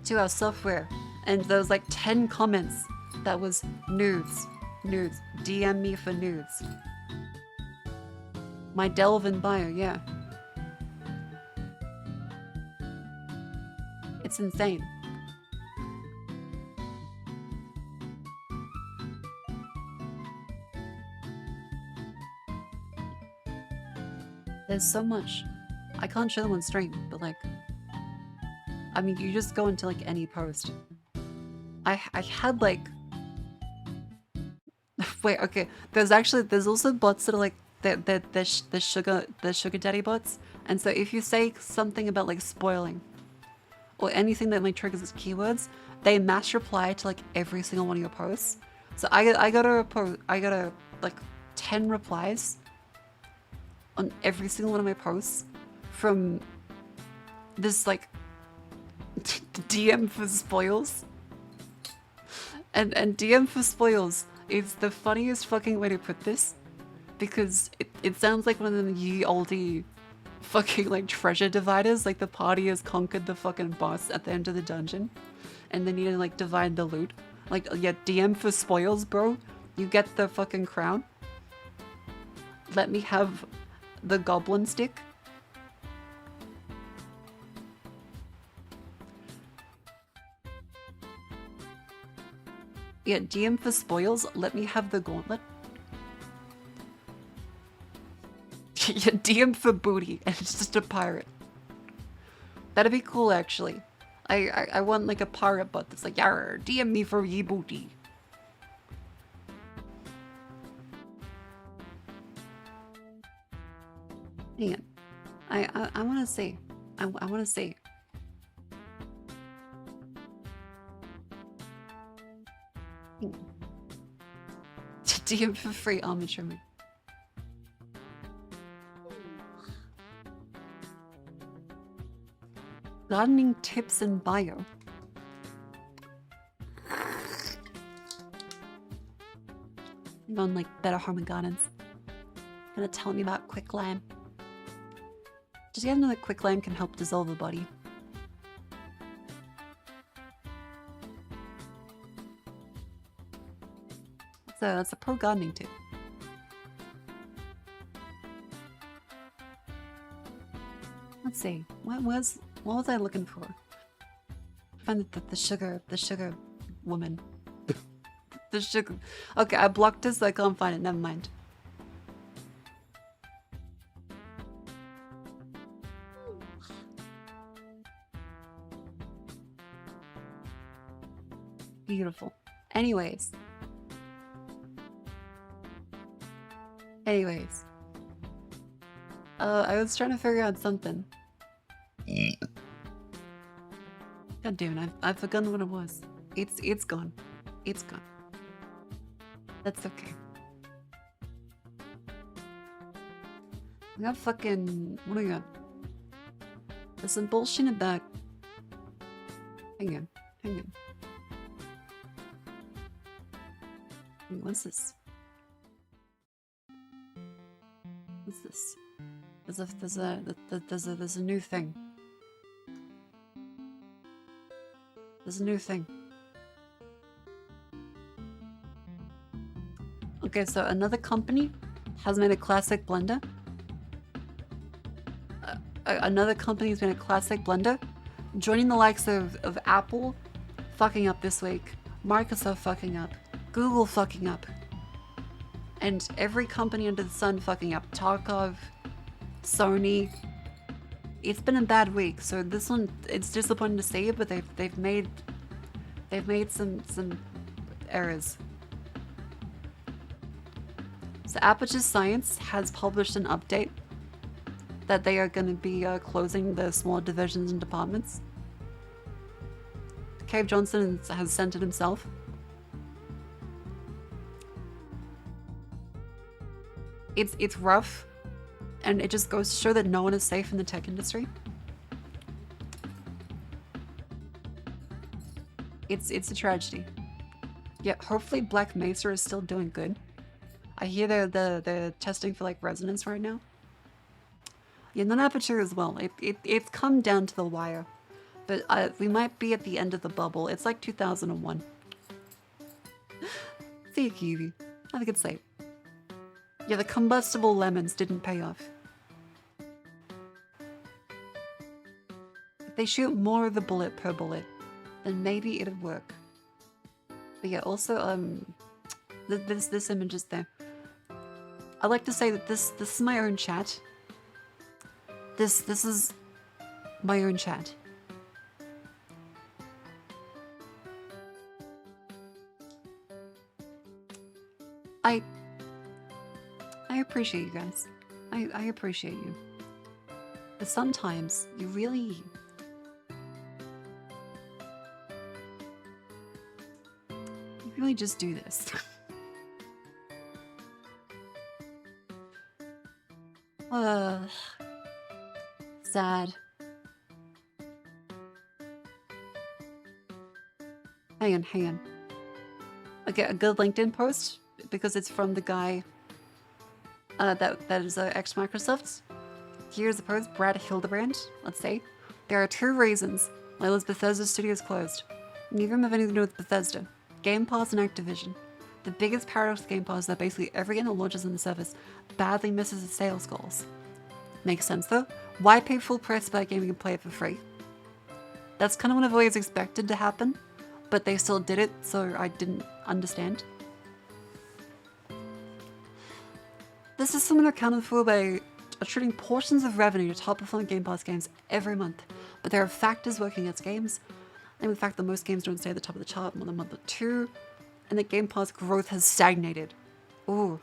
to our software, and there was like 10 comments that was nudes. DM me for nudes. My delve in bio, yeah. It's insane. There's so much. I can't show them on stream, but like, I mean, you just go into like any post. I had like, wait, okay. There's also bots that are like the sugar daddy bots, and so if you say something about like spoiling, or anything that like triggers its keywords, they mass reply to like every single one of your posts. So I got like 10 replies on every single one of my posts from this like DM for spoils. And DM for spoils is the funniest fucking way to put this, because it sounds like one of them ye olde fucking like treasure dividers, like the party has conquered the fucking boss at the end of the dungeon and they need to like divide the loot. Like, yeah, DM for spoils, bro. You get the fucking crown. Let me have the goblin stick. Yeah, DM for spoils, let me have the gauntlet. Yeah, DM for booty, and it's just a pirate. That'd be cool, actually. I want like a pirate bot that's like, yarr, DM me for ye booty. Hang on. I wanna say. I wanna say. DM for free armor trimming. Gardening tips and bio. I'm on like Better Home and Gardens. Gonna tell me about quicklime. Did you guys know that quicklime can help dissolve the body? That's a pro gardening tip. Let's see. What was I looking for? Find the sugar woman. The sugar. Okay, I blocked this, so I can't find it. Never mind. Beautiful. Anyways. I was trying to figure out something. God damn it, I've forgotten what it was. It's gone. It's gone. That's okay. I got fucking... What do we got? There's some bullshit about... Hang on. What's this? What's this? There's a new thing. There's a new thing. Okay, so another company has made a classic blender. Another company's made a classic blender, joining the likes of Apple fucking up this week, Microsoft fucking up, Google fucking up, and every company under the sun fucking up. Tarkov, Sony. It's been a bad week, so this one, it's disappointing to see, but they've made some errors. So Aperture Science has published an update that they are going to be closing the small divisions and departments. Cave Johnson has sent it himself. It's rough, and it just goes to show that no one is safe in the tech industry. It's a tragedy. Yeah, hopefully Black Mesa is still doing good. I hear they're testing for like resonance right now. Yeah, non-aperture as well. It's come down to the wire, but we might be at the end of the bubble. It's like 2001. See you, Kiwi. Have a good sleep. Yeah, the combustible lemons didn't pay off. If they shoot more of the bullet per bullet, then maybe it'd work. But yeah, also this image is there. I like to say that this is my own chat. This is my own chat. I appreciate you guys. I appreciate you. But sometimes you really really just do this? Sad. Hang on. Okay, a good LinkedIn post, because it's from the guy that is ex-Microsoft. Here's the post, Brad Hildebrand, let's say. There are 2 reasons why those Bethesda studios closed. Neither of them have anything to do with Bethesda. Game Pass and Activision. The biggest paradox of Game Pass is that basically every game that launches on the service badly misses its sales goals. Makes sense though. Why pay full price to buy gaming and play it for free? That's kind of what I've always expected to happen, but they still did it, so I didn't understand. This is somewhat accounted for by attributing portions of revenue to top-performing Game Pass games every month, but there are factors working against games, and the fact that most games don't stay at the top of the chart more than a month or 2, and that Game Pass growth has stagnated. Ooh.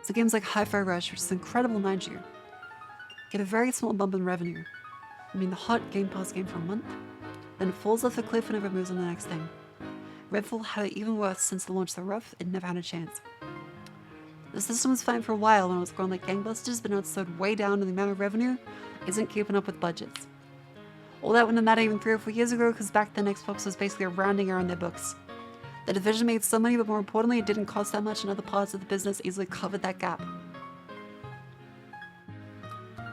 So games like Hi-Fi Rush, which is incredible, mind you, get a very small bump in revenue. I mean, the hot Game Pass game for a month, then it falls off a cliff and never moves on to the next thing. Redfall had it even worse since the launch of the Rough. It never had a chance. The system was fine for a while when it was growing like gangbusters, but now it's slowed way down and the amount of revenue isn't keeping up with budgets. All that wouldn't have mattered even 3 or 4 years ago, because back then Xbox was basically a rounding error in their books. The division made some money, but more importantly, it didn't cost that much, and other parts of the business easily covered that gap.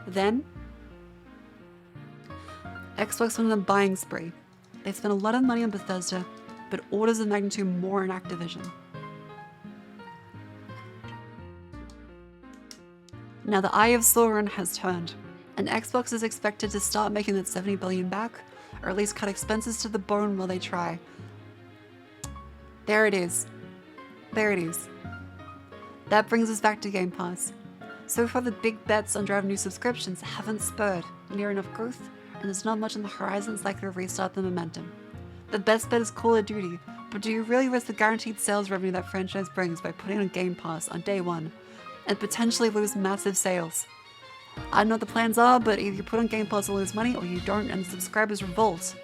Then, Xbox went on a buying spree. They spent a lot of money on Bethesda, but orders of magnitude more in Activision. Now the eye of Sauron has turned, and Xbox is expected to start making that $70 billion back, or at least cut expenses to the bone while they try. There it is. There it is. That brings us back to Game Pass. So far the big bets on driving new subscriptions haven't spurred near enough growth, and there's not much on the horizon that's likely to restart the momentum. The best bet is Call of Duty, but do you really risk the guaranteed sales revenue that franchise brings by putting on Game Pass on day 1, and potentially lose massive sales? I don't know what the plans are, but either you put on Game Pass and lose money, or you don't and subscribers revolt,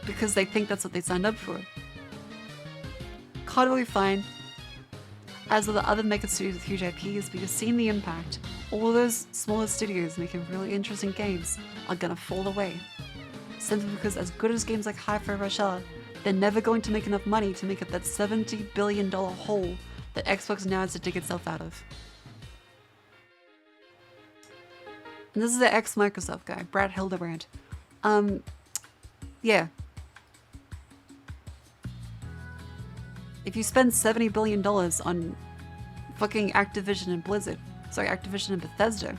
because they think that's what they signed up for. COD will be fine, as are the other mega studios with huge IPs, but you've seen the impact. All those smaller studios making really interesting games are gonna fall away. Simply because as good as games like Hi-Fi Rush are, they're never going to make enough money to make up that $70 billion hole that Xbox now has to dig itself out of. And this is the ex-Microsoft guy, Brad Hildebrand. Yeah. If you spend $70 billion on fucking Activision and Blizzard, sorry, Activision and Bethesda,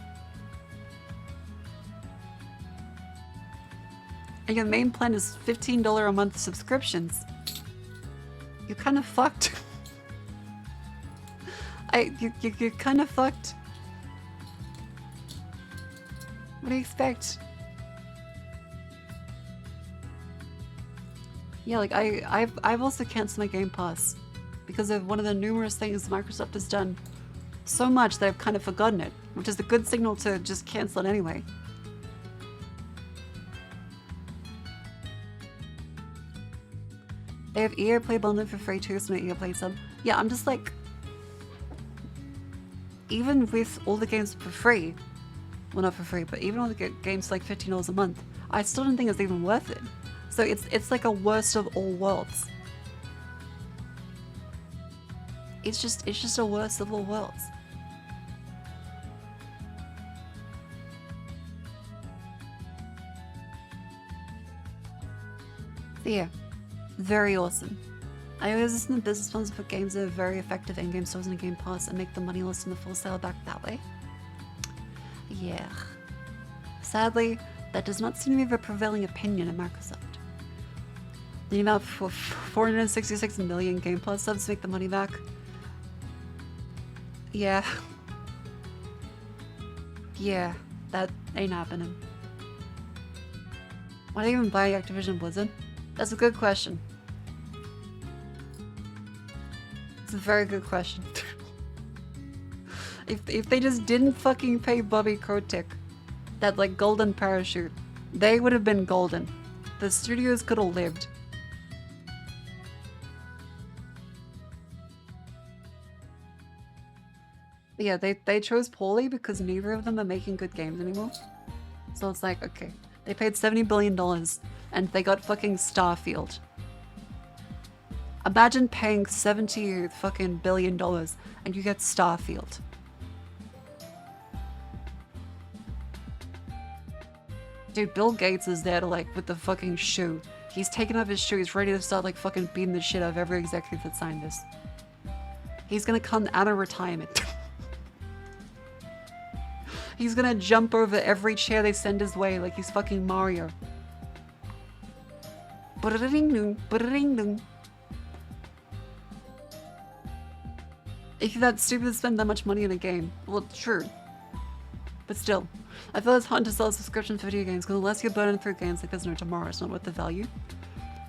and your main plan is $15 a month subscriptions, you're kind of fucked. You're kind of fucked. What do you expect? Yeah, like I've also canceled my Game Pass because of one of the numerous things Microsoft has done so much that I've kind of forgotten it, which is a good signal to just cancel it anyway. They have EA Play bundled for free too, so no EA Play sub. Yeah, I'm just like, even with all the games for free, well not for free, but even all the games like $15 a month, I still don't think it's even worth it. So it's like a worst of all worlds. It's just a worst of all worlds. So yeah, very awesome. I always listen to business plans for games that are very effective in-game stores and Game Pass and make the money less than the full sale back that way. Yeah. Sadly, that does not seem to be the prevailing opinion at Microsoft. The amount for 466 million Game Pass subs to make the money back. Yeah. Yeah, that ain't happening. Why do you even buy Activision Blizzard? That's a good question. It's a very good question. If they just didn't fucking pay Bobby Kotick that like golden parachute, they would have been golden. The studios could have lived. Yeah, they chose poorly because neither of them are making good games anymore. So it's like, okay, they paid $70 billion and they got fucking Starfield. Imagine paying $70 fucking billion and you get Starfield. Dude, Bill Gates is there to like with the fucking shoe. He's taking off his shoe, he's ready to start like fucking beating the shit out of every executive that signed this. He's gonna come out of retirement. He's gonna jump over every chair they send his way like he's fucking Mario. Ba-da-ding-ding, ba-da-ding-ding. If you're that stupid to spend that much money in a game, well, sure. But still, I feel it's hard to sell a subscription for video games because unless you're burning through games like there's no tomorrow, it's not worth the value.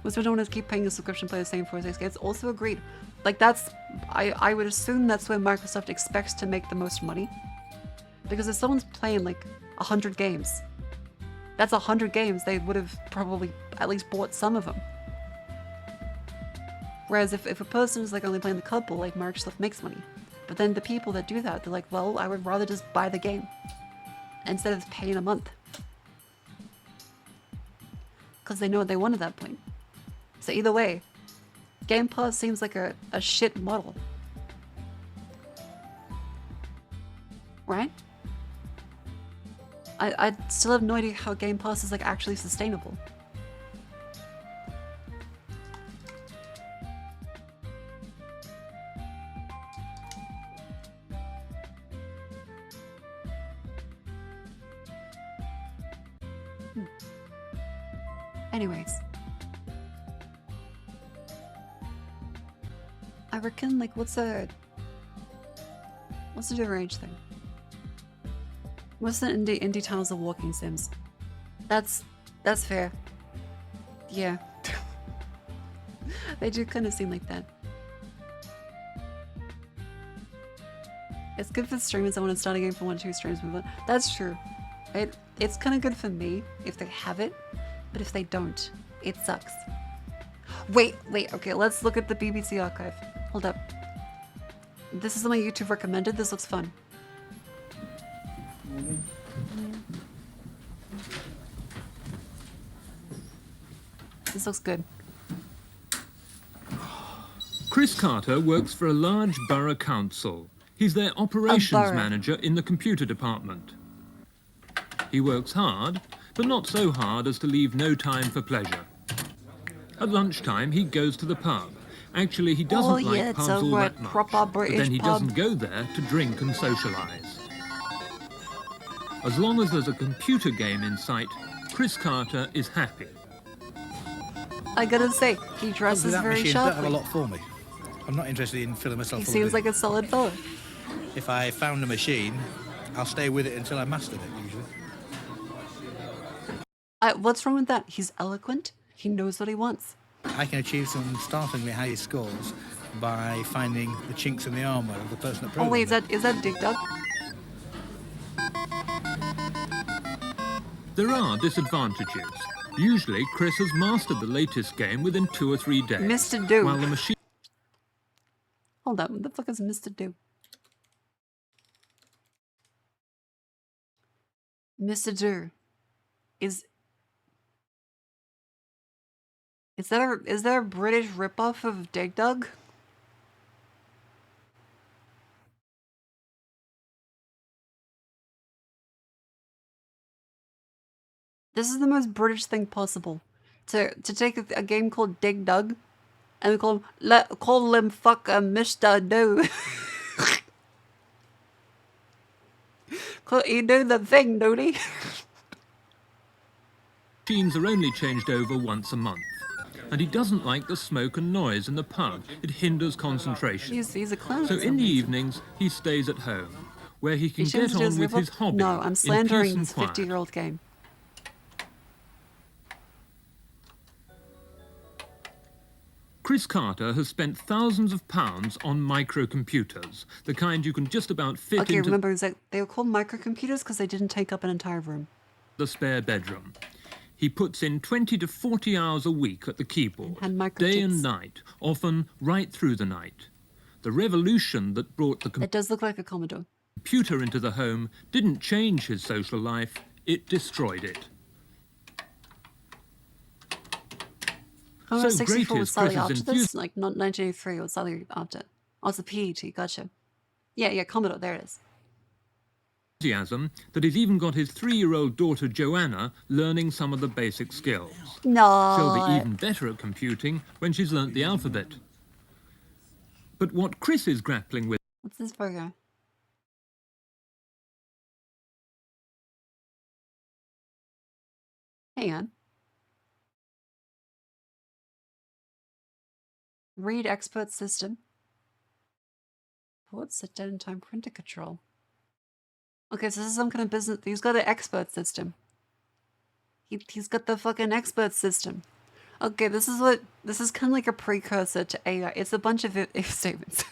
Most people don't want to keep paying a subscription play the same 4 or 6 games. Also agreed. Like that's, I would assume that's where Microsoft expects to make the most money. Because if someone's playing like 100 games, that's 100 games, they would have probably at least bought some of them. Whereas if a person is like only playing the couple, like Microsoft makes money. But then the people that do that, they're like, well, I would rather just buy the game instead of paying a month. Because they know what they want at that point. So either way, Game Pass seems like a shit model. Right? I still have no idea how Game Pass is like actually sustainable. Anyways. I reckon like what's the range thing? What's the indie titles of walking sims? That's fair. Yeah. They do kind of seem like that. It's good for streamers that want to start a game for 1 or 2 streams. That's true. It's kind of good for me if they have it, but if they don't, it sucks. Wait, okay, let's look at the BBC archive. Hold up. This is my YouTube recommended. This looks fun. This looks good. Chris Carter works for a large borough council. He's their operations manager in the computer department. He works hard, but not so hard as to leave no time for pleasure. At lunchtime, he goes to the pub. Actually, he doesn't like pubs all that much, but then he doesn't go there to drink and socialise. As long as there's a computer game in sight, Chris Carter is happy. I gotta say, he dresses very sharply. sharply. Don't have a lot for me. I'm not interested in filling myself He full seems of like a solid fellow. If I found a machine, I'll stay with it until I mastered it, usually. What's wrong with that? He's eloquent. He knows what he wants. I can achieve some startlingly high scores by finding the chinks in the armour of the person that programmed Oh wait, is that Dig Dug? There are disadvantages. Usually, Chris has mastered the latest game within 2 or 3 days. Mr. Do. While the machine... Hold on, what the fuck is Mr. Do? Mr. Do. Is there a British ripoff of Dig Dug? This is the most British thing possible. To take a game called Dig Dug and call him Mr. Do. He do the thing, don't he? Machines are only changed over once a month. And he doesn't like the smoke and noise in the pub. It hinders concentration. He's a clown. So in the evenings, he stays at home, where he can get on with his hobby. No, I'm slandering this 50-year-old game. Chris Carter has spent thousands of pounds on microcomputers, the kind you can just about fit Okay, into remember, they were called microcomputers because they didn't take up an entire room. the spare bedroom. He puts in 20 to 40 hours a week at the keyboard, day and night, often right through the night. The revolution that brought the It does look like a Commodore. computer into the home didn't change his social life, it destroyed it. Commodore So 64 great was is slightly Chris's after this, like not 1983, it was slightly after. Oh, it's the PET, gotcha. Yeah, Commodore, there it is. Enthusiasm that he's even got his 3-year-old daughter Joanna learning some of the basic skills. No. She'll be even better at computing when she's learnt the alphabet. But what Chris is grappling with... What's this program? Hang on. Read expert system. What's the dead in time printer control? Okay, so this is some kind of business. He's got an expert system. He's got the fucking expert system. Okay, this is kind of like a precursor to AI. It's a bunch of if statements.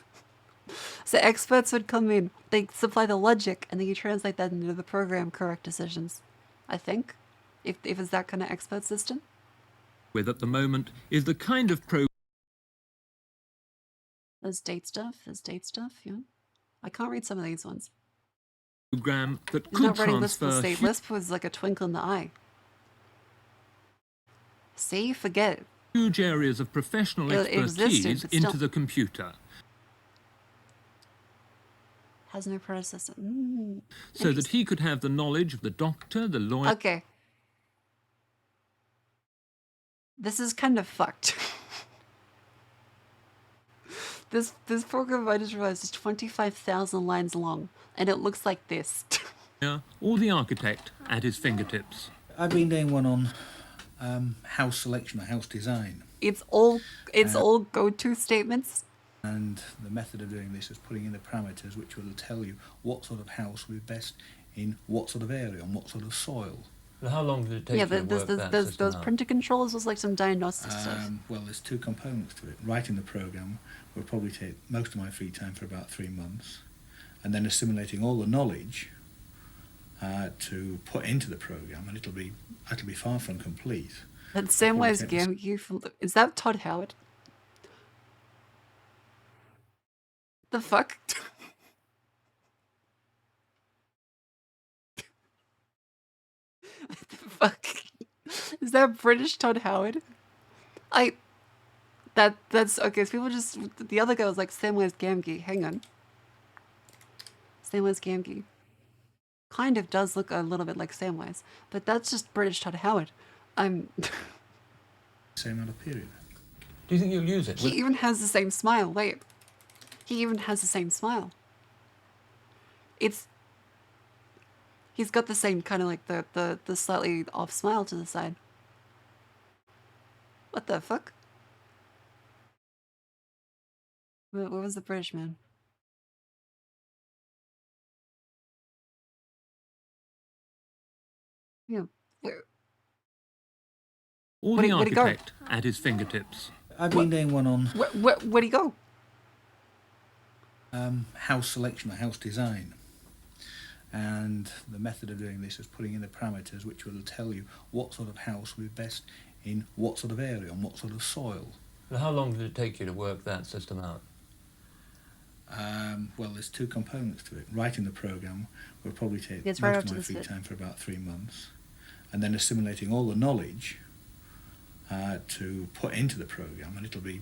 So experts would come in, they supply the logic, and then you translate that into the program correct decisions. I think, if it's that kind of expert system. ...with at the moment is the kind of program There's date stuff, yeah. I can't read some of these ones. that He's could not writing Lisp with transfer state. Lisp was like a twinkle in the eye. See, forget it. huge areas of professional It existed, expertise but into still. the computer, Has no predecessor. so that he could have the knowledge of the doctor, the lawyer... Okay. This is kind of fucked. This program I just realized is 25,000 lines long, and it looks like this. or the architect at his fingertips. I've been doing one on house selection or house design. It's all go-to statements. And the method of doing this is putting in the parameters which will tell you what sort of house will be best in what sort of area, on what sort of soil. Well, how long did it take you to work that system those out? printer controls was like some diagnostic stuff. Well, there's 2 components to it. Writing the program will probably take most of my free time for about 3 months, and then assimilating all the knowledge to put into the program, and it'll be far from complete. And Samwise Gamgee from is that Todd Howard? The fuck? What the fuck? Is that British Todd Howard? That's okay. So people just the other guy was like Samwise Gamgee. Hang on. Samwise Gamgee. Kind of does look a little bit like Samwise, but that's just British Todd Howard. Same amount of period. Do you think you'll use it? He even has the same smile. Wait. He even has the same smile. He's got the same kind of like the slightly off smile to the side. What the fuck? What was the British man? Yeah. Where? Or the architect at his fingertips. I've been doing one on where'd he go? house selection or house design. And the method of doing this is putting in the parameters which will tell you what sort of house will be best in what sort of area, on what sort of soil. Well, how long did it take you to work that system out? Well, there's 2 components to it. Writing the program will probably take It's most right of after my this free bit. time for about 3 months, and then assimilating all the knowledge to put into the program, and it'll be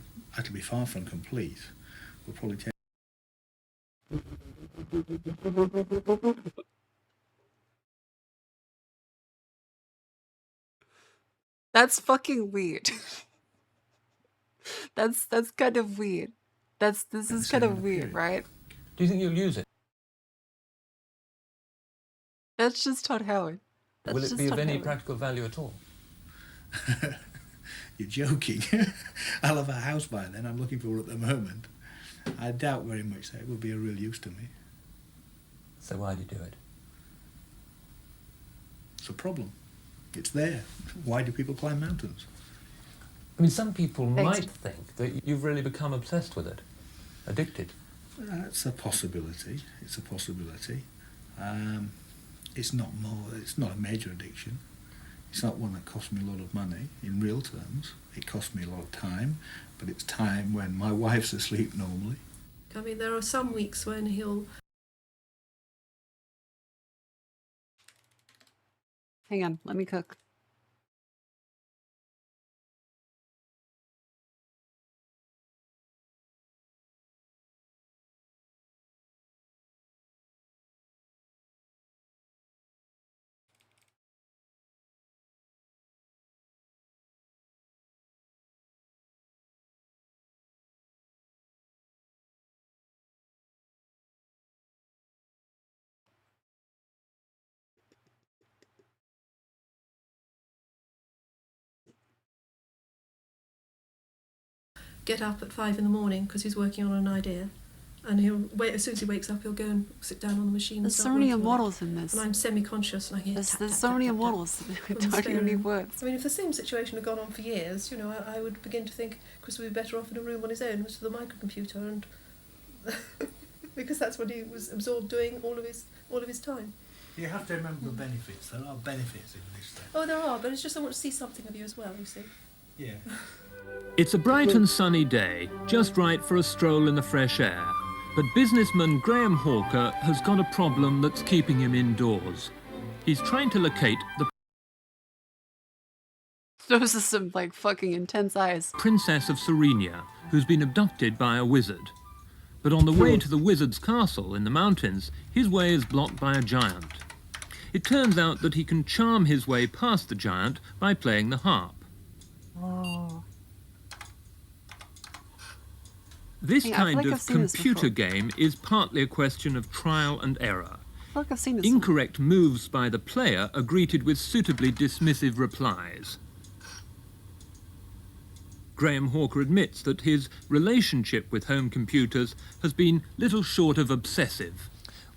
far from complete. Will probably take. That's fucking weird. That's kind of weird. This is kind of weird, right? Do you think you'll use it? That's just Todd Howard. That's Will it just be of Todd any Howard. practical value at all? You're joking. I'll have a house by then. I'm looking for one at the moment. I doubt very much that it will be of real use to me. So why do you do it? It's a problem. It's there. Why do people climb mountains? I mean, some people Thanks. might think that you've really become obsessed with it, addicted. It's a possibility. It's a possibility. It's not a major addiction. It's not one that costs me a lot of money in real terms. It costs me a lot of time, but it's time when my wife's asleep normally. I mean, there are some weeks when he'll... Hang on, let me cook. get up at 5 in the morning because he's working on an idea, and he'll wait. As soon as he wakes up, he'll go and sit down on the machine. There's and so start many working on it. immortals in this. And I'm semi-conscious, and I hear. There's so many immortals. We don't even need words. I mean, if the same situation had gone on for years, you know, I would begin to think Chris would be better off in a room on his own with the microcomputer, and because that's what he was absorbed doing all of his time. You have to remember the benefits. There are benefits in this thing. Oh, there are, but it's just I want to see something of you as well. You see. Yeah. It's a bright and sunny day, just right for a stroll in the fresh air. But businessman Graham Hawker has got a problem that's keeping him indoors. He's trying to locate the Those are some, like, fucking intense eyes. Princess of Serenia, who's been abducted by a wizard. But on the way to the wizard's castle in the mountains, his way is blocked by a giant. It turns out that he can charm his way past the giant by playing the harp. Oh. This Yeah, I feel kind like I've of seen this computer before. game is partly a question of trial and error. I feel like I've seen this. Incorrect moves by the player are greeted with suitably dismissive replies. Graham Hawker admits that his relationship with home computers has been little short of obsessive.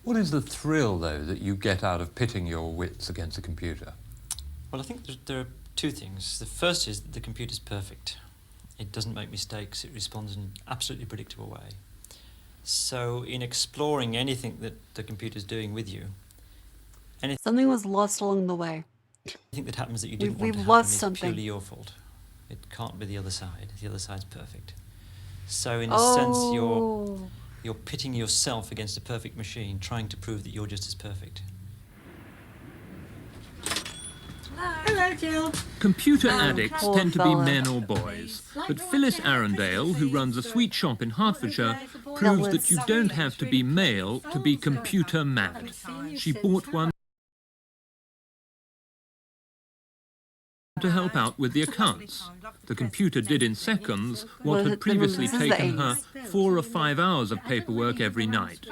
What is the thrill, though, that you get out of pitting your wits against a computer? Well, I think there are two things. The first is that the computer's perfect. It doesn't make mistakes. It responds in an absolutely predictable way. So in exploring anything that the computer's doing with you, Something was lost along the way. anything that happens that you didn't want We've to happen lost is something. purely your fault. It can't be the other side. The other side's perfect. So in a sense, you're pitting yourself against a perfect machine, trying to prove that you're just as perfect. Hello, Jill. Computer addicts poor tend to be fella. men or boys, but Phyllis Arundale, who runs a sweet shop in Hertfordshire, proves that you don't have to be male to be computer mad. She bought one to help out with the accounts. The computer did in seconds what had previously taken her 4 or 5 hours of paperwork every night.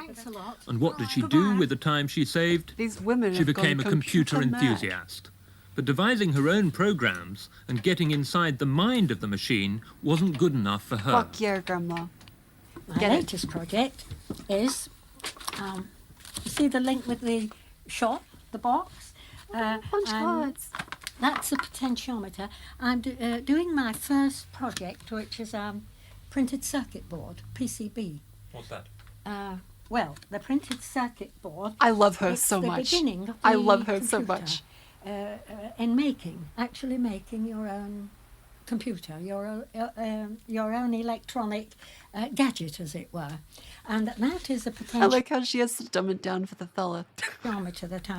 And what did she do with the time she saved? These women She have became gone a computer mad. enthusiast. But devising her own programs and getting inside the mind of the machine wasn't good enough for her. Fuck yeah, Grandma. My latest project is, you see the link with the shot, the box? Punch cards. That's a potentiometer. I'm doing my first project, which is printed circuit board, PCB. What's that? Well, the printed circuit board. I love her it's so the much. Beginning of I the love her so computer, much. In actually making your own computer, your own electronic gadget, as it were, and that is a I potential. like how she has to dumb it down for the fella. Potentiometer that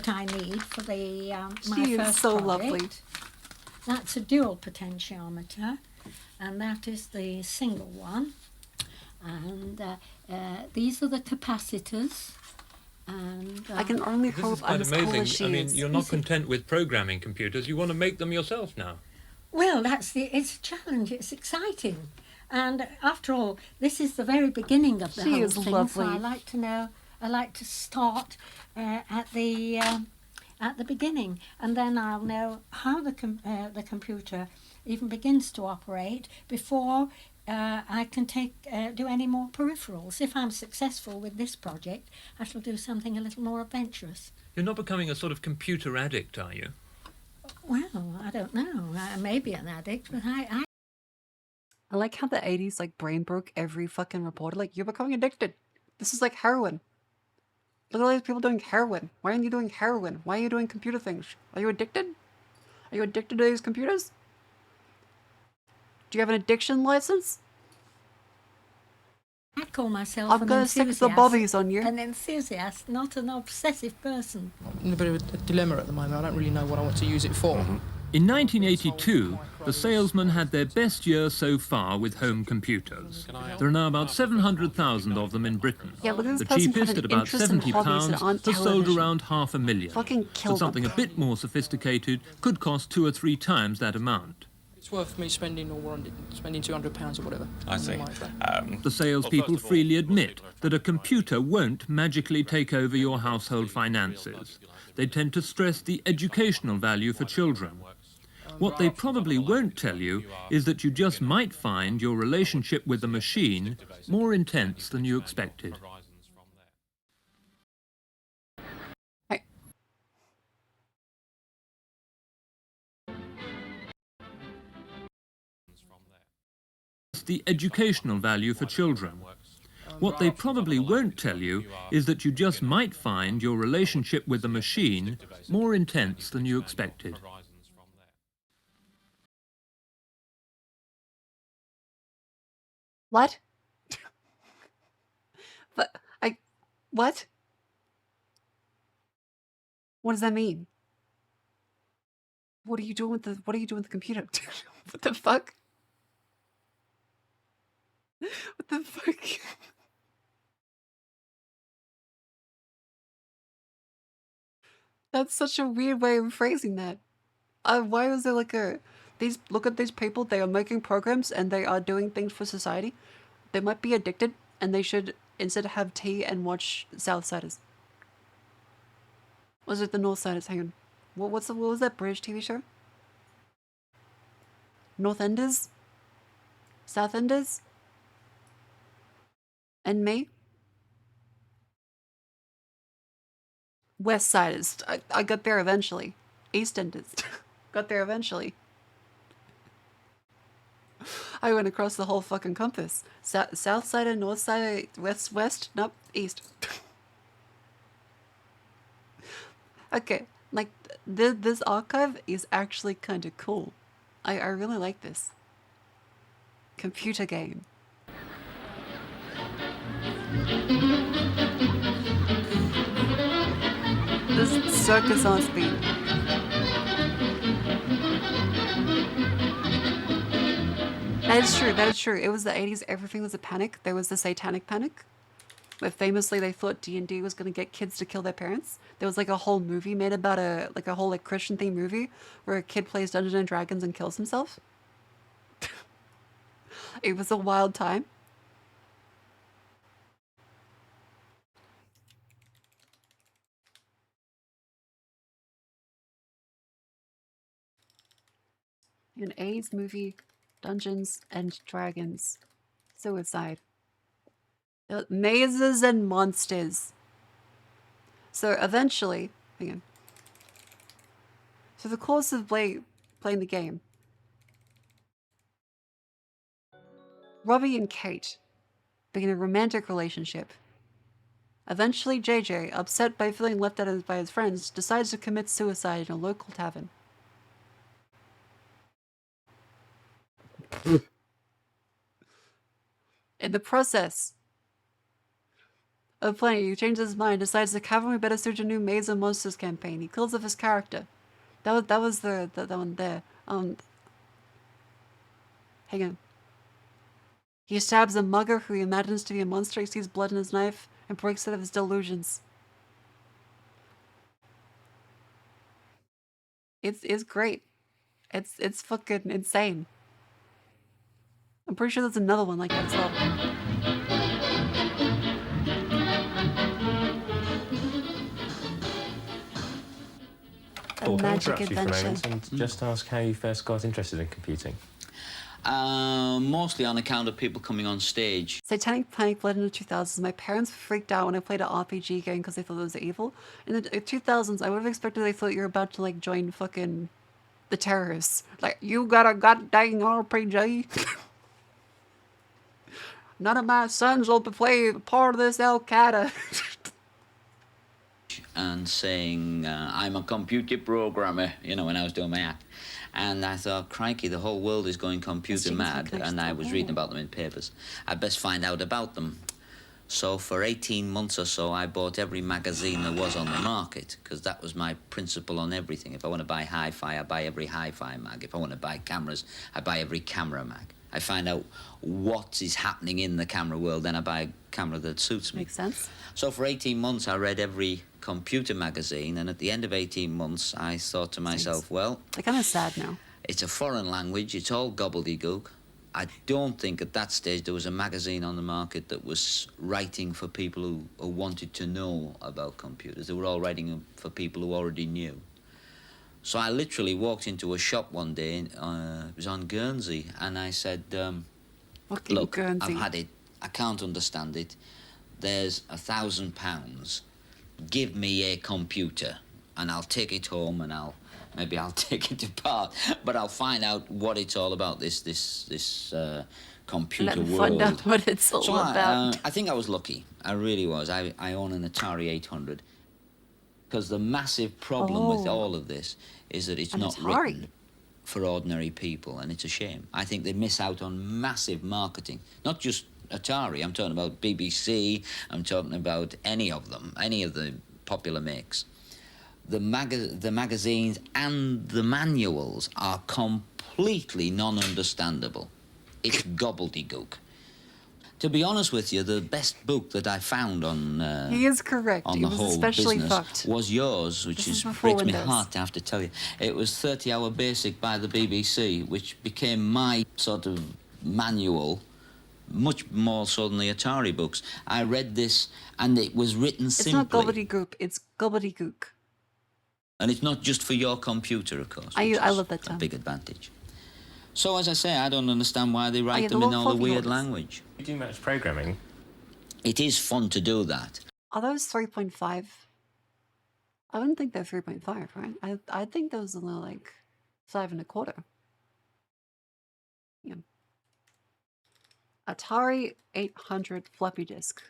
I need for the my She is first so project. lovely. That's a dual potentiometer, and that is the single one. And these are the capacitors. And I can only This hope is quite I'm as cool amazing. as she I mean, is. you're not content with programming computers. You want to make them yourself now. Well, it's a challenge. It's exciting, and after all, this is the very beginning of the She whole is thing. lovely. So I like to know. I like to start at the beginning, and then I'll know how the computer even begins to operate before I can do any more peripherals. If I'm successful with this project, I shall do something a little more adventurous. You're not becoming a sort of computer addict, are you? Well, I don't know. I may be an addict, but I I like how the 80s like brain broke every fucking reporter. Like, you're becoming addicted. This is like heroin. Look at all these people doing heroin. Why aren't you doing heroin? Why are you doing computer things? Are you addicted? Are you addicted to these computers? Do you have an addiction license? I call myself I'm an gonna stick enthusiast. the bobbies on you. An enthusiast, not an obsessive person. I'm in a bit of a dilemma at the moment. I don't really know what I want to use it for. In 1982, the salesmen had their best year so far with home computers. There are now about 700,000 of them in Britain. Yeah, look at this The person cheapest, having at about interest in £70, hobbies that aren't has sold television. around 500,000. Fucking kill But something them. a bit more sophisticated could cost 2 or 3 times that amount. It's worth me spending £200 or whatever. I see. The salespeople freely admit that a computer won't magically take over your household finances. They tend to stress the educational value for children. What they probably won't tell you is that you just might find your relationship with the machine more intense than you expected. The educational value for children. What they probably won't tell you is that you just might find your relationship with the machine more intense than you expected. What? What? What does that mean? What are you doing with the computer? What the fuck? What the fuck? That's such a weird way of phrasing that. Why was there like a... Look at these people, they are making programs and they are doing things for society. They might be addicted and they should instead have tea and watch Southsiders. Was it the Northsiders? Hang on. What was that British TV show? Northenders? Southenders? And me? Westsiders. I got there eventually. Eastenders. Got there eventually. I went across the whole fucking compass. South side and north side, west, nope, east. Okay, like, this archive is actually kind of cool. I really like this. Computer game. This circus on speed. That is true. It was the 80s, everything was a panic. There was the satanic panic, where famously they thought D&D was going to get kids to kill their parents. There was like a whole movie made about a whole Christian themed movie where a kid plays Dungeons and Dragons and kills himself. It was a wild time. An 80s movie, Dungeons and Dragons, suicide, mazes and monsters. So eventually, hang on. So the course of playing the game, Robbie and Kate begin a romantic relationship. Eventually, JJ, upset by feeling left out by his friends, decides to commit suicide in a local tavern. In the process of playing, he changes his mind, decides the cavern would better suit a new Maze of Monsters campaign. He kills off his character. That was the one there. Hang on. He stabs a mugger who he imagines to be a monster. He sees blood in his knife and breaks out of his delusions. It's great. It's fucking insane. I'm pretty sure there's another one like that as well. Cool. Can I Magic interrupt you for a adventure. moment and just ask how you first got interested in computing? Mostly on account of people coming on stage. Satanic Panic bled in the 2000s. My parents freaked out when I played an RPG game because they thought it was evil. In the 2000s, I would have expected they thought you were about to like join fucking the terrorists. Like, you got a goddamn RPG. None of my sons will play part of this Al Qaeda. and saying, I'm a computer programmer, you know, when I was doing my act. And I thought, crikey, the whole world is going computer mad, and I was reading about them in papers. I'd best find out about them. So for 18 months or so, I bought every magazine there was on the market, because that was my principle on everything. If I want to buy hi-fi, I buy every hi-fi mag. If I want to buy cameras, I buy every camera mag. I find out what is happening in the camera world, then I buy a camera that suits me. Makes sense. So for 18 months, I read every computer magazine, and at the end of 18 months, I thought to myself, well... I'm kind of sad now. It's a foreign language, it's all gobbledygook. I don't think at that stage there was a magazine on the market that was writing for people who wanted to know about computers. They were all writing for people who already knew. So I literally walked into a shop one day, it was on Guernsey, and I said, look, Guernsey. I've had it, I can't understand it. There's £1,000. Give me a computer, and I'll take it home, and maybe I'll take it apart, but I'll find out what it's all about, this computer Let me world. find out what it's all about. I think I was lucky. I really was. I own an Atari 800. Because the massive problem with all of this is that it's not written for ordinary people, and it's a shame. I think they miss out on massive marketing. Not just Atari, I'm talking about BBC, I'm talking about any of them, any of the popular makes. The magazines and the manuals are completely non-understandable. It's gobbledygook. To be honest with you, the best book that I found on He is correct. on He the was whole especially business fucked. was yours, which This is is before breaks my Windows. heart to have to tell you. It was 30-Hour Basic by the BBC, which became my sort of manual, much more so than the Atari books. I read this, and it was written It's simply. not gobbledygook, it's gobbledygook. And it's not just for your computer, of course. I which is love that a term. big advantage. So, as I say, I don't understand why they yeah, write the them in little all the coffee weird holders. language. You do much programming? It is fun to do that. Are those 3.5? I wouldn't think they're 3.5, right? I think those are like 5 1/4. Yeah. Atari 800 floppy disk.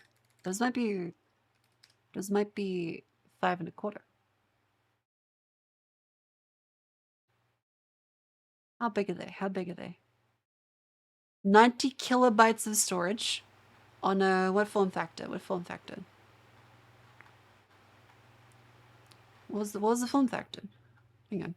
Those might be 5 1/4. How big are they? How big are they? 90 kilobytes of storage on a what form factor? What form factor? What was the form factor? Hang on.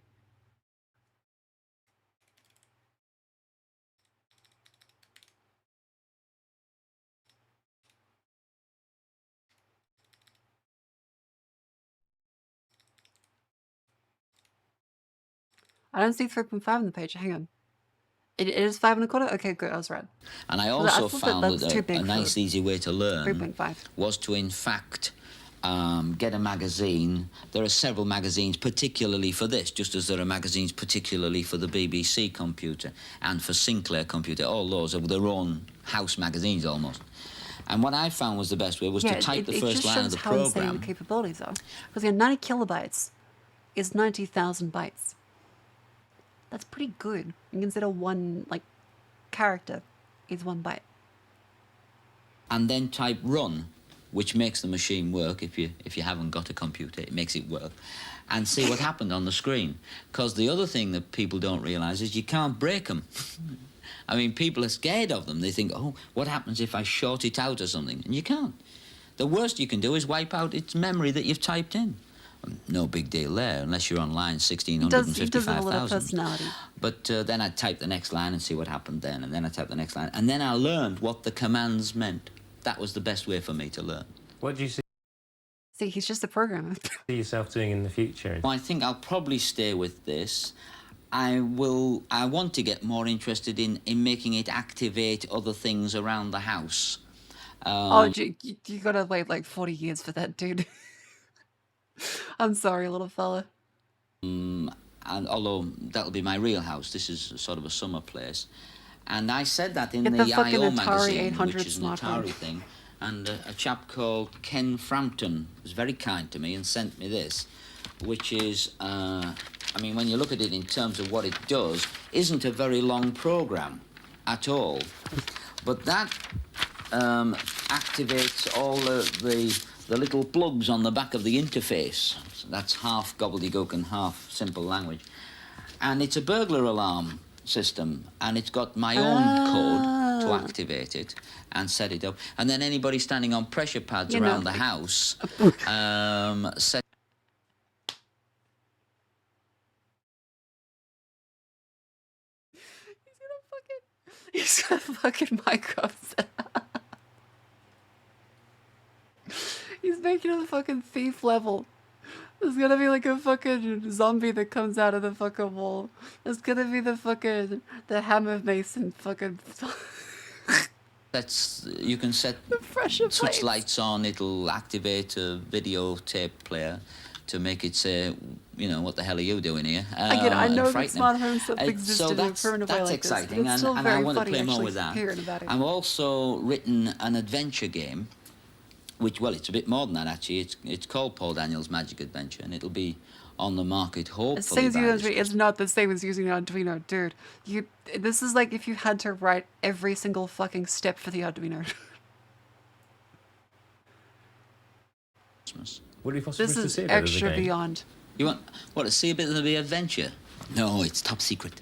I don't see 3.5 on the page. Hang on. It is 5 1/4? Okay, good. I was right. And I Well, also thought found that's too that big a for nice, easy way to learn 3.5. was to, in fact, get a magazine. There are several magazines particularly for this, just as there are magazines particularly for the BBC computer and for Sinclair computer. All those are their own house magazines almost. And what I found was the best way was to type the first line of the how insane program. the capabilities are. Because 90 kilobytes is 90,000 bytes. That's pretty good. You consider one character is 1 byte. And then type run, which makes the machine work. If you haven't got a computer, it makes it work, and see what happened on the screen. Because the other thing that people don't realise is you can't break them. I mean, people are scared of them. They think, oh, what happens if I short it out or something? And you can't. The worst you can do is wipe out its memory that you've typed in. No big deal there, unless you're on line It does have a lot of 1655,000. personality. But then I'd type the next line and see what happened then, and then I'd type the next line. And then I learned what the commands meant. That was the best way for me to learn. What do you see He's just a programmer. yourself doing in the future? Well, I think I'll probably stay with this. I want to get more interested in making it activate other things around the house. You gotta wait like 40 years for that, dude. I'm sorry, little fella. And although that'll be my real house, this is sort of a summer place. And I said that in Get the the fucking I.O. Atari magazine, 800 which is an smart home. Atari thing. And a chap called Ken Frampton was very kind to me and sent me this, which is, I mean, when you look at it in terms of what it does, isn't a very long program at all. But that activates all the the little plugs on the back of the interface. So that's half gobbledygook and half simple language. And it's a burglar alarm system, and it's got my own code to activate it and set it up. And then anybody standing on pressure pads around the house set. He's got a fucking micro set. He's making it a fucking thief level. There's gonna be like a fucking zombie that comes out of the fucking wall. There's gonna be the hammer mason fucking. You can set switch lights on. It'll activate a videotape player to make it say, you know, what the hell are you doing here? Again, I know that frightening. smart home stuff existed So in a current way that's like this, but exciting, it's still and very I want to funny play more actually with that. hearing about it. I've also written an adventure game, which, well, it's a bit more than that actually. It's called Paul Daniels' Magic Adventure, and it'll be on the market hopefully. As same as Arduino, it's not the same as using an Arduino, dude. This is like if you had to write every single fucking step for the Arduino. Would it be possible This to is see a bit of the extra game? beyond. You want to see a bit of the adventure? No, it's top secret.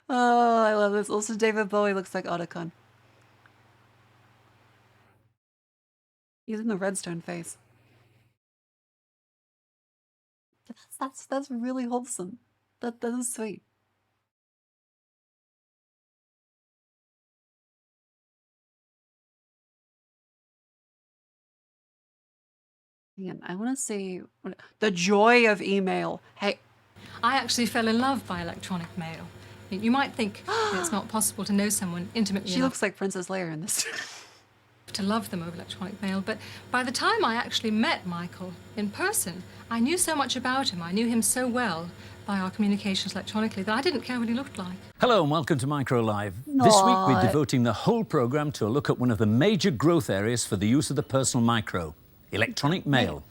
Oh, I love this. Also, David Bowie looks like Otacon. He's in the redstone face. That's really wholesome. That is sweet. Man, I want to see the joy of email. Hey, I actually fell in love by electronic mail. You might think it's not possible to know someone intimately she enough looks like Princess Leia in this. to love them over electronic mail, but by the time I actually met Michael in person, I knew so much about him. I knew him so well by our communications electronically that I didn't care what he looked like. Hello and welcome to Micro Live. This week we're devoting the whole programme to a look at one of the major growth areas for the use of the personal micro, electronic mail.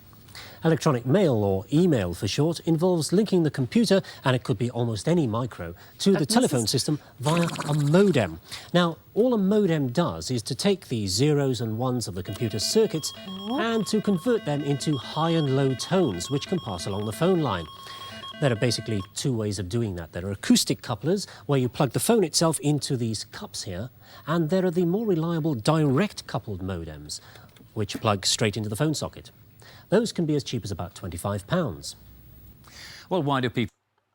Electronic mail, or email for short, involves linking the computer, and it could be almost any micro, to the telephone system via a modem. Now, all a modem does is to take the zeros and ones of the computer's circuits and to convert them into high and low tones, which can pass along the phone line. There are basically two ways of doing that. There are acoustic couplers, where you plug the phone itself into these cups here, and there are the more reliable direct coupled modems, which plug straight into the phone socket. Those can be as cheap as about £25. Well, why do people...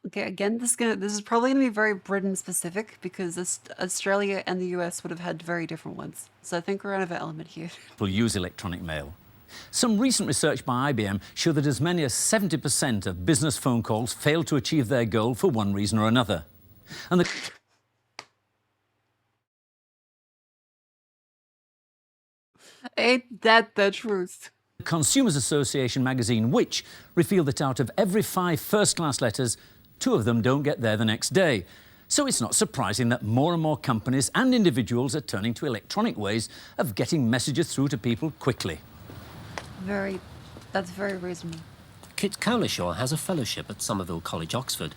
Okay, again, this is probably going to be very Britain specific because Australia and the US would have had very different ones. So I think we're out of an element here. People use electronic mail. Some recent research by IBM showed that as many as 70% of business phone calls fail to achieve their goal for one reason or another. And the... Ain't that the truth? Consumers Association magazine, which revealed that out of every 5 first-class letters, 2 of them don't get there the next day. So it's not surprising that more and more companies and individuals are turning to electronic ways of getting messages through to people quickly. That's very reasonable. Kit Cowlishaw has a fellowship at Somerville College, Oxford.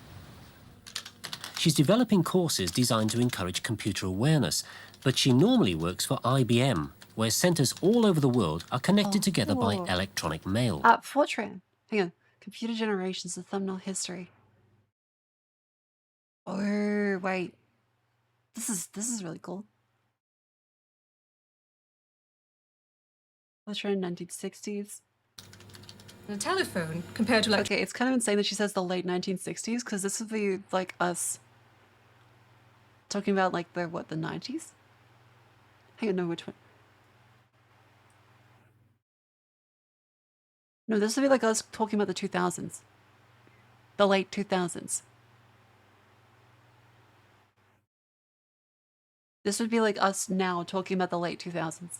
She's developing courses designed to encourage computer awareness, but she normally works for IBM, where centres all over the world are connected together by electronic mail. Fortran. Hang on. Computer generations of thumbnail history. Oh, wait. This is really cool. Fortran 1960s. The telephone, compared to Okay, it's kind of insane that she says the late 1960s, because this would be like us talking about like the 90s? Hang on, no, which one? No, this would be like us talking about the 2000s. The late 2000s. This would be like us now talking about the late 2000s.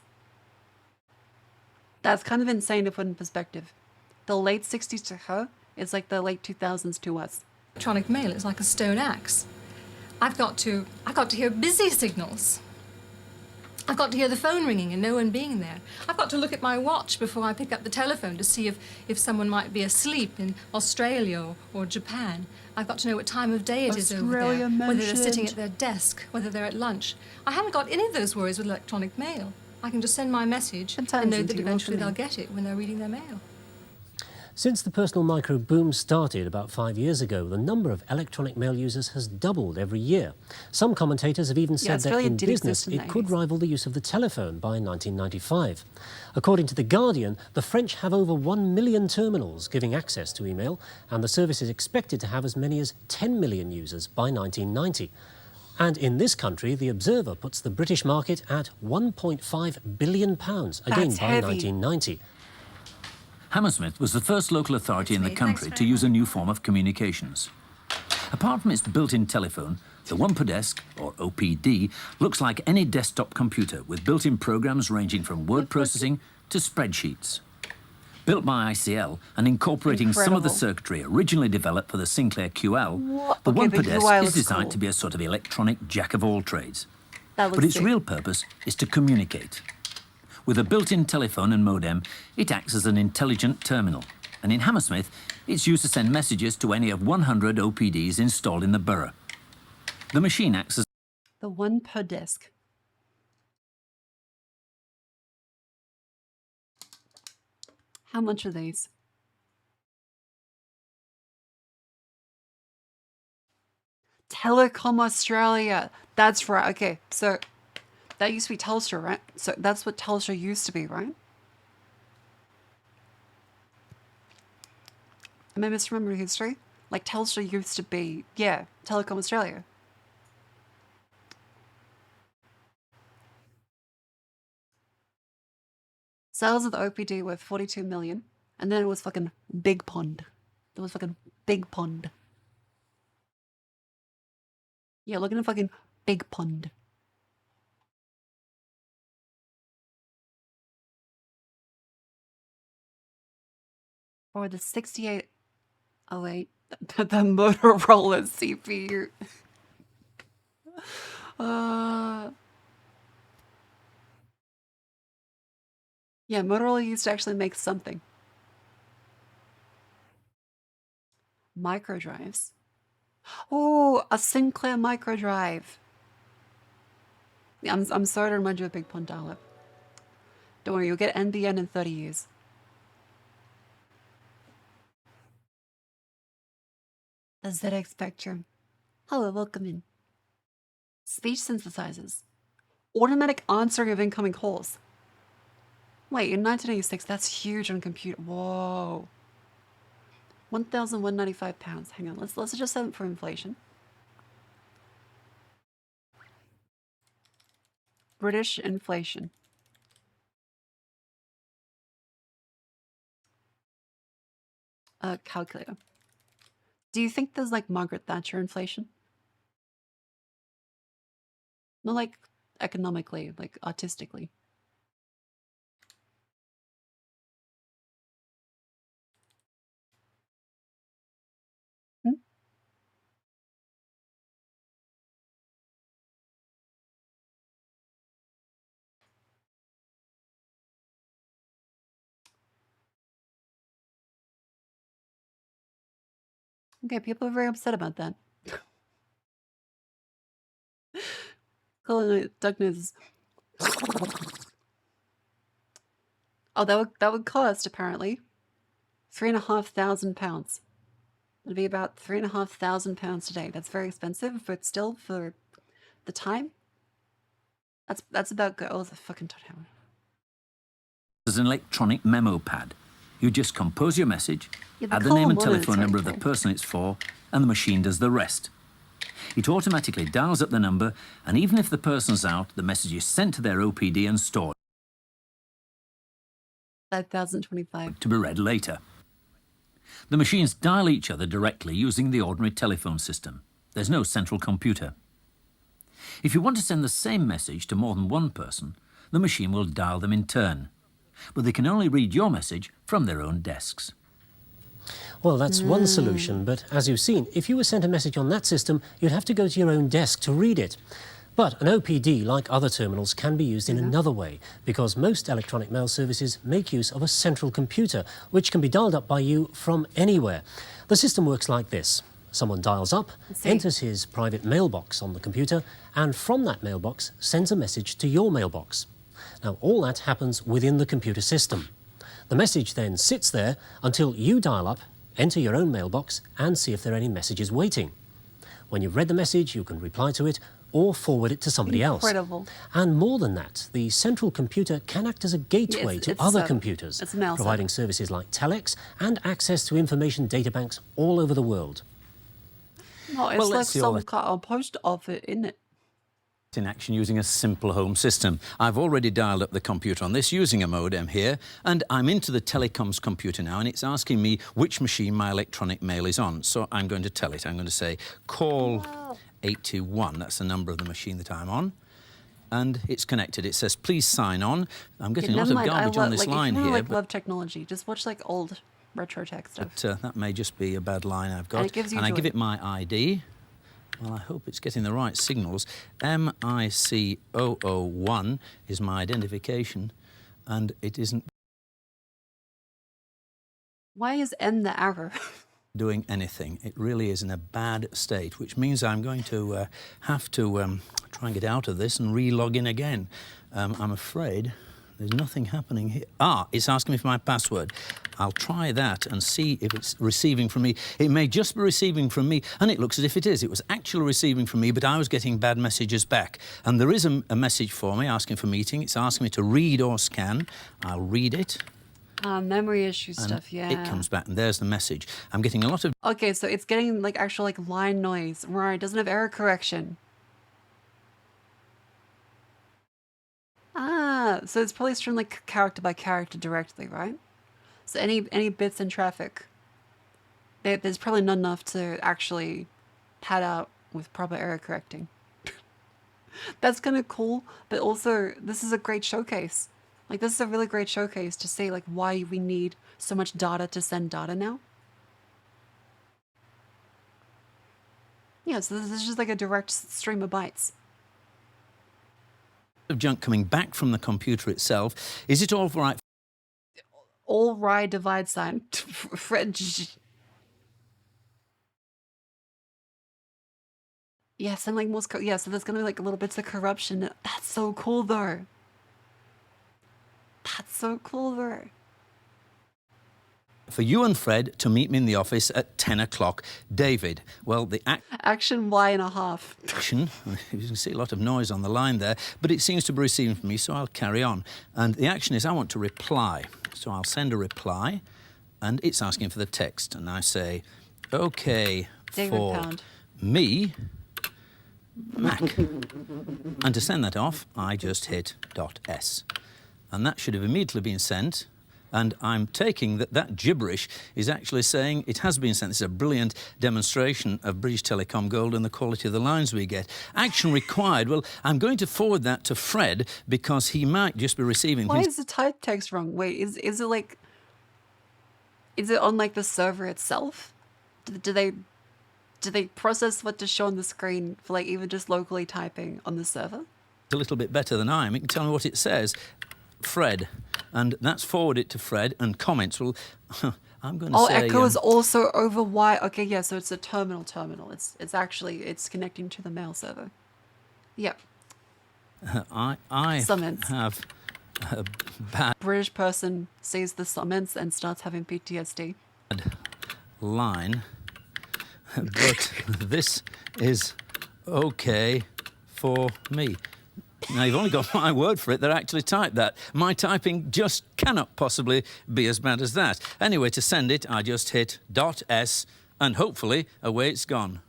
That's kind of insane to put in perspective. The late 60s to her is like the late 2000s to us. electronic mail, it's like a stone axe. I've got to hear busy signals. I've got to hear the phone ringing and no one being there. I've got to look at my watch before I pick up the telephone to see if someone might be asleep in Australia or Japan. I've got to know what time of day it is over there, whether they're sitting at their desk, whether they're at lunch. I haven't got any of those worries with electronic mail. I can just send my message and know that eventually they'll get it when they're reading their mail. Since the personal micro boom started about 5 years ago, the number of electronic mail users has doubled every year. Some commentators have even said that in business it could rival the use of the telephone by 1995. According to The Guardian, the French have over 1 million terminals giving access to email, and the service is expected to have as many as 10 million users by 1990. And in this country, The Observer puts the British market at £1.5 billion, again by 1990. Hammersmith was the first local authority in the country to use a new form of communications. Apart from its built-in telephone, the one per desk, or OPD, looks like any desktop computer with built-in programs ranging from word processing to spreadsheets. Built by ICL and incorporating some of the circuitry originally developed for the Sinclair QL, the one per desk is designed to be a sort of electronic jack-of-all-trades. But its real purpose is to communicate. With a built-in telephone and modem, it acts as an intelligent terminal. And in Hammersmith, it's used to send messages to any of 100 OPDs installed in the borough. The machine acts as the one per desk. How much are these? Telecom Australia. That's right. Okay, so that used to be Telstra, right? So that's what Telstra used to be, right? Am I misremembering history? Like Telstra used to be, yeah, Telecom Australia. Sales of the OPD were 42 million, and then it was fucking Big Pond. It was fucking Big Pond. Yeah, look at the fucking Big Pond. Or the 6808, the Motorola CPU. Yeah, Motorola used to actually make something. Micro drives. Oh, a Sinclair micro drive. Yeah, I'm sorry to remind you of Big Pond dial-up. Don't worry, you'll get NBN in 30 years. The ZX Spectrum. Hello, welcome in. Speech synthesizers. Automatic answering of incoming calls. Wait, in 1986, that's huge on computer. Whoa. £1,195. Hang on, let's adjust that for inflation. British inflation. Calculator. Do you think there's like Margaret Thatcher inflation? Not like economically, like artistically. Okay, people are very upset about that. Duck News. Oh, that would cost apparently £3,500. It'd be about £3,500 today. That's very expensive, but still for the time, that's about good. Oh, the fucking touchdown. as an electronic memo pad. You just compose your message, add the name and telephone number of the person it's for, and the machine does the rest. It automatically dials up the number, and even if the person's out, the message is sent to their OPD and stored. 5,025. To be read later. The machines dial each other directly using the ordinary telephone system. There's no central computer. If you want to send the same message to more than one person, the machine will dial them in turn. But they can only read your message from their own desks. Well, that's one solution, but as you've seen, if you were sent a message on that system, you'd have to go to your own desk to read it. But an OPD, like other terminals, can be used in another way, because most electronic mail services make use of a central computer, which can be dialed up by you from anywhere. The system works like this. Someone dials up, enters his private mailbox on the computer, and from that mailbox sends a message to your mailbox. Now, all that happens within the computer system. The message then sits there until you dial up, enter your own mailbox, and see if there are any messages waiting. When you've read the message, you can reply to it or forward it to somebody else. Incredible. And more than that, the central computer can act as a gateway to other computers, providing services like telex and access to information databanks all over the world. No, it's like some kind of post of it, isn't it? In action using a simple home system. I've already dialed up the computer on this using a modem here, and I'm into the telecoms computer now, and it's asking me which machine my electronic mail is on. So I'm going to tell it. I'm going to say call 821. That's the number of the machine that I'm on. And it's connected. It says, please sign on. I'm getting a lot of garbage on this line here. Like, love technology. Just watch like old retro tech stuff. But that may just be a bad line I've got. And it gives you I give it my ID. Well, I hope it's getting the right signals. MIC001 is my identification, and it isn't Why is N the error? doing anything. It really is in a bad state, which means I'm going to have to try and get out of this and re-log in again. I'm afraid there's nothing happening here. It's asking me for my password. I'll try that and see if it's receiving from me. It may just be receiving from me, and it looks as if it is. It was actually receiving from me, but I was getting bad messages back. And there is a message for me asking for meeting. It's asking me to read or scan. I'll read it. Memory issue stuff, yeah. It comes back, and there's the message. I'm getting a lot of... Okay, so it's getting like actual like line noise. Right, doesn't have error correction. So it's probably streamed like character by character directly, right? So any bits in traffic, there's probably not enough to actually pad out with proper error correcting. That's kind of cool, but also this is a great showcase. Like this is a really great showcase to see like why we need so much data to send data now. Yeah, so this is just like a direct stream of bytes. Of junk coming back from the computer itself. Is it all right? All right, divide sign. Yes, and like most, yeah, so there's gonna be like little bits of corruption. That's so cool though. That's so cool though. For you and Fred to meet me in the office at 10 o'clock. David, well, the action Y.5. Action, you can see a lot of noise on the line there, but it seems to be receiving from me, so I'll carry on. And the action is I want to reply. So I'll send a reply, and it's asking for the text. And I say, OK, for me, Mac. And to send that off, I just hit .s. And that should have immediately been sent. And I'm taking that gibberish is actually saying it has been sent. This is a brilliant demonstration of British Telecom Gold and the quality of the lines we get. Action required. Well, I'm going to forward that to Fred because he might just be receiving... Why is the type text wrong? Wait, is it like... Is it on like the server itself? Do they process what to show on the screen for like even just locally typing on the server? A little bit better than I am. It can tell me what it says. Fred, and that's forwarded to Fred, and comments. Well, I'm going to say... Echo is also over Y. Okay, yeah, so it's a terminal. It's actually connecting to the mail server. Yep. I have a bad... British person sees the summons and starts having PTSD. Line, but this is okay for me. Now, you've only got my word for it. They're actually typed that. My typing just cannot possibly be as bad as that. Anyway, to send it, I just hit .s, and hopefully away it's gone.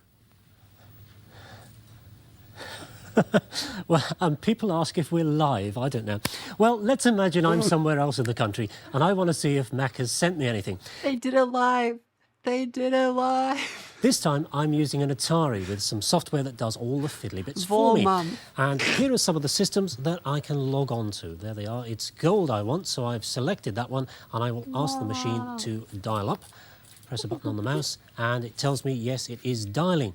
Well, people ask if we're live. I don't know. Well, let's imagine I'm somewhere else in the country, and I want to see if Mac has sent me anything. They did it live. They did it live. This time, I'm using an Atari with some software that does all the fiddly bits for me. And here are some of the systems that I can log on to. There they are. It's gold I want, so I've selected that one, and I will ask the machine to dial up. Press a button on the mouse, and it tells me, yes, it is dialing.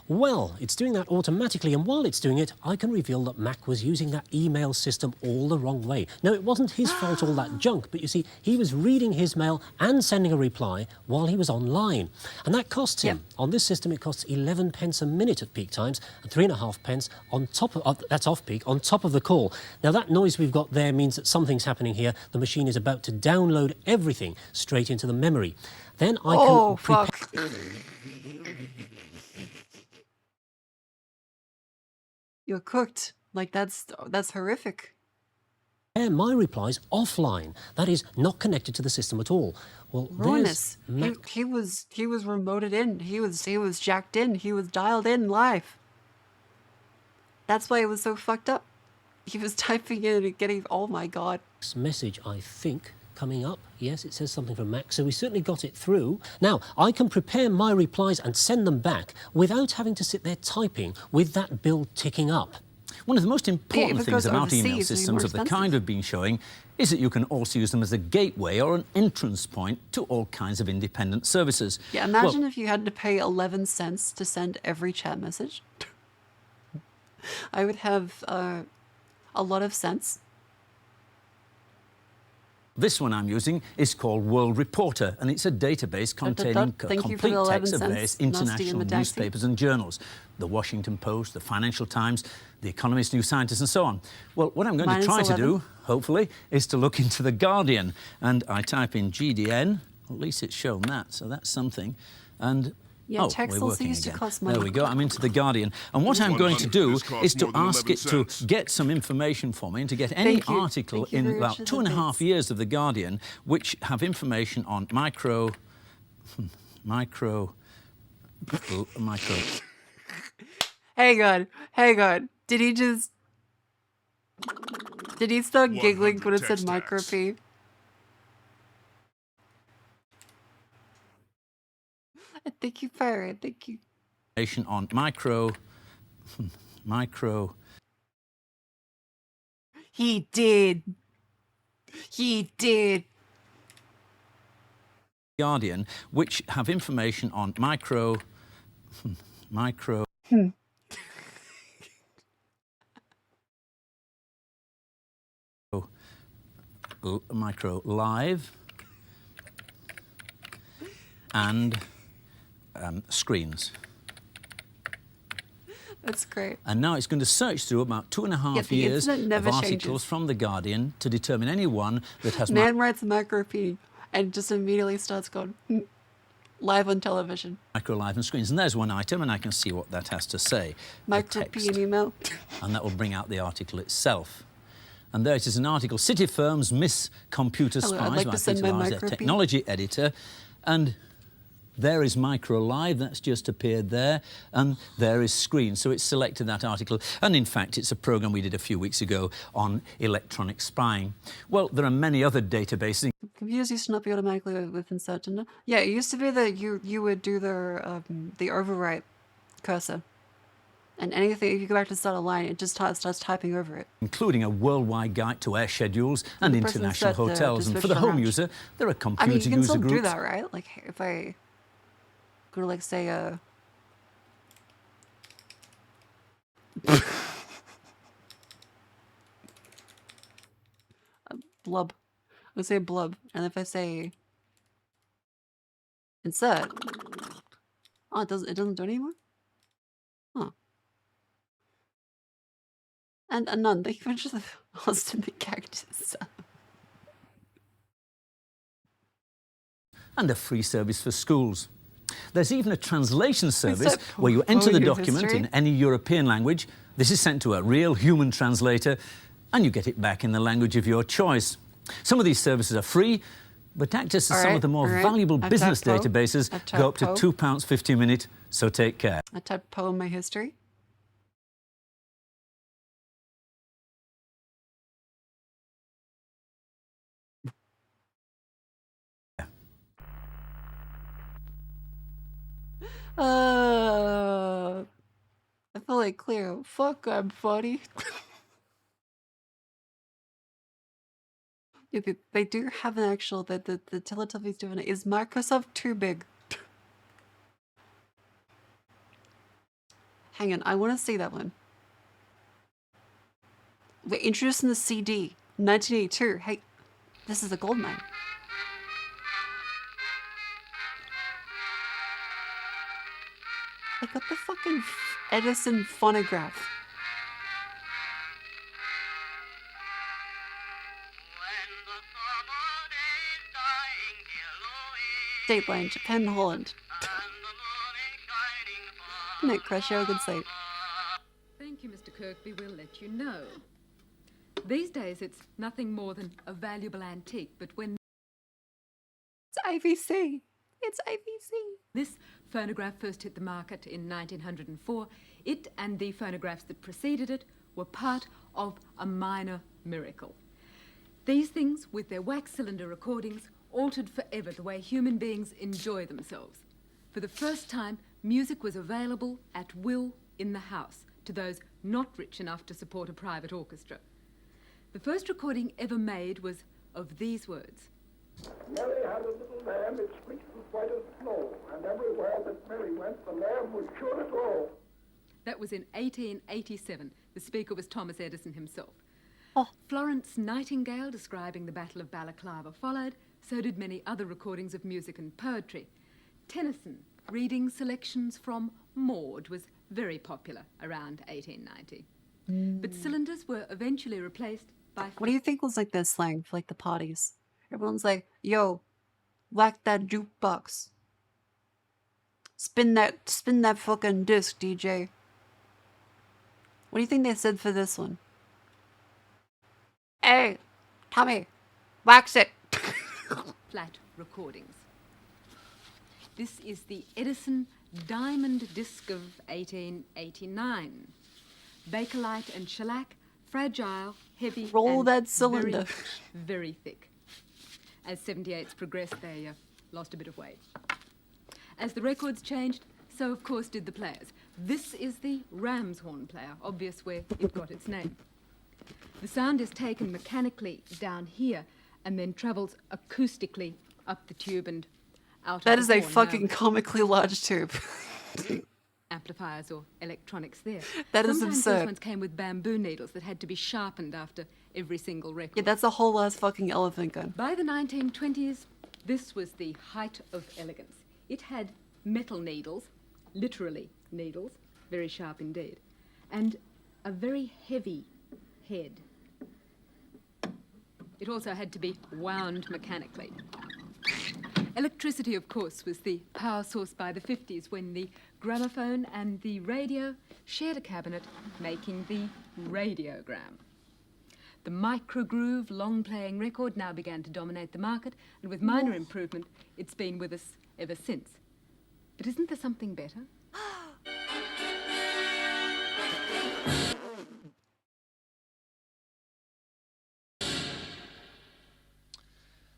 Well, it's doing that automatically, and while it's doing it, I can reveal that Mac was using that email system all the wrong way. Now, it wasn't his fault, all that junk, but you see, he was reading his mail and sending a reply while he was online. And that costs him. On this system, it costs 11 pence a minute at peak times, and 3.5 pence on top of, that's off-peak, on top of the call. Now, that noise we've got there means that something's happening here. The machine is about to download everything straight into the memory. Then I can... Oh, fuck. You're cooked. Like, that's horrific. My replies offline. That is, not connected to the system at all. Well, Ruinous. He was remoted in. He was jacked in. He was dialed in live. That's why it was so fucked up. He was typing in and getting, oh my god. Message, I think, coming up. Yes, it says something from Mac, so we certainly got it through. Now, I can prepare my replies and send them back without having to sit there typing with that bill ticking up. One of the most important things about email systems of the kind we've been showing is that you can also use them as a gateway or an entrance point to all kinds of independent services. Yeah, imagine if you had to pay 11 cents to send every chat message. I would have a lot of sense. This one I'm using is called World Reporter, and it's a database containing complete text of various international newspapers and journals. The Washington Post, the Financial Times, the Economist, New Scientist, and so on. Well, what I'm going to try to do, hopefully, is to look into the Guardian. And I type in GDN, at least it's shown that, so that's something. And yeah, text also used to cost money. There we go, I'm into the Guardian. And what I'm going to do is to ask it to get some information for me and to get any article in about 2.5 years of the Guardian which have information on micro. Hang on. Did he start giggling when it said micro P? Thank you, Pirate. Thank you. On micro. He did. Guardian, which have information on micro. Micro live and screens. That's great. And now it's going to search through about 2.5 years of articles from The Guardian to determine any one that has... Man writes micro P and just immediately starts going live on television. Micro live and screens. And there's one item, and I can see what that has to say. Micro P and email. And that will bring out the article itself. And there it is, an article, City Firms Miss Computer Spies by Peter Lars, their technology editor. And there is Micro Live, that's just appeared there, and there is Screen. So it's selected that article, and in fact it's a programme we did a few weeks ago on electronic spying. Well, there are many other databases. Computers used to not be automatically within search and yeah, it used to be that you would do the overwrite cursor. And anything, if you go back to start a line, it just starts typing over it. Including a worldwide guide to air schedules and international hotels. And for the home user, there are computer user groups. I mean, you can still do that, right? Like, if I go to, like, say, a blub. Let's say blub. And if I say insert, oh, it doesn't do it anymore? Huh. And none. Thank you for just Austin the Cactus. And a free service for schools. There's even a translation service where you enter the document in any European language. This is sent to a real human translator, and you get it back in the language of your choice. Some of these services are free, but access to some of the more valuable business databases go up to £2.50 a minute, so take care. I typed Poe in my history. I feel like Cleo. Fuck, I'm funny. Yeah, they do have an actual the Teletubbies doing it. Is Microsoft too big? Hang on, I want to see that one. We're introducing the CD, 1982. Hey, this is a gold mine. They got the fucking Edison phonograph. Dateline, Japan, Holland. Nick Crush, have a good sleep. Thank you, Mr. Kirkby. We'll let you know. These days, it's nothing more than a valuable antique, but when... It's AVC. It's AVC. This phonograph first hit the market in 1904, it and the phonographs that preceded it were part of a minor miracle. These things, with their wax cylinder recordings, altered forever the way human beings enjoy themselves. For the first time, music was available at will in the house to those not rich enough to support a private orchestra. The first recording ever made was of these words. Mary had a little lamb, its fleece was white as snow, and everywhere that Mary went, the lamb was sure to go. That was in 1887. The speaker was Thomas Edison himself. Florence Nightingale describing the Battle of Balaclava followed. So did many other recordings of music and poetry. Tennyson, reading selections from Maud, was very popular around 1890. But cylinders were eventually replaced by... What do you think was like their slang for like the parties? Everyone's like, yo, whack that jukebox. Spin that fucking disc, DJ. What do you think they said for this one? Hey, Tommy, wax it. Flat recordings. This is the Edison Diamond Disc of 1889. Bakelite and shellac, fragile, heavy, Roll and that cylinder. Very, very thick. As 78s progressed, they lost a bit of weight. As the records changed, so of course did the players. This is the ram's horn player, obvious where it got its name. The sound is taken mechanically down here and then travels acoustically up the tube and out That of is the a horn. fucking Now, comically large tube. amplifiers or electronics there. That is Sometimes absurd. those ones came with bamboo needles that had to be sharpened after every single record. Yeah, that's a whole ass fucking elephant gun. By the 1920s, this was the height of elegance. It had metal needles, literally needles, very sharp indeed, and a very heavy head. It also had to be wound mechanically. Electricity, of course, was the power source by the 50s when the gramophone and the radio shared a cabinet, making the radiogram. The microgroove long-playing record now began to dominate the market, and with minor improvement, it's been with us ever since. But isn't there something better?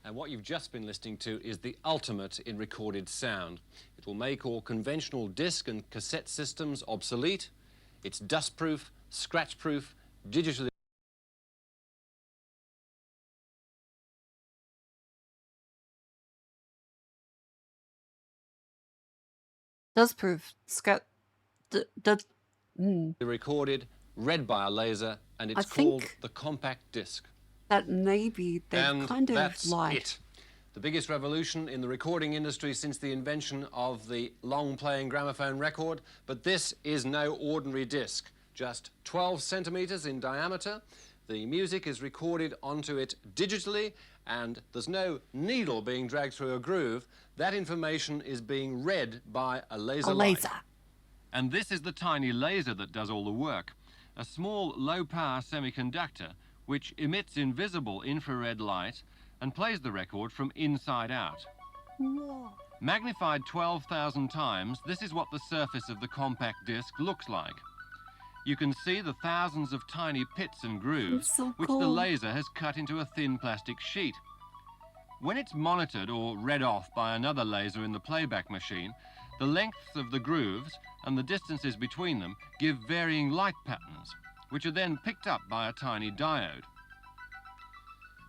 And what you've just been listening to is the ultimate in recorded sound. It will make all conventional disc and cassette systems obsolete. It's dust-proof, scratch-proof, digitally... Does prove. recorded, read by a laser, and it's I think called the compact disc. that maybe they And kind of that's lied. it. The biggest revolution in the recording industry since the invention of the long-playing gramophone record, but this is no ordinary disc. Just 12 centimeters in diameter. The music is recorded onto it digitally, and there's no needle being dragged through a groove. That information is being read by a laser light. And this is the tiny laser that does all the work. A small low-power semiconductor which emits invisible infrared light and plays the record from inside out. Magnified 12,000 times, this is what the surface of the compact disc looks like. You can see the thousands of tiny pits and grooves which the laser has cut into a thin plastic sheet. When it's monitored or read off by another laser in the playback machine, the lengths of the grooves and the distances between them give varying light patterns, which are then picked up by a tiny diode.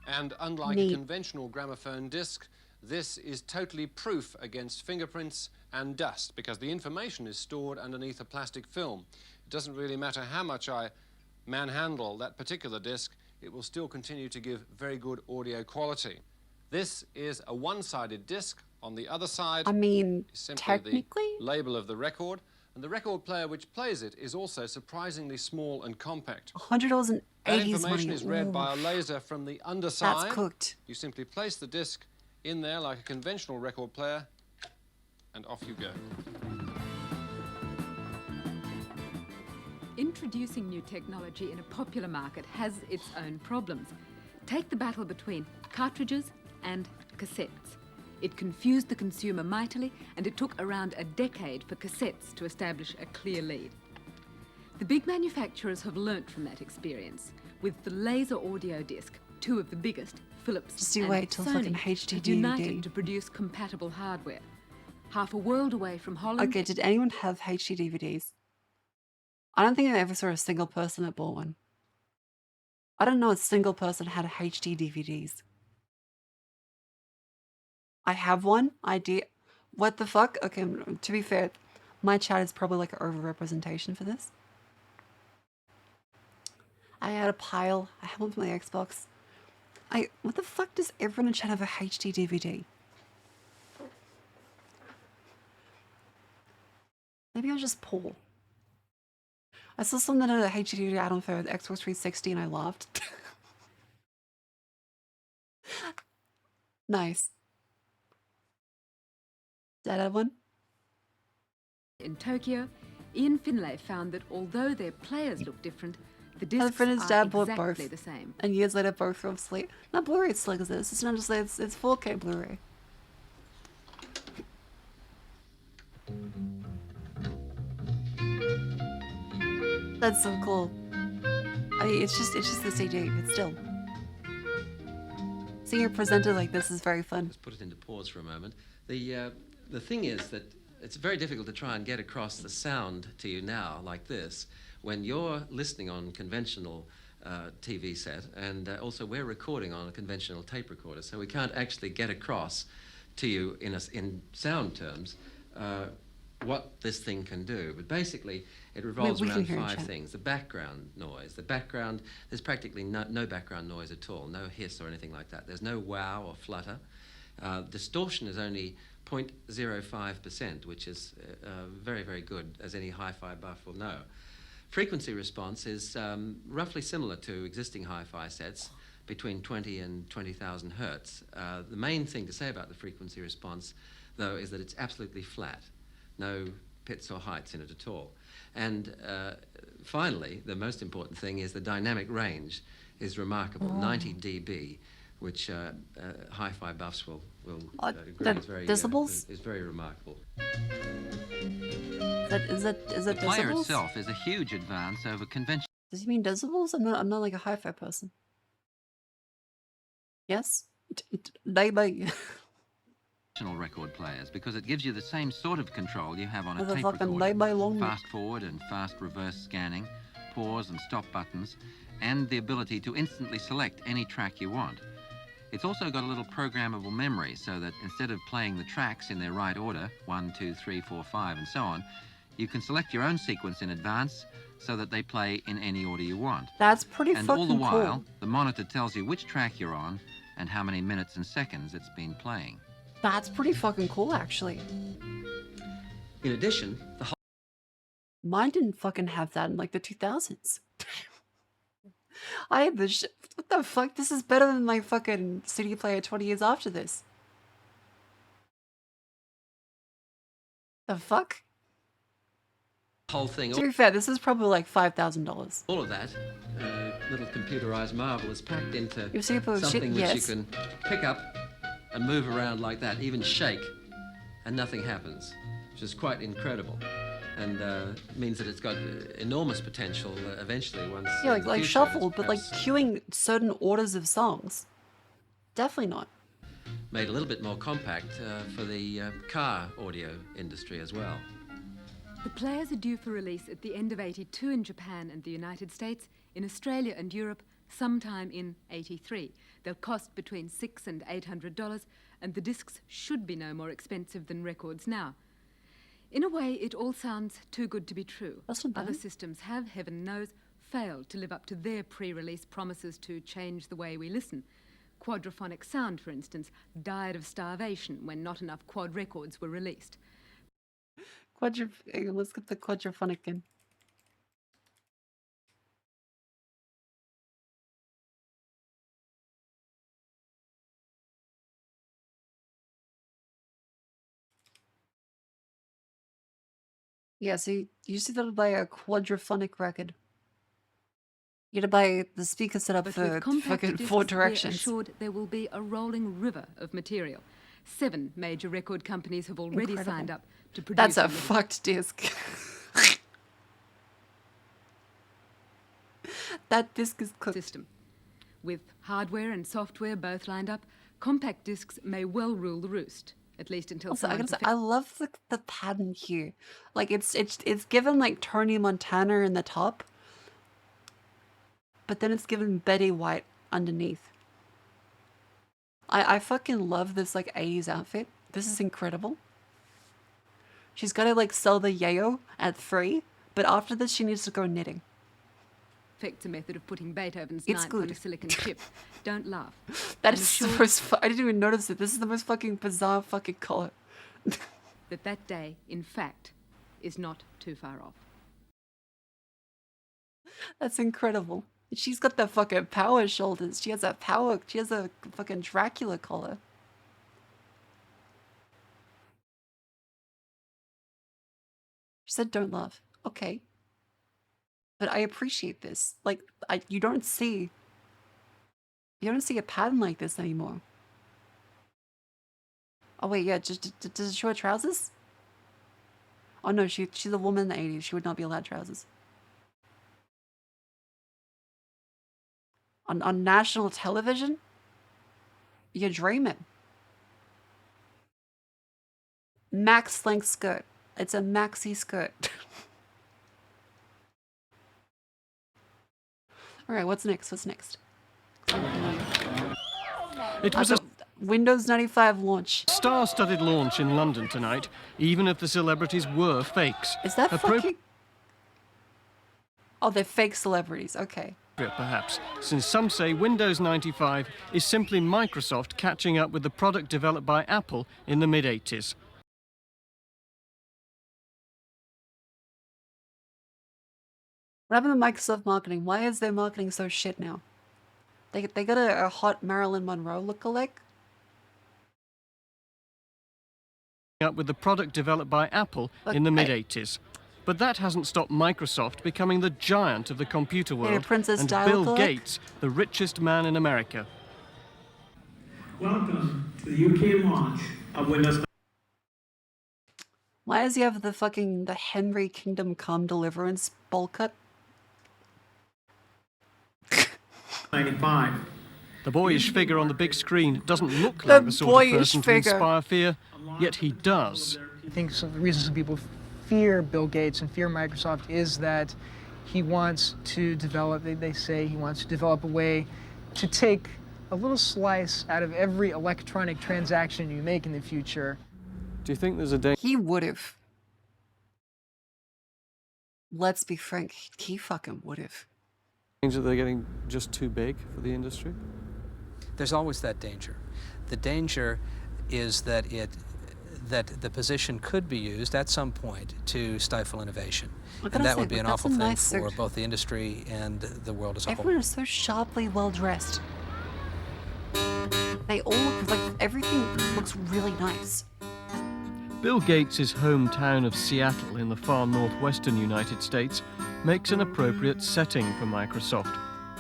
And unlike a conventional gramophone disc, this is totally proof against fingerprints and dust because the information is stored underneath a plastic film. It doesn't really matter how much I manhandle that particular disc, it will still continue to give very good audio quality. This is a one-sided disc. On the other side, I mean, is simply technically, the label of the record, and the record player which plays it is also surprisingly small and compact. $100 in That 80s information money. is read Ooh. by a laser from the underside. That's cooked. You simply place the disc in there like a conventional record player, and off you go. Introducing new technology in a popular market has its own problems. Take the battle between cartridges and cassettes. It confused the consumer mightily, and it took around a decade for cassettes to establish a clear lead. The big manufacturers have learnt from that experience. With the laser audio disc, two of the biggest, Philips Just you and wait till fucking Sony, HD have DVD. united to produce compatible hardware. Half a world away from Holland. Okay, did anyone have HD DVDs? I don't think I ever saw a single person that bought one. I don't know a single person had HD DVDs. I have one. I did. What the fuck? Okay, to be fair, my chat is probably like an overrepresentation for this. I had a pile. I have one from the Xbox. What the fuck does everyone in chat have a HD DVD? Maybe I was just poor. I saw someone that had a HD DVD add-on for the Xbox 360 and I laughed. Nice. Did I have one? In Tokyo, Ian Finlay found that although their players look different, the My discs friend and his are dad bought exactly both. the same. And years later, both were obsolete. Not Blu-ray slick as this. It's not just like it's 4K Blu-ray. That's so cool. I mean, it's just the CD, but still. Seeing it presented like this is very fun. Let's put it into pause for a moment. The thing is that it's very difficult to try and get across the sound to you now like this when you're listening on conventional TV set, and also we're recording on a conventional tape recorder, so we can't actually get across to you in sound terms what this thing can do. But basically, it revolves around 5 things. The background noise. There's practically no background noise at all, no hiss or anything like that. There's no wow or flutter. Distortion is only 0.05%, which is very, very good, as any hi-fi buff will know. Frequency response is roughly similar to existing hi-fi sets, between 20 and 20,000 hertz. The main thing to say about the frequency response, though, is that it's absolutely flat. No pits or heights in it at all. And finally, the most important thing is the dynamic range is remarkable, 90 dB, which hi-fi buffs will agree is very remarkable. Is that The player decibels? itself is a huge advance over conventional Does he mean decibels? I'm not like a hi-fi person. Yes? record players because it gives you the same sort of control you have on a With a tape fucking recorder. Fast forward and fast reverse scanning, pause and stop buttons, and the ability to instantly select any track you want. It's also got a little programmable memory so that instead of playing the tracks in their right order, 1, 2, 3, 4, 5, and so on, you can select your own sequence in advance so that they play in any order you want. That's pretty and fucking all the while, cool. the monitor tells you which track you're on and how many minutes and seconds it's been playing. That's pretty fucking cool, actually. In addition, the whole Mine didn't fucking have that in like the 2000s. I had this shit. What the fuck? This is better than my fucking CD player 20 years after this. The fuck? whole thing, To be fair, this is probably like $5,000. all of that little computerized marvel is packed into You see people something shit- which yes. you can pick up and move around like that, even shake, and nothing happens, which is quite incredible, and means that it's got enormous potential eventually once. Yeah, in the like future, shuffle, but like perhaps queuing certain orders of songs. Definitely not. made a little bit more compact for the car audio industry as well. The players are due for release at the end of '82 in Japan and the United States, in Australia and Europe sometime in '83. They'll cost between $600 and $800, and the discs should be no more expensive than records now. In a way, it all sounds too good to be true. Other systems have, heaven knows, failed to live up to their pre-release promises to change the way we listen. Quadraphonic sound, for instance, died of starvation when not enough quad records were released. Let's get the quadraphonic in. Yeah, so you see that buy a quadraphonic record. You gotta buy the speaker setup But for with compact fucking discs, 4 we're directions. assured there will be a rolling river of material. 7 major record companies have already Incredible. signed up to produce. That's a them. fucked disc. That disc is cooked. System. With hardware and software both lined up, compact discs may well rule the roost, at least until Also, I someone gotta say, I love the pattern here. Like it's given like Tony Montana in the top, but then it's given Betty White underneath. I fucking love this like 80s outfit. This is incredible. She's gotta like sell the yayo at 3, but after this she needs to go knitting. perfects a method of putting Beethoven's It's ninth on a good. silicon chip. Don't laugh. That I'm is the assured most. I didn't even notice it. This is the most fucking bizarre fucking color. that day, in fact, is not too far off. That's incredible. She's got the fucking power shoulders. She has a power. She has a fucking Dracula collar. She said, "Don't laugh." Okay. But I appreciate this. Like, you don't see a pattern like this anymore. Oh wait, yeah. Does it show her trousers? Oh no, she's a woman in the 80s. She would not be allowed trousers. On national television? You're dreaming. Max length skirt. It's a maxi skirt. Alright, what's next? What's next? It was a Windows 95 launch. star-studded launch in London tonight, even if the celebrities were fakes. Is that Appropriate, fucking... Oh, they're fake celebrities. Okay. perhaps, since some say Windows 95 is simply Microsoft catching up with the product developed by Apple in the mid-80s. What happened to Microsoft marketing? Why is their marketing so shit now? They got a hot Marilyn Monroe lookalike? Up with the product developed by Apple in the mid-80s. But that hasn't stopped Microsoft becoming the giant of the computer world Princess and Di Bill lookalike? Gates, the richest man in America. Welcome to the UK launch of Windows. Why does he have the Henry Kingdom Come Deliverance bowl cut? 95. The boyish figure on the big screen doesn't look The like the sort of boyish person to figure. inspire fear, yet he does. I think some of the reasons some people fear Bill Gates and fear Microsoft is that he wants to develop, they say he wants to develop a way to take a little slice out of every electronic transaction you make in the future. Do you think there's a danger? He would've. Let's be frank, he fucking would've. They're getting just too big for the industry? There's always that danger. The danger is that the position could be used at some point to stifle innovation. And that would be an awful thing for both the industry and the world as a whole. Everyone is so sharply well dressed. They all look like everything looks really nice. Bill Gates' hometown of Seattle in the far northwestern United States makes an appropriate setting for Microsoft.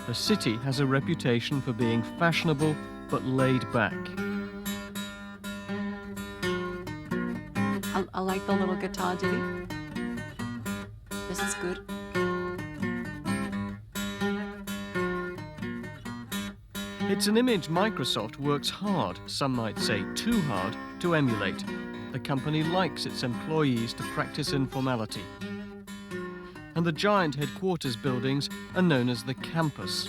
The city has a reputation for being fashionable but laid back. I like the little guitar ditty. This is good. It's an image Microsoft works hard, some might say too hard, to emulate. The company likes its employees to practice informality. And the giant headquarters buildings are known as the campus.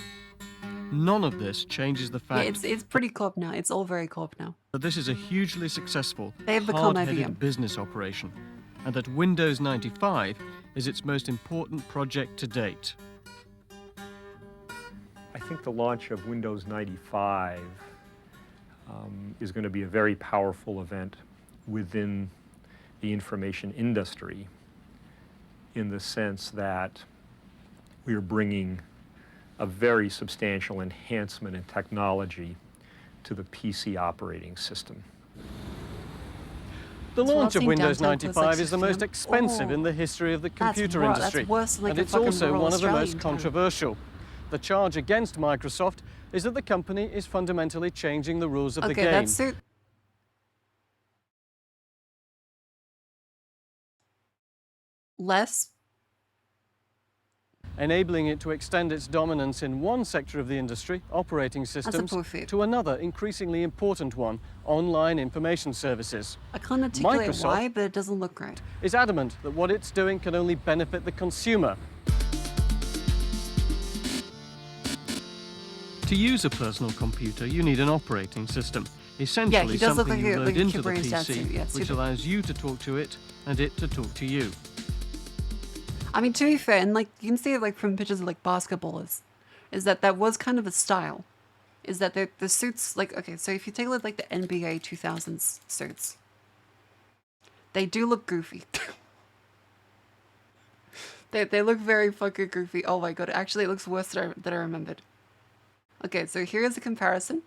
None of this changes the Yeah, fact it's pretty corp now. It's all very corp now. that this is a hugely successful, They have become hard-headed IBM. business operation, and that Windows 95 is its most important project to date. I think the launch of Windows 95 is going to be a very powerful event within the information industry, in the sense that we are bringing a very substantial enhancement in technology to the PC operating system. The So launch I've of seen Windows downtown plus, 95 like, is the most 60. expensive in the history of the computer industry, That's worse than like and a it's fucking also Royal one of the most Australian town. controversial. The charge against Microsoft is that the company is fundamentally changing the rules of the Okay, game. that's it. Less. Enabling it to extend its dominance in one sector of the industry, operating systems, bullshit. to another increasingly important one, online information services. I can't articulate Microsoft why, but it doesn't look right. is adamant that what it's doing can only benefit the consumer. To use a personal computer, you need an operating system, essentially he does look something like you a- load like a into the Cuban statue. PC, Yeah, it's which super- allows you to talk to it and it to talk to you. I mean, to be fair, and like you can see it like from pictures of like basketballers, is that was kind of a style. Is that the suits, like, okay, so if you take a look at like the NBA 2000s suits, they do look goofy. They look very fucking goofy. Oh my god, actually it looks worse than I remembered. Okay, so here's a comparison.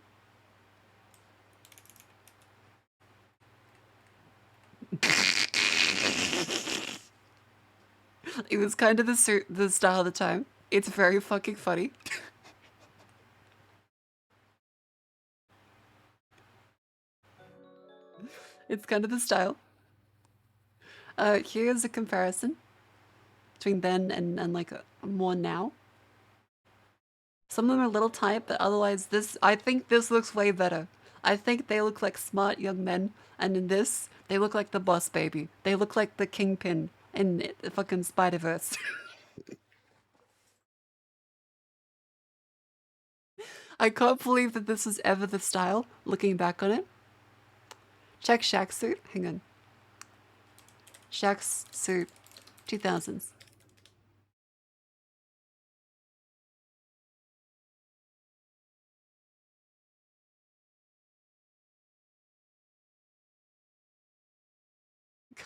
It was kind of the style of the time. It's very fucking funny. It's kind of the style. Here's a comparison between then and like more now. Some of them are a little tight, but otherwise I think this looks way better. I think they look like smart young men, and in this, they look like the boss baby. They look like the Kingpin in the fucking Spider-Verse. I can't believe that this was ever the style, looking back on it. Check Shaq's suit. Hang on. Shaq's suit, 2000s.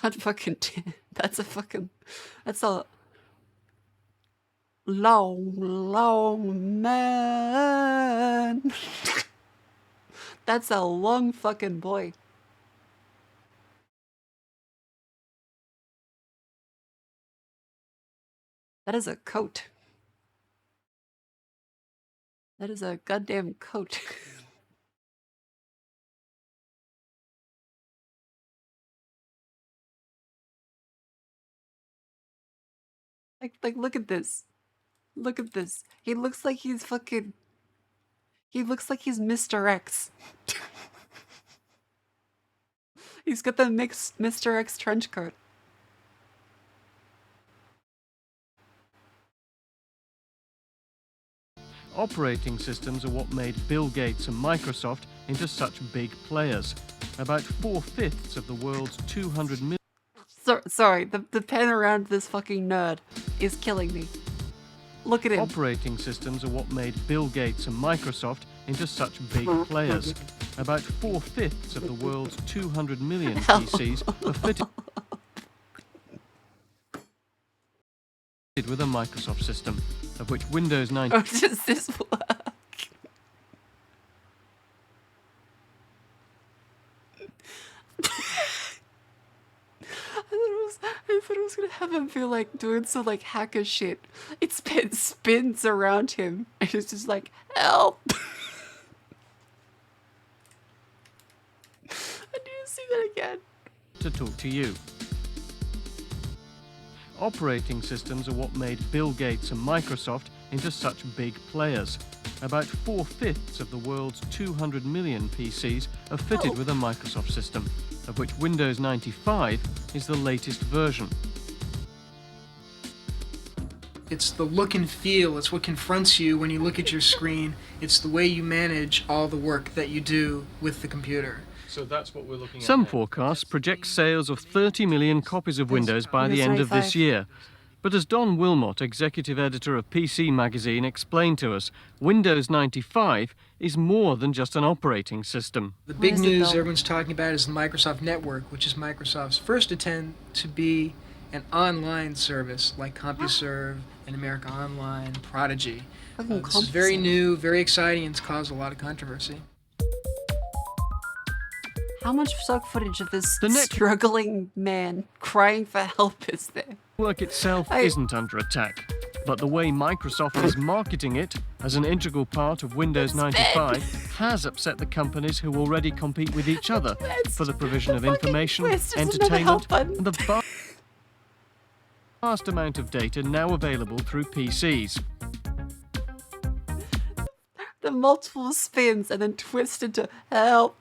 God fucking damn. That's a long man. That's a long fucking boy. That is a coat. That is a goddamn coat. Like, look at this. Look at this. He looks like he's fucking... He looks like he's Mr. X. He's got the mixed Mr. X trench coat. Operating systems are what made Bill Gates and Microsoft into such big players. About 4/5 of the world's 200 million... Sorry, the pen around this fucking nerd is killing me. Look at him. Operating systems are what made Bill Gates and Microsoft into such big players. About 4/5 of the world's 200 million PCs are fitted with a Microsoft system, of which Windows 9... Oh, does this work? I thought it was gonna have him feel like doing some like hacker shit. It spins around him and it's just like, help! I need to see that again. to talk to you. Operating systems are what made Bill Gates and Microsoft into such big players. About 4/5 of the world's 200 million PCs are fitted with a Microsoft system, of which Windows 95 is the latest version. It's the look and feel. It's what confronts you when you look at your screen. It's the way you manage all the work that you do with the computer. So that's what we're looking at. Some forecasts project sales of 30 million copies of Windows by the end of this year. But as Don Wilmot, executive editor of PC Magazine, explained to us, Windows 95 is more than just an operating system. The big news everyone's talking about is the Microsoft Network, which is Microsoft's first attempt to be an online service like CompuServe and America Online, Prodigy. This is very new, very exciting, and it's caused a lot of controversy. How much stock footage of this struggling man crying for help is there? The network itself isn't under attack, but the way Microsoft is marketing it as an integral part of Windows 95 has upset the companies who already compete with each other for the provision of information, entertainment, and the vast amount of data now available through PCs. The multiple spins and then twisted to help.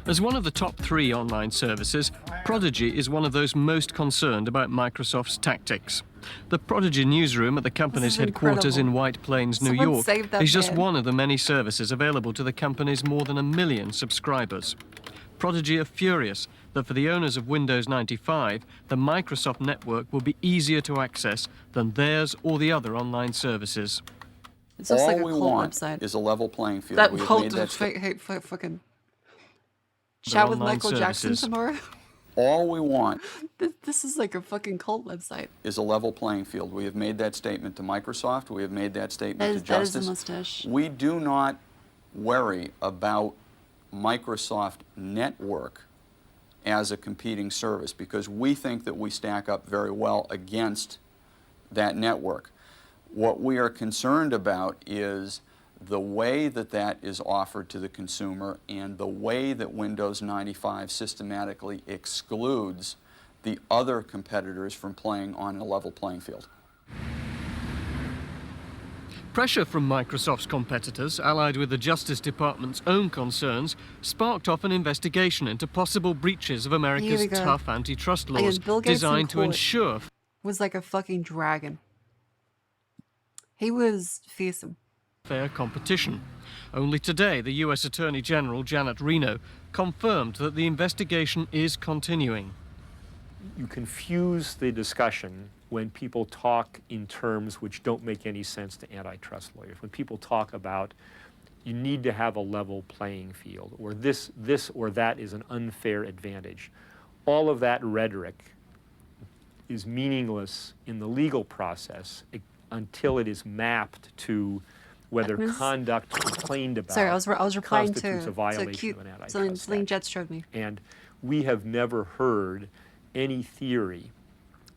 As one of the top 3 online services, Prodigy is one of those most concerned about Microsoft's tactics. The Prodigy newsroom at the company's headquarters in White Plains, New York, is just one of the many services available to the company's more than 1 million subscribers. Prodigy are furious that for the owners of Windows 95, the Microsoft network will be easier to access than theirs or the other online services. It's just like a cult website. Is a level playing field. That cult fucking chat with Michael Jackson tomorrow. All we want this is like a fucking cult website. Is a level playing field. We have made that statement to Microsoft. We have made that statement to Justice. That is a mustache. We do not worry about Microsoft Network as a competing service because we think that we stack up very well against that network. What we are concerned about is the way that that is offered to the consumer and the way that Windows 95 systematically excludes the other competitors from playing on a level playing field. Pressure from Microsoft's competitors, allied with the Justice Department's own concerns, sparked off an investigation into possible breaches of America's tough antitrust laws designed to ensure... was like a fucking dragon. He was fearsome. Fair competition. Only today, the US Attorney General, Janet Reno, confirmed that the investigation is continuing. You confuse the discussion when people talk in terms which don't make any sense to antitrust lawyers. When people talk about you need to have a level playing field, or this or that is an unfair advantage. All of that rhetoric is meaningless in the legal process until it is mapped to whether conduct complained about constitutes a violation of an antitrust something Jet showed me. And we have never heard any theory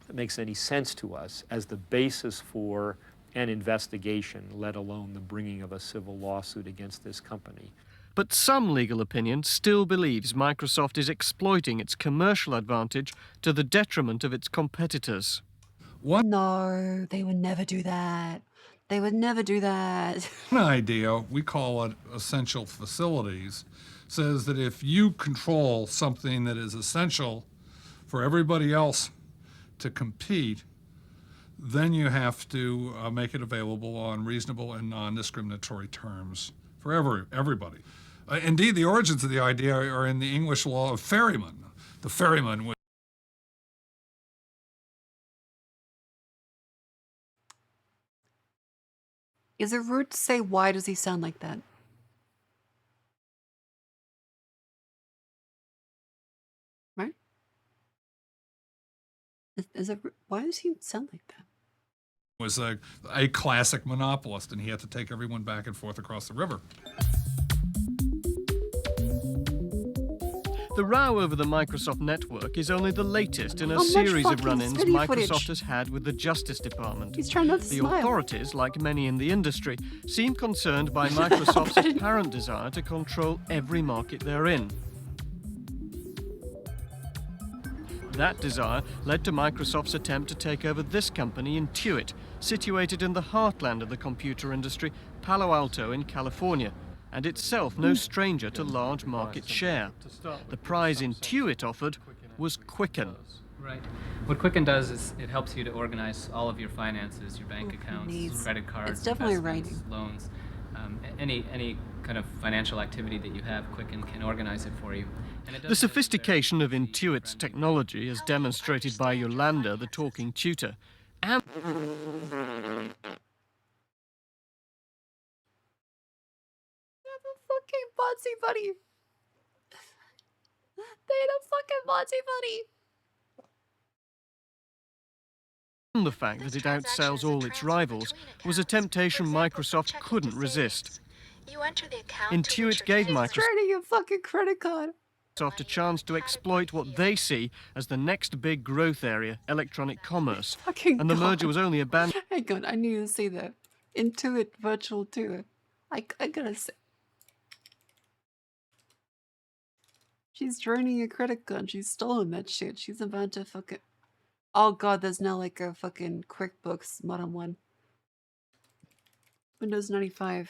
that makes any sense to us as the basis for an investigation, let alone the bringing of a civil lawsuit against this company. But some legal opinion still believes Microsoft is exploiting its commercial advantage to the detriment of its competitors. What? No, they would never do that. They would never do that. One idea, we call it essential facilities, says that if you control something that is essential for everybody else to compete, then you have to make it available on reasonable and non-discriminatory terms for everybody. Indeed, the origins of the idea are in the English law of ferryman. The ferryman was... Is it rude to say, why does he sound like that? Right? Is it, why does he sound like that? Was a classic monopolist, and he had to take everyone back and forth across the river. The row over the Microsoft network is only the latest in a series of run-ins Microsoft has had with the Justice Department. He's trying not to smile. The authorities, like many in the industry, seem concerned by Microsoft's apparent desire to control every market they're in. That desire led to Microsoft's attempt to take over this company, Intuit, situated in the heartland of the computer industry, Palo Alto in California, and itself no stranger to large market share. The prize Intuit offered was Quicken. Right. What Quicken does is it helps you to organize all of your finances, your bank accounts, credit cards, It's definitely investments, loans, any kind of financial activity that you have. Quicken can organize it for you. And it The does sophistication of Intuit's technology, as demonstrated by Yolanda, the talking tutor, and They have a fucking Botsy Buddy. They had a fucking Botsy Buddy. the fact that it outsells all its rivals was a temptation Microsoft couldn't resist. Intuit gave Microsoft Trading a fucking credit card. a chance to exploit what they see as the next big growth area, electronic commerce. Fucking And the God. merger was only abandoned. Hang on, I need to see that. Intuit virtual tour. I gotta say. She's draining a credit card. She's stolen that shit. She's about to fucking... Oh god, there's now like a fucking QuickBooks modern one. Windows 95.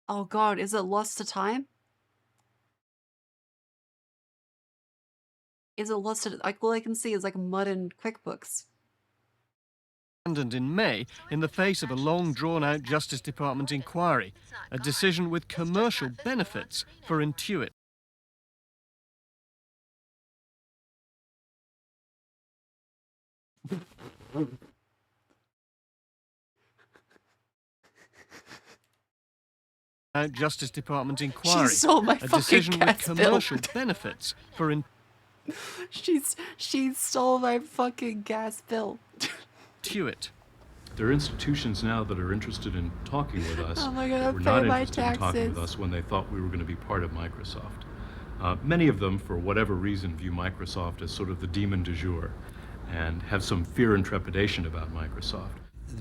Oh god, is it lost to time? Is it lost to... Like, all I can see is like modern QuickBooks. Abandoned in May in the face of a long drawn-out Justice Department inquiry, a decision with commercial benefits for Intuit. Justice Department inquiry, She stole my a decision fucking with gas bill. commercial benefits for She stole my fucking gas bill. Intuit. There are institutions now that are interested in talking with us. Oh my God, that I'll were pay not my interested in talking with taxes. us when they thought we were going to be part of Microsoft. Many of them, for whatever reason, view Microsoft as sort of the demon du jour and have some fear and trepidation about Microsoft.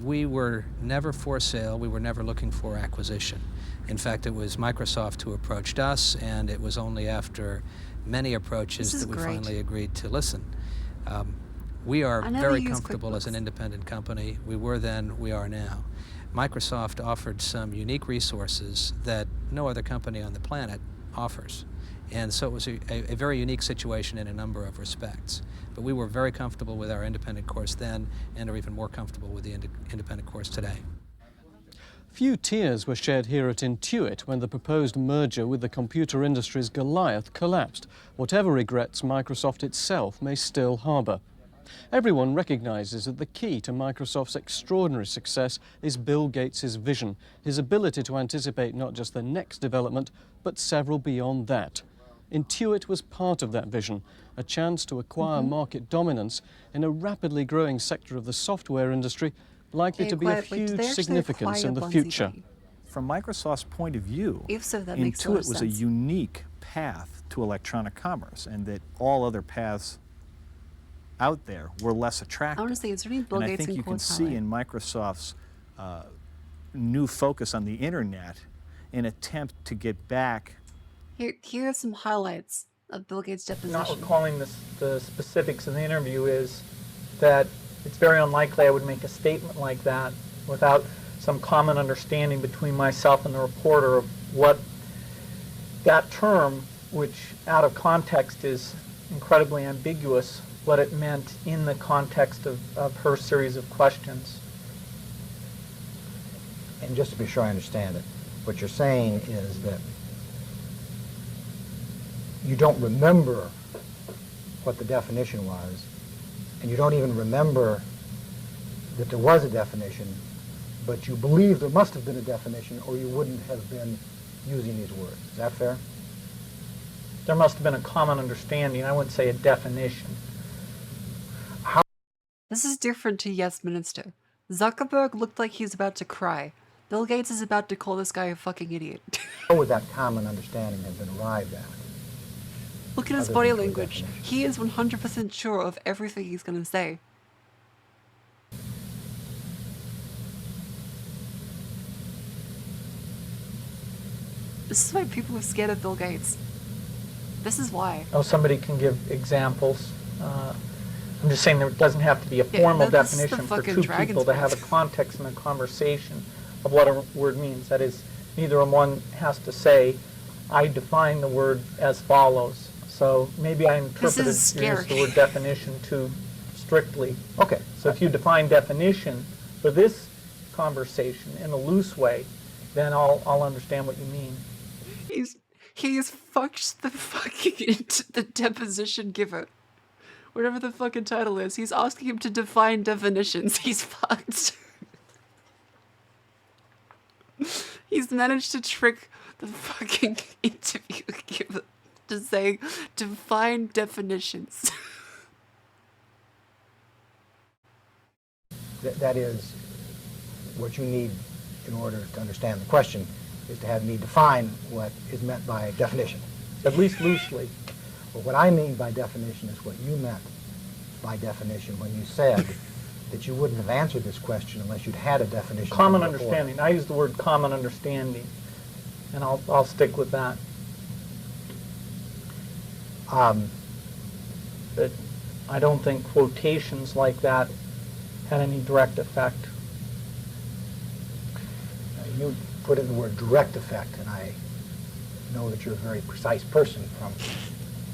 We were never for sale. We were never looking for acquisition. In fact, it was Microsoft who approached us, and it was only after many approaches that we finally agreed to listen. We are very comfortable as an independent company. We were then, we are now. Microsoft offered some unique resources that no other company on the planet offers. And so it was a very unique situation in a number of respects. But we were very comfortable with our independent course then, and are even more comfortable with the independent course today. Few tears were shed here at Intuit when the proposed merger with the computer industry's Goliath collapsed, whatever regrets Microsoft itself may still harbour. Everyone recognises that the key to Microsoft's extraordinary success is Bill Gates' vision, his ability to anticipate not just the next development, but several beyond that. Intuit was part of that vision, a chance to acquire market dominance in a rapidly growing sector of the software industry likely to be of huge significance in the future. From Microsoft's point of view, If so, that makes a lot of Intuit was a sense. unique path to electronic commerce, and that all other paths out there were less attractive. Honestly, is there any Bill and I Gates think you can quotes see highlight? in Microsoft's new focus on the internet an attempt to get back. Here are some highlights of Bill Gates' deposition. Not recalling the specifics of the interview is that it's very unlikely I would make a statement like that without some common understanding between myself and the reporter of what that term, which out of context is incredibly ambiguous, what it meant in the context of her series of questions. And just to be sure I understand it, what you're saying is that you don't remember what the definition was, and you don't even remember that there was a definition, but you believe there must have been a definition or you wouldn't have been using these words. Is that fair? There must have been a common understanding. I wouldn't say a definition. This is different to Yes Minister. Zuckerberg looked like he's about to cry. Bill Gates is about to call this guy a fucking idiot. How would that common understanding have been arrived at? Look at his Other body than through language. He is 100% sure of everything he's going to say. This is why people are scared of Bill Gates. This is why. Oh, somebody can give examples. I'm just saying there doesn't have to be a Yeah, formal this is the definition for fucking two dragon's people to have a breath. context in a conversation of what a word means. That is, neither one has to say, I define the word as follows. So maybe I interpreted the word definition too strictly. Okay. So if you define definition for this conversation in a loose way, then I'll understand what you mean. He's fucked the fucking the deposition giver. Whatever the fucking title is, he's asking him to define definitions. He's fucked. He's managed to trick the fucking interview giver to say define definitions. That is what you need in order to understand the question, is to have me define what is meant by definition. At least loosely. Well, what I mean by definition is what you meant by definition when you said that you wouldn't have answered this question unless you'd had a definition. Common understanding. I use the word common understanding, and I'll stick with that. But I don't think quotations like that had any direct effect. You put in the word direct effect, and I know that you're a very precise person from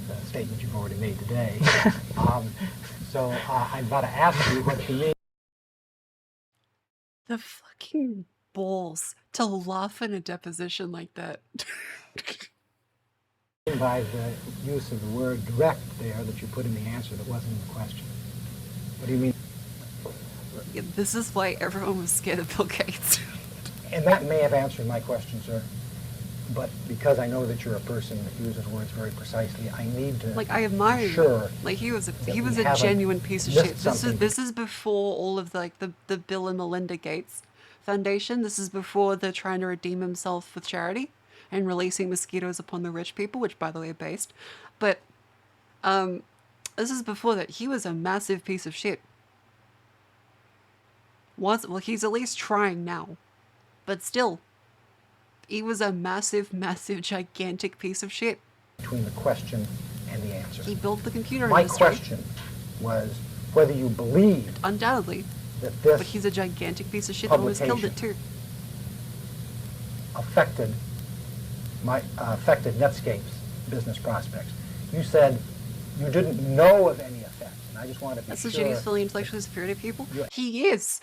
the statement you've already made today. So I'm about to ask you what you mean. The fucking balls to laugh in a deposition like that. By the use of the word direct there that you put in the answer that wasn't in the question. What do you mean? Yeah, this is why everyone was scared of Bill Gates. And that may have answered my question, sir. But because I know that you're a person that uses words very precisely, I need to. Like, I admire him. Like, he was a genuine piece of shit. This is before all of the Bill and Melinda Gates Foundation. This is before they're trying to redeem himself with charity and releasing mosquitoes upon the rich people, which by the way are based. But this is before that. He was a massive piece of shit. Well, he's at least trying now, but still. He was a massive, massive, gigantic piece of shit. Between the question and the answer. He built the computer My industry. question was whether you believed undoubtedly that this but he's a gigantic piece of shit that almost killed it too. Affected Netscape's business prospects. You said you didn't know of any effect, and I just wanted to be That's sure. the shit he's feeling intellectually superior to people. He is.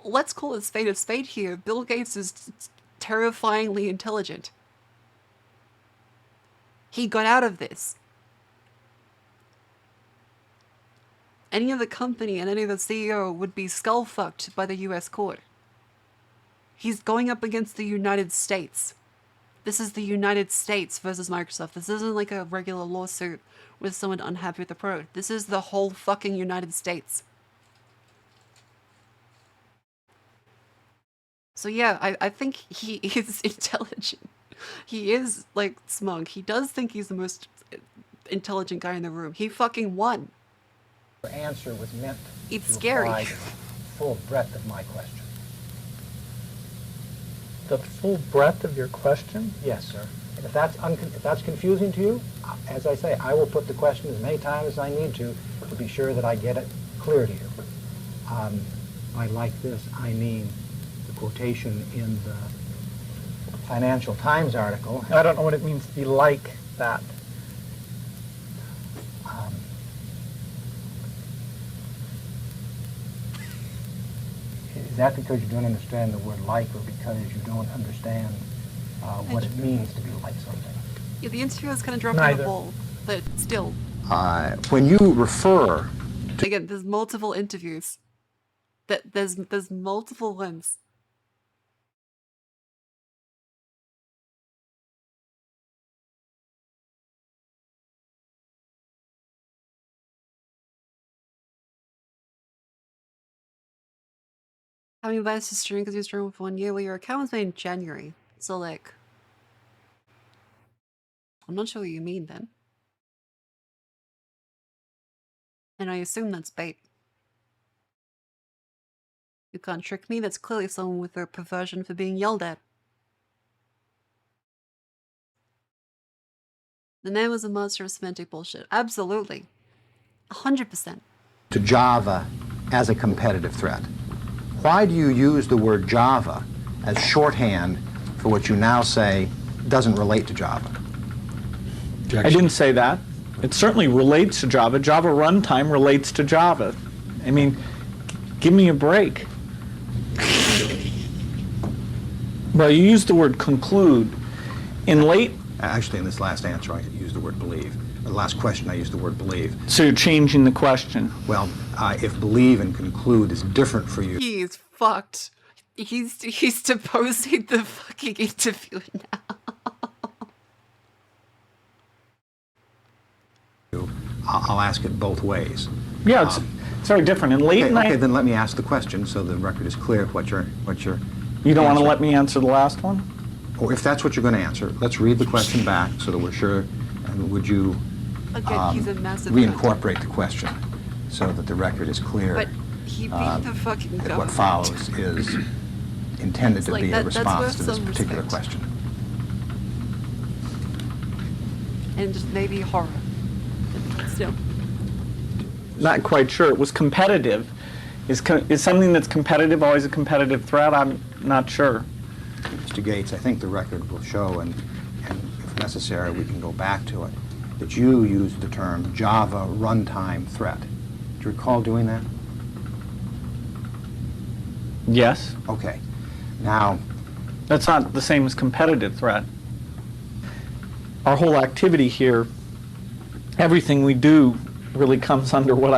Let's call it spade of spade here. Bill Gates is terrifyingly intelligent. He got out of this. Any other company and any other CEO would be skull-fucked by the US court. He's going up against the United States. This is the United States versus Microsoft. This isn't like a regular lawsuit with someone unhappy with the product. This is the whole fucking United States. So yeah, I think he is intelligent. He is, like, smug. He does think he's the most intelligent guy in the room. He fucking won. Your answer was meant it's to scary. apply the full breadth of my question. The full breadth of your question? Yes, sir. And if that's confusing to you, as I say, I will put the question as many times as I need to be sure that I get it clear to you. By like this, I mean the quotation in the Financial Times article. I don't know what it means to be like that. Is that because you don't understand the word like, or because you don't understand what it means to be like something? Yeah, the interviewer is kind of dropping the ball, but still. When you refer to... Again, there's multiple interviews. There's multiple ones. Having advised to stream because he was streaming for 1 year. Well, your account was made in January. So, like... I'm not sure what you mean, then. And I assume that's bait. You can't trick me. That's clearly someone with a perversion for being yelled at. The man was a master of semantic bullshit. Absolutely. 100%. to Java as a competitive threat. Why do you use the word Java as shorthand for what you now say doesn't relate to Java. I didn't say that. It certainly relates to Java. Java runtime relates to Java. I mean, give me a break. Well, you used the word conclude. Actually, in this last answer, I used the word believe. The last question, I used the word believe. So you're changing the question. Well, if believe and conclude is different for you. He's fucked. He's deposing the fucking interviewer now. I'll ask it both ways. Yeah, it's very different. In late night. Okay, then let me ask the question so the record is clear what you're. You don't want to let me answer the last one? Or if that's what you're going to answer, let's read the question back so that we're sure. And would you Again, he's a massive reincorporate the question so that the record is clear? But he beat the fucking that government. what follows is intended It's to like be a that- that's response worth to this some particular respect. question. And just maybe horror. But still. Not quite sure. It was competitive. Is something that's competitive always a competitive threat? I'm not sure. Mr. Gates, I think the record will show, and if necessary, we can go back to it, that you used the term Java runtime threat. Do you recall doing that? Yes. Okay. Now, that's not the same as competitive threat. Our whole activity here, everything we do really comes under what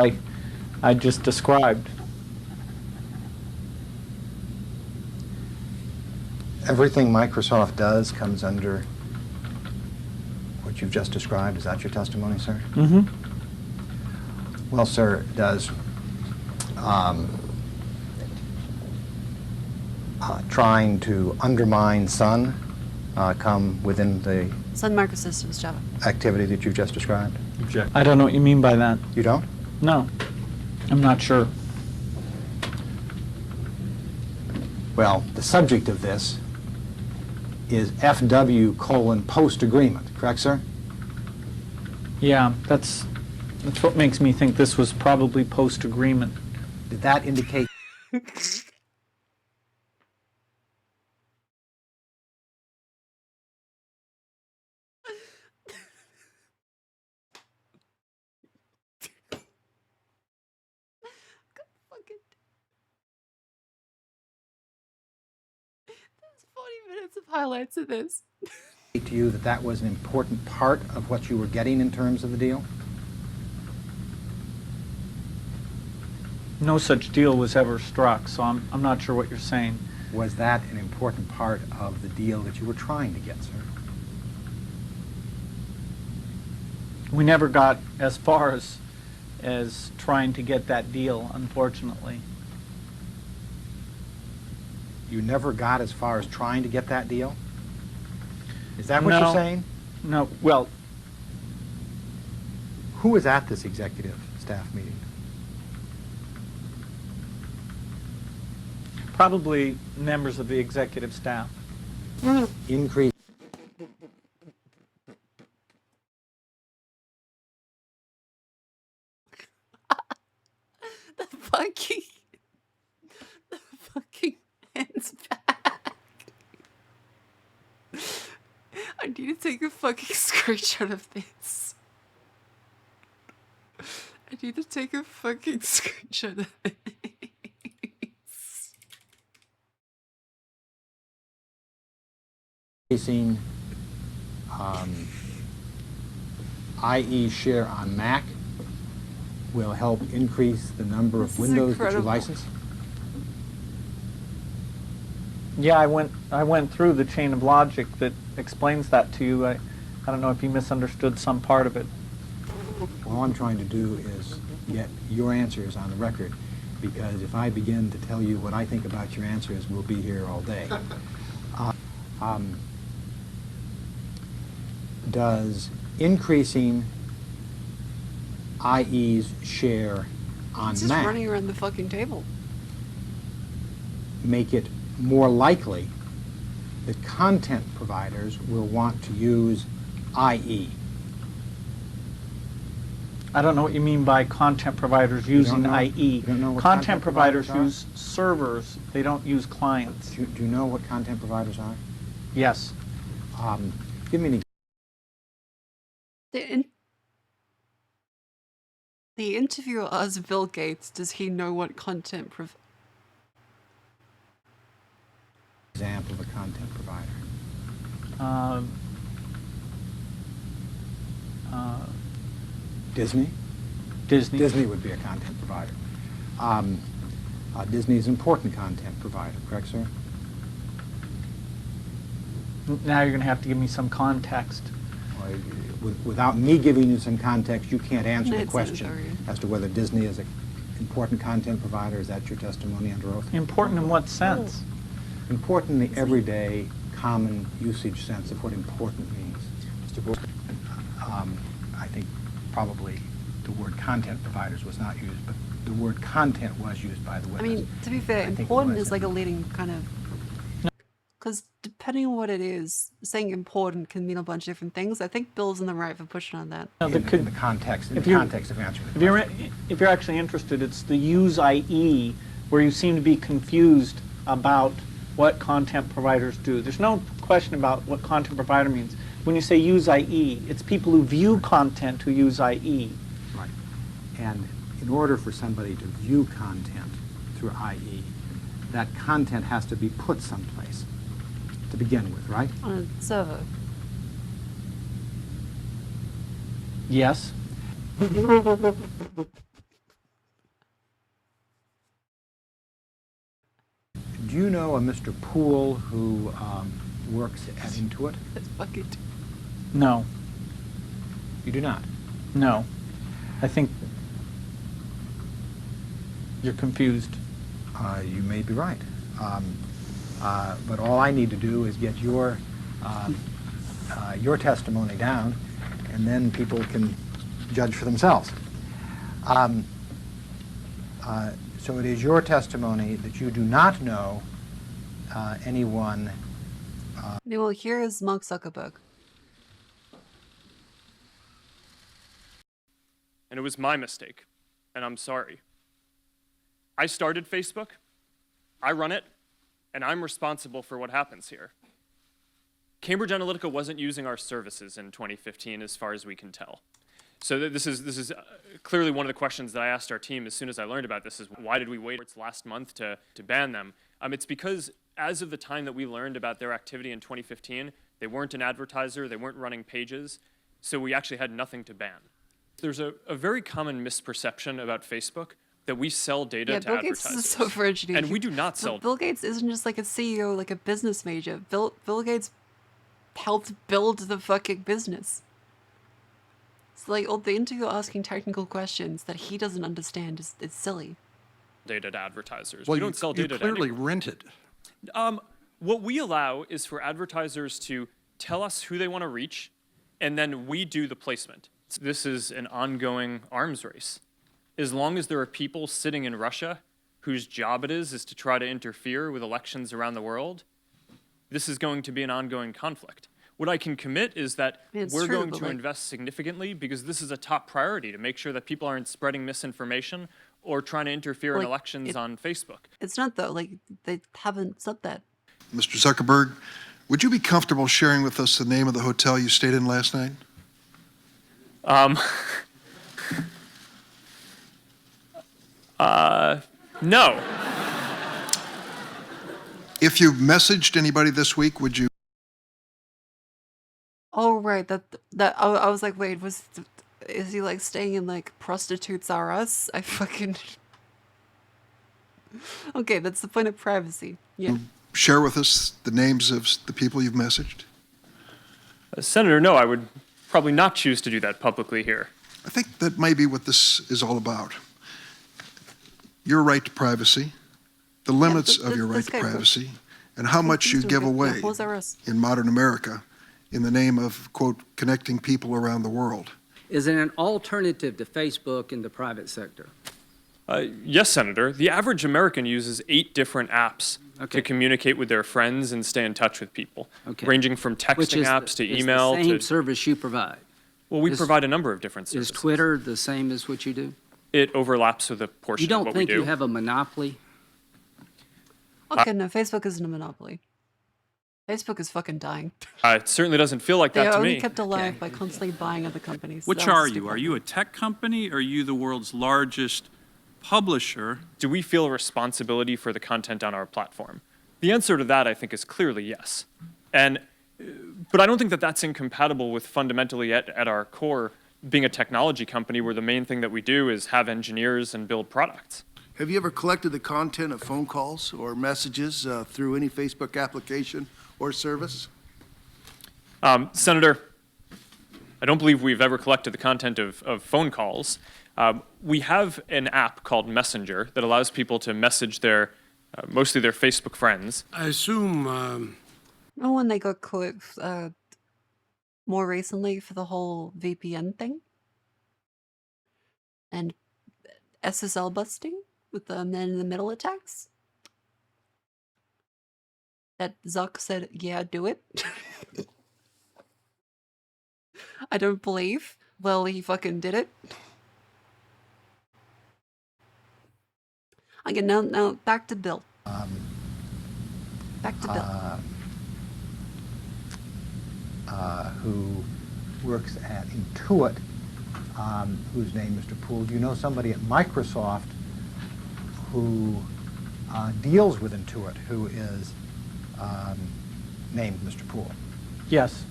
I just described. everything Microsoft does comes under what you've just described. Is that your testimony, sir? Mm-hmm. Well, sir, does trying to undermine Sun come within the Sun Microsystems Java. activity that you've just described? I don't know what you mean by that. You don't? No. I'm not sure. Well, the subject of this is FW post agreement, correct, sir? Yeah, that's what makes me think this was probably post-agreement. Did that indicate... There's 40 minutes of highlights of this. to you that that was an important part of what you were getting in terms of the deal? No such deal was ever struck, so I'm not sure what you're saying. Was that an important part of the deal that you were trying to get, sir? We never got as far as trying to get that deal, unfortunately. You never got as far as trying to get that deal? Is that what No. you're saying? No, well... Who was at this executive staff meeting? Probably members of the executive staff. Increase. The fucking hands back. I need to take a fucking screenshot of this. I need to take a fucking screenshot of it. Increasing IE share on Mac will help increase the number of This is Windows that you incredible. license? Yeah, I went through the chain of logic that explains that to you. I don't know if you misunderstood some part of it. All I'm trying to do is get your answers on the record, because if I begin to tell you what I think about your answers, we'll be here all day. Does increasing IE's share on It's just Mac running around the fucking table. make it more likely that content providers will want to use IE? I don't know what you mean by content providers using know? IE. You don't know what Content providers providers use servers. They don't use clients. Do you know what content providers are? Yes. Give me an The interviewer asks Bill Gates, does he know what content example of a content provider. Disney? Disney. Disney would be a content provider. Disney is an important content provider, correct, sir? Now you're going to have to give me some context. Without me giving you some context, you can't answer the question as to whether Disney is an important content provider. Is that your testimony under oath? Important in what sense? Important in the everyday, common usage sense of what important means. Mr. Bush, I think probably the word content providers was not used, but the word content was used by the witness. I mean, to be fair, important is like a leading kind of... Because depending on what it is, saying important can mean a bunch of different things. I think Bill's in the right for pushing on that. In the context of answering the question. If you're actually interested, it's the use IE where you seem to be confused about what content providers do. There's no question about what content provider means. When you say use IE, it's people who view content who use IE. Right. And in order for somebody to view content through IE, that content has to be put someplace to begin with, right? On a server. Yes. Do you know a Mr. Poole who works at Intuit? That's fucking... No. You do not? No. I think you're confused. You may be right. But all I need to do is get your testimony down, and then people can judge for themselves. So it is your testimony that you do not know anyone. Well, here is Mark Zuckerberg. And it was my mistake, and I'm sorry. I started Facebook, I run it, and I'm responsible for what happens here. Cambridge Analytica wasn't using our services in 2015 as far as we can tell. So this is clearly one of the questions that I asked our team as soon as I learned about this is why did we wait last month to ban them? It's because as of the time that we learned about their activity in 2015, they weren't an advertiser, they weren't running pages, so we actually had nothing to ban. There's a very common misperception about Facebook that we sell data to Bill advertisers. Gates is so virgin. And we do not sell. Bill Gates isn't just like a CEO, like a business major. Bill Gates helped build the fucking business. It's like all the interviewer asking technical questions that he doesn't understand is silly. Data to advertisers. Well, we don't sell data you clearly to anyone. rent it. What we allow is for advertisers to tell us who they want to reach, and then we do the placement. This is an ongoing arms race. As long as there are people sitting in Russia whose job it is to try to interfere with elections around the world, this is going to be an ongoing conflict. What I can commit is that we're going to invest significantly because this is a top priority to make sure that people aren't spreading misinformation or trying to interfere in elections on Facebook. It's not though, like they haven't said that. Mr. Zuckerberg, would you be comfortable sharing with us the name of the hotel you stayed in last night? No. If you've messaged anybody this week, would you? Oh right, I was like, wait, is he like staying in like Prostitutes R Us? I fucking... Okay, that's the point of privacy. Yeah. Share with us the names of the people you've messaged? Senator, no, I would probably not choose to do that publicly here. I think that may be what this is all about. Your right to privacy, the limits of your right to privacy, and how much you give away in modern America in the name of, quote, connecting people around the world. Is it an alternative to Facebook in the private sector? Yes, Senator. The average American uses 8 different apps to communicate with their friends and stay in touch with people, ranging from texting apps to email. Which is the same service you provide? Well, we provide a number of different services. Is Twitter the same as what you do? It overlaps with a portion of what we do. You don't think you have a monopoly? Okay, no, Facebook isn't a monopoly. Facebook is fucking dying. It certainly doesn't feel like They that are to only me. kept alive by constantly buying other companies. Which That was are you? stupid. Are you a tech company or are you the world's largest publisher? Do we feel responsibility for the content on our platform? The answer to that, I think, is clearly yes. But I don't think that that's incompatible with fundamentally at our core being a technology company where the main thing that we do is have engineers and build products. Have you ever collected the content of phone calls or messages through any Facebook application or service? Senator, I don't believe we've ever collected the content of phone calls. We have an app called Messenger that allows people to message their, mostly their Facebook friends. I assume Oh, when they got caught more recently for the whole VPN thing and SSL busting with the man in the middle attacks. That Zuck said, "Yeah, do it." I don't believe. Well, he fucking did it. Again, now back to Bill. Back to Bill. Who works at Intuit, whose name Mr. Poole. Do you know somebody at Microsoft who deals with Intuit who is named Mr. Poole? Yes.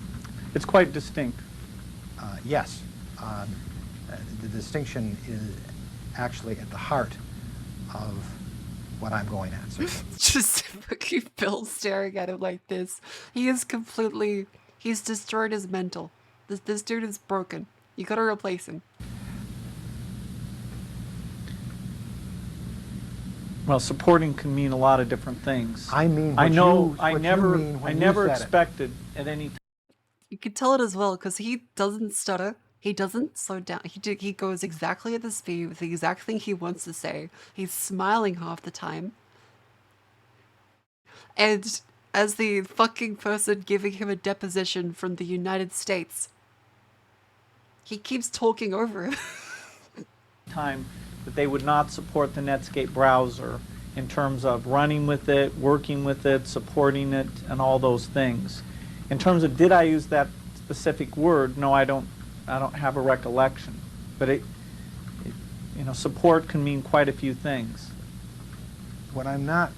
It's quite distinct. Yes. The distinction is actually at the heart of what I'm going at. So. Just fucking Bill staring at him like this. He is completely... He's destroyed his mental. This dude is broken. You gotta replace him. Well, supporting can mean a lot of different things. I mean, I know. I never expected at any time. You could tell it as well because he doesn't stutter. He doesn't slow down. He goes exactly at the speed with the exact thing he wants to say. He's smiling half the time. And as the fucking person giving him a deposition from the United States, he keeps talking over him. Time that they would not support the Netscape browser in terms of running with it, working with it, supporting it, and all those things. In terms of did I use that specific word, no, I don't have a recollection. But it support can mean quite a few things. What I'm not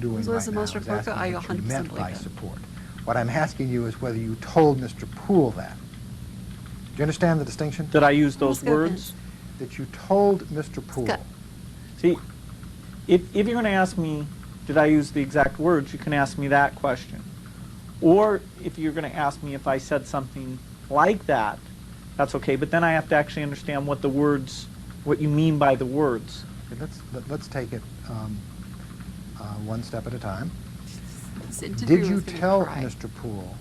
doing As right the now most is reporter, I asking what you 100% meant believe by that. support. What I'm asking you is whether you told Mr. Poole that. Do you understand the distinction? Did I use those words? That you told Mr. Poole. See, if you're going to ask me, did I use the exact words, you can ask me that question. Or if you're going to ask me if I said something like that, that's okay. But then I have to actually understand what the words, what you mean by the words. Okay, let's take it one step at a time. This interview Did you is gonna tell cry. Mr. Poole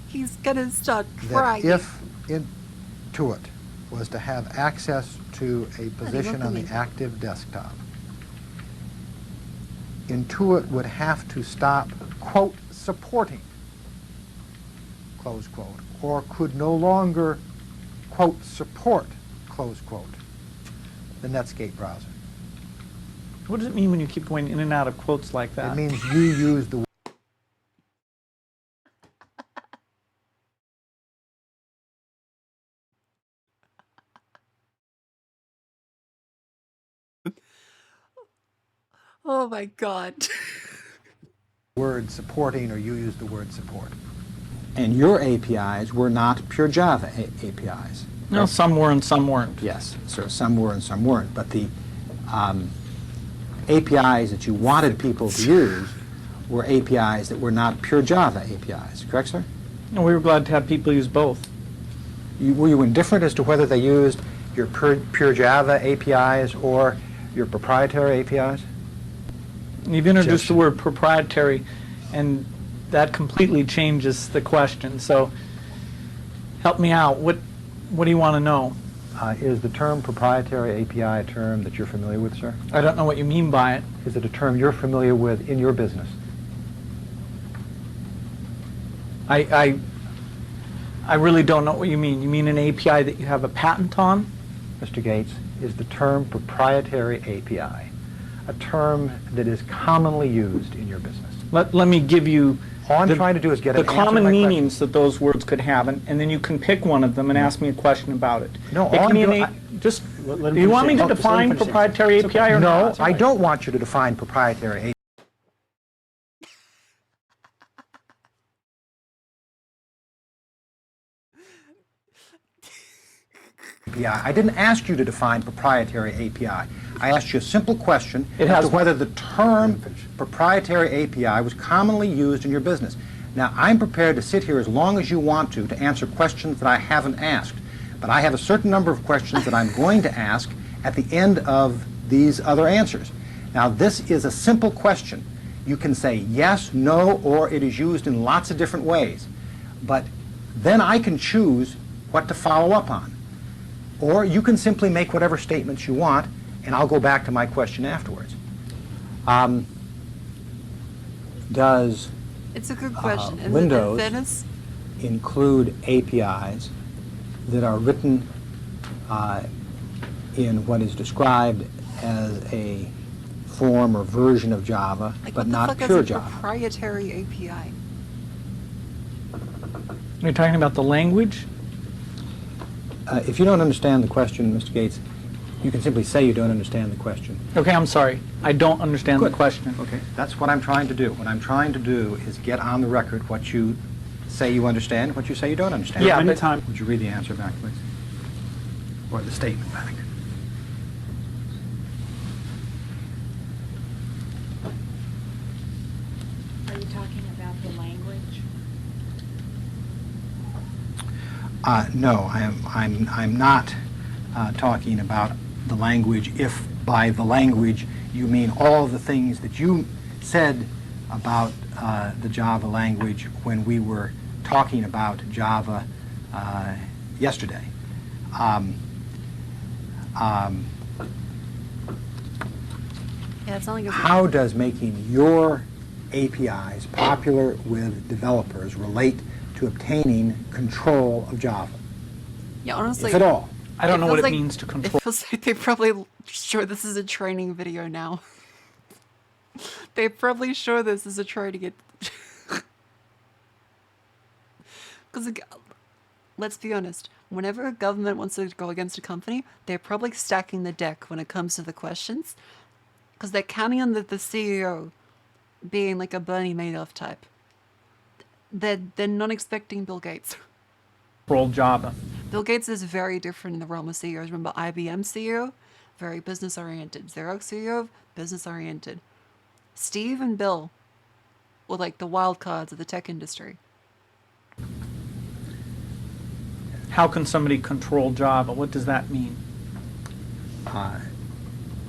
He's gonna start that crying. if Intuit was to have access to a position on the active desktop, Intuit would have to stop, quote, supporting, close quote, or could no longer, quote, support, close quote, the Netscape browser? What does it mean when you keep going in and out of quotes like that? It means you use the Oh my god. word supporting, or you use the word support. And your APIs were not pure Java APIs. No, right? some were and some weren't. Yes, so some were and some weren't. But the APIs that you wanted people to use were APIs that were not pure Java APIs. Correct, sir? No, we were glad to have people use both. Were you indifferent as to whether they used your pure Java APIs or your proprietary APIs? You've introduced the word proprietary, and that completely changes the question. So help me out. What do you want to know? Is the term proprietary API a term that you're familiar with, sir? I don't know what you mean by it. Is it a term you're familiar with in your business? I really don't know what you mean. You mean an API that you have a patent on? Mr. Gates, is the term proprietary API a term that is commonly used in your business? Let me give you All I'm trying to do is get the an answer to common my question. meanings that those words could have, and then you can pick one of them and ask me a question about it. No, It all can I'm be doing- any- just, Let him do you want me finish to it. Just let him define finish it. proprietary It's API okay. or No, not? I don't want you to define proprietary API. I didn't ask you to define proprietary API. I asked you a simple question as to whether the term proprietary API was commonly used in your business. Now, I'm prepared to sit here as long as you want to answer questions that I haven't asked. But I have a certain number of questions that I'm going to ask at the end of these other answers. Now, this is a simple question. You can say yes, no, or it is used in lots of different ways. But then I can choose what to follow up on. Or you can simply make whatever statements you want, and I'll go back to my question afterwards. Does It's a good question. In Windows fairness, include APIs that are written in what is described as a form or version of Java, like but what not the fuck pure is a Java? proprietary API? You're talking about the language? If you don't understand the question, Mr. Gates, you can simply say you don't understand the question. Okay, I'm sorry. I don't understand Good. the question. Okay, that's what I'm trying to do. What I'm trying to do is get on the record what you say you understand, what you say you don't understand. Yeah, anytime. Would you read the answer back, please? Or the statement back? Are you talking about the language? No, I'm not talking about the language, if by the language you mean all the things that you said about the Java language when we were talking about Java yesterday. Yeah, it's not like it's How does making your APIs popular with developers relate to obtaining control of Java? Yeah, honestly, If at all. I don't know what feels it like- means to control. It feels like they probably sure this is a training video now. They probably show this as a try to get. Because let's be honest, whenever a government wants to go against a company, they're probably stacking the deck when it comes to the questions, because they're counting on the CEO being like a Bernie Madoff type. They're not expecting Bill Gates. Control Java. Bill Gates is very different in the realm of CEOs. Remember IBM CEO? Very business oriented. Xerox CEO? Business oriented. Steve and Bill were like the wild cards of the tech industry. How can somebody control Java? What does that mean?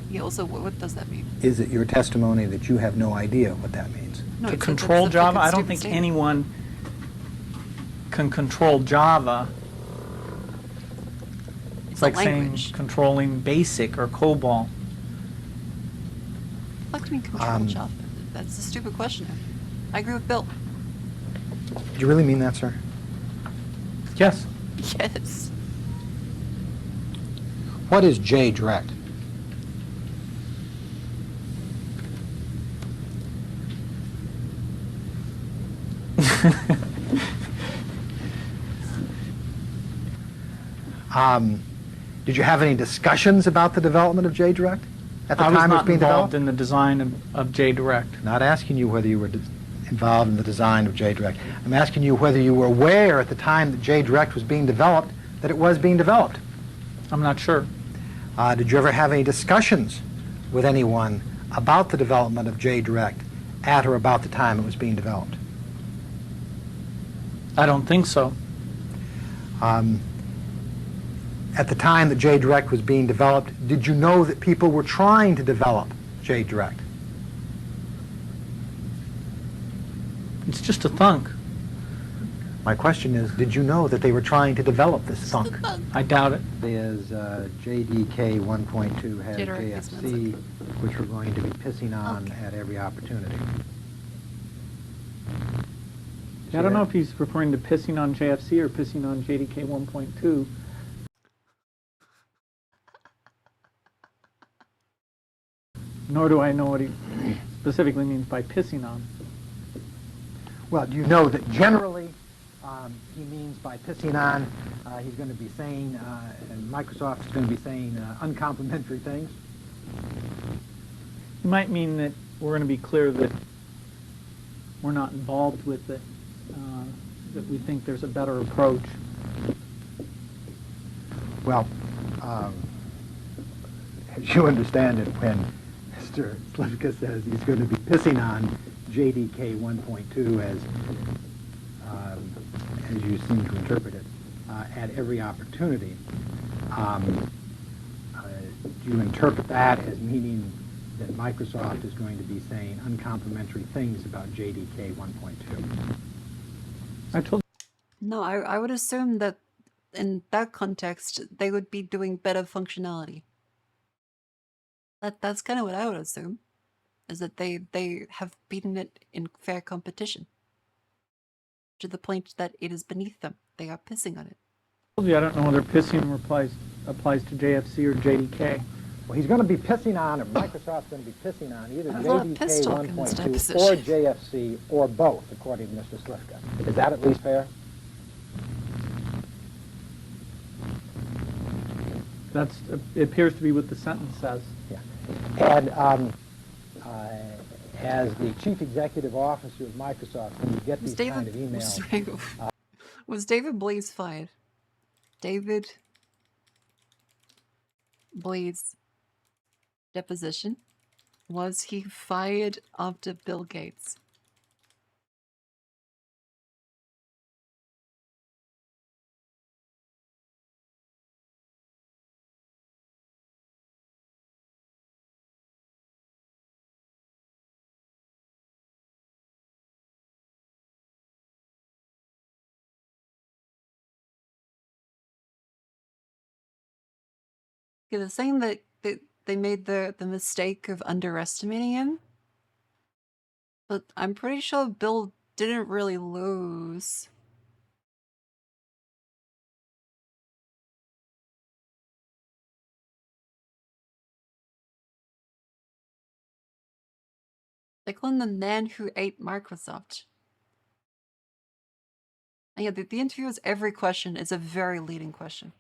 Yeah, also, what does that mean? Is it your testimony that you have no idea what that means? No, To it's control that's a Java? fucking I don't stupid think statement. anyone can control Java. It's a like saying language. controlling BASIC or COBOL. What do you mean control Java? That's a stupid question. I agree with Bill. Do you really mean that, sir? Yes. Yes. What is JDirect? Did you have any discussions about the development of JDirect at the I was time it was not being involved developed? in the design of JDirect. Not asking you whether you were involved in the design of JDirect. I'm asking you whether you were aware at the time that JDirect was being developed that it was being developed. I'm not sure. Did you ever have any discussions with anyone about the development of JDirect at or about the time it was being developed? I don't think so. At the time that JDirect was being developed, did you know that people were trying to develop JDirect? It's just a thunk. My question is, did you know that they were trying to develop this thunk? I doubt it. Is JDK 1.2 has JDirect is JFC, which we're going to be pissing on at every opportunity. I don't know if he's referring to pissing on JFC or pissing on JDK 1.2. Nor do I know what he specifically means by pissing on. Well, do you know that generally he means by pissing on, he's going to be saying, and Microsoft is going to be saying uncomplimentary things? It might mean that we're going to be clear that we're not involved with it, that we think there's a better approach. Well, as you understand it, when Mr. Slivka says he's going to be pissing on JDK 1.2 as you seem to interpret it, at every opportunity, do you interpret that as meaning that Microsoft is going to be saying uncomplimentary things about JDK 1.2? I told No, I would assume that in that context, they would be doing better functionality. That's kind of what I would assume, is that they have beaten it in fair competition, to the point that it is beneath them. They are pissing on it. I don't know whether pissing applies to JFC or JDK. Well, he's going to be pissing on, or Microsoft's going to be pissing on either JDK 1.2 or JFC or both, according to Mr. Slivka. Is that at least fair? It appears to be what the sentence says. Yeah. And as the chief executive officer of Microsoft, when you get these kind of emails... Was David Blaze fired? David Blaze deposition. Was he fired after Bill Gates? Yeah, they're saying that they made the mistake of underestimating him. But I'm pretty sure Bill didn't really lose. They call him the man who ate Microsoft. And yeah, the interviewer's every question is a very leading question.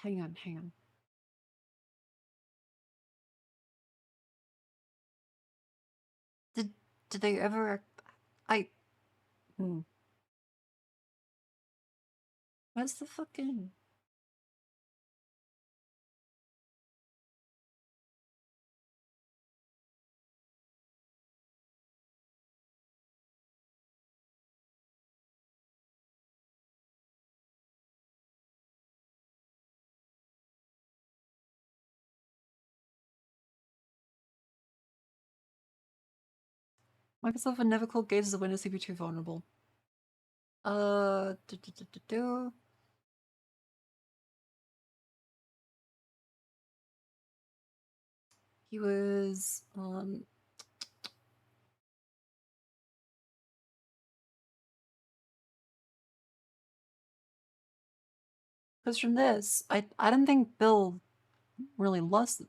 Hang on. Did they ever... Where's the fucking... Microsoft would never call Gates as a Windows CPU vulnerable. He was, because from this, I don't think Bill really lost.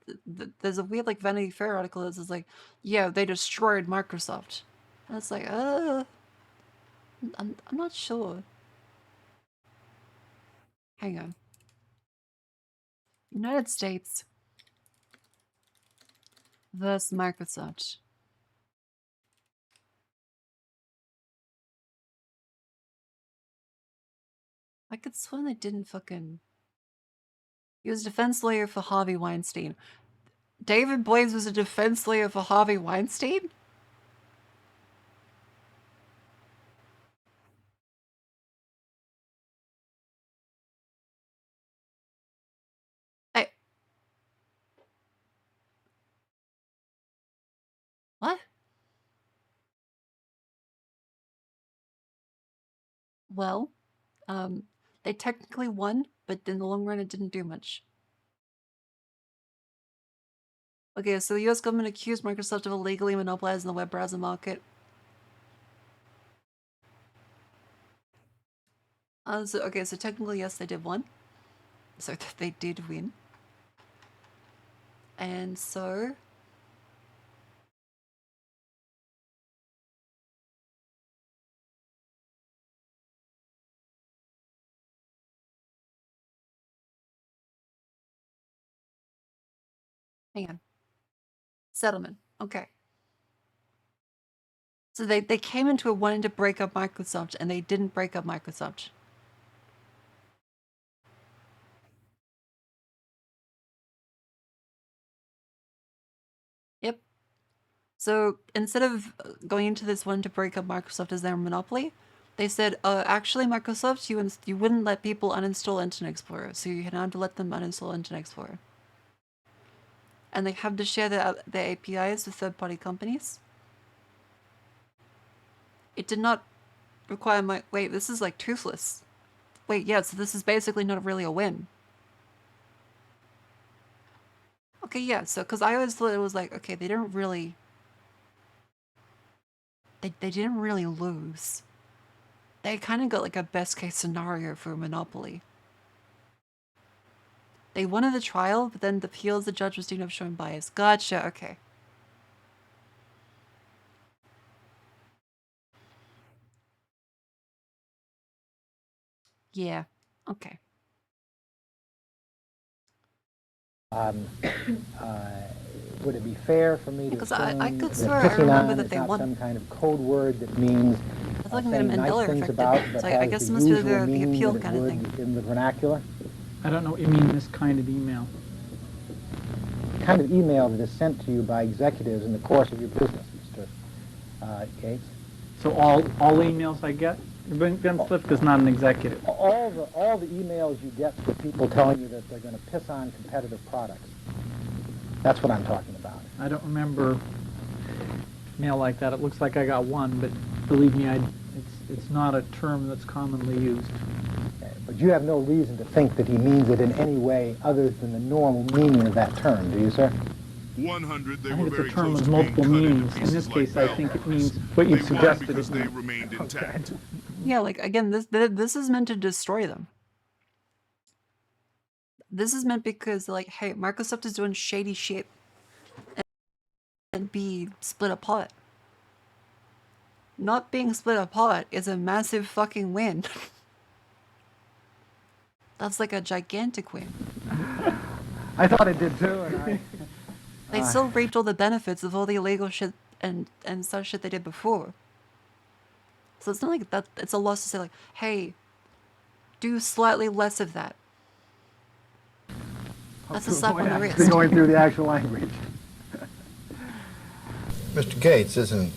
There's a weird, like, Vanity Fair article that says, like, yeah, they destroyed Microsoft. And it's like, I'm not sure. Hang on. United States versus Microsoft. I could swear they didn't fucking... He was a defense lawyer for Harvey Weinstein. David Blaze was a defense lawyer for Harvey Weinstein? What? Well, they technically won, but in the long run it didn't do much. Okay, so the US government accused Microsoft of illegally monopolizing the web browser market. So technically, yes, they did win. So they did win. And so hang on. Settlement. Okay. So they came into it wanting to break up Microsoft, and they didn't break up Microsoft. Yep. So instead of going into this one to break up Microsoft as their monopoly, they said, actually, Microsoft, you wouldn't let people uninstall Internet Explorer, so you had to let them uninstall Internet Explorer. And they have to share their APIs with third-party companies. It did not require my... Wait, this is like toothless. Wait, yeah, so this is basically not really a win. Okay, yeah, so, because I always thought it was like, okay, they didn't really... They didn't really lose. They kind of got like a best-case scenario for a monopoly. They won at the trial, but then the appeals, the judge was deemed to have shown bias. Gotcha, okay. Yeah, okay. Would it be fair for me to Because assume I could that swear I pissing remember on that is they not won. some kind of code word that means I thought saying Mandela nice things affected. about, but So I has guess it the must be usual the meaning appeal that it kind of would thing. in the vernacular? I don't know what you mean, this kind of email. The kind of email that is sent to you by executives in the course of your business, Mr. Gates. So all emails I get? Ben Slift is not an executive. All the emails you get from people telling you that they're going to piss on competitive products. That's what I'm talking about. I don't remember mail like that. It looks like I got one, but believe me, it's not a term that's commonly used. Okay, but you have no reason to think that he means it in any way other than the normal meaning of that term, do you, sir? 100, they I were think it's a very term close with to being multiple cut into meanings. In pieces this like case, I bell think it peppers. means what you They won suggested because it they means. remained intact. Yeah, like, again, this is meant to destroy them. This is meant because, like, hey, Microsoft is doing shady shit and be split apart. Not being split apart is a massive fucking win. That's like a gigantic win. I thought it did too, and They still reaped all the benefits of all the illegal shit and such shit they did before. So it's not like that. It's a loss to say like, hey, do slightly less of that. That's a slap on the wrist. Going through the actual language. Mr. Gates, isn't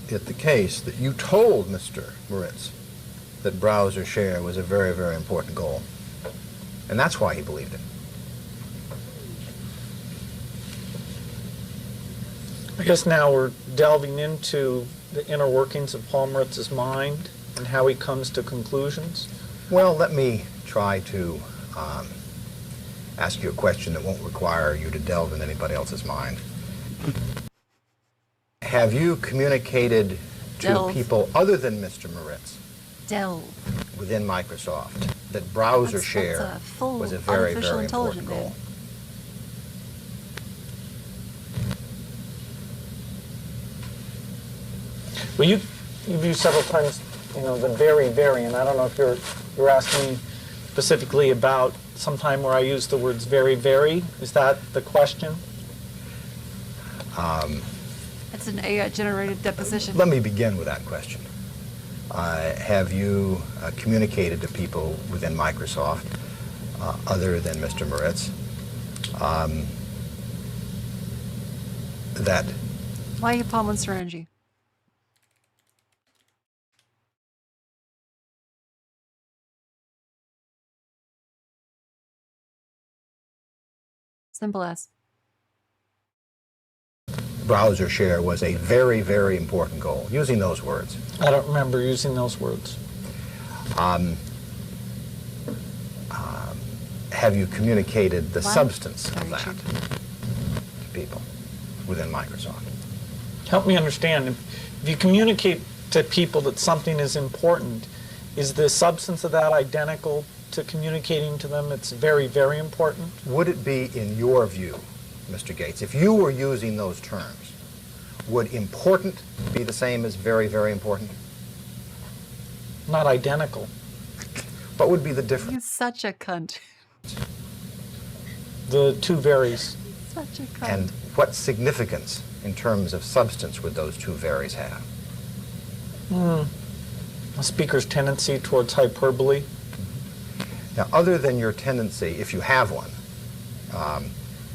it the case that you told Mr. Moritz that browser share was a very, very important goal? And that's why he believed it. I guess now we're delving into the inner workings of Paul Moritz's mind and how he comes to conclusions. Well, let me try to ask you a question that won't require you to delve in anybody else's mind. Have you communicated to people other than Mr. Moritz within Microsoft that browser share was a very, very important goal? Well, you've used several times, the very, very, and I don't know if you're asking me specifically about some time where I use the words very, very. Is that the question? It's an AI-generated deposition. Let me begin with that question. Have you communicated to people within Microsoft, other than Mr. Moritz, that... Why are you Paul Monster Energy? Simple as. Browser share was a very, very important goal, using those words. I don't remember using those words. Have you communicated the substance of that to people within Microsoft? Help me understand. If you communicate to people that something is important, is the substance of that identical to communicating to them it's very, very important. Would it be, in your view, Mr. Gates, if you were using those terms, would important be the same as very, very important? Not identical. What would be the difference? He's such a cunt. The two varies. Such a cunt. And what significance in terms of substance would those two varies have? A speaker's tendency towards hyperbole. Now, other than your tendency, if you have one,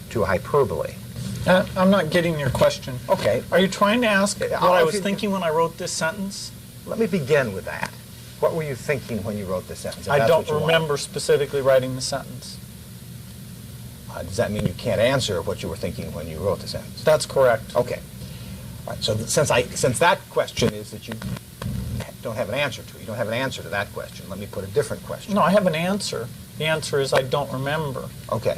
to hyperbole. I'm not getting your question. Okay. Are you trying to ask what I was thinking when I wrote this sentence? Let me begin with that. What were you thinking when you wrote this sentence? I don't remember specifically writing the sentence. Does that mean you can't answer what you were thinking when you wrote the sentence? That's correct. Okay. All right. So since that question is that you don't have an answer to, you don't have an answer to that question, let me put a different question. No, I have an answer. The answer is I don't remember. Okay.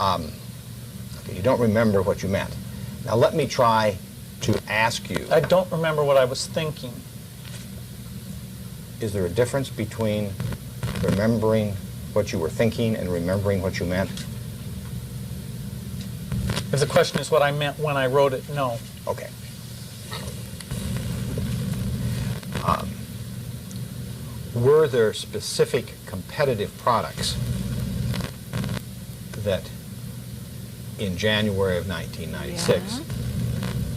Okay, you don't remember what you meant. Now let me try to ask you. I don't remember what I was thinking. Is there a difference between remembering what you were thinking and remembering what you meant? If the question is what I meant when I wrote it, no. Okay. Were there specific competitive products that in January of 1996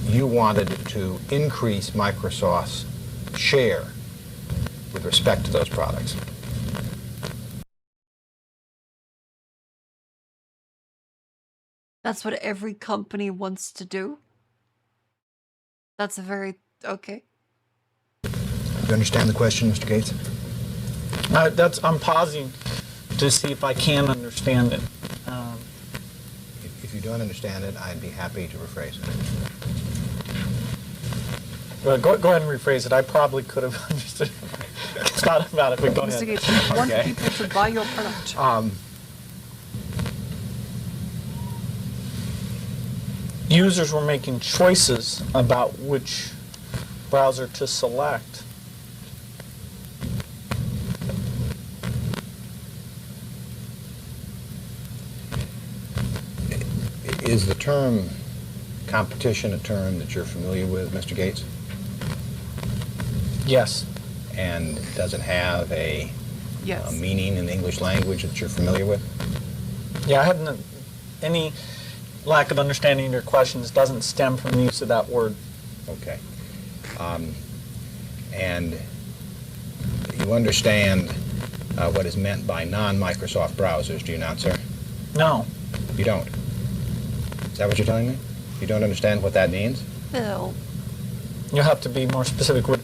you wanted to increase Microsoft's share with respect to those products? That's what every company wants to do? That's a very... okay. Do you understand the question, Mr. Gates? I'm pausing to see if I can understand it. If you don't understand it, I'd be happy to rephrase it. Go ahead and rephrase it. I probably could have understood it. Thought about it, but go ahead. Mr. Gates, you want people to buy your product. Users were making choices about which browser to select. Is the term competition a term that you're familiar with, Mr. Gates? Yes. And does it have a yes. Meaning in the English language that you're familiar with? Yeah, I haven't. Any lack of understanding of your questions doesn't stem from the use of that word. Okay. And you understand what is meant by non-Microsoft browsers, do you not, sir? No. You don't? Is that what you're telling me? You don't understand what that means? Bill. You'll have to be more specific with...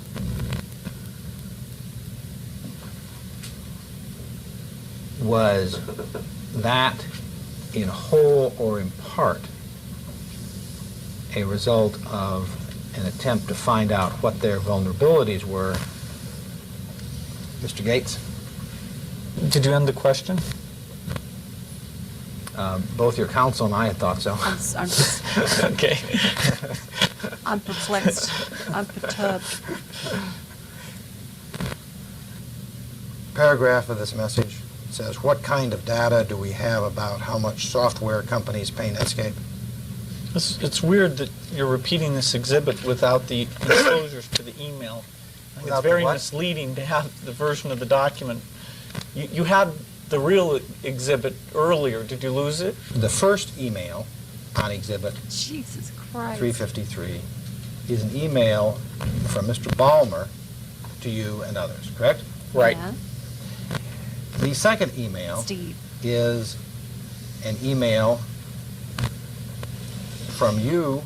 Was that in whole or in part a result of an attempt to find out what their vulnerabilities were? Mr. Gates? Did you end the question? Both your counsel and I had thought so. I'm just... okay. I'm perplexed. I'm perturbed. Paragraph of this message says, what kind of data do we have about how much software companies pay Netscape? It's weird that you're repeating this exhibit without the enclosures to the email. It's very misleading to have the version of the document. You had the real exhibit earlier. Did you lose it? The first email on exhibit Jesus Christ. 353 is an email from Mr. Ballmer to you and others, correct? Right. Yeah. The second email Steve. is an email from you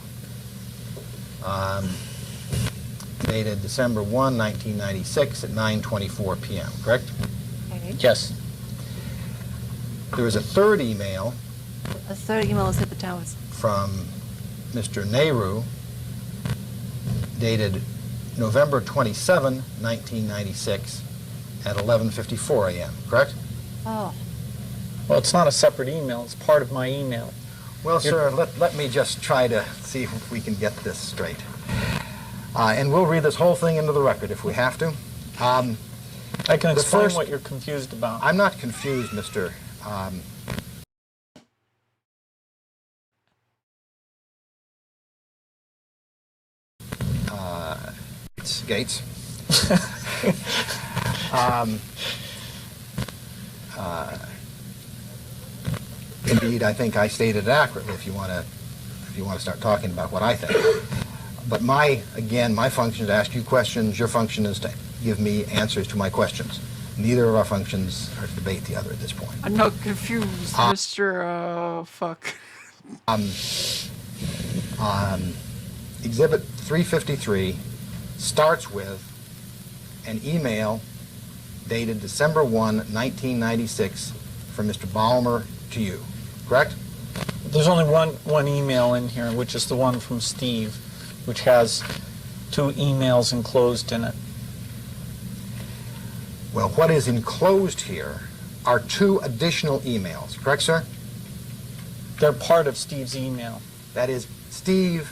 dated December 1, 1996 at 9:24 p.m., correct? Okay. Yes. There was a third email. A third email is at the towers. From Mr. Nehru dated November 27, 1996 at 11:54 a.m., correct? Oh. Well, it's not a separate email. It's part of my email. Well, sir, let me just try to see if we can get this straight. And we'll read this whole thing into the record if we have to. I can explain what you're confused about. I'm not confused, Mr. Gates. Indeed, I think I stated it accurately. If you want to start talking about what I think. But my function is to ask you questions. Your function is to give me answers to my questions. Neither of our functions are to debate the other at this point. I'm not confused, Mr. Fuck. Exhibit 353 starts with an email dated December 1, 1996 from Mr. Ballmer to you, correct? There's only one email in here, which is the one from Steve, which has 2 emails enclosed in it. Well, what is enclosed here are 2 additional emails, correct, sir? They're part of Steve's email. That is, Steve,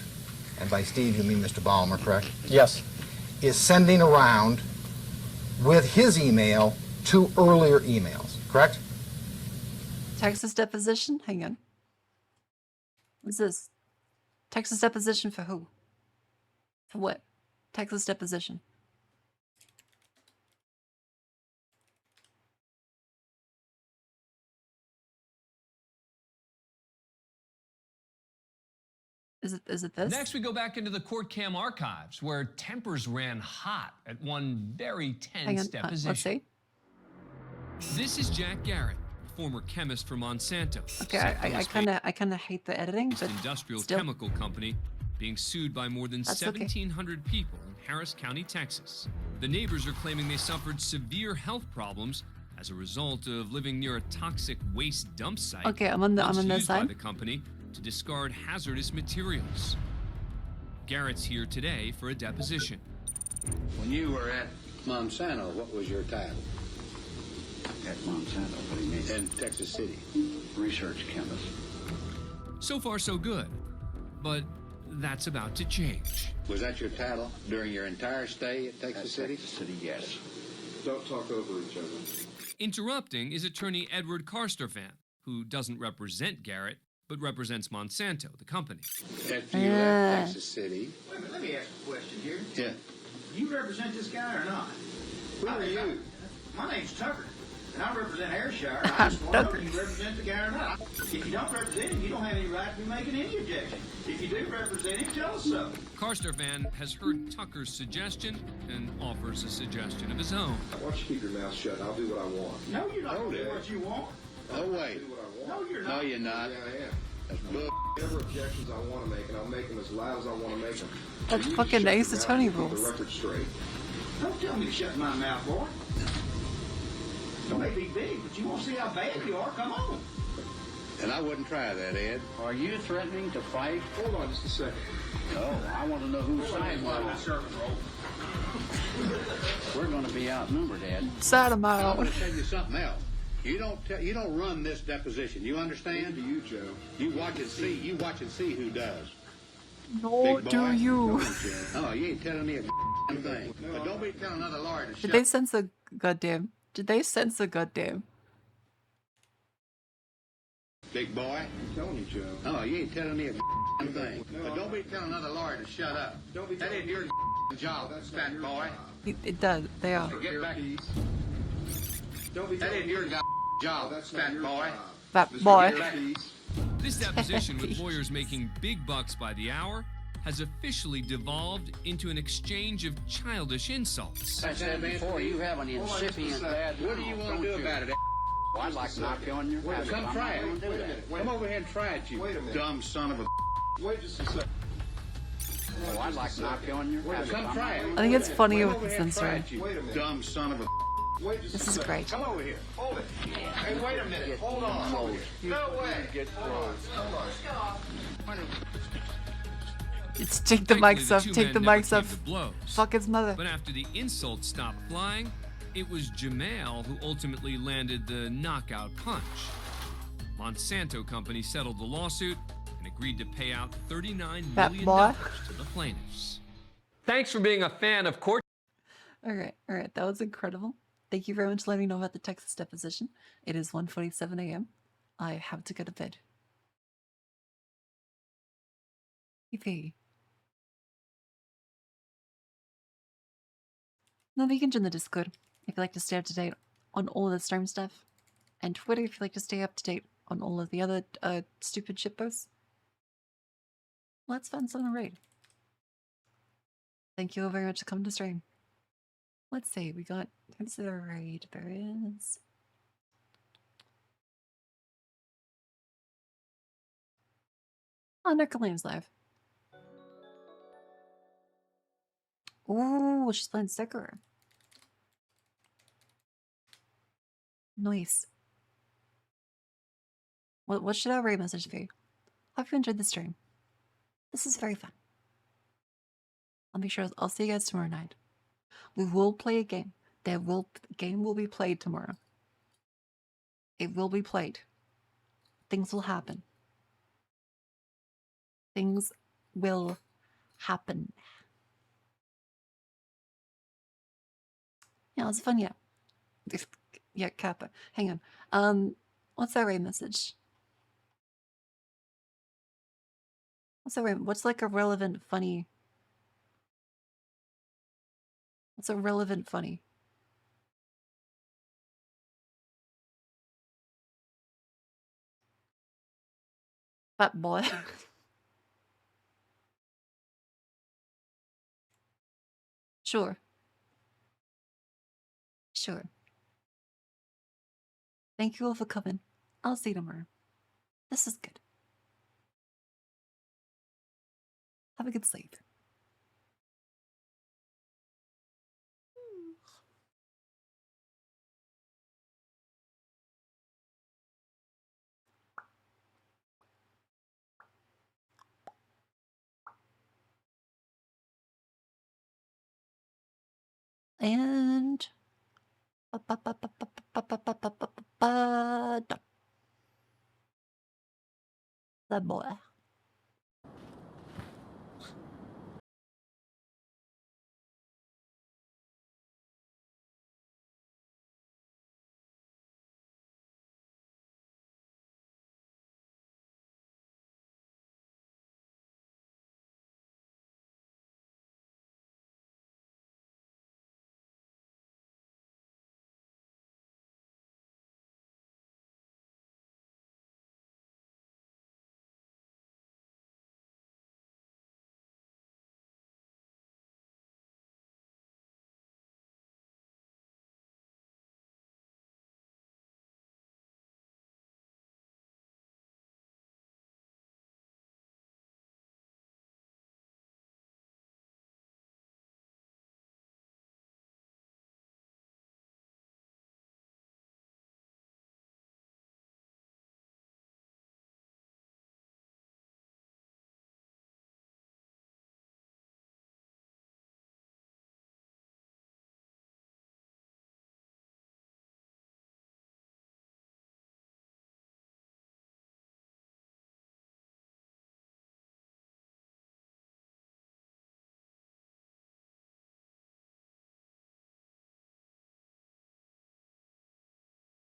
and by Steve you mean Mr. Ballmer, correct? Yes. Is sending around with his email 2 earlier emails, correct? Texas deposition? Hang on. What's this? Texas deposition for who? For what? Texas deposition. Is it this? Next, we go back into the court cam archives, where tempers ran hot at one very tense deposition. Let's see. This is Jack Garrett, former chemist for Monsanto. Okay, I kind of hate the editing, but industrial still. chemical company being sued by more than 1,700 people in Harris County, Texas. The neighbors are claiming they suffered severe health problems as a result of living near a toxic waste dump site. Okay, I'm on their used by side. the company to discard hazardous materials. Garrett's here today for a deposition. When you were at Monsanto, what was your title? At Monsanto, what do you mean? In Texas City. Research chemist. So far, so good. But that's about to change. Was that your title during your entire stay at Texas City? Texas City, yes. Don't talk over each other. Interrupting is attorney Edward Karstoffan, who doesn't represent Garrett, but represents Monsanto, the company. After you left Texas City. Wait a minute, let me ask a question here. Yeah. You represent this guy or not? Who are you? My name's Tucker, and I represent Ayrshire. I just want to know if you represent the guy or not. If you don't represent him, you don't have any right to be making any objection. If you do represent him, tell us so. Karstoffan has heard Tucker's suggestion and offers a suggestion of his own. Why don't you keep your mouth shut? I'll do what I want. No, you're not going to do what you want. No way. No, you're not. No, you're not. Yeah, I am. That's bull. Whatever objections I want to make, and I'll make them as loud as I want to make them. That's fucking Ace Attorney rules. The record straight. Don't tell me to shut my mouth, boy. You may be big, but you won't see how bad you are. Come on. And I wouldn't try that, Ed. Are you threatening to fight? Hold on just a second. No, I want to know whose side we're on. We're going to be outnumbered, Ed. Side of my I'm own. going to tell you something else. You don't run this deposition. You understand? You, Joe. You watch and see. You watch and see who does. Nor do you. Oh, you ain't telling me a thing. But don't be telling another lawyer to shut Did they censor goddamn? Did they censor goddamn? Big boy. I'm telling you, Joe. Oh, you ain't telling me a thing. But don't be telling another lawyer to shut up. That ain't your job, fat boy. It does. They are. Get back. That ain't your job, fat boy. Fat boy. This deposition, with lawyers making big bucks by the hour, has officially devolved into an exchange of childish insults. I said before, you have an incipient bad. What do you want to do about it? Well, I'd like to knock you on your head. Come try it. Come over here and try it, you dumb son of a. Wait just a second. Oh, I'd like to knock you on your head. Come try it. I think it's funnier with the censoring. Dumb son of a. This is great. Come over here. Hold it. Hey, wait a minute. Hold on. No way. Get close. Come on. It's take the mics off. Take the mics off. Fuck his mother. But after the insults stopped flying, it was Jamal who ultimately landed the knockout punch. Monsanto Company settled the lawsuit and agreed to pay out $39 million to the plaintiffs. Thanks for being a fan of Court. All right, that was incredible. Thank you very much for letting me know about the Texas deposition. It is 1:47 a.m. I have to go to bed. Yippee. No, you can join the Discord if you'd like to stay up to date on all of the stream stuff. And Twitter if you'd like to stay up to date on all of the other stupid shitposts. Let's find something to read. Thank you all very much for coming to stream. Let's see, we got consider raid variants. Oh, no, Kalim's live. Ooh, she's playing Sekiro. Nice. What should our raid message be? Hope you enjoyed the stream. This is very fun. I'll make sure I'll see you guys tomorrow night. We will play a game. The game will be played tomorrow. It will be played. Things will happen. Things will happen. Yeah, it's fun, yeah. Yeah, Kappa. Hang on. What's that raid message? What's like a relevant funny? What's a relevant funny? Fat boy. Sure. Sure. Thank you all for coming. I'll see you tomorrow. This is good. Have a good sleep. And that boy.